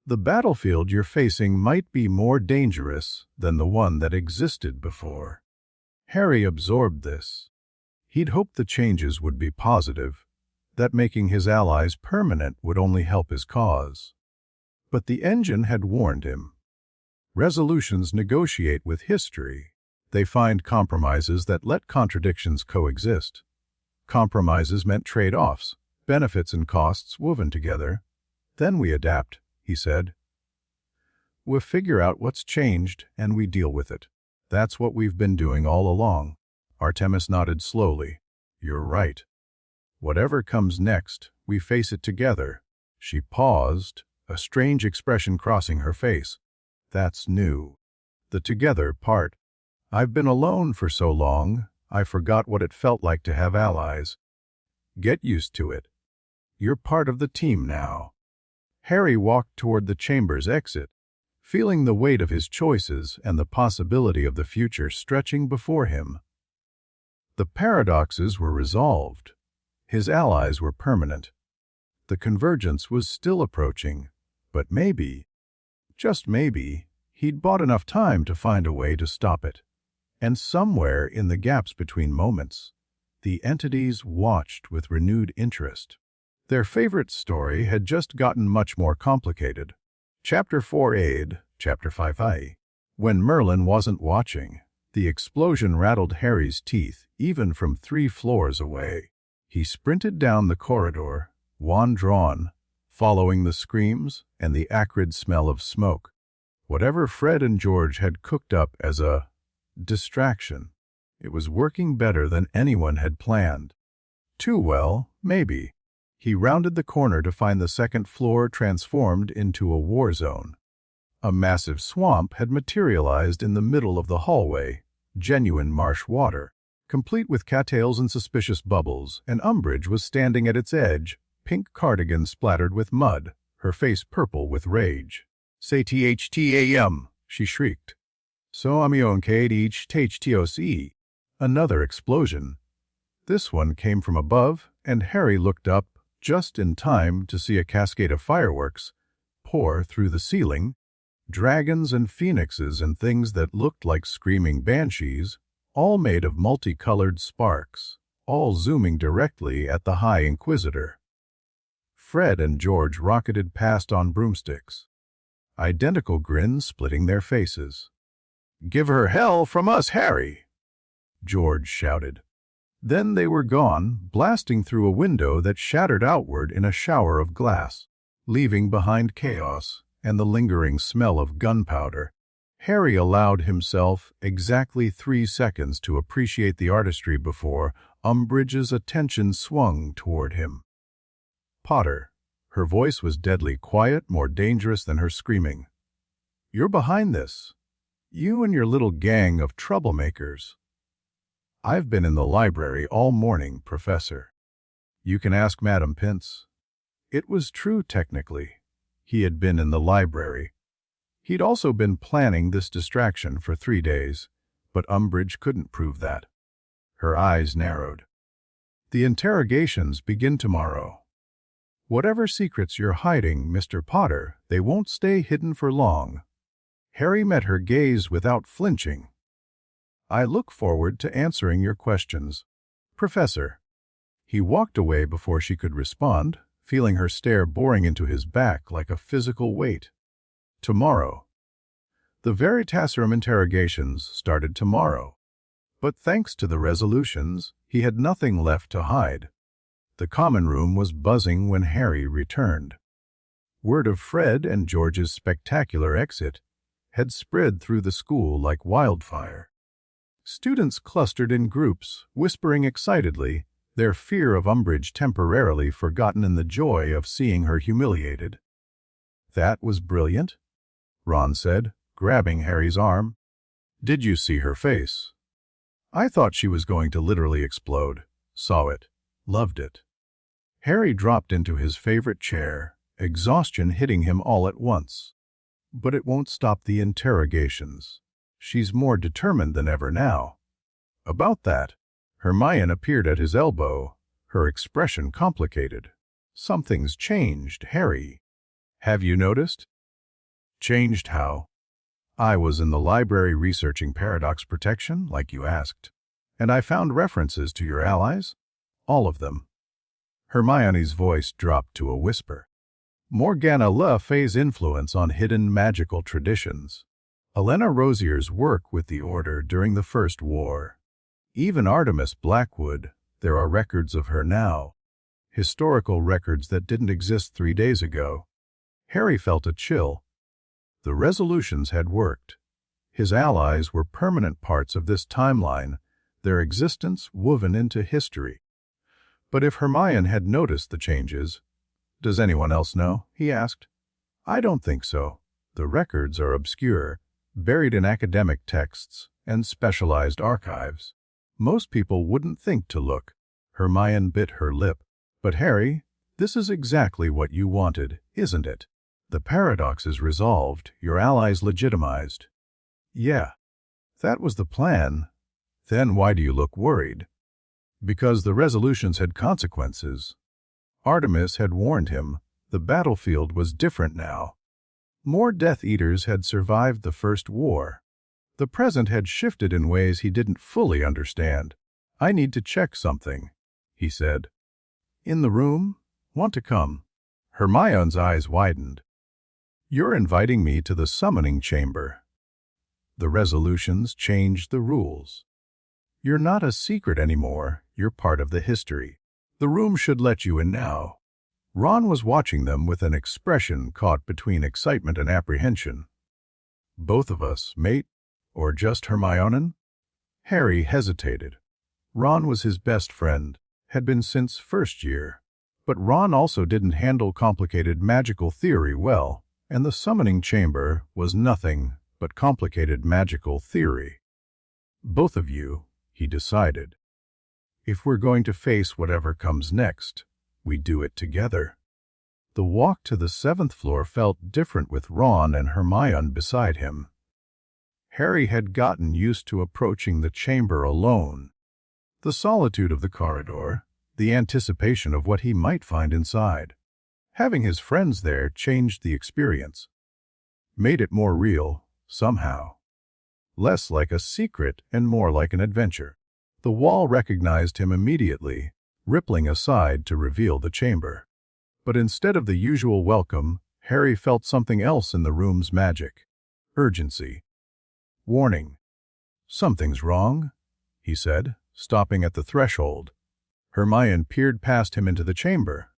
The battlefield you're facing might be more dangerous than the one that existed before." Harry absorbed this. He'd hoped the changes would be positive, that making his allies permanent would only help his cause. But the engine had warned him. Resolutions negotiate with history. They find compromises that let contradictions coexist. Compromises meant trade-offs, benefits and costs woven together. "Then we adapt," he said. "We figure out what's changed and we deal with it. That's what we've been doing all along." Artemis nodded slowly. "You're right. Whatever comes next, we face it together." She paused, a strange expression crossing her face. "That's new. The together part. I've been alone for so long, I forgot what it felt like to have allies. Get used to it. You're part of the team now." Harry walked toward the chamber's exit, feeling the weight of his choices and the possibility of the future stretching before him. The paradoxes were resolved. His allies were permanent. The convergence was still approaching, but maybe, just maybe, he'd bought enough time to find a way to stop it. And somewhere in the gaps between moments, the entities watched with renewed interest. Their favorite story had just gotten much more complicated. Chapter 4 Chapter 5 When Merlin wasn't watching, the explosion rattled Harry's teeth even from 3 floors away. He sprinted down the corridor, wand drawn, following the screams and the acrid smell of smoke. Whatever Fred and George had cooked up as a distraction, it was working better than anyone had planned. Too well, maybe. He rounded the corner to find the second floor transformed into a war zone. A massive swamp had materialized in the middle of the hallway, genuine marsh water, complete with cattails and suspicious bubbles, and Umbridge was standing at its edge, pink cardigan splattered with mud, her face purple with rage. "Say THTAM," she shrieked. "So amion KHTHTOC." Another explosion. This one came from above, and Harry looked up just in time to see a cascade of fireworks pour through the ceiling, dragons and phoenixes and things that looked like screaming banshees, all made of multicolored sparks, all zooming directly at the High Inquisitor. Fred and George rocketed past on broomsticks, identical grins splitting their faces. "Give her hell from us, Harry!" George shouted. Then they were gone, blasting through a window that shattered outward in a shower of glass, leaving behind chaos and the lingering smell of gunpowder. Harry allowed himself exactly 3 seconds to appreciate the artistry before Umbridge's attention swung toward him. "Potter." Her voice was deadly quiet, more dangerous than her screaming. "You're behind this. You and your little gang of troublemakers." "I've been in the library all morning, Professor." "You can ask Madam Pince." It was true technically. He had been in the library. He'd also been planning this distraction for 3 days, but Umbridge couldn't prove that. Her eyes narrowed. "The interrogations begin tomorrow. Whatever secrets you're hiding, Mr. Potter, they won't stay hidden for long." Harry met her gaze without flinching. "I look forward to answering your questions, Professor." He walked away before she could respond, feeling her stare boring into his back like a physical weight. Tomorrow. The Veritaserum interrogations started tomorrow. But thanks to the resolutions, he had nothing left to hide. The common room was buzzing when Harry returned. Word of Fred and George's spectacular exit had spread through the school like wildfire. Students clustered in groups, whispering excitedly, their fear of Umbridge temporarily forgotten in the joy of seeing her humiliated. "That was brilliant," Ron said, grabbing Harry's arm. "Did you see her face?" "I thought she was going to literally explode. Saw it. Loved it." Harry dropped into his favorite chair, exhaustion hitting him all at once. "But it won't stop the interrogations. She's more determined than ever now." "About that." Hermione appeared at his elbow, her expression complicated. "Something's changed, Harry. Have you noticed?" "Changed how?" "I was in the library researching paradox protection, like you asked, and I found references to your allies. All of them." Hermione's voice dropped to a whisper. "Morgana Le Fay's influence on hidden magical traditions. Elena Rosier's work with the Order during the First War. Even Artemis Blackwood, there are records of her now. Historical records that didn't exist 3 days ago." Harry felt a chill. The resolutions had worked. His allies were permanent parts of this timeline, their existence woven into history. But if Hermione had noticed the changes, "Does anyone else know?" he asked. "I don't think so. The records are obscure, buried in academic texts and specialized archives. Most people wouldn't think to look." Hermione bit her lip. "But Harry, this is exactly what you wanted, isn't it? The paradox is resolved, your allies legitimized." "Yeah, that was the plan. Then why do you look worried?" "Because the resolutions had consequences. Artemis had warned him. The battlefield was different now. More Death Eaters had survived the First War. The present had shifted in ways he didn't fully understand. "I need to check something," he said. "In the room? Want to come?" Hermione's eyes widened. "You're inviting me to the summoning chamber." The resolutions changed the rules. You're not a secret anymore, you're part of the history. The room should let you in now. Ron was watching them with an expression caught between excitement and apprehension. "Both of us, mate? Or just Hermione?" Harry hesitated. Ron was his best friend, had been since first year. But Ron also didn't handle complicated magical theory well, and the summoning chamber was nothing but complicated magical theory. Both of you, he decided. If we're going to face whatever comes next, we do it together. The walk to the 7th floor felt different with Ron and Hermione beside him. Harry had gotten used to approaching the chamber alone. The solitude of the corridor, the anticipation of what he might find inside. Having his friends there changed the experience, made it more real, somehow. Less like a secret and more like an adventure. The wall recognized him immediately, rippling aside to reveal the chamber. But instead of the usual welcome, Harry felt something else in the room's magic. Urgency. Warning. "Something's wrong," he said, stopping at the threshold. Hermione peered past him into the chamber.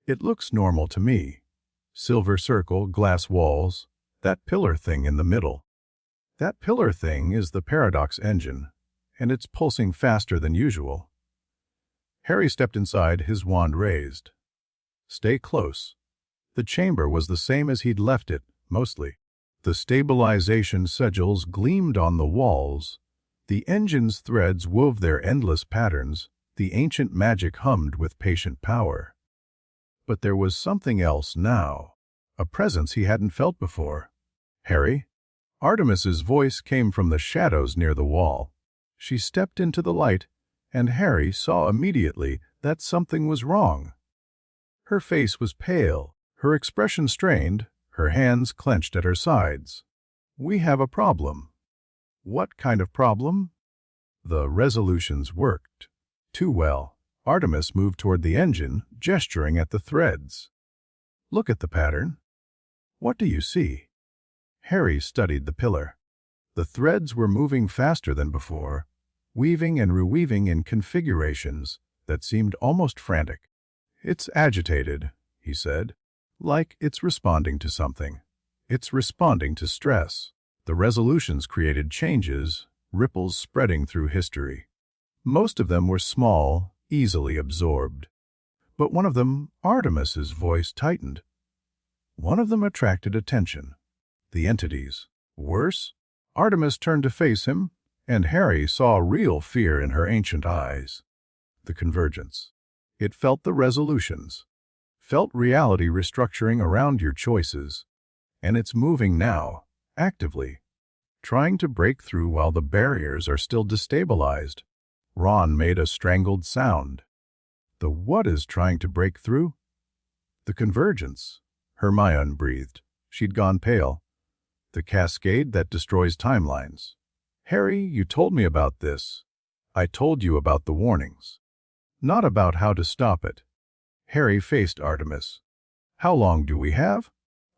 "It looks normal to me. Silver circle, glass walls, that pillar thing in the middle. That pillar thing is the paradox engine, and it's pulsing faster than usual." Harry stepped inside, his wand raised. "Stay close." The chamber was the same as he'd left it, mostly. The stabilization sigils gleamed on the walls. The engine's threads wove their endless patterns. The ancient magic hummed with patient power. But there was something else now, a presence he hadn't felt before. "Harry?" Artemis's voice came from the shadows near the wall. She stepped into the light, and Harry saw immediately that something was wrong. Her face was pale, her expression strained, her hands clenched at her sides. "We have a problem." "What kind of problem?" The resolutions worked. Too well. Artemis moved toward the engine, gesturing at the threads. "Look at the pattern." "What do you see?" Harry studied the pillar. The threads were moving faster than before, weaving and reweaving in configurations that seemed almost frantic. "It's agitated," he said, "like it's responding to something. It's responding to stress." The resolutions created changes, ripples spreading through history. Most of them were small, easily absorbed. But one of them, Artemis's voice tightened. One of them attracted attention. The entities. Worse? Artemis turned to face him, and Harry saw real fear in her ancient eyes. The convergence. It felt the resolutions. Felt reality restructuring around your choices. And it's moving now, actively. Trying to break through while the barriers are still destabilized. Ron made a strangled sound. The what is trying to break through? The convergence. Hermione breathed. She'd gone pale. The cascade that destroys timelines. "Harry, you told me about this. I told you about the warnings. Not about how to stop it." Harry faced Artemis. "How long do we have?"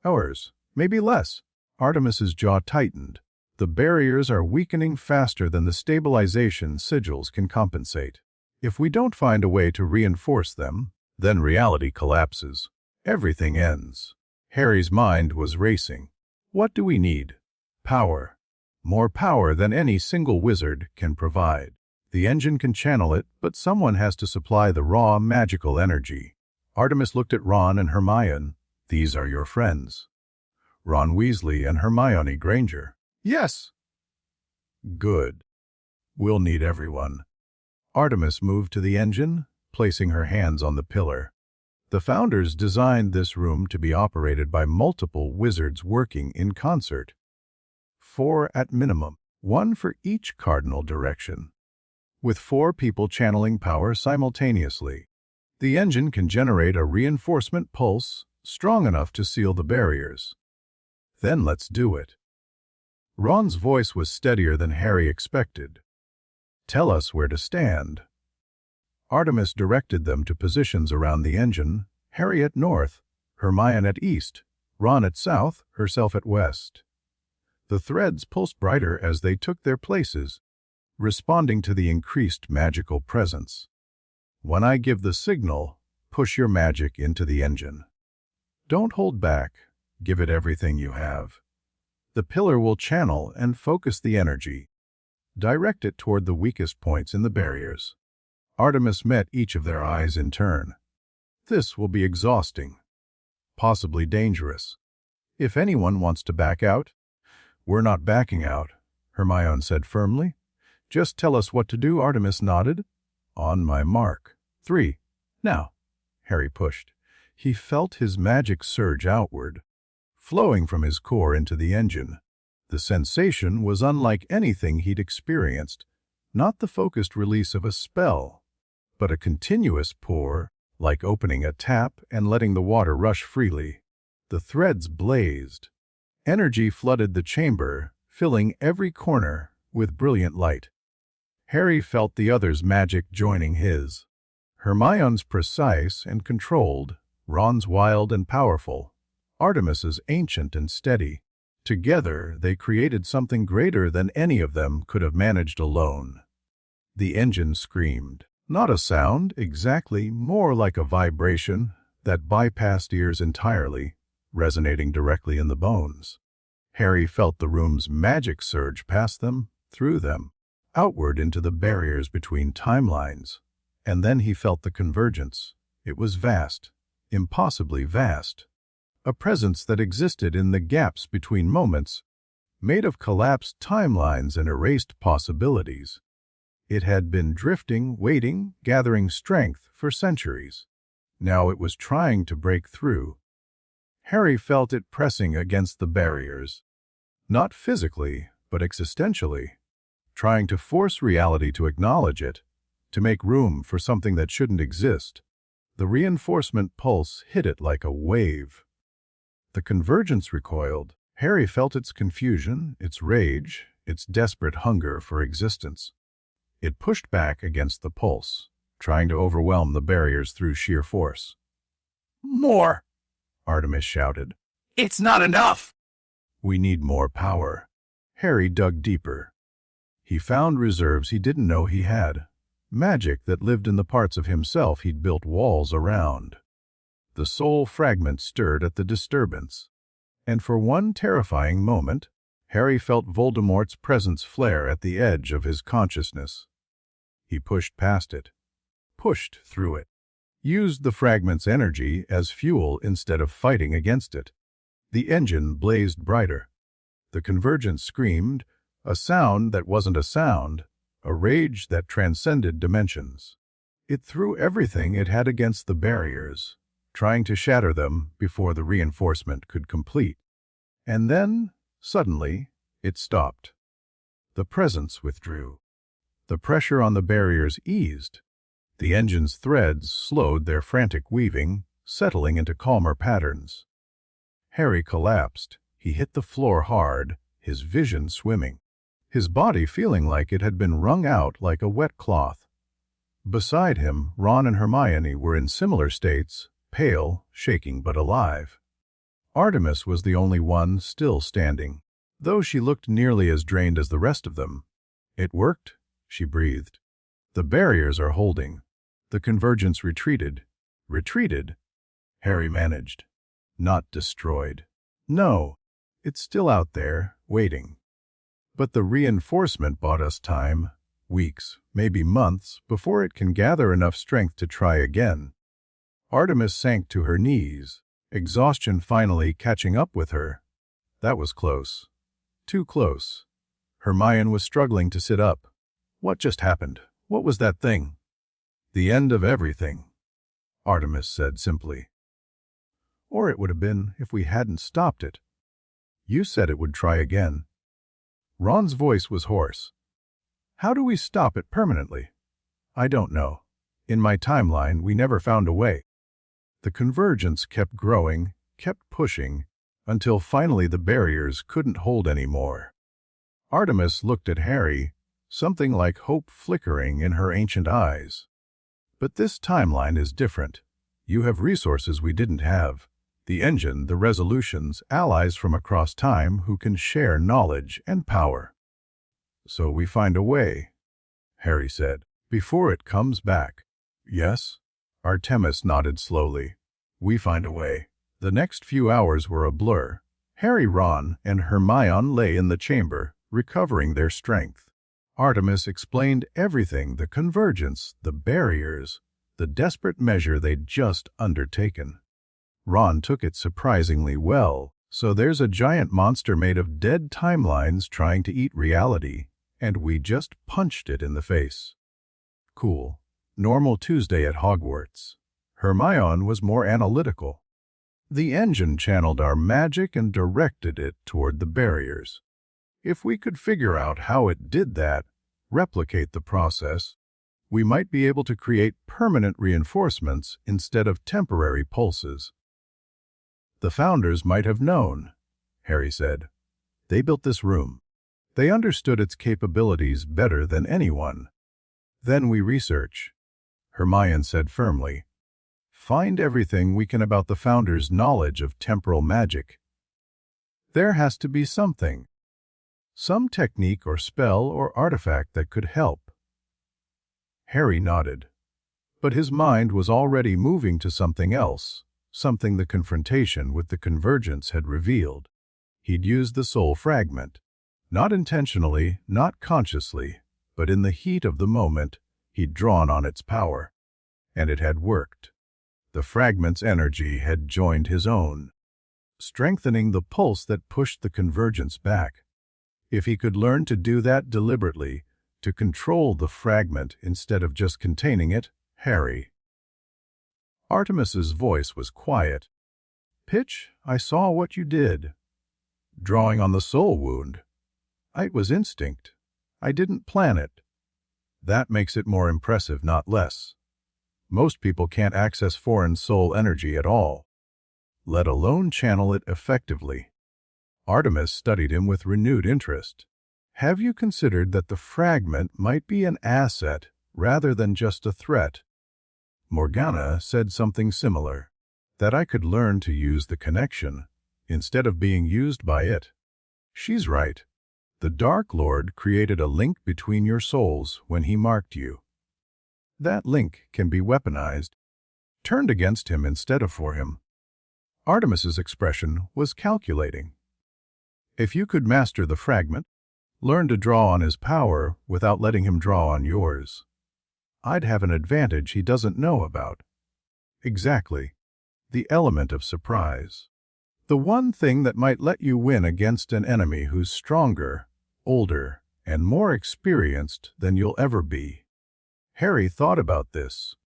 "Hours. Maybe less." Artemis's jaw tightened. "The barriers are weakening faster than the stabilization sigils can compensate. If we don't find a way to reinforce them, then reality collapses. Everything ends." Harry's mind was racing. What do we need? Power. More power than any single wizard can provide. The engine can channel it, but someone has to supply the raw magical energy. Artemis looked at Ron and Hermione. "These are your friends." Ron Weasley and Hermione Granger. "Yes." "Good. We'll need everyone." Artemis moved to the engine, placing her hands on the pillar. The founders designed this room to be operated by multiple wizards working in concert. 4 at minimum, 1 for each cardinal direction. With 4 people channeling power simultaneously, the engine can generate a reinforcement pulse strong enough to seal the barriers. Then let's do it. Ron's voice was steadier than Harry expected. "Tell us where to stand." Artemis directed them to positions around the engine, Harry at north, Hermione at east, Ron at south, herself at west. The threads pulsed brighter as they took their places, responding to the increased magical presence. "When I give the signal, push your magic into the engine. Don't hold back, give it everything you have. The pillar will channel and focus the energy. Direct it toward the weakest points in the barriers." Artemis met each of their eyes in turn. "This will be exhausting. Possibly dangerous. If anyone wants to back out, we're not backing out, Hermione said firmly. Just tell us what to do, Artemis nodded. On my mark. 3. Now. Harry pushed. He felt his magic surge outward, flowing from his core into the engine. The sensation was unlike anything he'd experienced, not the focused release of a spell, but a continuous pour, like opening a tap and letting the water rush freely. The threads blazed. Energy flooded the chamber, filling every corner with brilliant light. Harry felt the others' magic joining his. Hermione's precise and controlled, Ron's wild and powerful, Artemis's ancient and steady. Together, they created something greater than any of them could have managed alone. The engine screamed. Not a sound, exactly, more like a vibration that bypassed ears entirely, resonating directly in the bones. Harry felt the room's magic surge past them, through them, outward into the barriers between timelines. And then he felt the convergence. It was vast, impossibly vast. A presence that existed in the gaps between moments, made of collapsed timelines and erased possibilities. It had been drifting, waiting, gathering strength for centuries. Now it was trying to break through. Harry felt it pressing against the barriers. Not physically, but existentially. Trying to force reality to acknowledge it, to make room for something that shouldn't exist. The reinforcement pulse hit it like a wave. The convergence recoiled. Harry felt its confusion, its rage, its desperate hunger for existence. It pushed back against the pulse, trying to overwhelm the barriers through sheer force. "More!" Artemis shouted. "It's not enough!" "We need more power." Harry dug deeper. He found reserves he didn't know he had. Magic that lived in the parts of himself he'd built walls around. The soul fragment stirred at the disturbance. And for one terrifying moment, Harry felt Voldemort's presence flare at the edge of his consciousness. He pushed past it, pushed through it, used the fragment's energy as fuel instead of fighting against it. The engine blazed brighter. The convergence screamed, a sound that wasn't a sound, a rage that transcended dimensions. It threw everything it had against the barriers, trying to shatter them before the reinforcement could complete. And then, suddenly, it stopped. The presence withdrew. The pressure on the barriers eased. The engine's threads slowed their frantic weaving, settling into calmer patterns. Harry collapsed. He hit the floor hard, his vision swimming, his body feeling like it had been wrung out like a wet cloth. Beside him, Ron and Hermione were in similar states, pale, shaking but alive. Artemis was the only one still standing, though she looked nearly as drained as the rest of them. "It worked," she breathed. "The barriers are holding." The convergence retreated. Retreated? Harry managed. Not destroyed. No, it's still out there, waiting. But the reinforcement bought us time, weeks, maybe months, before it can gather enough strength to try again. Artemis sank to her knees, exhaustion finally catching up with her. That was close. Too close. Hermione was struggling to sit up. What just happened? What was that thing? "The end of everything," Artemis said simply. "Or it would have been if we hadn't stopped it. You said it would try again." Ron's voice was hoarse. "How do we stop it permanently?" "I don't know. In my timeline, we never found a way." The convergence kept growing, kept pushing, until finally the barriers couldn't hold anymore. Artemis looked at Harry, something like hope flickering in her ancient eyes. "But this timeline is different. You have resources we didn't have. The engine, the resolutions, allies from across time who can share knowledge and power." "So we find a way," Harry said, "before it comes back." "Yes?" Artemis nodded slowly. "We find a way." The next few hours were a blur. Harry, Ron, and Hermione lay in the chamber, recovering their strength. Artemis explained everything, the convergence, the barriers, the desperate measure they'd just undertaken. Ron took it surprisingly well, So there's a giant monster made of dead timelines trying to eat reality, and we just punched it in the face. Cool. Normal Tuesday at Hogwarts. Hermione was more analytical. The engine channeled our magic and directed it toward the barriers. If we could figure out how it did that, replicate the process, we might be able to create permanent reinforcements instead of temporary pulses. The founders might have known, Harry said. They built this room. They understood its capabilities better than anyone. Then we research, Hermione said firmly. Find everything we can about the founders' knowledge of temporal magic. There has to be something. Some technique or spell or artifact that could help. Harry nodded. But his mind was already moving to something else, something the confrontation with the Convergence had revealed. He'd used the soul fragment. Not intentionally, not consciously, but in the heat of the moment, he'd drawn on its power. And it had worked. The fragment's energy had joined his own, strengthening the pulse that pushed the Convergence back. If he could learn to do that deliberately, to control the fragment instead of just containing it, Harry. Artemis's voice was quiet. Pitch, I saw what you did. Drawing on the soul wound. It was instinct. I didn't plan it. That makes it more impressive, not less. Most people can't access foreign soul energy at all, let alone channel it effectively. Artemis studied him with renewed interest. Have you considered that the fragment might be an asset rather than just a threat? Morgana said something similar, that I could learn to use the connection instead of being used by it. She's right. The Dark Lord created a link between your souls when he marked you. That link can be weaponized, turned against him instead of for him. Artemis's expression was calculating. If you could master the fragment, learn to draw on his power without letting him draw on yours, I'd have an advantage he doesn't know about. Exactly. The element of surprise. The one thing that might let you win against an enemy who's stronger, older, and more experienced than you'll ever be. Harry thought about this.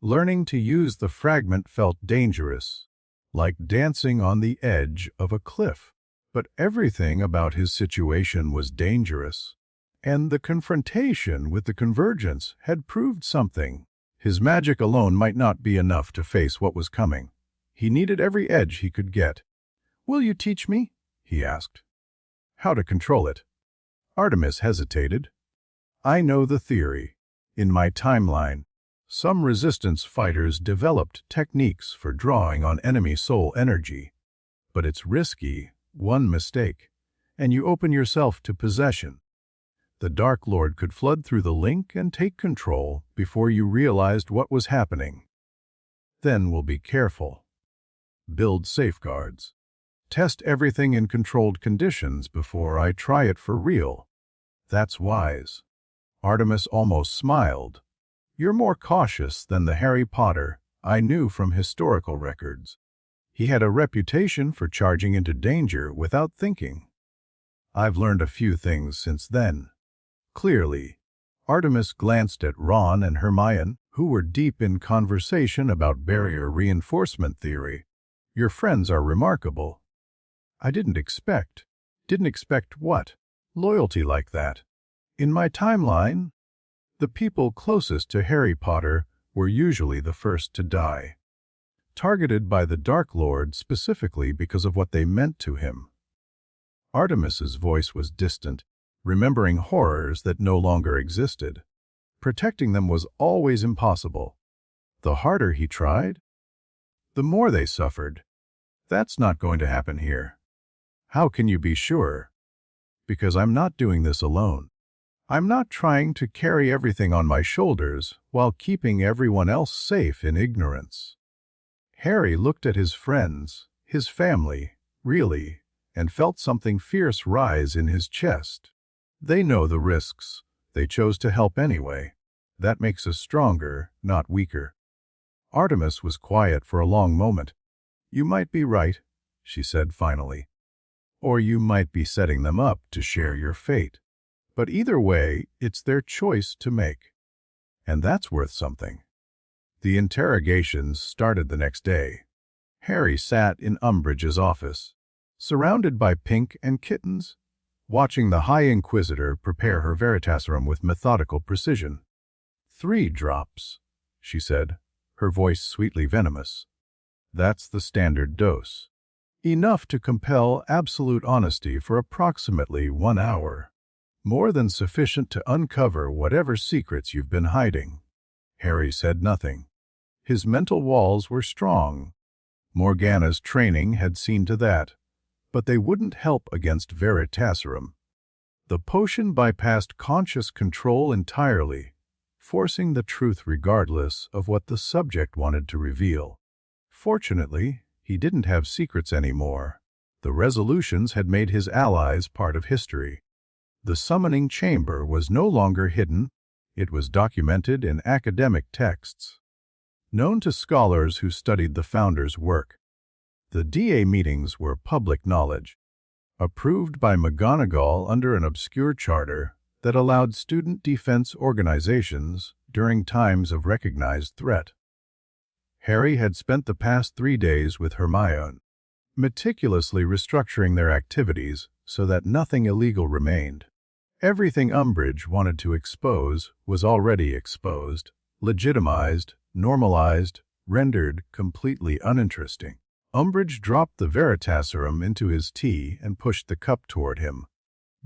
Learning to use the fragment felt dangerous, like dancing on the edge of a cliff. But everything about his situation was dangerous, and the confrontation with the Convergence had proved something. His magic alone might not be enough to face what was coming. He needed every edge he could get. Will you teach me? He asked. How to control it? Artemis hesitated. I know the theory. In my timeline, some resistance fighters developed techniques for drawing on enemy soul energy. But it's risky. One mistake, and you open yourself to possession. The Dark Lord could flood through the link and take control before you realized what was happening. Then we'll be careful. Build safeguards. Test everything in controlled conditions before I try it for real. That's wise. Artemis almost smiled. You're more cautious than the Harry Potter I knew from historical records. He had a reputation for charging into danger without thinking. I've learned a few things since then. Clearly, Artemis glanced at Ron and Hermione, who were deep in conversation about barrier reinforcement theory. Your friends are remarkable. I didn't expect what? Loyalty like that. In my timeline, the people closest to Harry Potter were usually the first to die. Targeted by the Dark Lord specifically because of what they meant to him. Artemis's voice was distant, remembering horrors that no longer existed. Protecting them was always impossible. The harder he tried, the more they suffered. That's not going to happen here. How can you be sure? Because I'm not doing this alone. I'm not trying to carry everything on my shoulders while keeping everyone else safe in ignorance. Harry looked at his friends, his family, really, and felt something fierce rise in his chest. They know the risks. They chose to help anyway. That makes us stronger, not weaker. Artemis was quiet for a long moment. You might be right, she said finally. Or you might be setting them up to share your fate. But either way, it's their choice to make. And that's worth something. The interrogations started the next day. Harry sat in Umbridge's office, surrounded by pink and kittens, watching the High Inquisitor prepare her Veritaserum with methodical precision. 3 drops, she said, her voice sweetly venomous. That's the standard dose. Enough to compel absolute honesty for approximately 1 hour. More than sufficient to uncover whatever secrets you've been hiding. Harry said nothing. His mental walls were strong. Morgana's training had seen to that, but they wouldn't help against Veritaserum. The potion bypassed conscious control entirely, forcing the truth regardless of what the subject wanted to reveal. Fortunately, he didn't have secrets anymore. The resolutions had made his allies part of history. The summoning chamber was no longer hidden, it was documented in academic texts. Known to scholars who studied the founder's work. The DA meetings were public knowledge, approved by McGonagall under an obscure charter that allowed student defense organizations during times of recognized threat. Harry had spent the past 3 days with Hermione, meticulously restructuring their activities so that nothing illegal remained. Everything Umbridge wanted to expose was already exposed, legitimized, normalized, rendered completely uninteresting. Umbridge dropped the Veritaserum into his tea and pushed the cup toward him.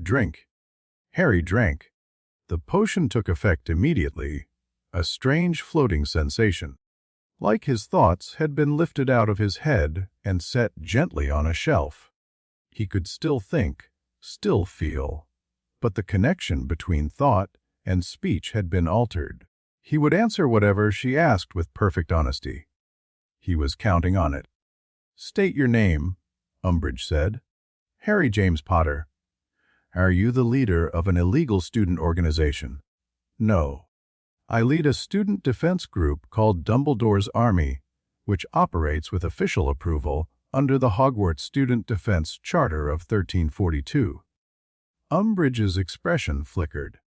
Drink. Harry drank. The potion took effect immediately, a strange floating sensation. Like his thoughts had been lifted out of his head and set gently on a shelf. He could still think, still feel, but the connection between thought and speech had been altered. He would answer whatever she asked with perfect honesty. He was counting on it. "State your name," Umbridge said. "Harry James Potter." "Are you the leader of an illegal student organization?" "No. I lead a student defense group called Dumbledore's Army, which operates with official approval under the Hogwarts Student Defense Charter of 1342. Umbridge's expression flickered.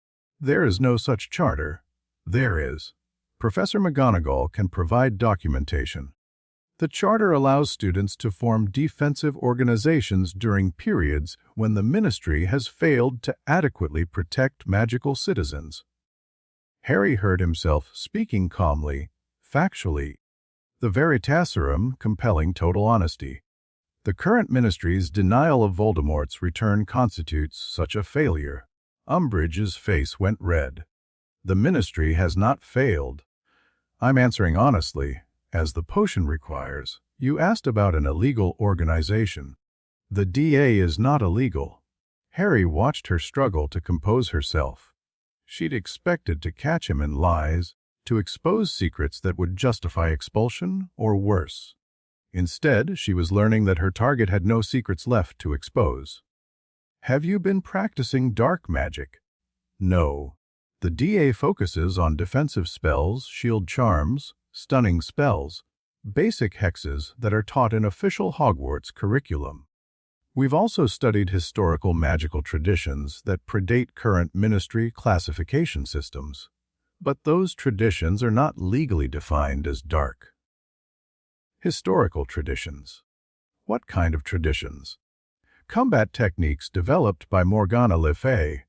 "There is no such charter." "There is. Professor McGonagall can provide documentation. The charter allows students to form defensive organizations during periods when the Ministry has failed to adequately protect magical citizens." Harry heard himself speaking calmly, factually. The Veritaserum compelling total honesty. The current Ministry's denial of Voldemort's return constitutes such a failure. Umbridge's face went red. "The Ministry has not failed. I'm answering honestly, as the potion requires. You asked about an illegal organization. The DA is not illegal." Harry watched her struggle to compose herself. She'd expected to catch him in lies, to expose secrets that would justify expulsion or worse. Instead, she was learning that her target had no secrets left to expose. "Have you been practicing dark magic?" "No. The DA focuses on defensive spells, shield charms, stunning spells, basic hexes that are taught in official Hogwarts curriculum. We've also studied historical magical traditions that predate current Ministry classification systems, but those traditions are not legally defined as dark." Historical traditions. What kind of traditions? Combat techniques developed by Morgana Le Fay,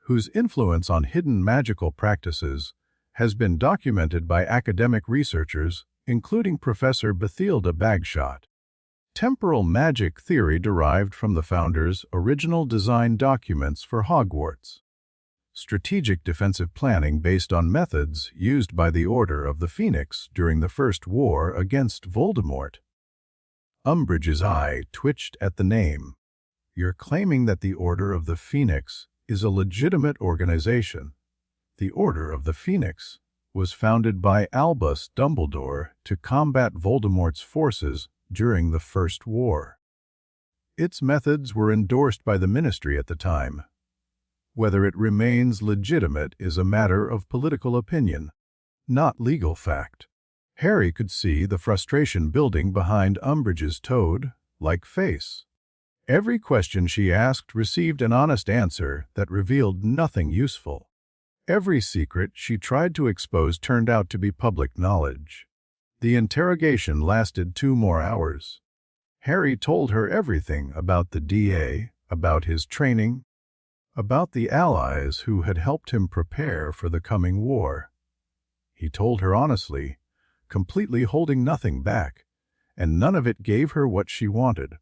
whose influence on hidden magical practices has been documented by academic researchers, including Professor Bathilda Bagshot. Temporal magic theory derived from the founder's original design documents for Hogwarts. Strategic defensive planning based on methods used by the Order of the Phoenix during the First War against Voldemort. Umbridge's eye twitched at the name. "You're claiming that the Order of the Phoenix is a legitimate organization. The Order of the Phoenix was founded by Albus Dumbledore to combat Voldemort's forces during the First War. Its methods were endorsed by the Ministry at the time. Whether it remains legitimate is a matter of political opinion, not legal fact." Harry could see the frustration building behind Umbridge's toad, like face. Every question she asked received an honest answer that revealed nothing useful. Every secret she tried to expose turned out to be public knowledge. The interrogation lasted 2 more hours. Harry told her everything about the DA, about his training, about the allies who had helped him prepare for the coming war. He told her honestly, completely holding nothing back, and none of it gave her what she wanted,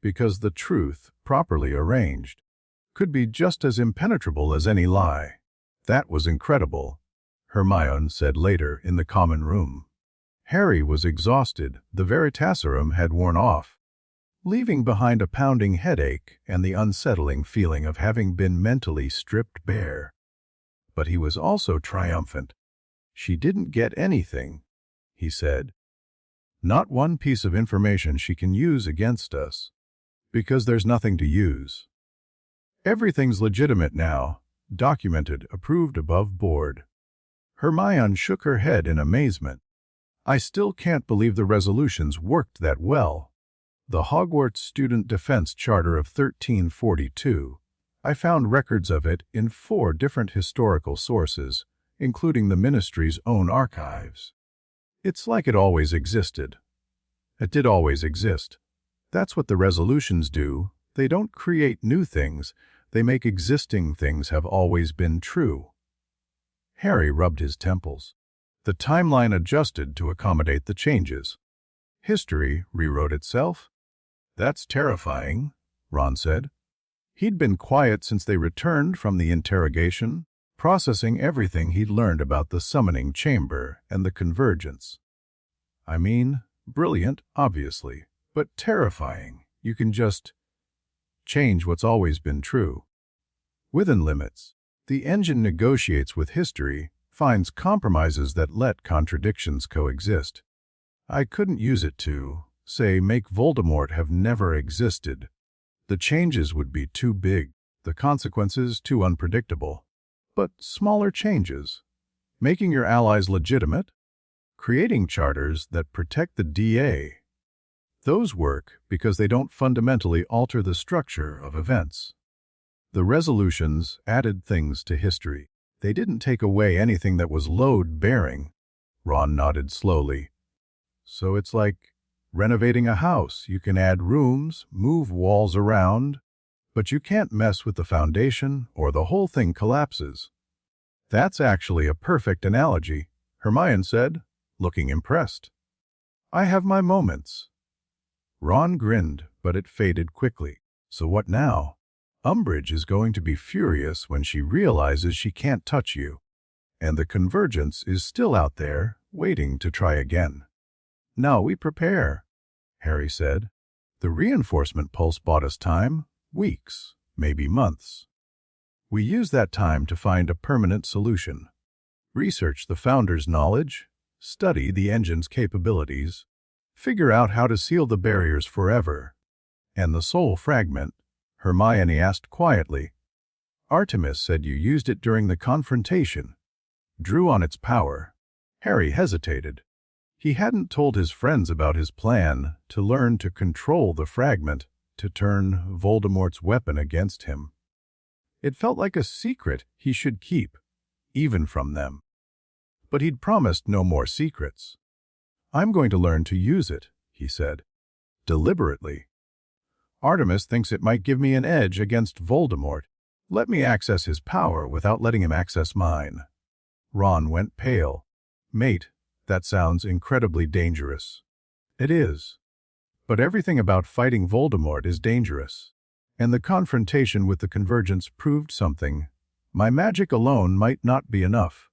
because the truth, properly arranged, could be just as impenetrable as any lie. That was incredible, Hermione said later in the common room. Harry was exhausted, the Veritaserum had worn off, leaving behind a pounding headache and the unsettling feeling of having been mentally stripped bare. But he was also triumphant. She didn't get anything, he said. Not one piece of information she can use against us, because there's nothing to use. Everything's legitimate now, documented, approved above board. Hermione shook her head in amazement. I still can't believe the resolutions worked that well. The Hogwarts Student Defense Charter of 1342. I found records of it in 4 different historical sources, including the ministry's own archives. It's like it always existed. It did always exist. That's what the resolutions do. They don't create new things. They make existing things have always been true. Harry rubbed his temples. The timeline adjusted to accommodate the changes. History rewrote itself. That's terrifying, Ron said. He'd been quiet since they returned from the interrogation, processing everything he'd learned about the summoning chamber and the convergence. I mean, brilliant, obviously, but terrifying. You can just change what's always been true. Within limits, the engine negotiates with history, finds compromises that let contradictions coexist. I couldn't use it to, say, make Voldemort have never existed. The changes would be too big, the consequences too unpredictable. But smaller changes, making your allies legitimate, creating charters that protect the DA, those work because they don't fundamentally alter the structure of events. The resolutions added things to history. They didn't take away anything that was load-bearing. Ron nodded slowly. So it's like renovating a house. You can add rooms, move walls around, but you can't mess with the foundation or the whole thing collapses. That's actually a perfect analogy, Hermione said, looking impressed. I have my moments. Ron grinned, but it faded quickly. So what now? Umbridge is going to be furious when she realizes she can't touch you, and the convergence is still out there, waiting to try again. Now we prepare, Harry said. The reinforcement pulse bought us time, weeks, maybe months. We use that time to find a permanent solution. Research the Founder's knowledge, study the engine's capabilities, figure out how to seal the barriers forever. And the soul fragment, Hermione asked quietly. Artemis said you used it during the confrontation. Drew on its power. Harry hesitated. He hadn't told his friends about his plan to learn to control the fragment, to turn Voldemort's weapon against him. It felt like a secret he should keep, even from them. But he'd promised no more secrets. I'm going to learn to use it, he said. Deliberately. Artemis thinks it might give me an edge against Voldemort. Let me access his power without letting him access mine. Ron went pale. Mate, that sounds incredibly dangerous. It is. But everything about fighting Voldemort is dangerous. And the confrontation with the Convergence proved something. My magic alone might not be enough.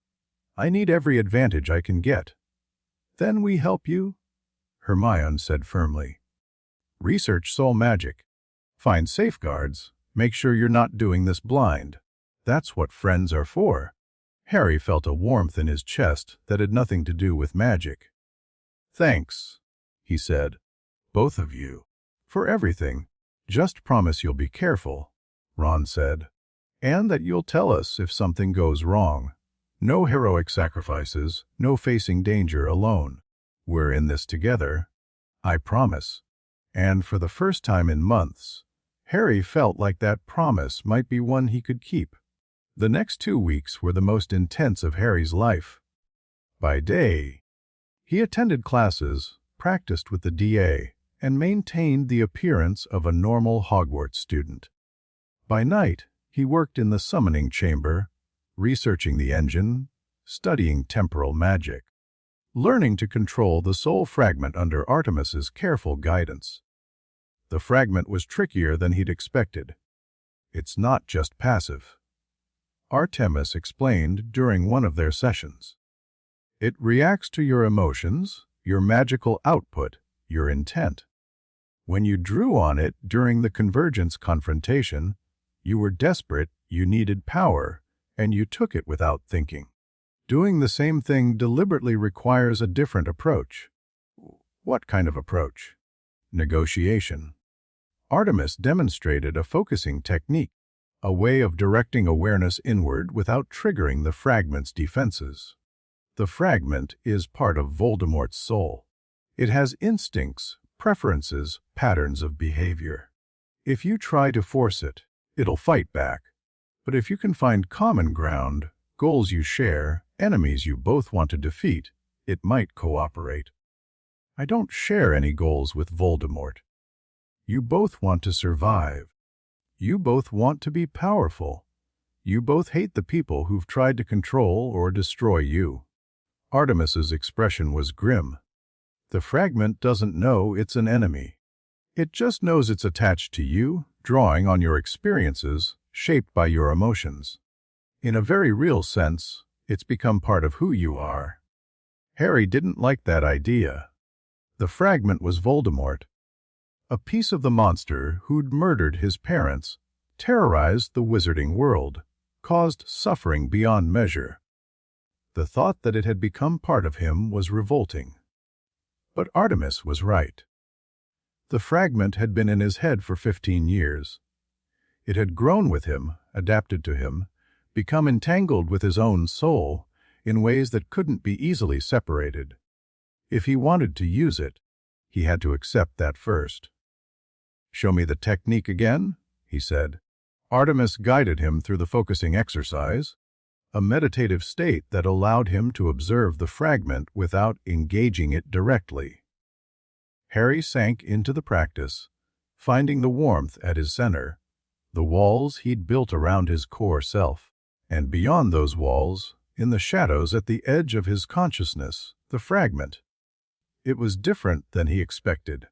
I need every advantage I can get. Then we help you? Hermione said firmly. Research soul magic. Find safeguards. Make sure you're not doing this blind. That's what friends are for. Harry felt a warmth in his chest that had nothing to do with magic. Thanks, he said. Both of you. For everything. Just promise you'll be careful, Ron said. And that you'll tell us if something goes wrong. No heroic sacrifices, no facing danger alone. We're in this together. I promise. And for the first time in months, Harry felt like that promise might be one he could keep. The next 2 weeks were the most intense of Harry's life. By day, he attended classes, practiced with the DA, and maintained the appearance of a normal Hogwarts student. By night, he worked in the summoning chamber, researching the engine, studying temporal magic, learning to control the soul fragment under Artemis's careful guidance. The fragment was trickier than he'd expected. It's not just passive. Artemis explained during one of their sessions. It reacts to your emotions, your magical output, your intent. When you drew on it during the Convergence confrontation, you were desperate, you needed power, and you took it without thinking. Doing the same thing deliberately requires a different approach. What kind of approach? Negotiation. Artemis demonstrated a focusing technique, a way of directing awareness inward without triggering the fragment's defenses. The fragment is part of Voldemort's soul. It has instincts, preferences, patterns of behavior. If you try to force it, it'll fight back. But if you can find common ground, goals you share, enemies you both want to defeat, it might cooperate. I don't share any goals with Voldemort. You both want to survive. You both want to be powerful. You both hate the people who've tried to control or destroy you. Artemis's expression was grim. The fragment doesn't know it's an enemy. It just knows it's attached to you, drawing on your experiences, shaped by your emotions. In a very real sense, it's become part of who you are. Harry didn't like that idea. The fragment was Voldemort. A piece of the monster who'd murdered his parents, terrorized the wizarding world, caused suffering beyond measure. The thought that it had become part of him was revolting. But Artemis was right. The fragment had been in his head for 15 years. It had grown with him, adapted to him, become entangled with his own soul in ways that couldn't be easily separated. If he wanted to use it, he had to accept that first. "Show me the technique again," he said. Artemis guided him through the focusing exercise, a meditative state that allowed him to observe the fragment without engaging it directly. Harry sank into the practice, finding the warmth at his center, the walls he'd built around his core self, and beyond those walls, in the shadows at the edge of his consciousness, the fragment. It was different than he expected.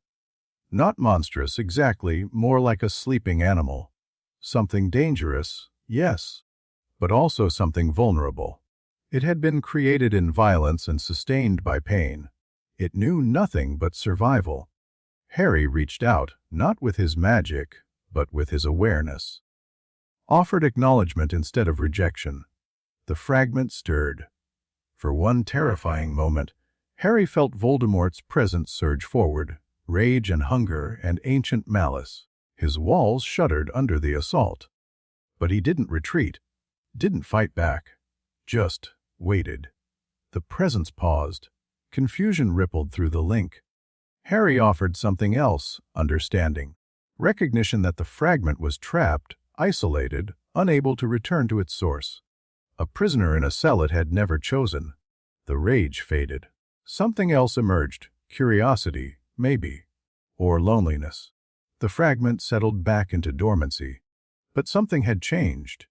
Not monstrous exactly, more like a sleeping animal. Something dangerous, yes, but also something vulnerable. It had been created in violence and sustained by pain. It knew nothing but survival. Harry reached out, not with his magic, but with his awareness. Offered acknowledgement instead of rejection. The fragment stirred. For one terrifying moment, Harry felt Voldemort's presence surge forward, rage and hunger and ancient malice. His walls shuddered under the assault. But he didn't retreat, didn't fight back, just waited. The presence paused. Confusion rippled through the link. Harry offered something else, understanding. Recognition that the fragment was trapped, isolated, unable to return to its source. A prisoner in a cell it had never chosen. The rage faded. Something else emerged, curiosity, maybe, or loneliness. The fragment settled back into dormancy. But something had changed.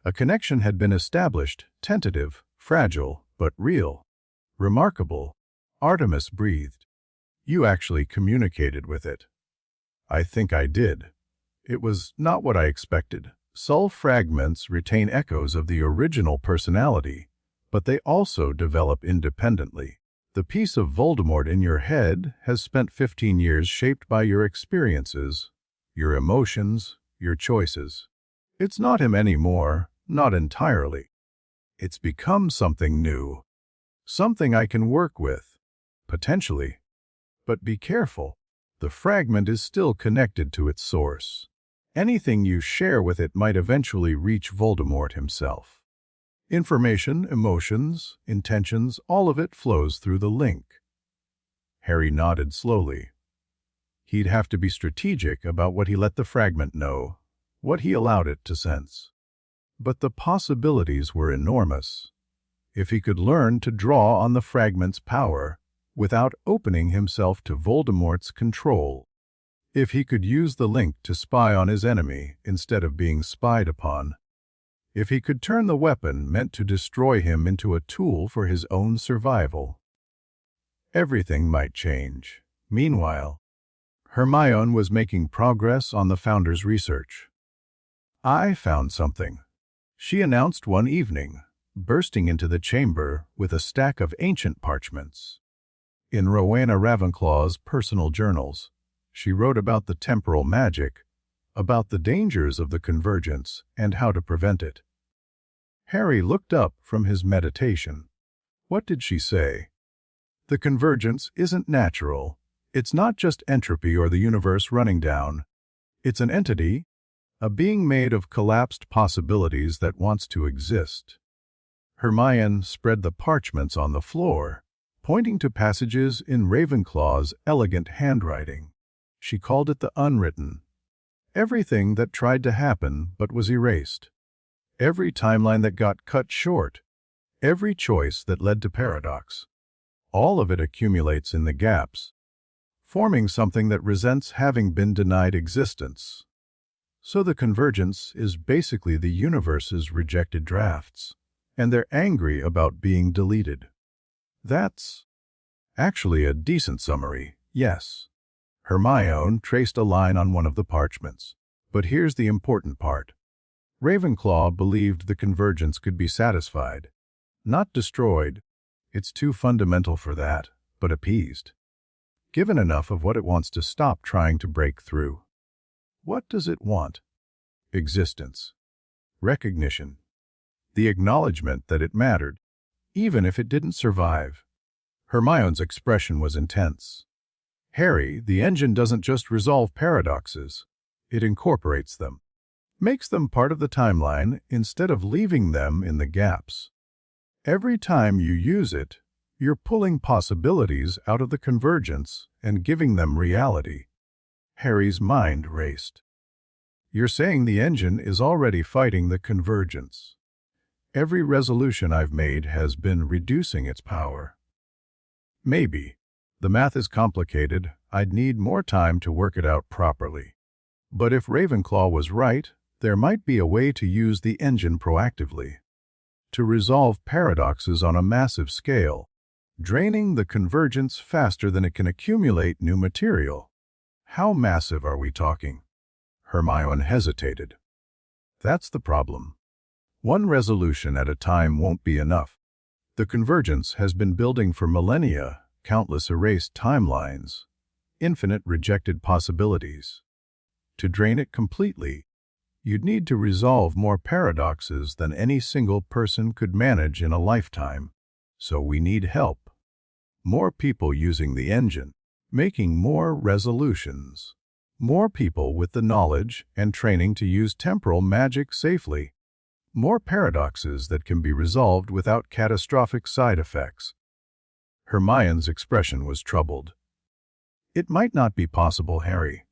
A connection had been established, tentative, fragile, but real. Remarkable. Artemis breathed. "You actually communicated with it." "I think I did. It was not what I expected. Soul fragments retain echoes of the original personality, but they also develop independently. The piece of Voldemort in your head has spent 15 years shaped by your experiences, your emotions, your choices. It's not him anymore, not entirely. It's become something new, something I can work with, potentially. But be careful. The fragment is still connected to its source. Anything you share with it might eventually reach Voldemort himself. Information, emotions, intentions, all of it flows through the link." Harry nodded slowly. He'd have to be strategic about what he let the fragment know, what he allowed it to sense. But the possibilities were enormous. If he could learn to draw on the fragment's power without opening himself to Voldemort's control, if he could use the link to spy on his enemy instead of being spied upon, if he could turn the weapon meant to destroy him into a tool for his own survival, everything might change. Meanwhile, Hermione was making progress on the Founder's research. "I found something," she announced one evening, bursting into the chamber with a stack of ancient parchments. In Rowena Ravenclaw's personal journals, she wrote about the temporal magic, about the dangers of the convergence and how to prevent it. Harry looked up from his meditation. What did she say? The convergence isn't natural. It's not just entropy or the universe running down. It's an entity, a being made of collapsed possibilities that wants to exist. Hermione spread the parchments on the floor, pointing to passages in Ravenclaw's elegant handwriting. She called it the unwritten. Everything that tried to happen but was erased. Every timeline that got cut short. Every choice that led to paradox. All of it accumulates in the gaps, forming something that resents having been denied existence. So the convergence is basically the universe's rejected drafts, and they're angry about being deleted. That's actually a decent summary, yes. Hermione traced a line on one of the parchments. But here's the important part. Ravenclaw believed the convergence could be satisfied, not destroyed. It's too fundamental for that, but appeased. Given enough of what it wants to stop trying to break through. What does it want? Existence. Recognition. The acknowledgement that it mattered, even if it didn't survive. Hermione's expression was intense. Harry, the engine doesn't just resolve paradoxes, it incorporates them. Makes them part of the timeline instead of leaving them in the gaps. Every time you use it, you're pulling possibilities out of the convergence and giving them reality. Harry's mind raced. You're saying the engine is already fighting the convergence. Every resolution I've made has been reducing its power. Maybe. The math is complicated. I'd need more time to work it out properly. But if Ravenclaw was right, there might be a way to use the engine proactively. To resolve paradoxes on a massive scale, draining the convergence faster than it can accumulate new material. How massive are we talking? Hermione hesitated. That's the problem. One resolution at a time won't be enough. The convergence has been building for millennia, countless erased timelines, infinite rejected possibilities. To drain it completely, you'd need to resolve more paradoxes than any single person could manage in a lifetime. So we need help. More people using the engine, making more resolutions. More people with the knowledge and training to use temporal magic safely. More paradoxes that can be resolved without catastrophic side effects. Hermione's expression was troubled. It might not be possible, Harry.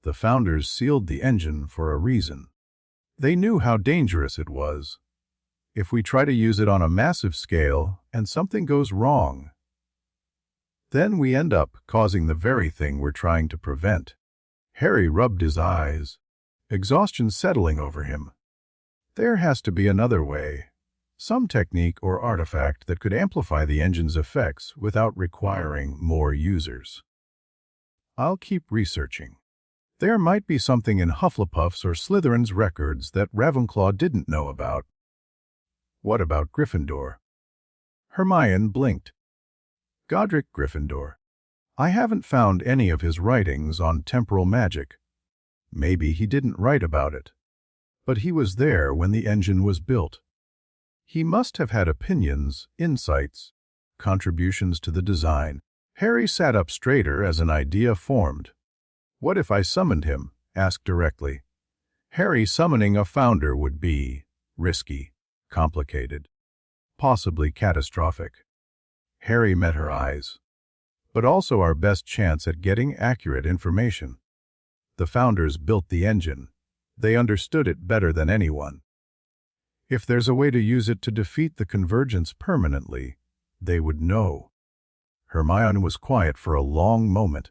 The Founders sealed the engine for a reason. They knew how dangerous it was. If we try to use it on a massive scale and something goes wrong, then we end up causing the very thing we're trying to prevent. Harry rubbed his eyes, exhaustion settling over him. There has to be another way, some technique or artifact that could amplify the engine's effects without requiring more users. I'll keep researching. There might be something in Hufflepuff's or Slytherin's records that Ravenclaw didn't know about. What about Gryffindor? Hermione blinked. Godric Gryffindor. I haven't found any of his writings on temporal magic. Maybe he didn't write about it. But he was there when the engine was built. He must have had opinions, insights, contributions to the design. Harry sat up straighter as an idea formed. What if I summoned him? Asked directly. Harry summoning a founder would be risky, complicated, possibly catastrophic. Harry met her eyes. but also our best chance at getting accurate information. The founders built the engine. They understood it better than anyone. If there's a way to use it to defeat the convergence permanently, they would know. Hermione was quiet for a long moment.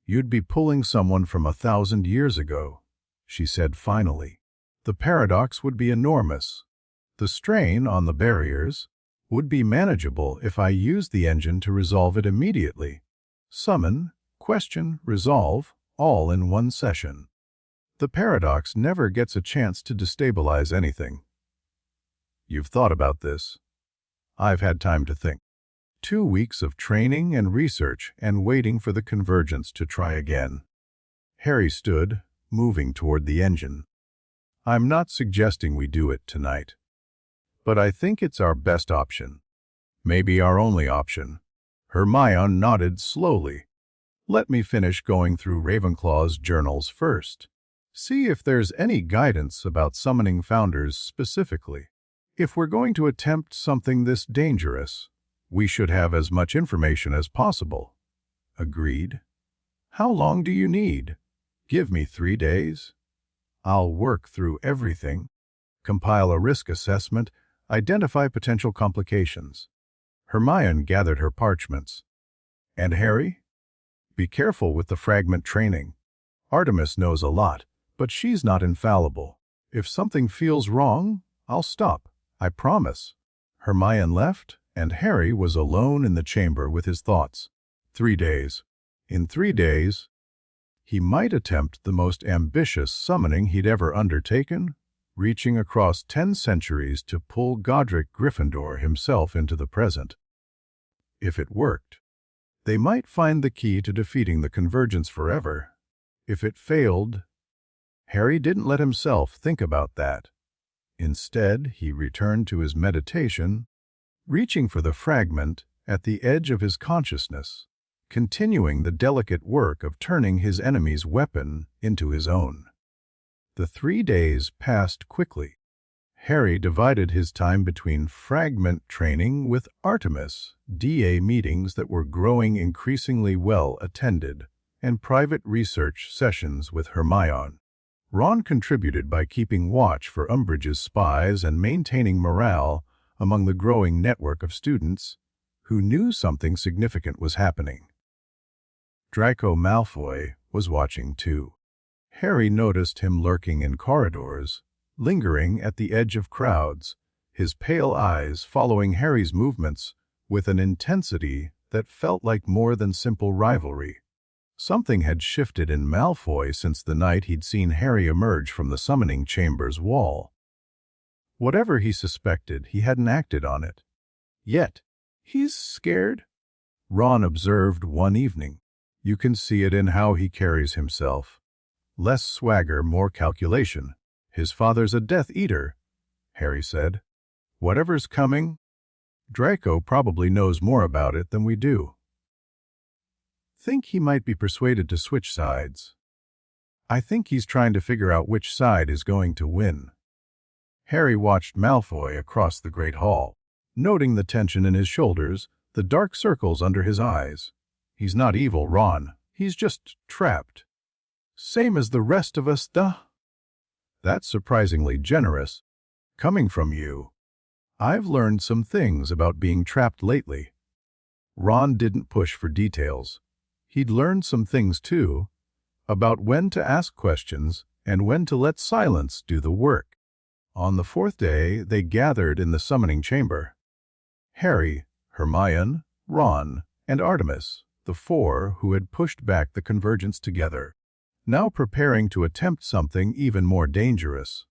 You'd be pulling someone from 1,000 years ago, she said finally. The paradox would be enormous. The strain on the barriers would be manageable if I used the engine to resolve it immediately. Summon, question, resolve, all in one session. The paradox never gets a chance to destabilize anything. You've thought about this. I've had time to think. 2 weeks of training and research and waiting for the convergence to try again. Harry stood, moving toward the engine. I'm not suggesting we do it tonight, but I think it's our best option. Maybe our only option. Hermione nodded slowly. Let me finish going through Ravenclaw's journals first. See if there's any guidance about summoning founders specifically. If we're going to attempt something this dangerous, we should have as much information as possible. Agreed. How long do you need? Give me 3 days. I'll work through everything, compile a risk assessment, identify potential complications. Hermione gathered her parchments. And Harry? Be careful with the fragment training. Artemis knows a lot, but she's not infallible. If something feels wrong, I'll stop. I promise. Hermione left, and Harry was alone in the chamber with his thoughts. 3 days. In 3 days, he might attempt the most ambitious summoning he'd ever undertaken, reaching across 10 centuries to pull Godric Gryffindor himself into the present. If it worked, they might find the key to defeating the convergence forever. If it failed, Harry didn't let himself think about that. Instead, he returned to his meditation, reaching for the fragment at the edge of his consciousness, continuing the delicate work of turning his enemy's weapon into his own. The 3 days passed quickly. Harry divided his time between fragment training with Artemis, DA meetings that were growing increasingly well attended, and private research sessions with Hermione. Ron contributed by keeping watch for Umbridge's spies and maintaining morale among the growing network of students who knew something significant was happening. Draco Malfoy was watching too. Harry noticed him lurking in corridors, lingering at the edge of crowds, his pale eyes following Harry's movements with an intensity that felt like more than simple rivalry. Something had shifted in Malfoy since the night he'd seen Harry emerge from the summoning chamber's wall. Whatever he suspected, he hadn't acted on it. Yet, he's scared, Ron observed one evening. You can see it in how he carries himself. Less swagger, more calculation. His father's a Death Eater, Harry said. Whatever's coming, Draco probably knows more about it than we do. Think he might be persuaded to switch sides. I think he's trying to figure out which side is going to win. Harry watched Malfoy across the Great Hall, noting the tension in his shoulders, the dark circles under his eyes. He's not evil, Ron. He's just trapped. Same as the rest of us, duh. That's surprisingly generous. Coming from you. I've learned some things about being trapped lately. Ron didn't push for details. He'd learned some things, too, about when to ask questions and when to let silence do the work. On the 4th day, they gathered in the summoning chamber. Harry, Hermione, Ron, and Artemis, the 4 who had pushed back the convergence together, now preparing to attempt something even more dangerous.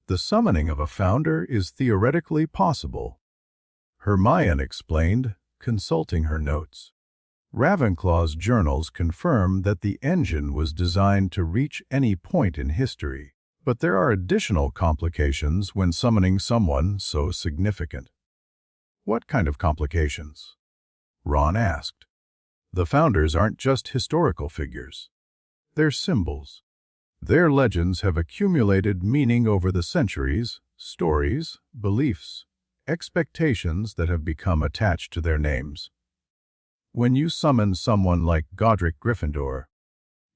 The summoning of a founder is theoretically possible, Hermione explained, consulting her notes. Ravenclaw's journals confirm that the engine was designed to reach any point in history, but there are additional complications when summoning someone so significant. What kind of complications? Ron asked. The founders aren't just historical figures. They're symbols. Their legends have accumulated meaning over the centuries, stories, beliefs, expectations that have become attached to their names. When you summon someone like Godric Gryffindor,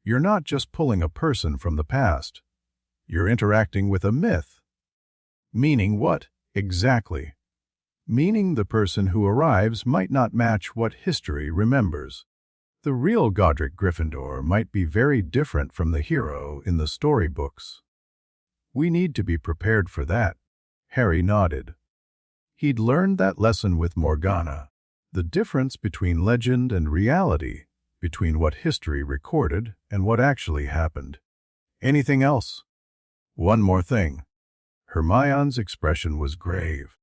you're not just pulling a person from the past. You're interacting with a myth. Meaning what, exactly? Meaning the person who arrives might not match what history remembers. The real Godric Gryffindor might be very different from the hero in the storybooks. We need to be prepared for that. Harry nodded. He'd learned that lesson with Morgana. The difference between legend and reality, between what history recorded and what actually happened. Anything else? One more thing. Hermione's expression was grave.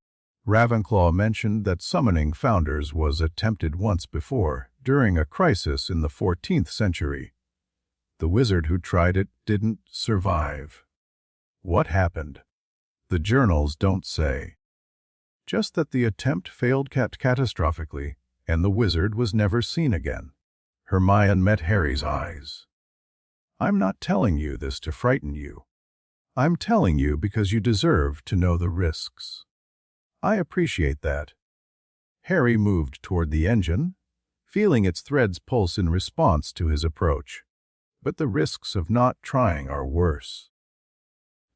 Ravenclaw mentioned that summoning founders was attempted once before, during a crisis in the 14th century. The wizard who tried it didn't survive. What happened? The journals don't say. Just that the attempt failed catastrophically, and the wizard was never seen again. Hermione met Harry's eyes. I'm not telling you this to frighten you. I'm telling you because you deserve to know the risks. I appreciate that. Harry moved toward the engine, feeling its threads pulse in response to his approach. But the risks of not trying are worse.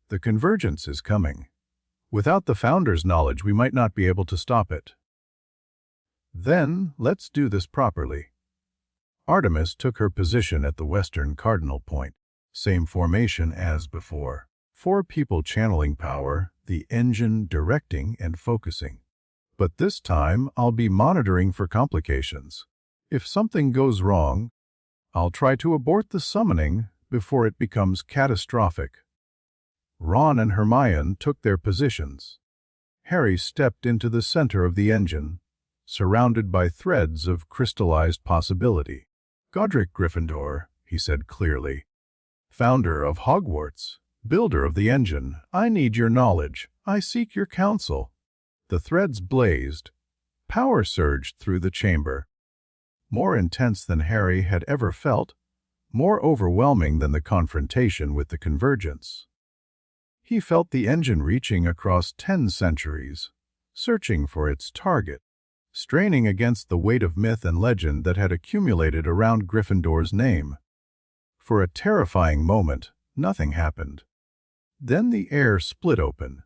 The convergence is coming. Without the Founder's knowledge, we might not be able to stop it. Then, let's do this properly. Artemis took her position at the western cardinal point, same formation as before. 4 people channeling power, the engine directing and focusing. But this time, I'll be monitoring for complications. If something goes wrong, I'll try to abort the summoning before it becomes catastrophic. Ron and Hermione took their positions. Harry stepped into the center of the engine, surrounded by threads of crystallized possibility. Godric Gryffindor, he said clearly, founder of Hogwarts, builder of the engine, I need your knowledge. I seek your counsel. The threads blazed. Power surged through the chamber. More intense than Harry had ever felt, more overwhelming than the confrontation with the convergence. He felt the engine reaching across 10 centuries, searching for its target, straining against the weight of myth and legend that had accumulated around Gryffindor's name. For a terrifying moment, nothing happened. Then the air split open.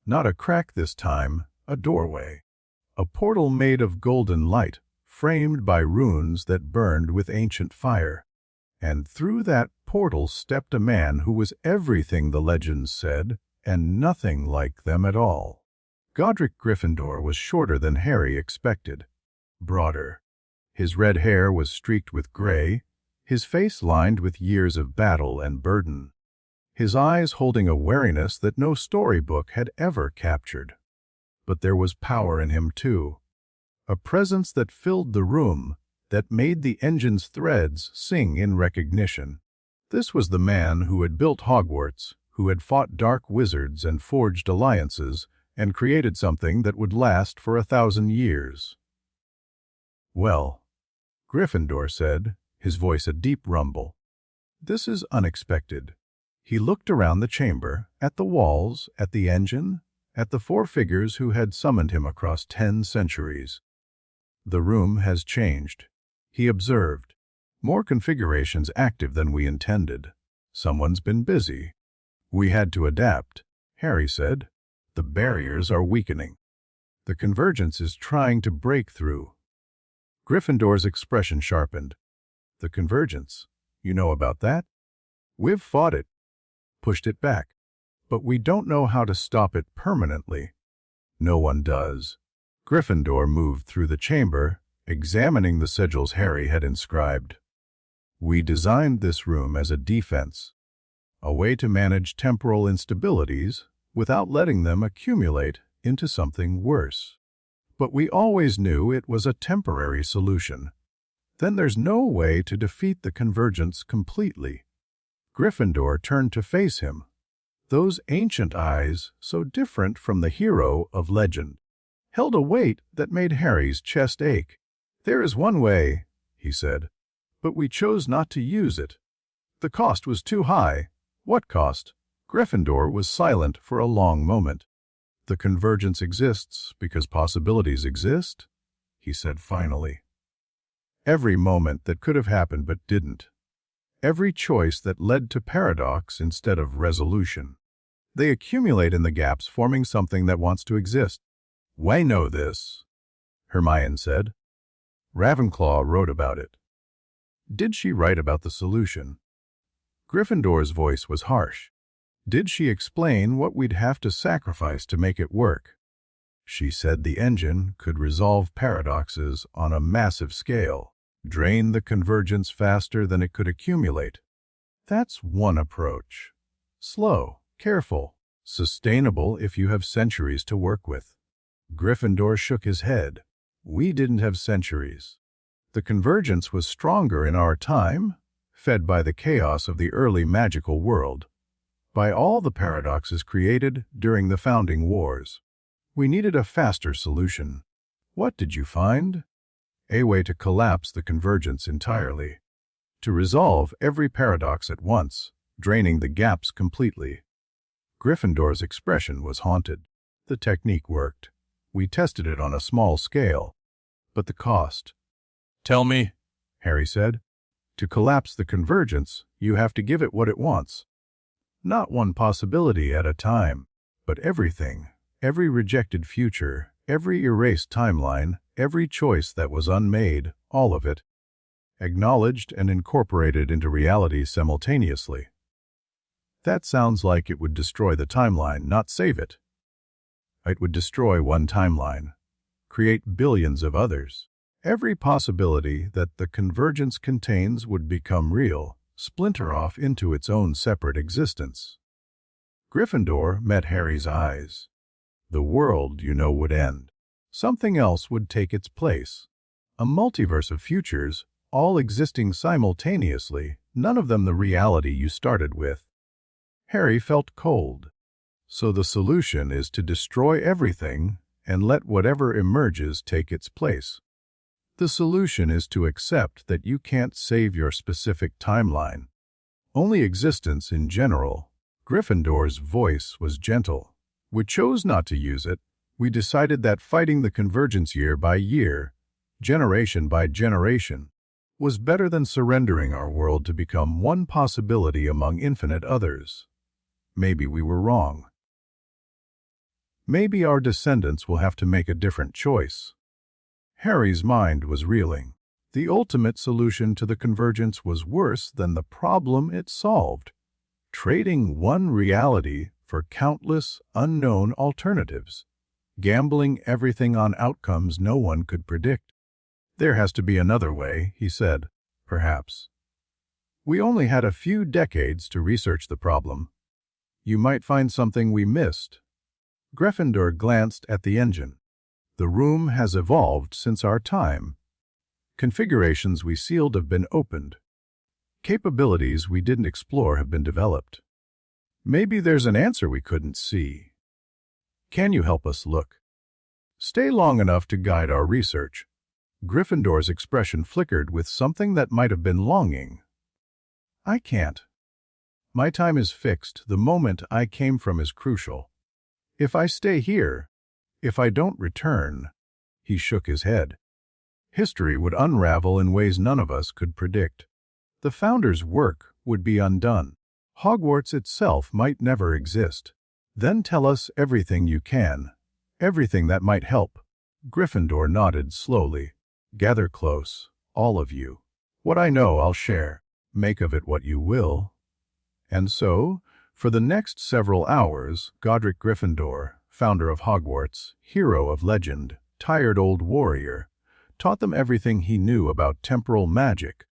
Not a crack this time, a doorway. A portal made of golden light, framed by runes that burned with ancient fire. And through that portal stepped a man who was everything the legends said, and nothing like them at all. Godric Gryffindor was shorter than Harry expected, broader. His red hair was streaked with gray, his face lined with years of battle and burden, his eyes holding a wariness that no storybook had ever captured. But there was power in him too, a presence that filled the room, that made the engine's threads sing in recognition. This was the man who had built Hogwarts, who had fought dark wizards and forged alliances, and created something that would last for 1,000 years. Well, Gryffindor said, his voice a deep rumble. This is unexpected. He looked around the chamber, at the walls, at the engine, at the 4 figures who had summoned him across 10 centuries. The room has changed. He observed. More configurations active than we intended. Someone's been busy. We had to adapt, Harry said. The barriers are weakening. The convergence is trying to break through. Gryffindor's expression sharpened. The convergence. You know about that? We've fought it, pushed it back, but we don't know how to stop it permanently. No one does. Gryffindor moved through the chamber, examining the sigils Harry had inscribed. We designed this room as a defense, a way to manage temporal instabilities without letting them accumulate into something worse. But we always knew it was a temporary solution. Then there's no way to defeat the convergence completely. Gryffindor turned to face him. Those ancient eyes, so different from the hero of legend, held a weight that made Harry's chest ache. There is one way, he said, but we chose not to use it. The cost was too high. What cost? Gryffindor was silent for a long moment. The convergence exists because possibilities exist, he said finally. Every moment that could have happened but didn't. Every choice that led to paradox instead of resolution. They accumulate in the gaps, forming something that wants to exist. "We know this," Hermione said. "Ravenclaw wrote about it." "Did she write about the solution?" Gryffindor's voice was harsh. "Did she explain what we'd have to sacrifice to make it work?" "She said the engine could resolve paradoxes on a massive scale, drain the convergence faster than it could accumulate. That's one approach. Slow, careful, sustainable if you have centuries to work with." Gryffindor shook his head. "We didn't have centuries. The convergence was stronger in our time, fed by the chaos of the early magical world, by all the paradoxes created during the founding wars. We needed a faster solution. What did you find? A way to collapse the convergence entirely. To resolve every paradox at once, draining the gaps completely." Gryffindor's expression was haunted. "The technique worked. We tested it on a small scale. But the cost?" "Tell me," Harry said. "To collapse the convergence, you have to give it what it wants. Not one possibility at a time, but everything, every rejected future, every erased timeline, every choice that was unmade, all of it, acknowledged and incorporated into reality simultaneously." "That sounds like it would destroy the timeline, not save it." "It would destroy one timeline, create billions of others. Every possibility that the convergence contains would become real, splinter off into its own separate existence." Gryffindor met Harry's eyes. "The world, you know, would end. Something else would take its place. A multiverse of futures, all existing simultaneously, none of them the reality you started with." Harry felt cold. "So the solution is to destroy everything and let whatever emerges take its place. The solution is to accept that you can't save your specific timeline. Only existence in general." Gryffindor's voice was gentle. "We chose not to use it. We decided that fighting the convergence year by year, generation by generation, was better than surrendering our world to become one possibility among infinite others. Maybe we were wrong. Maybe our descendants will have to make a different choice." Harry's mind was reeling. The ultimate solution to the convergence was worse than the problem it solved. Trading one reality for countless unknown alternatives. Gambling everything on outcomes no one could predict. "There has to be another way," he said. "Perhaps. We only had a few decades to research the problem. You might find something we missed." Gryffindor glanced at the engine. "The room has evolved since our time. Configurations we sealed have been opened. Capabilities we didn't explore have been developed. Maybe there's an answer we couldn't see. Can you help us look? Stay long enough to guide our research." Gryffindor's expression flickered with something that might have been longing. "I can't. My time is fixed. The moment I came from is crucial. If I stay here, if I don't return," he shook his head, "history would unravel in ways none of us could predict. The founders' work would be undone. Hogwarts itself might never exist. Then tell us everything you can, everything that might help." Gryffindor nodded slowly. "Gather close, all of you. What I know I'll share. Make of it what you will." And so, for the next several hours, Godric Gryffindor, founder of Hogwarts, hero of legend, tired old warrior, taught them everything he knew about temporal magic,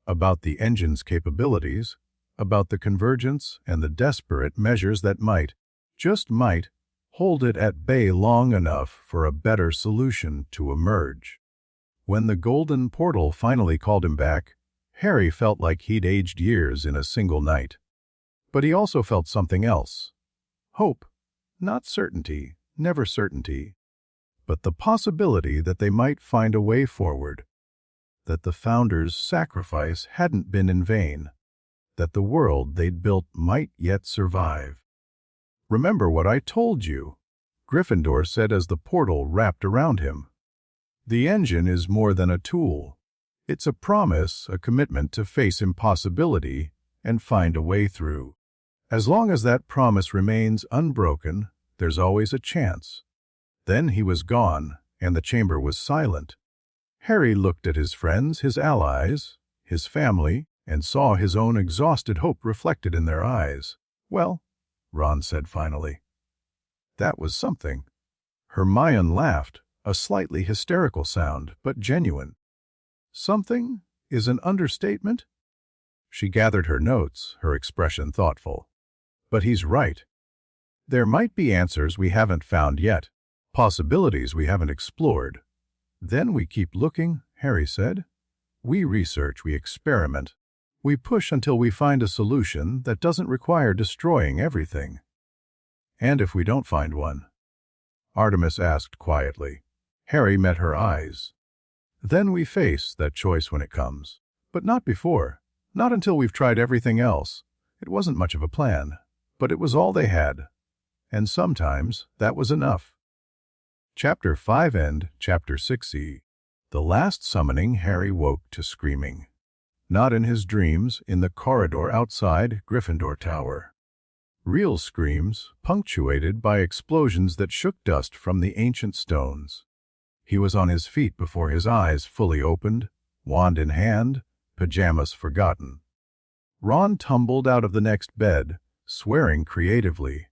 about the engine's capabilities, about the convergence and the desperate measures that might, just might, hold it at bay long enough for a better solution to emerge. When the golden portal finally called him back, Harry felt like he'd aged years in a single night. But he also felt something else. Hope, not certainty, never certainty, but the possibility that they might find a way forward, that the founders' sacrifice hadn't been in vain, that the world they'd built might yet survive. "Remember what I told you," Gryffindor said as the portal wrapped around him. "The engine is more than a tool. It's a promise, a commitment to face impossibility and find a way through. As long as that promise remains unbroken, there's always a chance. Then he was gone, and the chamber was silent. Harry looked at his friends, his allies, his family, and saw his own exhausted hope reflected in their eyes. "Well," Ron said finally, "that was something." Hermione laughed, a slightly hysterical sound, but genuine. "Something is an understatement?" She gathered her notes, her expression thoughtful. "But he's right. There might be answers we haven't found yet, possibilities we haven't explored. Then we keep looking," Harry said. "We research, we experiment. We push until we find a solution that doesn't require destroying everything." "And if we don't find one?" Artemis asked quietly. Harry met her eyes. "Then we face that choice when it comes. But not before. Not until we've tried everything else. It wasn't much of a plan, but it was all they had. And sometimes that was enough." Chapter 5 and Chapter 6e. The last summoning, Harry woke to screaming. Not in his dreams, in the corridor outside Gryffindor Tower. Real screams, punctuated by explosions that shook dust from the ancient stones. He was on his feet before his eyes fully opened, wand in hand, pajamas forgotten. Ron tumbled out of the next bed, swearing creatively,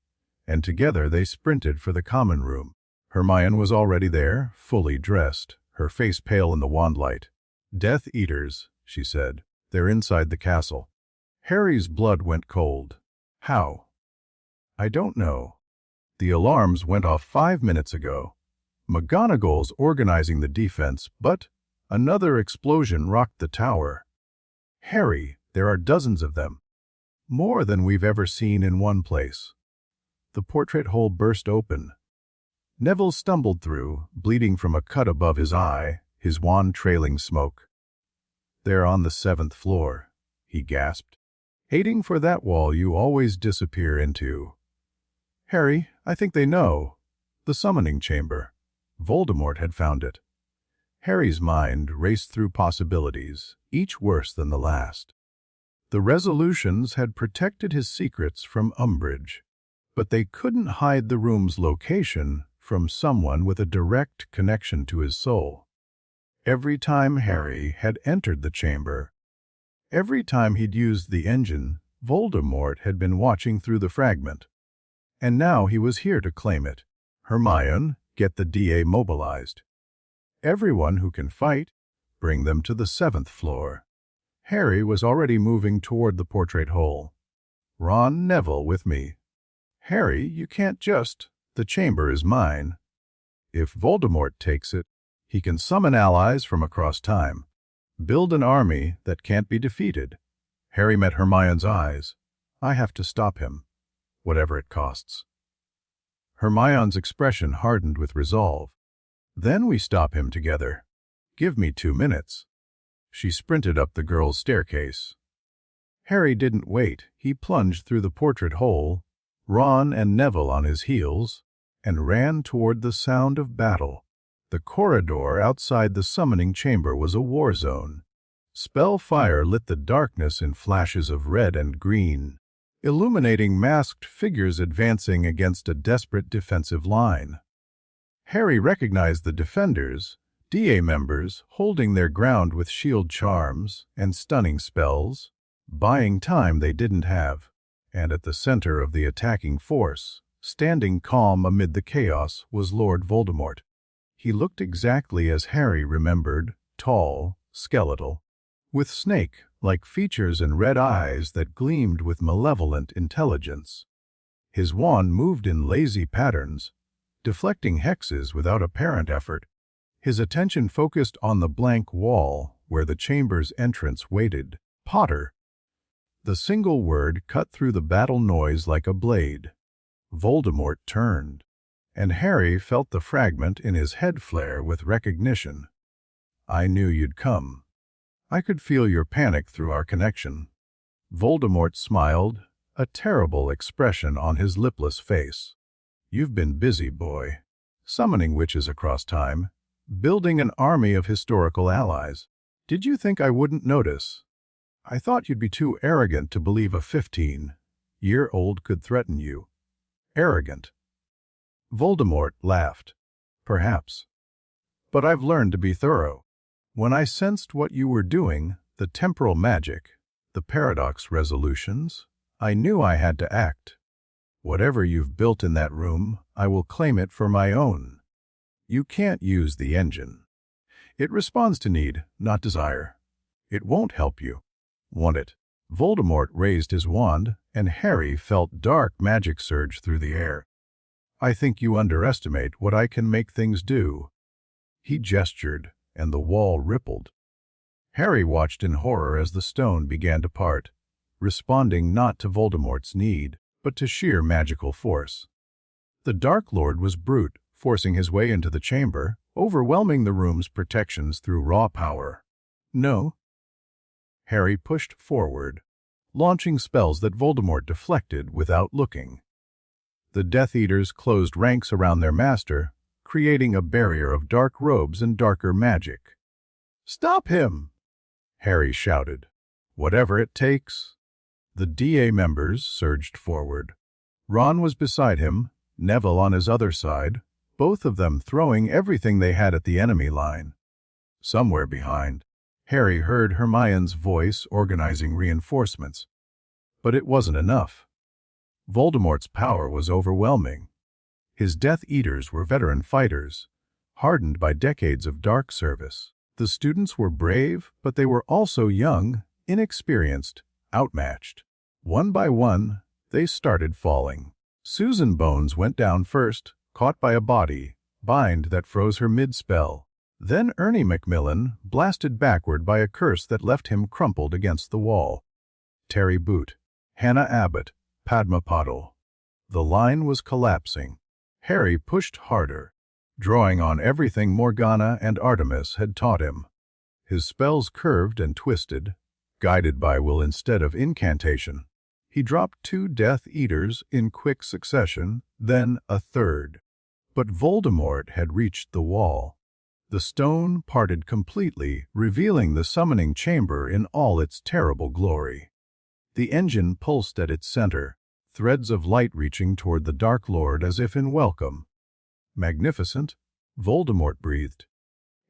and together they sprinted for the common room. Hermione was already there, fully dressed, her face pale in the wandlight. "Death Eaters," she said. "They're inside the castle." Harry's blood went cold. "How?" "I don't know. The alarms went off 5 minutes ago. McGonagall's organizing the defense, but another explosion rocked the tower. Harry, there are dozens of them. More than we've ever seen in one place." The portrait hole burst open. Neville stumbled through, bleeding from a cut above his eye, his wand trailing smoke. "They're on the 7th floor," he gasped. "Hating for that wall you always disappear into." "Harry, I think they know. The summoning chamber. Voldemort had found it." Harry's mind raced through possibilities, each worse than the last. The resolutions had protected his secrets from Umbridge, but they couldn't hide the room's location from someone with a direct connection to his soul. Every time Harry had entered the chamber, every time he'd used the engine, Voldemort had been watching through the fragment. And now he was here to claim it. "Hermione, get the DA mobilized. Everyone who can fight, bring them to the 7th floor." Harry was already moving toward the portrait hole. "Ron, Neville with me." "Harry, you can't just. The chamber is mine. If Voldemort takes it, he can summon allies from across time. Build an army that can't be defeated." Harry met Hermione's eyes. "I have to stop him, whatever it costs." Hermione's expression hardened with resolve. "Then we stop him together. Give me 2 minutes." She sprinted up the girls' staircase. Harry didn't wait. He plunged through the portrait hole, Ron and Neville on his heels, and ran toward the sound of battle. The corridor outside the summoning chamber was a war zone. Spell fire lit the darkness in flashes of red and green, illuminating masked figures advancing against a desperate defensive line. Harry recognized the defenders, DA members holding their ground with shield charms and stunning spells, buying time they didn't have. And at the center of the attacking force, standing calm amid the chaos, was Lord Voldemort. He looked exactly as Harry remembered, tall, skeletal, with snake-like features and red eyes that gleamed with malevolent intelligence. His wand moved in lazy patterns, deflecting hexes without apparent effort. His attention focused on the blank wall where the chamber's entrance waited. "Potter." The single word cut through the battle noise like a blade. Voldemort turned, and Harry felt the fragment in his head flare with recognition. "I knew you'd come. I could feel your panic through our connection." Voldemort smiled, a terrible expression on his lipless face. "You've been busy, boy. Summoning witches across time, building an army of historical allies. Did you think I wouldn't notice? I thought you'd be too arrogant to believe a 15-year-old could threaten you. Arrogant. Voldemort laughed. Perhaps. But I've learned to be thorough. When I sensed what you were doing, the temporal magic, the paradox resolutions, I knew I had to act. Whatever you've built in that room, I will claim it for my own. You can't use the engine. It responds to need, not desire. It won't help you. Want it? Voldemort raised his wand, and Harry felt dark magic surge through the air. I think you underestimate what I can make things do. He gestured, and the wall rippled. Harry watched in horror as the stone began to part, responding not to Voldemort's need, but to sheer magical force. The Dark Lord was brute, forcing his way into the chamber, overwhelming the room's protections through raw power. No. Harry pushed forward, launching spells that Voldemort deflected without looking. The Death Eaters closed ranks around their master, creating a barrier of dark robes and darker magic. "Stop him!" Harry shouted. "Whatever it takes." The DA members surged forward. Ron was beside him, Neville on his other side, both of them throwing everything they had at the enemy line. Somewhere behind, Harry heard Hermione's voice organizing reinforcements. But it wasn't enough. Voldemort's power was overwhelming. His Death Eaters were veteran fighters, hardened by decades of dark service. The students were brave, but they were also young, inexperienced, outmatched. One by one, they started falling. Susan Bones went down first, caught by a body bind that froze her mid-spell. Then Ernie Macmillan blasted backward by a curse that left him crumpled against the wall. Terry Boot, Hannah Abbott, Padma Patil. The line was collapsing. Harry pushed harder, drawing on everything Morgana and Artemis had taught him. His spells curved and twisted, guided by will instead of incantation. He dropped 2 Death Eaters in quick succession, then a third. But Voldemort had reached the wall. The stone parted completely, revealing the summoning chamber in all its terrible glory. The engine pulsed at its center, threads of light reaching toward the Dark Lord as if in welcome. Magnificent, Voldemort breathed.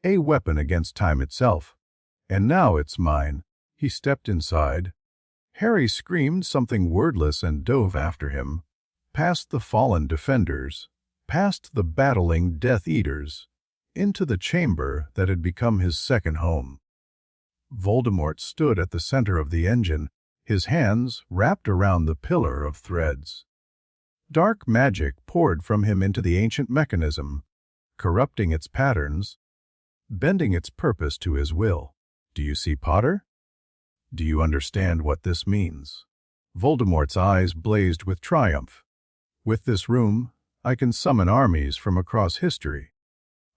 A weapon against time itself. And now it's mine. He stepped inside. Harry screamed something wordless and dove after him, past the fallen defenders, past the battling Death Eaters, into the chamber that had become his second home. Voldemort stood at the center of the engine, his hands wrapped around the pillar of threads. Dark magic poured from him into the ancient mechanism, corrupting its patterns, bending its purpose to his will. Do you see, Potter? Do you understand what this means? Voldemort's eyes blazed with triumph. With this room, I can summon armies from across history.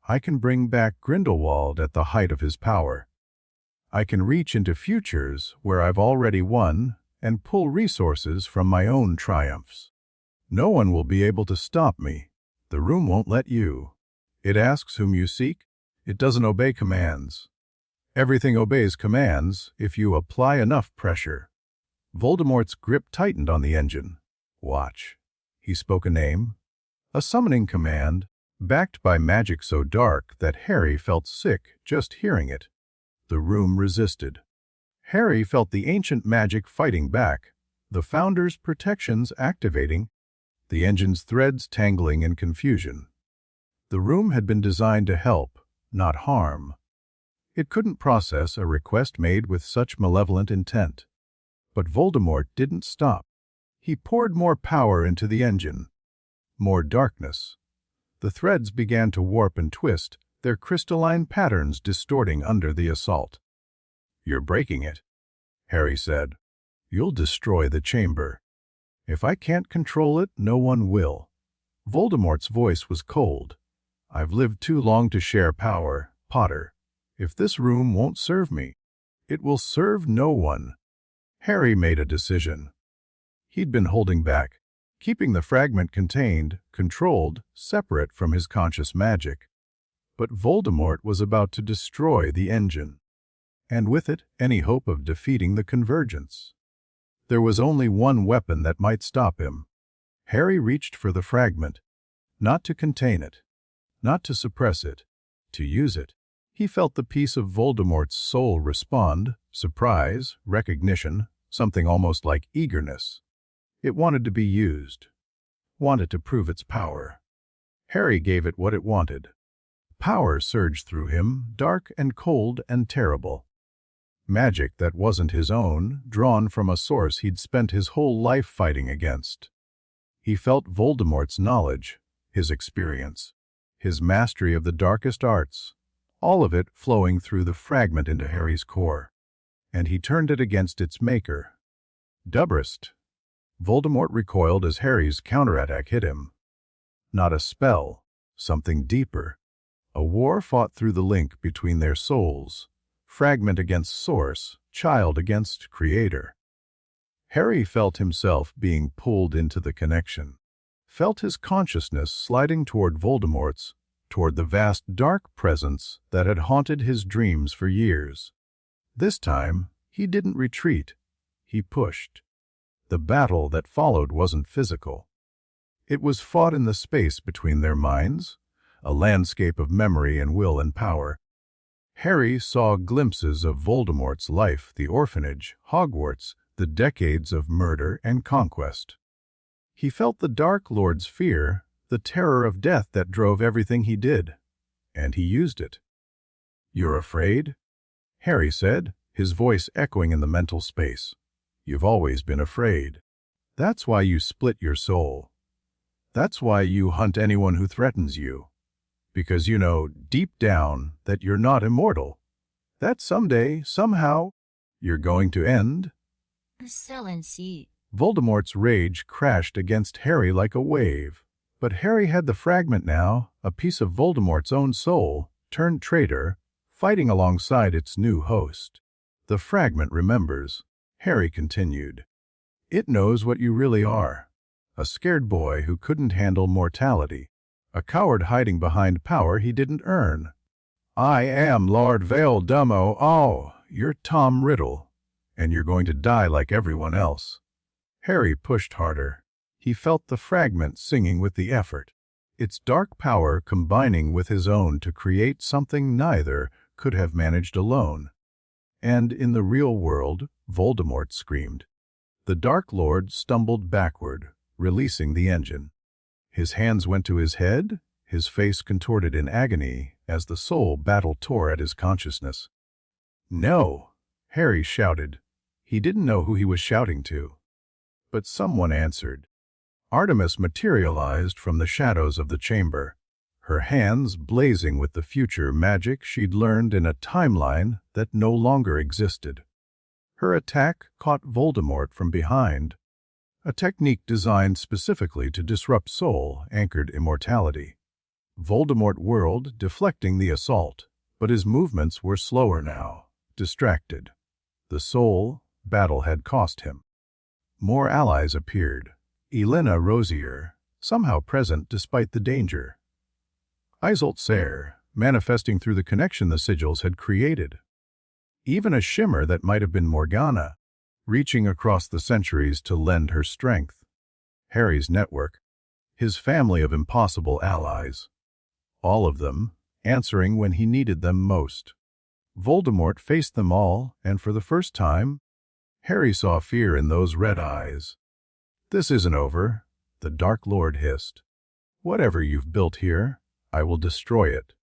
I can bring back Grindelwald at the height of his power. I can reach into futures where I've already won and pull resources from my own triumphs. No one will be able to stop me. The room won't let you. It asks whom you seek. It doesn't obey commands. Everything obeys commands if you apply enough pressure. Voldemort's grip tightened on the engine. Watch. He spoke a name, a summoning command, backed by magic so dark that Harry felt sick just hearing it. The room resisted. Harry felt the ancient magic fighting back, the Founder's protections activating, the engine's threads tangling in confusion. The room had been designed to help, not harm. It couldn't process a request made with such malevolent intent. But Voldemort didn't stop. He poured more power into the engine, more darkness. The threads began to warp and twist, their crystalline patterns distorting under the assault. "You're breaking it," Harry said. "You'll destroy the chamber. If I can't control it, no one will." Voldemort's voice was cold. "I've lived too long to share power, Potter. If this room won't serve me, it will serve no one." Harry made a decision. He'd been holding back, keeping the fragment contained, controlled, separate from his conscious magic. But Voldemort was about to destroy the engine. and with it any hope of defeating the convergence. There was only one weapon that might stop him. Harry reached for the fragment, not to contain it, not to suppress it, to use it. He felt the piece of Voldemort's soul respond, surprise, recognition, something almost like eagerness. It wanted to be used, wanted to prove its power. Harry gave it what it wanted. Power surged through him, dark and cold and terrible. Magic that wasn't his own, drawn from a source he'd spent his whole life fighting against. He felt Voldemort's knowledge, his experience, his mastery of the darkest arts, all of it flowing through the fragment into Harry's core. And he turned it against its maker. Dubrist. Voldemort recoiled as Harry's counterattack hit him. Not a spell, something deeper. A war fought through the link between their souls, fragment against source, child against creator. Harry felt himself being pulled into the connection, felt his consciousness sliding toward Voldemort's, toward the vast dark presence that had haunted his dreams for years. This time, he didn't retreat, he pushed. The battle that followed wasn't physical. It was fought in the space between their minds, a landscape of memory and will and power. Harry saw glimpses of Voldemort's life, the orphanage, Hogwarts, the decades of murder and conquest. He felt the Dark Lord's fear, the terror of death that drove everything he did, and he used it. "You're afraid?" Harry said, his voice echoing in the mental space. "You've always been afraid. That's why you split your soul. That's why you hunt anyone who threatens you. Because you know, deep down, that you're not immortal. That someday, somehow, you're going to end." Excellency. Voldemort's rage crashed against Harry like a wave. But Harry had the fragment now, a piece of Voldemort's own soul, turned traitor, fighting alongside its new host. "The fragment remembers," Harry continued. "It knows what you really are. A scared boy who couldn't handle mortality. A coward hiding behind power he didn't earn. I am Lord Veldummo. Oh, you're Tom Riddle, and you're going to die like everyone else." Harry pushed harder. He felt the fragment singing with the effort, its dark power combining with his own to create something neither could have managed alone. And in the real world, Voldemort screamed. The Dark Lord stumbled backward, releasing the engine. His hands went to his head, his face contorted in agony as the soul battle tore at his consciousness. "No!" Harry shouted. He didn't know who he was shouting to. But someone answered. Artemis materialized from the shadows of the chamber, her hands blazing with the future magic she'd learned in a timeline that no longer existed. Her attack caught Voldemort from behind, a technique designed specifically to disrupt soul-anchored immortality. Voldemort whirled, deflecting the assault, but his movements were slower now, distracted. The soul battle had cost him. More allies appeared. Elena Rosier, somehow present despite the danger. Isolt Sayre, manifesting through the connection the sigils had created. Even a shimmer that might have been Morgana, reaching across the centuries to lend her strength. Harry's network, his family of impossible allies. All of them, answering when he needed them most. Voldemort faced them all, and for the first time, Harry saw fear in those red eyes. "This isn't over," the Dark Lord hissed. "Whatever you've built here, I will destroy it.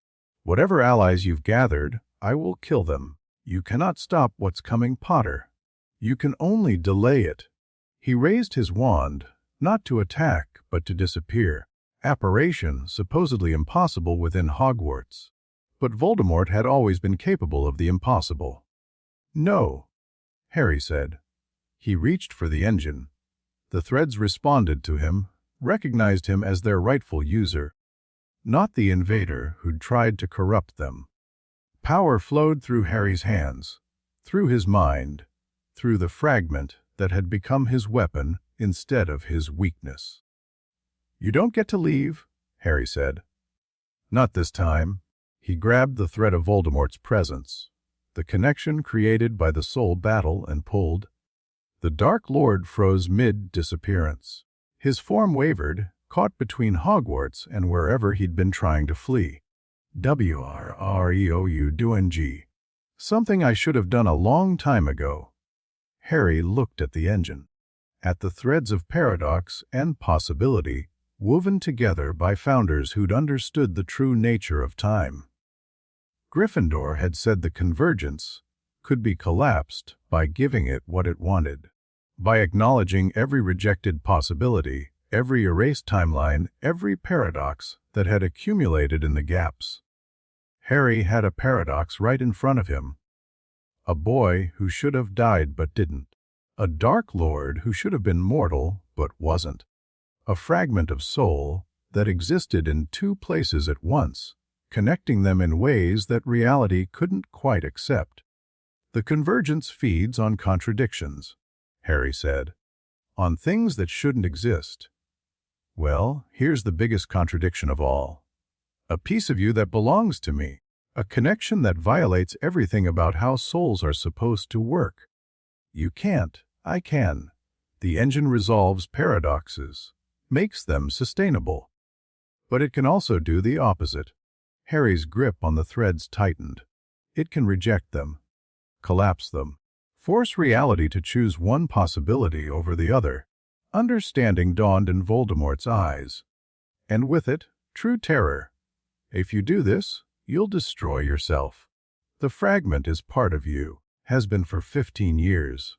Whatever allies you've gathered, I will kill them. You cannot stop what's coming, Potter. You can only delay it." He raised his wand, not to attack, but to disappear. Apparition supposedly impossible within Hogwarts. But Voldemort had always been capable of the impossible. "No," Harry said. He reached for the engine. The threads responded to him, recognized him as their rightful user, not the invader who'd tried to corrupt them. Power flowed through Harry's hands, through his mind, through the fragment that had become his weapon instead of his weakness. "You don't get to leave," Harry said. "Not this time." He grabbed the thread of Voldemort's presence. the connection created by the soul battle and pulled. The Dark Lord froze mid-disappearance. His form wavered, caught between Hogwarts and wherever he'd been trying to flee. WRREOU-DONG. Something I should have done a long time ago. Harry looked at the engine, at the threads of paradox and possibility woven together by founders who'd understood the true nature of time. Gryffindor had said the convergence could be collapsed by giving it what it wanted, by acknowledging every rejected possibility, every erased timeline, every paradox that had accumulated in the gaps. Harry had a paradox right in front of him. A boy who should have died but didn't. A Dark Lord who should have been mortal but wasn't. A fragment of soul that existed in two places at once, connecting them in ways that reality couldn't quite accept. The convergence feeds on contradictions, Harry said, on things that shouldn't exist. Well, here's the biggest contradiction of all. A piece of you that belongs to me, a connection that violates everything about how souls are supposed to work. You can't, I can. The engine resolves paradoxes, makes them sustainable. But it can also do the opposite. Harry's grip on the threads tightened. It can reject them, collapse them, force reality to choose one possibility over the other. Understanding dawned in Voldemort's eyes, and with it, true terror. If you do this, you'll destroy yourself. The fragment is part of you, has been for 15 years.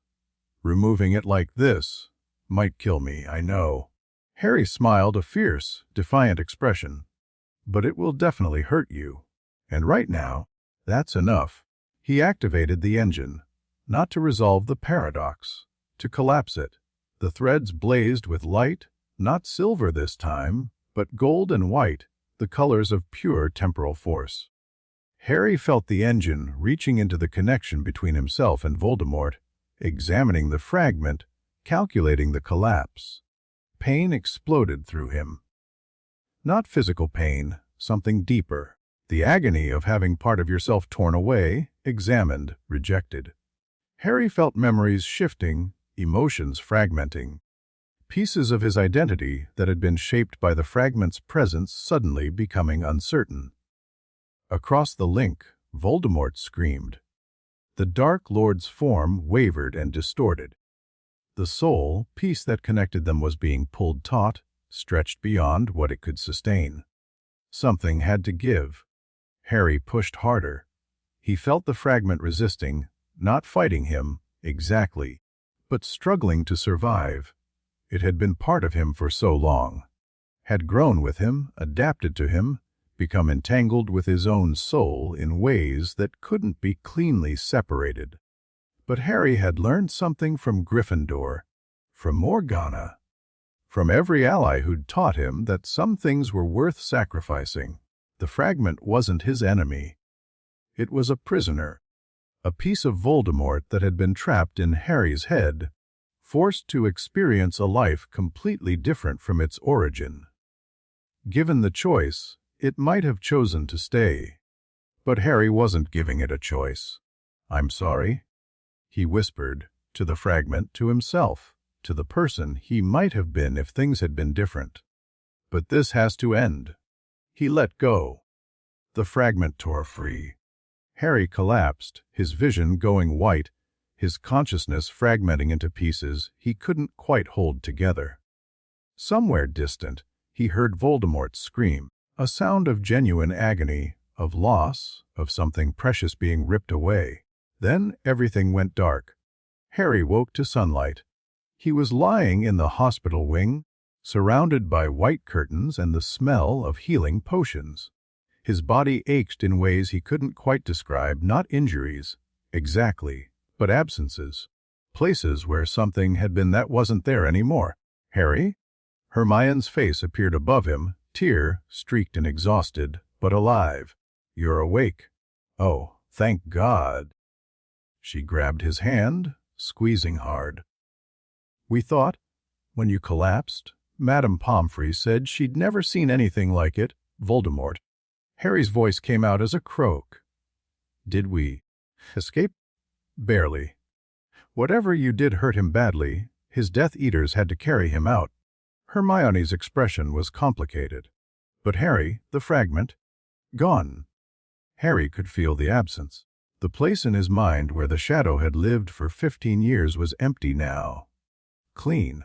Removing it like this might kill me, I know. Harry smiled a fierce, defiant expression. But it will definitely hurt you. And right now, that's enough. He activated the engine, not to resolve the paradox, to collapse it. The threads blazed with light, not silver this time, but gold and white, the colors of pure temporal force. Harry felt the engine reaching into the connection between himself and Voldemort, examining the fragment, calculating the collapse. Pain exploded through him. Not physical pain, something deeper. The agony of having part of yourself torn away, examined, rejected. Harry felt memories shifting, emotions fragmenting. Pieces of his identity that had been shaped by the fragment's presence suddenly becoming uncertain. Across the link, Voldemort screamed. The Dark Lord's form wavered and distorted. The soul, piece that connected them, was being pulled taut, stretched beyond what it could sustain. Something had to give. Harry pushed harder. He felt the fragment resisting, not fighting him, exactly, but struggling to survive. It had been part of him for so long, had grown with him, adapted to him, become entangled with his own soul in ways that couldn't be cleanly separated. But Harry had learned something from Gryffindor, from Morgana, from every ally who'd taught him that some things were worth sacrificing. The fragment wasn't his enemy. It was a prisoner, a piece of Voldemort that had been trapped in Harry's head, forced to experience a life completely different from its origin. Given the choice, it might have chosen to stay. But Harry wasn't giving it a choice. "I'm sorry," he whispered, to the fragment, to himself, to the person he might have been if things had been different. "But this has to end." He let go. The fragment tore free. Harry collapsed, his vision going white, his consciousness fragmenting into pieces he couldn't quite hold together. Somewhere distant, he heard Voldemort scream, a sound of genuine agony, of loss, of something precious being ripped away. Then everything went dark. Harry woke to sunlight. He was lying in the hospital wing, surrounded by white curtains and the smell of healing potions. His body ached in ways he couldn't quite describe, not injuries, exactly, but absences. Places where something had been that wasn't there anymore. "Harry?" Hermione's face appeared above him, tear-streaked and exhausted, but alive. "You're awake." "Oh, thank God." She grabbed his hand, squeezing hard. "We thought, when you collapsed, Madame Pomfrey said she'd never seen anything like it." Voldemort. Harry's voice came out as a croak. "Did we?" Escape? Barely. Whatever you did hurt him badly. His Death Eaters had to carry him out. Hermione's expression was complicated. But Harry, the fragment, gone. Harry could feel the absence. The place in his mind where the shadow had lived for 15 years was empty now. Clean.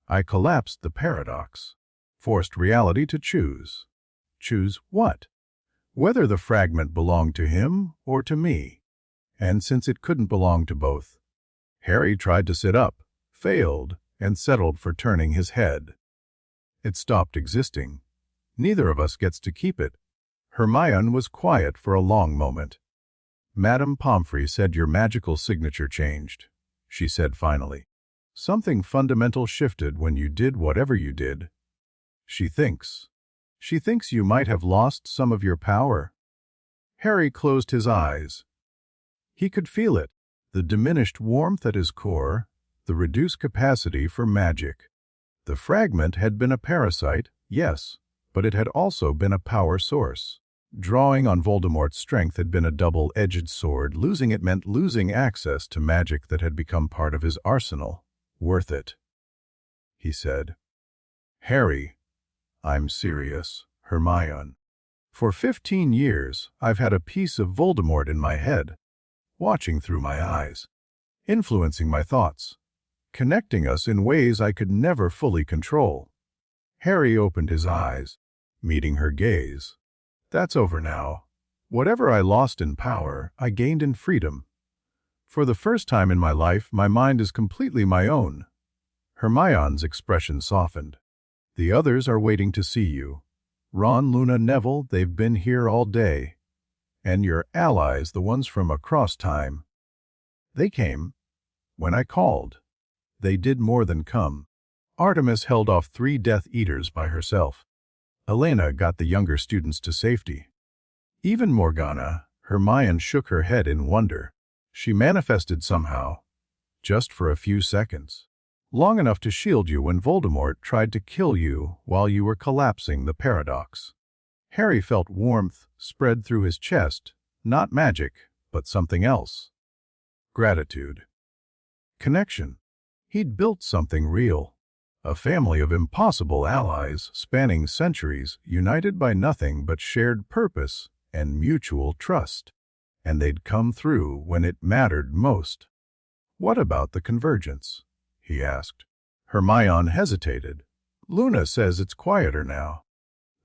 I collapsed the paradox. Forced reality to choose. Choose what? Whether the fragment belonged to him or to me. And since it couldn't belong to both, Harry tried to sit up, failed, and settled for turning his head. It stopped existing. Neither of us gets to keep it. Hermione was quiet for a long moment. Madame Pomfrey said your magical signature changed, she said finally. Something fundamental shifted when you did whatever you did. She thinks you might have lost some of your power. Harry closed his eyes. He could feel it, the diminished warmth at his core, the reduced capacity for magic. The fragment had been a parasite, yes, but it had also been a power source. Drawing on Voldemort's strength had been a double-edged sword. Losing it meant losing access to magic that had become part of his arsenal. Worth it, he said. Harry, I'm serious, Hermione. For 15 years, I've had a piece of Voldemort in my head, watching through my eyes, influencing my thoughts, connecting us in ways I could never fully control. Harry opened his eyes, meeting her gaze. That's over now. Whatever I lost in power, I gained in freedom. For the first time in my life, my mind is completely my own. Hermione's expression softened. The others are waiting to see you. Ron, Luna, Neville, they've been here all day. And your allies, the ones from across time. They came when I called. They did more than come. Artemis held off 3 Death Eaters by herself. Elena got the younger students to safety. Even Morgana, Hermione shook her head in wonder. She manifested somehow, just for a few seconds. Long enough to shield you when Voldemort tried to kill you while you were collapsing the paradox. Harry felt warmth spread through his chest, not magic, but something else. Gratitude. Connection. He'd built something real. A family of impossible allies spanning centuries, united by nothing but shared purpose and mutual trust. And they'd come through when it mattered most. What about the convergence? He asked. Hermione hesitated. Luna says it's quieter now.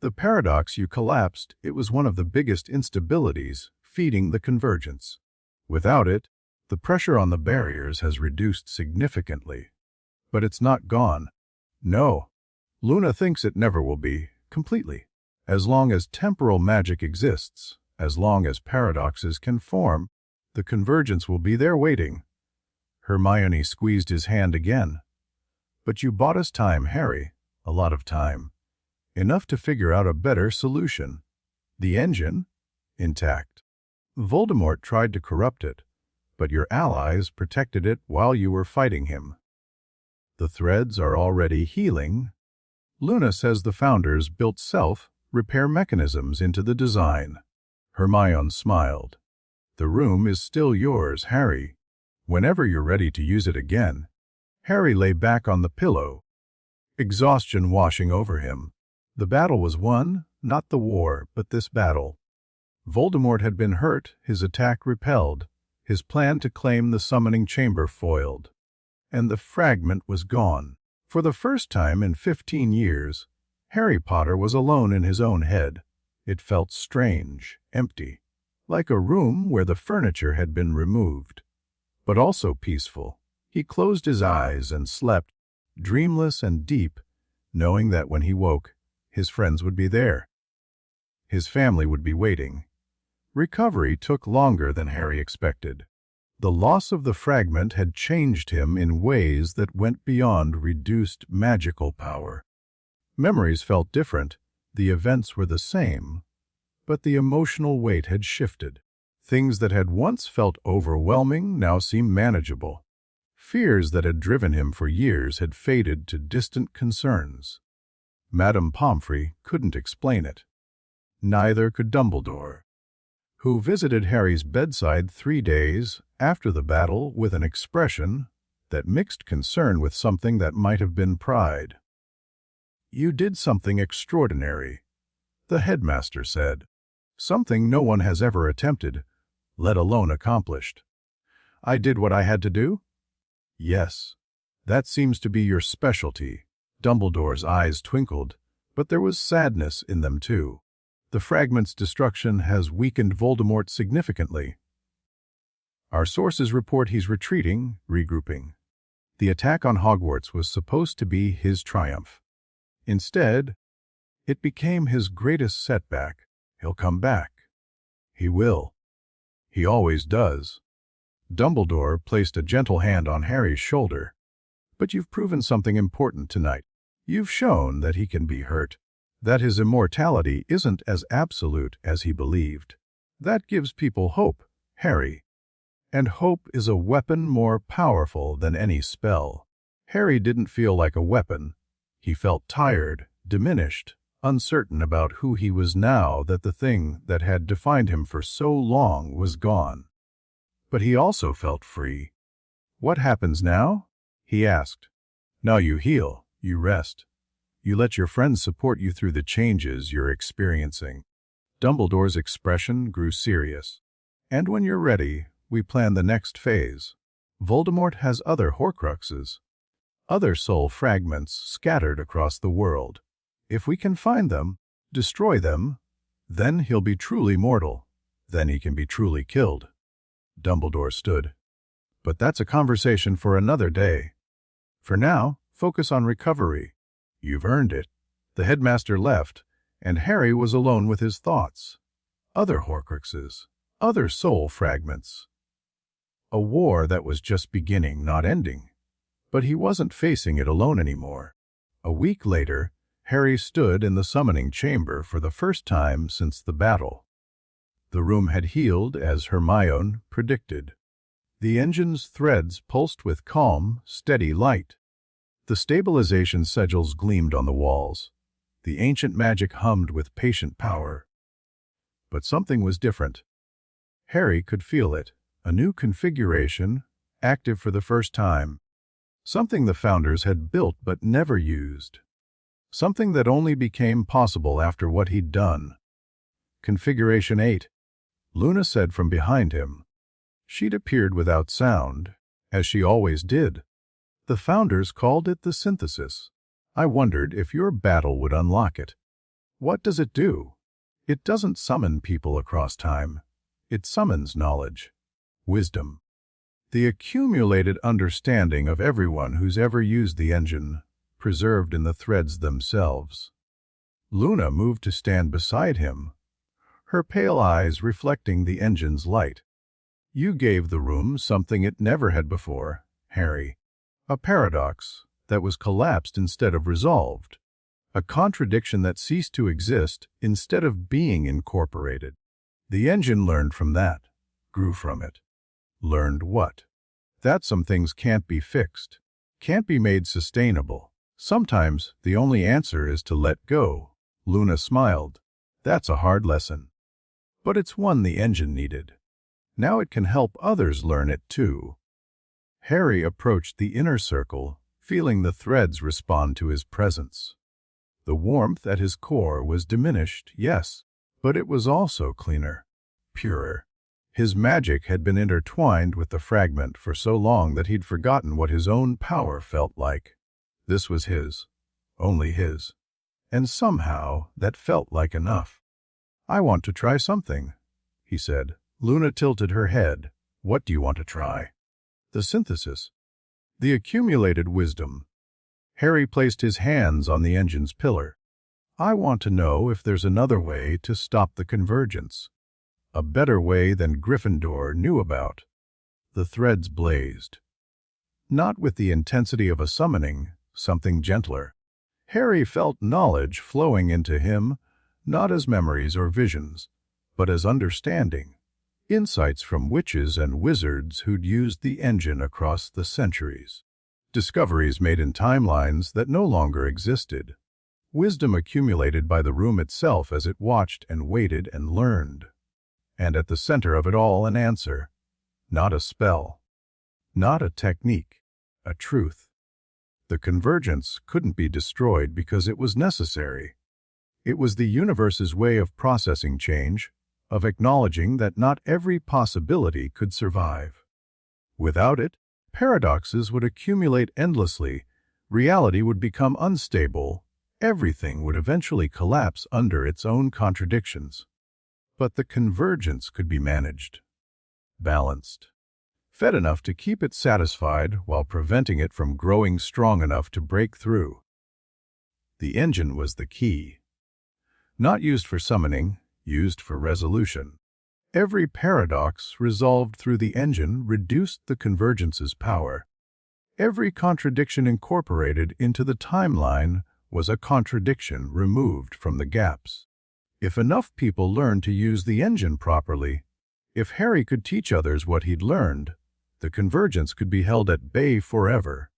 The paradox you collapsed, it was one of the biggest instabilities feeding the convergence. Without it, the pressure on the barriers has reduced significantly. But it's not gone. No. Luna thinks it never will be, completely. As long as temporal magic exists, as long as paradoxes can form, the convergence will be there waiting. Hermione squeezed his hand again. But you bought us time, Harry. A lot of time. Enough to figure out a better solution. The engine? Intact. Voldemort tried to corrupt it, but your allies protected it while you were fighting him. The threads are already healing. Luna says the founders built self-repair mechanisms into the design. Hermione smiled. The room is still yours, Harry. Whenever you're ready to use it again. Harry lay back on the pillow, exhaustion washing over him. The battle was won, not the war, but this battle. Voldemort had been hurt, his attack repelled, his plan to claim the summoning chamber foiled. And the fragment was gone. For the first time in 15 years, Harry Potter was alone in his own head. It felt strange, empty, like a room where the furniture had been removed. But also peaceful. He closed his eyes and slept, dreamless and deep, knowing that when he woke, his friends would be there. His family would be waiting. Recovery took longer than Harry expected. The loss of the fragment had changed him in ways that went beyond reduced magical power. Memories felt different, the events were the same, but the emotional weight had shifted. Things that had once felt overwhelming now seemed manageable. Fears that had driven him for years had faded to distant concerns. Madame Pomfrey couldn't explain it. Neither could Dumbledore. who visited Harry's bedside 3 days after the battle with an expression that mixed concern with something that might have been pride. "You did something extraordinary," the headmaster said. "Something no one has ever attempted, let alone accomplished." "I did what I had to do?" "Yes. That seems to be your specialty." Dumbledore's eyes twinkled, but there was sadness in them too. "The fragment's destruction has weakened Voldemort significantly. Our sources report he's retreating, regrouping. The attack on Hogwarts was supposed to be his triumph. Instead, it became his greatest setback. He'll come back. He will. He always does." Dumbledore placed a gentle hand on Harry's shoulder. "But you've proven something important tonight. You've shown that he can be hurt, that his immortality isn't as absolute as he believed. That gives people hope, Harry. And hope is a weapon more powerful than any spell." Harry didn't feel like a weapon. He felt tired, diminished, uncertain about who he was now that the thing that had defined him for so long was gone. But he also felt free. "What happens now?" he asked. "Now you heal, you rest. You let your friends support you through the changes you're experiencing." Dumbledore's expression grew serious. "And when you're ready, we plan the next phase. Voldemort has other Horcruxes, other soul fragments scattered across the world. If we can find them, destroy them, then he'll be truly mortal. Then he can be truly killed." Dumbledore stood. "But that's a conversation for another day. For now, focus on recovery. You've earned it." The headmaster left, and Harry was alone with his thoughts. Other Horcruxes, other soul fragments. A war that was just beginning, not ending. But he wasn't facing it alone anymore. A week later, Harry stood in the summoning chamber for the first time since the battle. The room had healed as Hermione predicted. The engine's threads pulsed with calm, steady light. The stabilization sigils gleamed on the walls. The ancient magic hummed with patient power. But something was different. Harry could feel it, a new configuration, active for the first time. Something the Founders had built but never used. Something that only became possible after what he'd done. Configuration 8. Luna said from behind him. She'd appeared without sound, as she always did. The Founders called it the synthesis. I wondered if your battle would unlock it. What does it do? It doesn't summon people across time. It summons knowledge, wisdom, the accumulated understanding of everyone who's ever used the engine, preserved in the threads themselves. Luna moved to stand beside him, her pale eyes reflecting the engine's light. You gave the room something it never had before, Harry. A paradox that was collapsed instead of resolved. A contradiction that ceased to exist instead of being incorporated. The engine learned from that, grew from it. Learned what? That some things can't be fixed, can't be made sustainable. Sometimes the only answer is to let go. Luna smiled. That's a hard lesson. But it's one the engine needed. Now it can help others learn it too. Harry approached the inner circle, feeling the threads respond to his presence. The warmth at his core was diminished, yes, but it was also cleaner, purer. His magic had been intertwined with the fragment for so long that he'd forgotten what his own power felt like. This was his, only his. And somehow that felt like enough. I want to try something, he said. Luna tilted her head. What do you want to try? The synthesis. The accumulated wisdom. Harry placed his hands on the engine's pillar. I want to know if there's another way to stop the convergence. A better way than Gryffindor knew about. The threads blazed. Not with the intensity of a summoning, something gentler. Harry felt knowledge flowing into him, not as memories or visions, but as understanding. Insights from witches and wizards who'd used the engine across the centuries. Discoveries made in timelines that no longer existed. Wisdom accumulated by the room itself as it watched and waited and learned. And at the center of it all, an answer. Not a spell. Not a technique. A truth. The convergence couldn't be destroyed because it was necessary. It was the universe's way of processing change, of acknowledging that not every possibility could survive. Without it, paradoxes would accumulate endlessly, reality would become unstable, everything would eventually collapse under its own contradictions. But the convergence could be managed, balanced, fed enough to keep it satisfied while preventing it from growing strong enough to break through. The engine was the key. Not used for summoning, used for resolution. Every paradox resolved through the engine reduced the convergence's power. Every contradiction incorporated into the timeline was a contradiction removed from the gaps. If enough people learned to use the engine properly, if Harry could teach others what he'd learned, the convergence could be held at bay forever.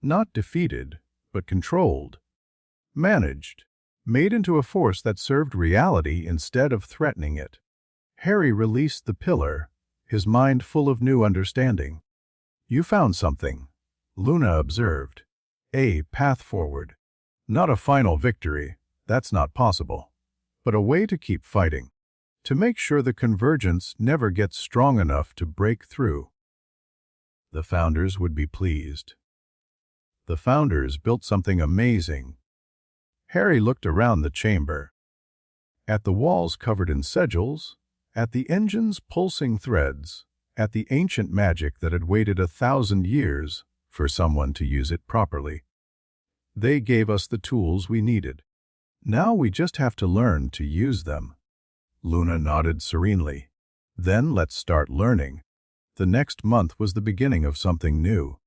Not defeated, but controlled, managed, made into a force that served reality instead of threatening it. Harry released the pillar, his mind full of new understanding. "You found something," Luna observed. "A path forward. Not a final victory, that's not possible, but a way to keep fighting, to make sure the convergence never gets strong enough to break through." The founders would be pleased. The founders built something amazing. Harry looked around the chamber. At the walls covered in sigils, at the engine's pulsing threads, at the ancient magic that had waited 1,000 years for someone to use it properly. They gave us the tools we needed. Now we just have to learn to use them. Luna nodded serenely. Then let's start learning. The next month was the beginning of something new.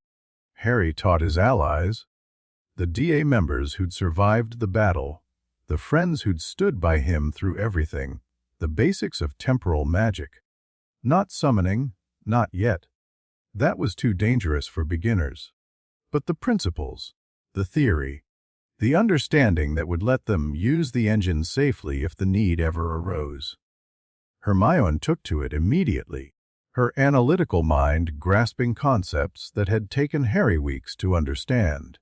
Harry taught his allies, the DA members who'd survived the battle, the friends who'd stood by him through everything, the basics of temporal magic. Not summoning, not yet. That was too dangerous for beginners. But the principles, the theory, the understanding that would let them use the engine safely if the need ever arose. Hermione took to it immediately, her analytical mind grasping concepts that had taken Harry weeks to understand.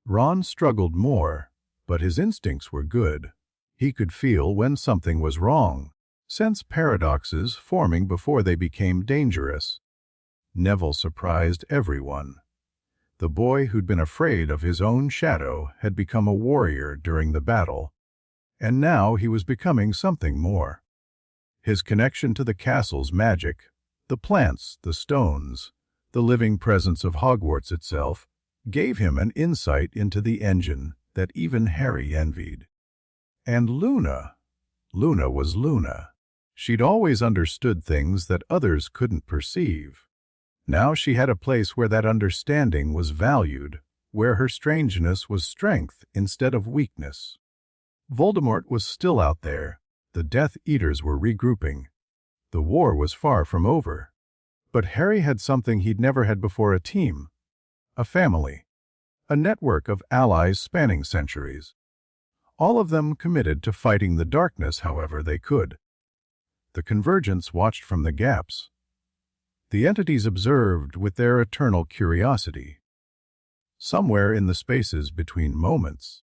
Ron struggled more, but his instincts were good. He could feel when something was wrong, sense paradoxes forming before they became dangerous. Neville surprised everyone. The boy who'd been afraid of his own shadow had become a warrior during the battle, and now he was becoming something more. His connection to the castle's magic, the plants, the stones, the living presence of Hogwarts itself, gave him an insight into the engine that even Harry envied. And Luna was Luna. She'd always understood things that others couldn't perceive. Now she had a place where that understanding was valued, where her strangeness was strength instead of weakness. Voldemort was still out there. The Death Eaters were regrouping. The war was far from over. But Harry had something he'd never had before: a team, a family, a network of allies spanning centuries. All of them committed to fighting the darkness however they could. The convergence watched from the gaps. The entities observed with their eternal curiosity. Somewhere in the spaces between moments,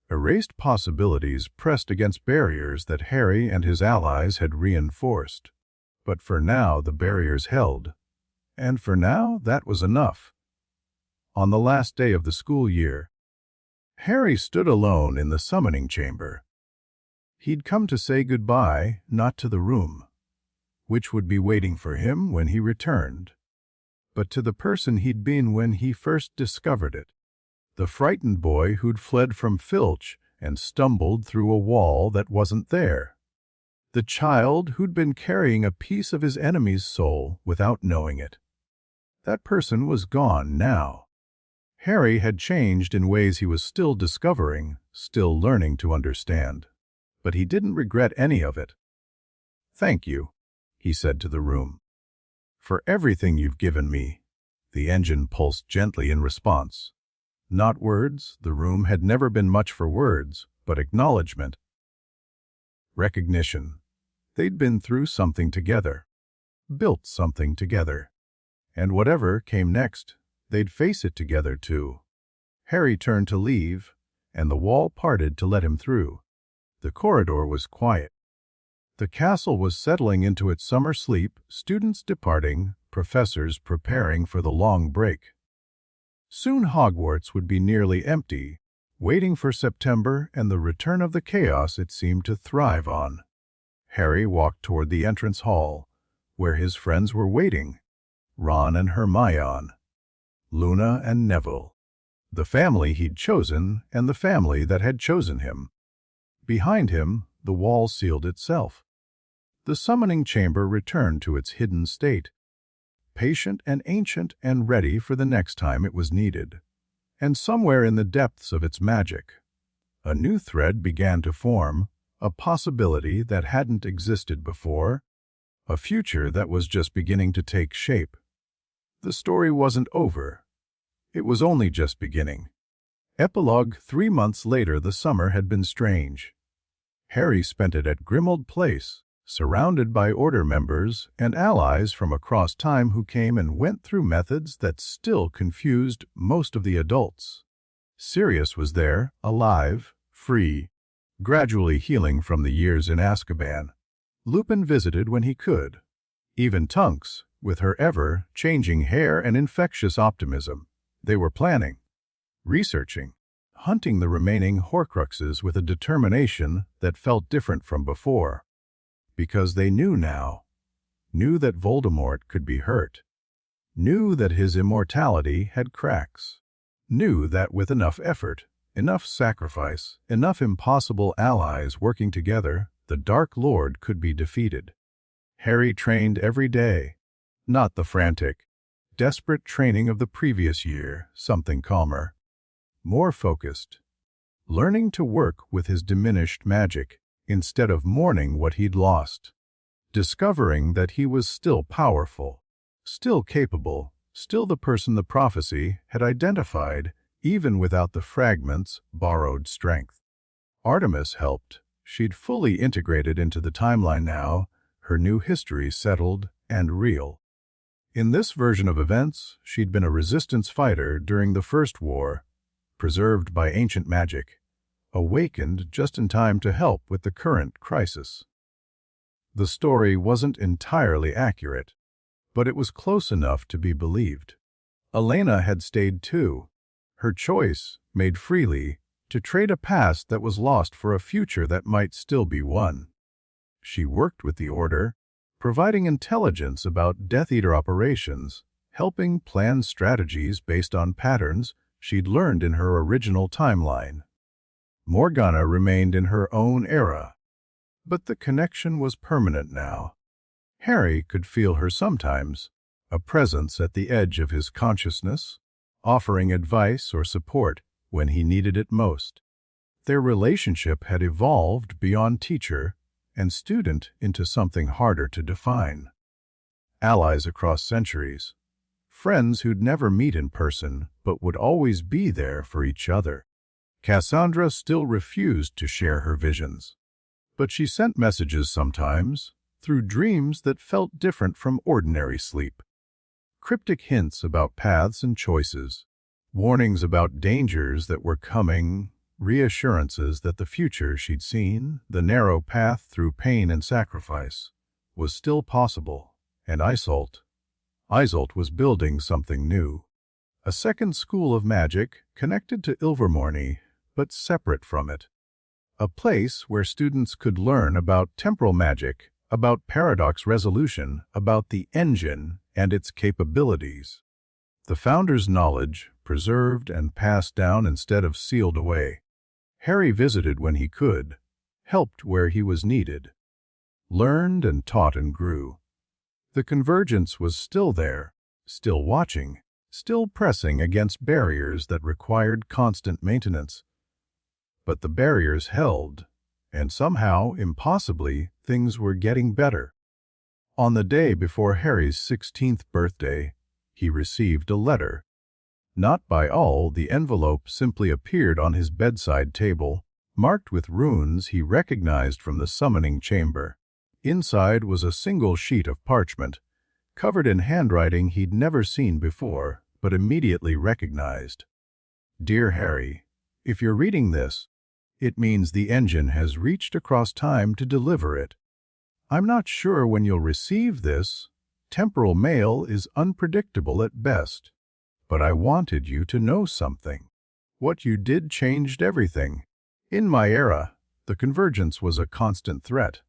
erased possibilities pressed against barriers that Harry and his allies had reinforced. But for now the barriers held, and for now that was enough. On the last day of the school year, Harry stood alone in the summoning chamber. He'd come to say goodbye, not to the room, which would be waiting for him when he returned, but to the person he'd been when he first discovered it. The frightened boy who'd fled from Filch and stumbled through a wall that wasn't there. The child who'd been carrying a piece of his enemy's soul without knowing it. That person was gone now. Harry had changed in ways he was still discovering, still learning to understand. But he didn't regret any of it. "Thank you," he said to the room. "For everything you've given me." The engine pulsed gently in response. Not words, the room had never been much for words, but acknowledgement. Recognition. They'd been through something together, built something together. And whatever came next, they'd face it together too. Harry turned to leave, and the wall parted to let him through. The corridor was quiet. The castle was settling into its summer sleep, students departing, professors preparing for the long break. Soon Hogwarts would be nearly empty, waiting for September and the return of the chaos it seemed to thrive on. Harry walked toward the entrance hall, where his friends were waiting, Ron and Hermione, Luna and Neville, the family he'd chosen and the family that had chosen him. Behind him, the wall sealed itself. The summoning chamber returned to its hidden state, patient and ancient and ready for the next time it was needed. And somewhere in the depths of its magic, a new thread began to form, a possibility that hadn't existed before, a future that was just beginning to take shape. The story wasn't over. It was only just beginning. Epilogue: 3 months later, the summer had been strange. Harry spent it at Grimmauld Place, surrounded by Order members and allies from across time who came and went through methods that still confused most of the adults. Sirius was there, alive, free, gradually healing from the years in Azkaban. Lupin visited when he could. Even Tunks, with her ever-changing hair and infectious optimism. They were planning, researching, hunting the remaining Horcruxes with a determination that felt different from before. Because they knew now, knew that Voldemort could be hurt, knew that his immortality had cracks, knew that with enough effort, enough sacrifice, enough impossible allies working together, the Dark Lord could be defeated. Harry trained every day, not the frantic, desperate training of the previous year, something calmer, more focused, learning to work with his diminished magic instead of mourning what he'd lost, discovering that he was still powerful, still capable, still the person the prophecy had identified, even without the fragments' borrowed strength. Artemis helped. She'd fully integrated into the timeline now, her new history settled and real. In this version of events, she'd been a resistance fighter during the First War, preserved by ancient magic, awakened just in time to help with the current crisis. The story wasn't entirely accurate, but it was close enough to be believed. Elena had stayed too, her choice, made freely, to trade a past that was lost for a future that might still be won. She worked with the Order, providing intelligence about Death Eater operations, helping plan strategies based on patterns she'd learned in her original timeline. Morgana remained in her own era, but the connection was permanent now. Harry could feel her sometimes, a presence at the edge of his consciousness, offering advice or support when he needed it most. Their relationship had evolved beyond teacher and student into something harder to define. Allies across centuries, friends who'd never meet in person but would always be there for each other. Cassandra still refused to share her visions, but she sent messages sometimes, through dreams that felt different from ordinary sleep. Cryptic hints about paths and choices, warnings about dangers that were coming, reassurances that the future she'd seen, the narrow path through pain and sacrifice, was still possible. And Isolt was building something new. A second school of magic connected to Ilvermorny, but separate from it. A place where students could learn about temporal magic, about paradox resolution, about the engine and its capabilities. The founder's knowledge, preserved and passed down instead of sealed away. Harry visited when he could, helped where he was needed, learned and taught and grew. The convergence was still there, still watching, still pressing against barriers that required constant maintenance. But the barriers held, and somehow, impossibly, things were getting better. On the day before Harry's 16th birthday, he received a letter. Not by all, the envelope simply appeared on his bedside table, marked with runes he recognized from the summoning chamber. Inside was a single sheet of parchment, covered in handwriting he'd never seen before, but immediately recognized. Dear Harry, if you're reading this, it means the engine has reached across time to deliver it. I'm not sure when you'll receive this. Temporal mail is unpredictable at best. But I wanted you to know something. What you did changed everything. In my era, the convergence was a constant threat.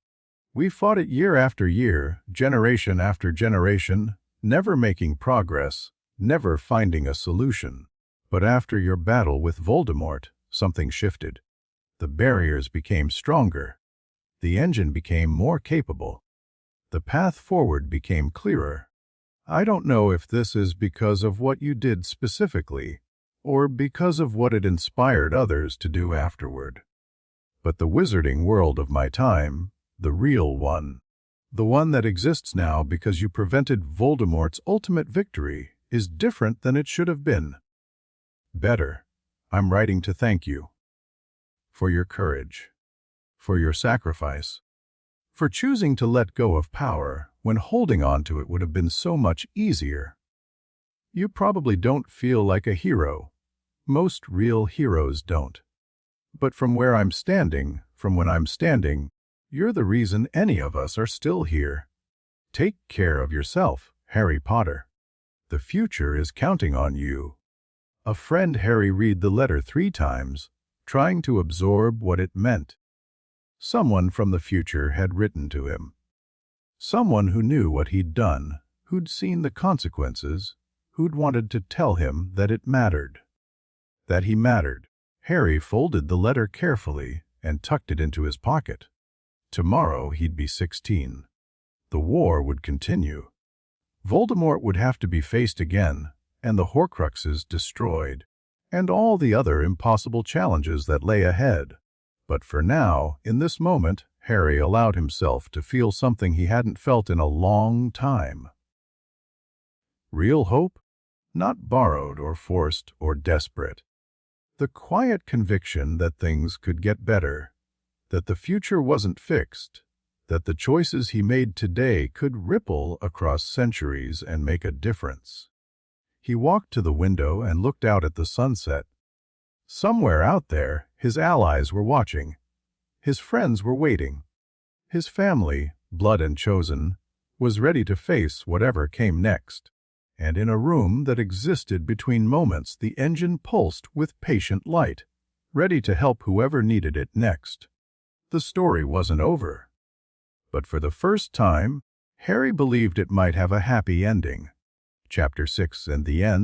We fought it year after year, generation after generation, never making progress, never finding a solution. But after your battle with Voldemort, something shifted. The barriers became stronger. The engine became more capable. The path forward became clearer. I don't know if this is because of what you did specifically, or because of what it inspired others to do afterward. But the wizarding world of my time, the real one, the one that exists now because you prevented Voldemort's ultimate victory, is different than it should have been. Better, I'm writing to thank you. For your courage. For your sacrifice. For choosing to let go of power when holding on to it would have been so much easier. You probably don't feel like a hero. Most real heroes don't. But from where I'm standing, from when I'm standing, you're the reason any of us are still here. Take care of yourself, Harry Potter. The future is counting on you. A friend. Harry read the letter 3 times, trying to absorb what it meant. Someone from the future had written to him. Someone who knew what he'd done, who'd seen the consequences, who'd wanted to tell him that it mattered. That he mattered. Harry folded the letter carefully and tucked it into his pocket. Tomorrow he'd be 16. The war would continue. Voldemort would have to be faced again, and the Horcruxes destroyed, and all the other impossible challenges that lay ahead. But for now, in this moment, Harry allowed himself to feel something he hadn't felt in a long time. Real hope? Not borrowed or forced or desperate. The quiet conviction that things could get better, that the future wasn't fixed, that the choices he made today could ripple across centuries and make a difference. He walked to the window and looked out at the sunset. Somewhere out there, his allies were watching. His friends were waiting. His family, blood and chosen, was ready to face whatever came next. And in a room that existed between moments, the engine pulsed with patient light, ready to help whoever needed it next. The story wasn't over. But for the first time, Harry believed it might have a happy ending. Chapter 6 and the end.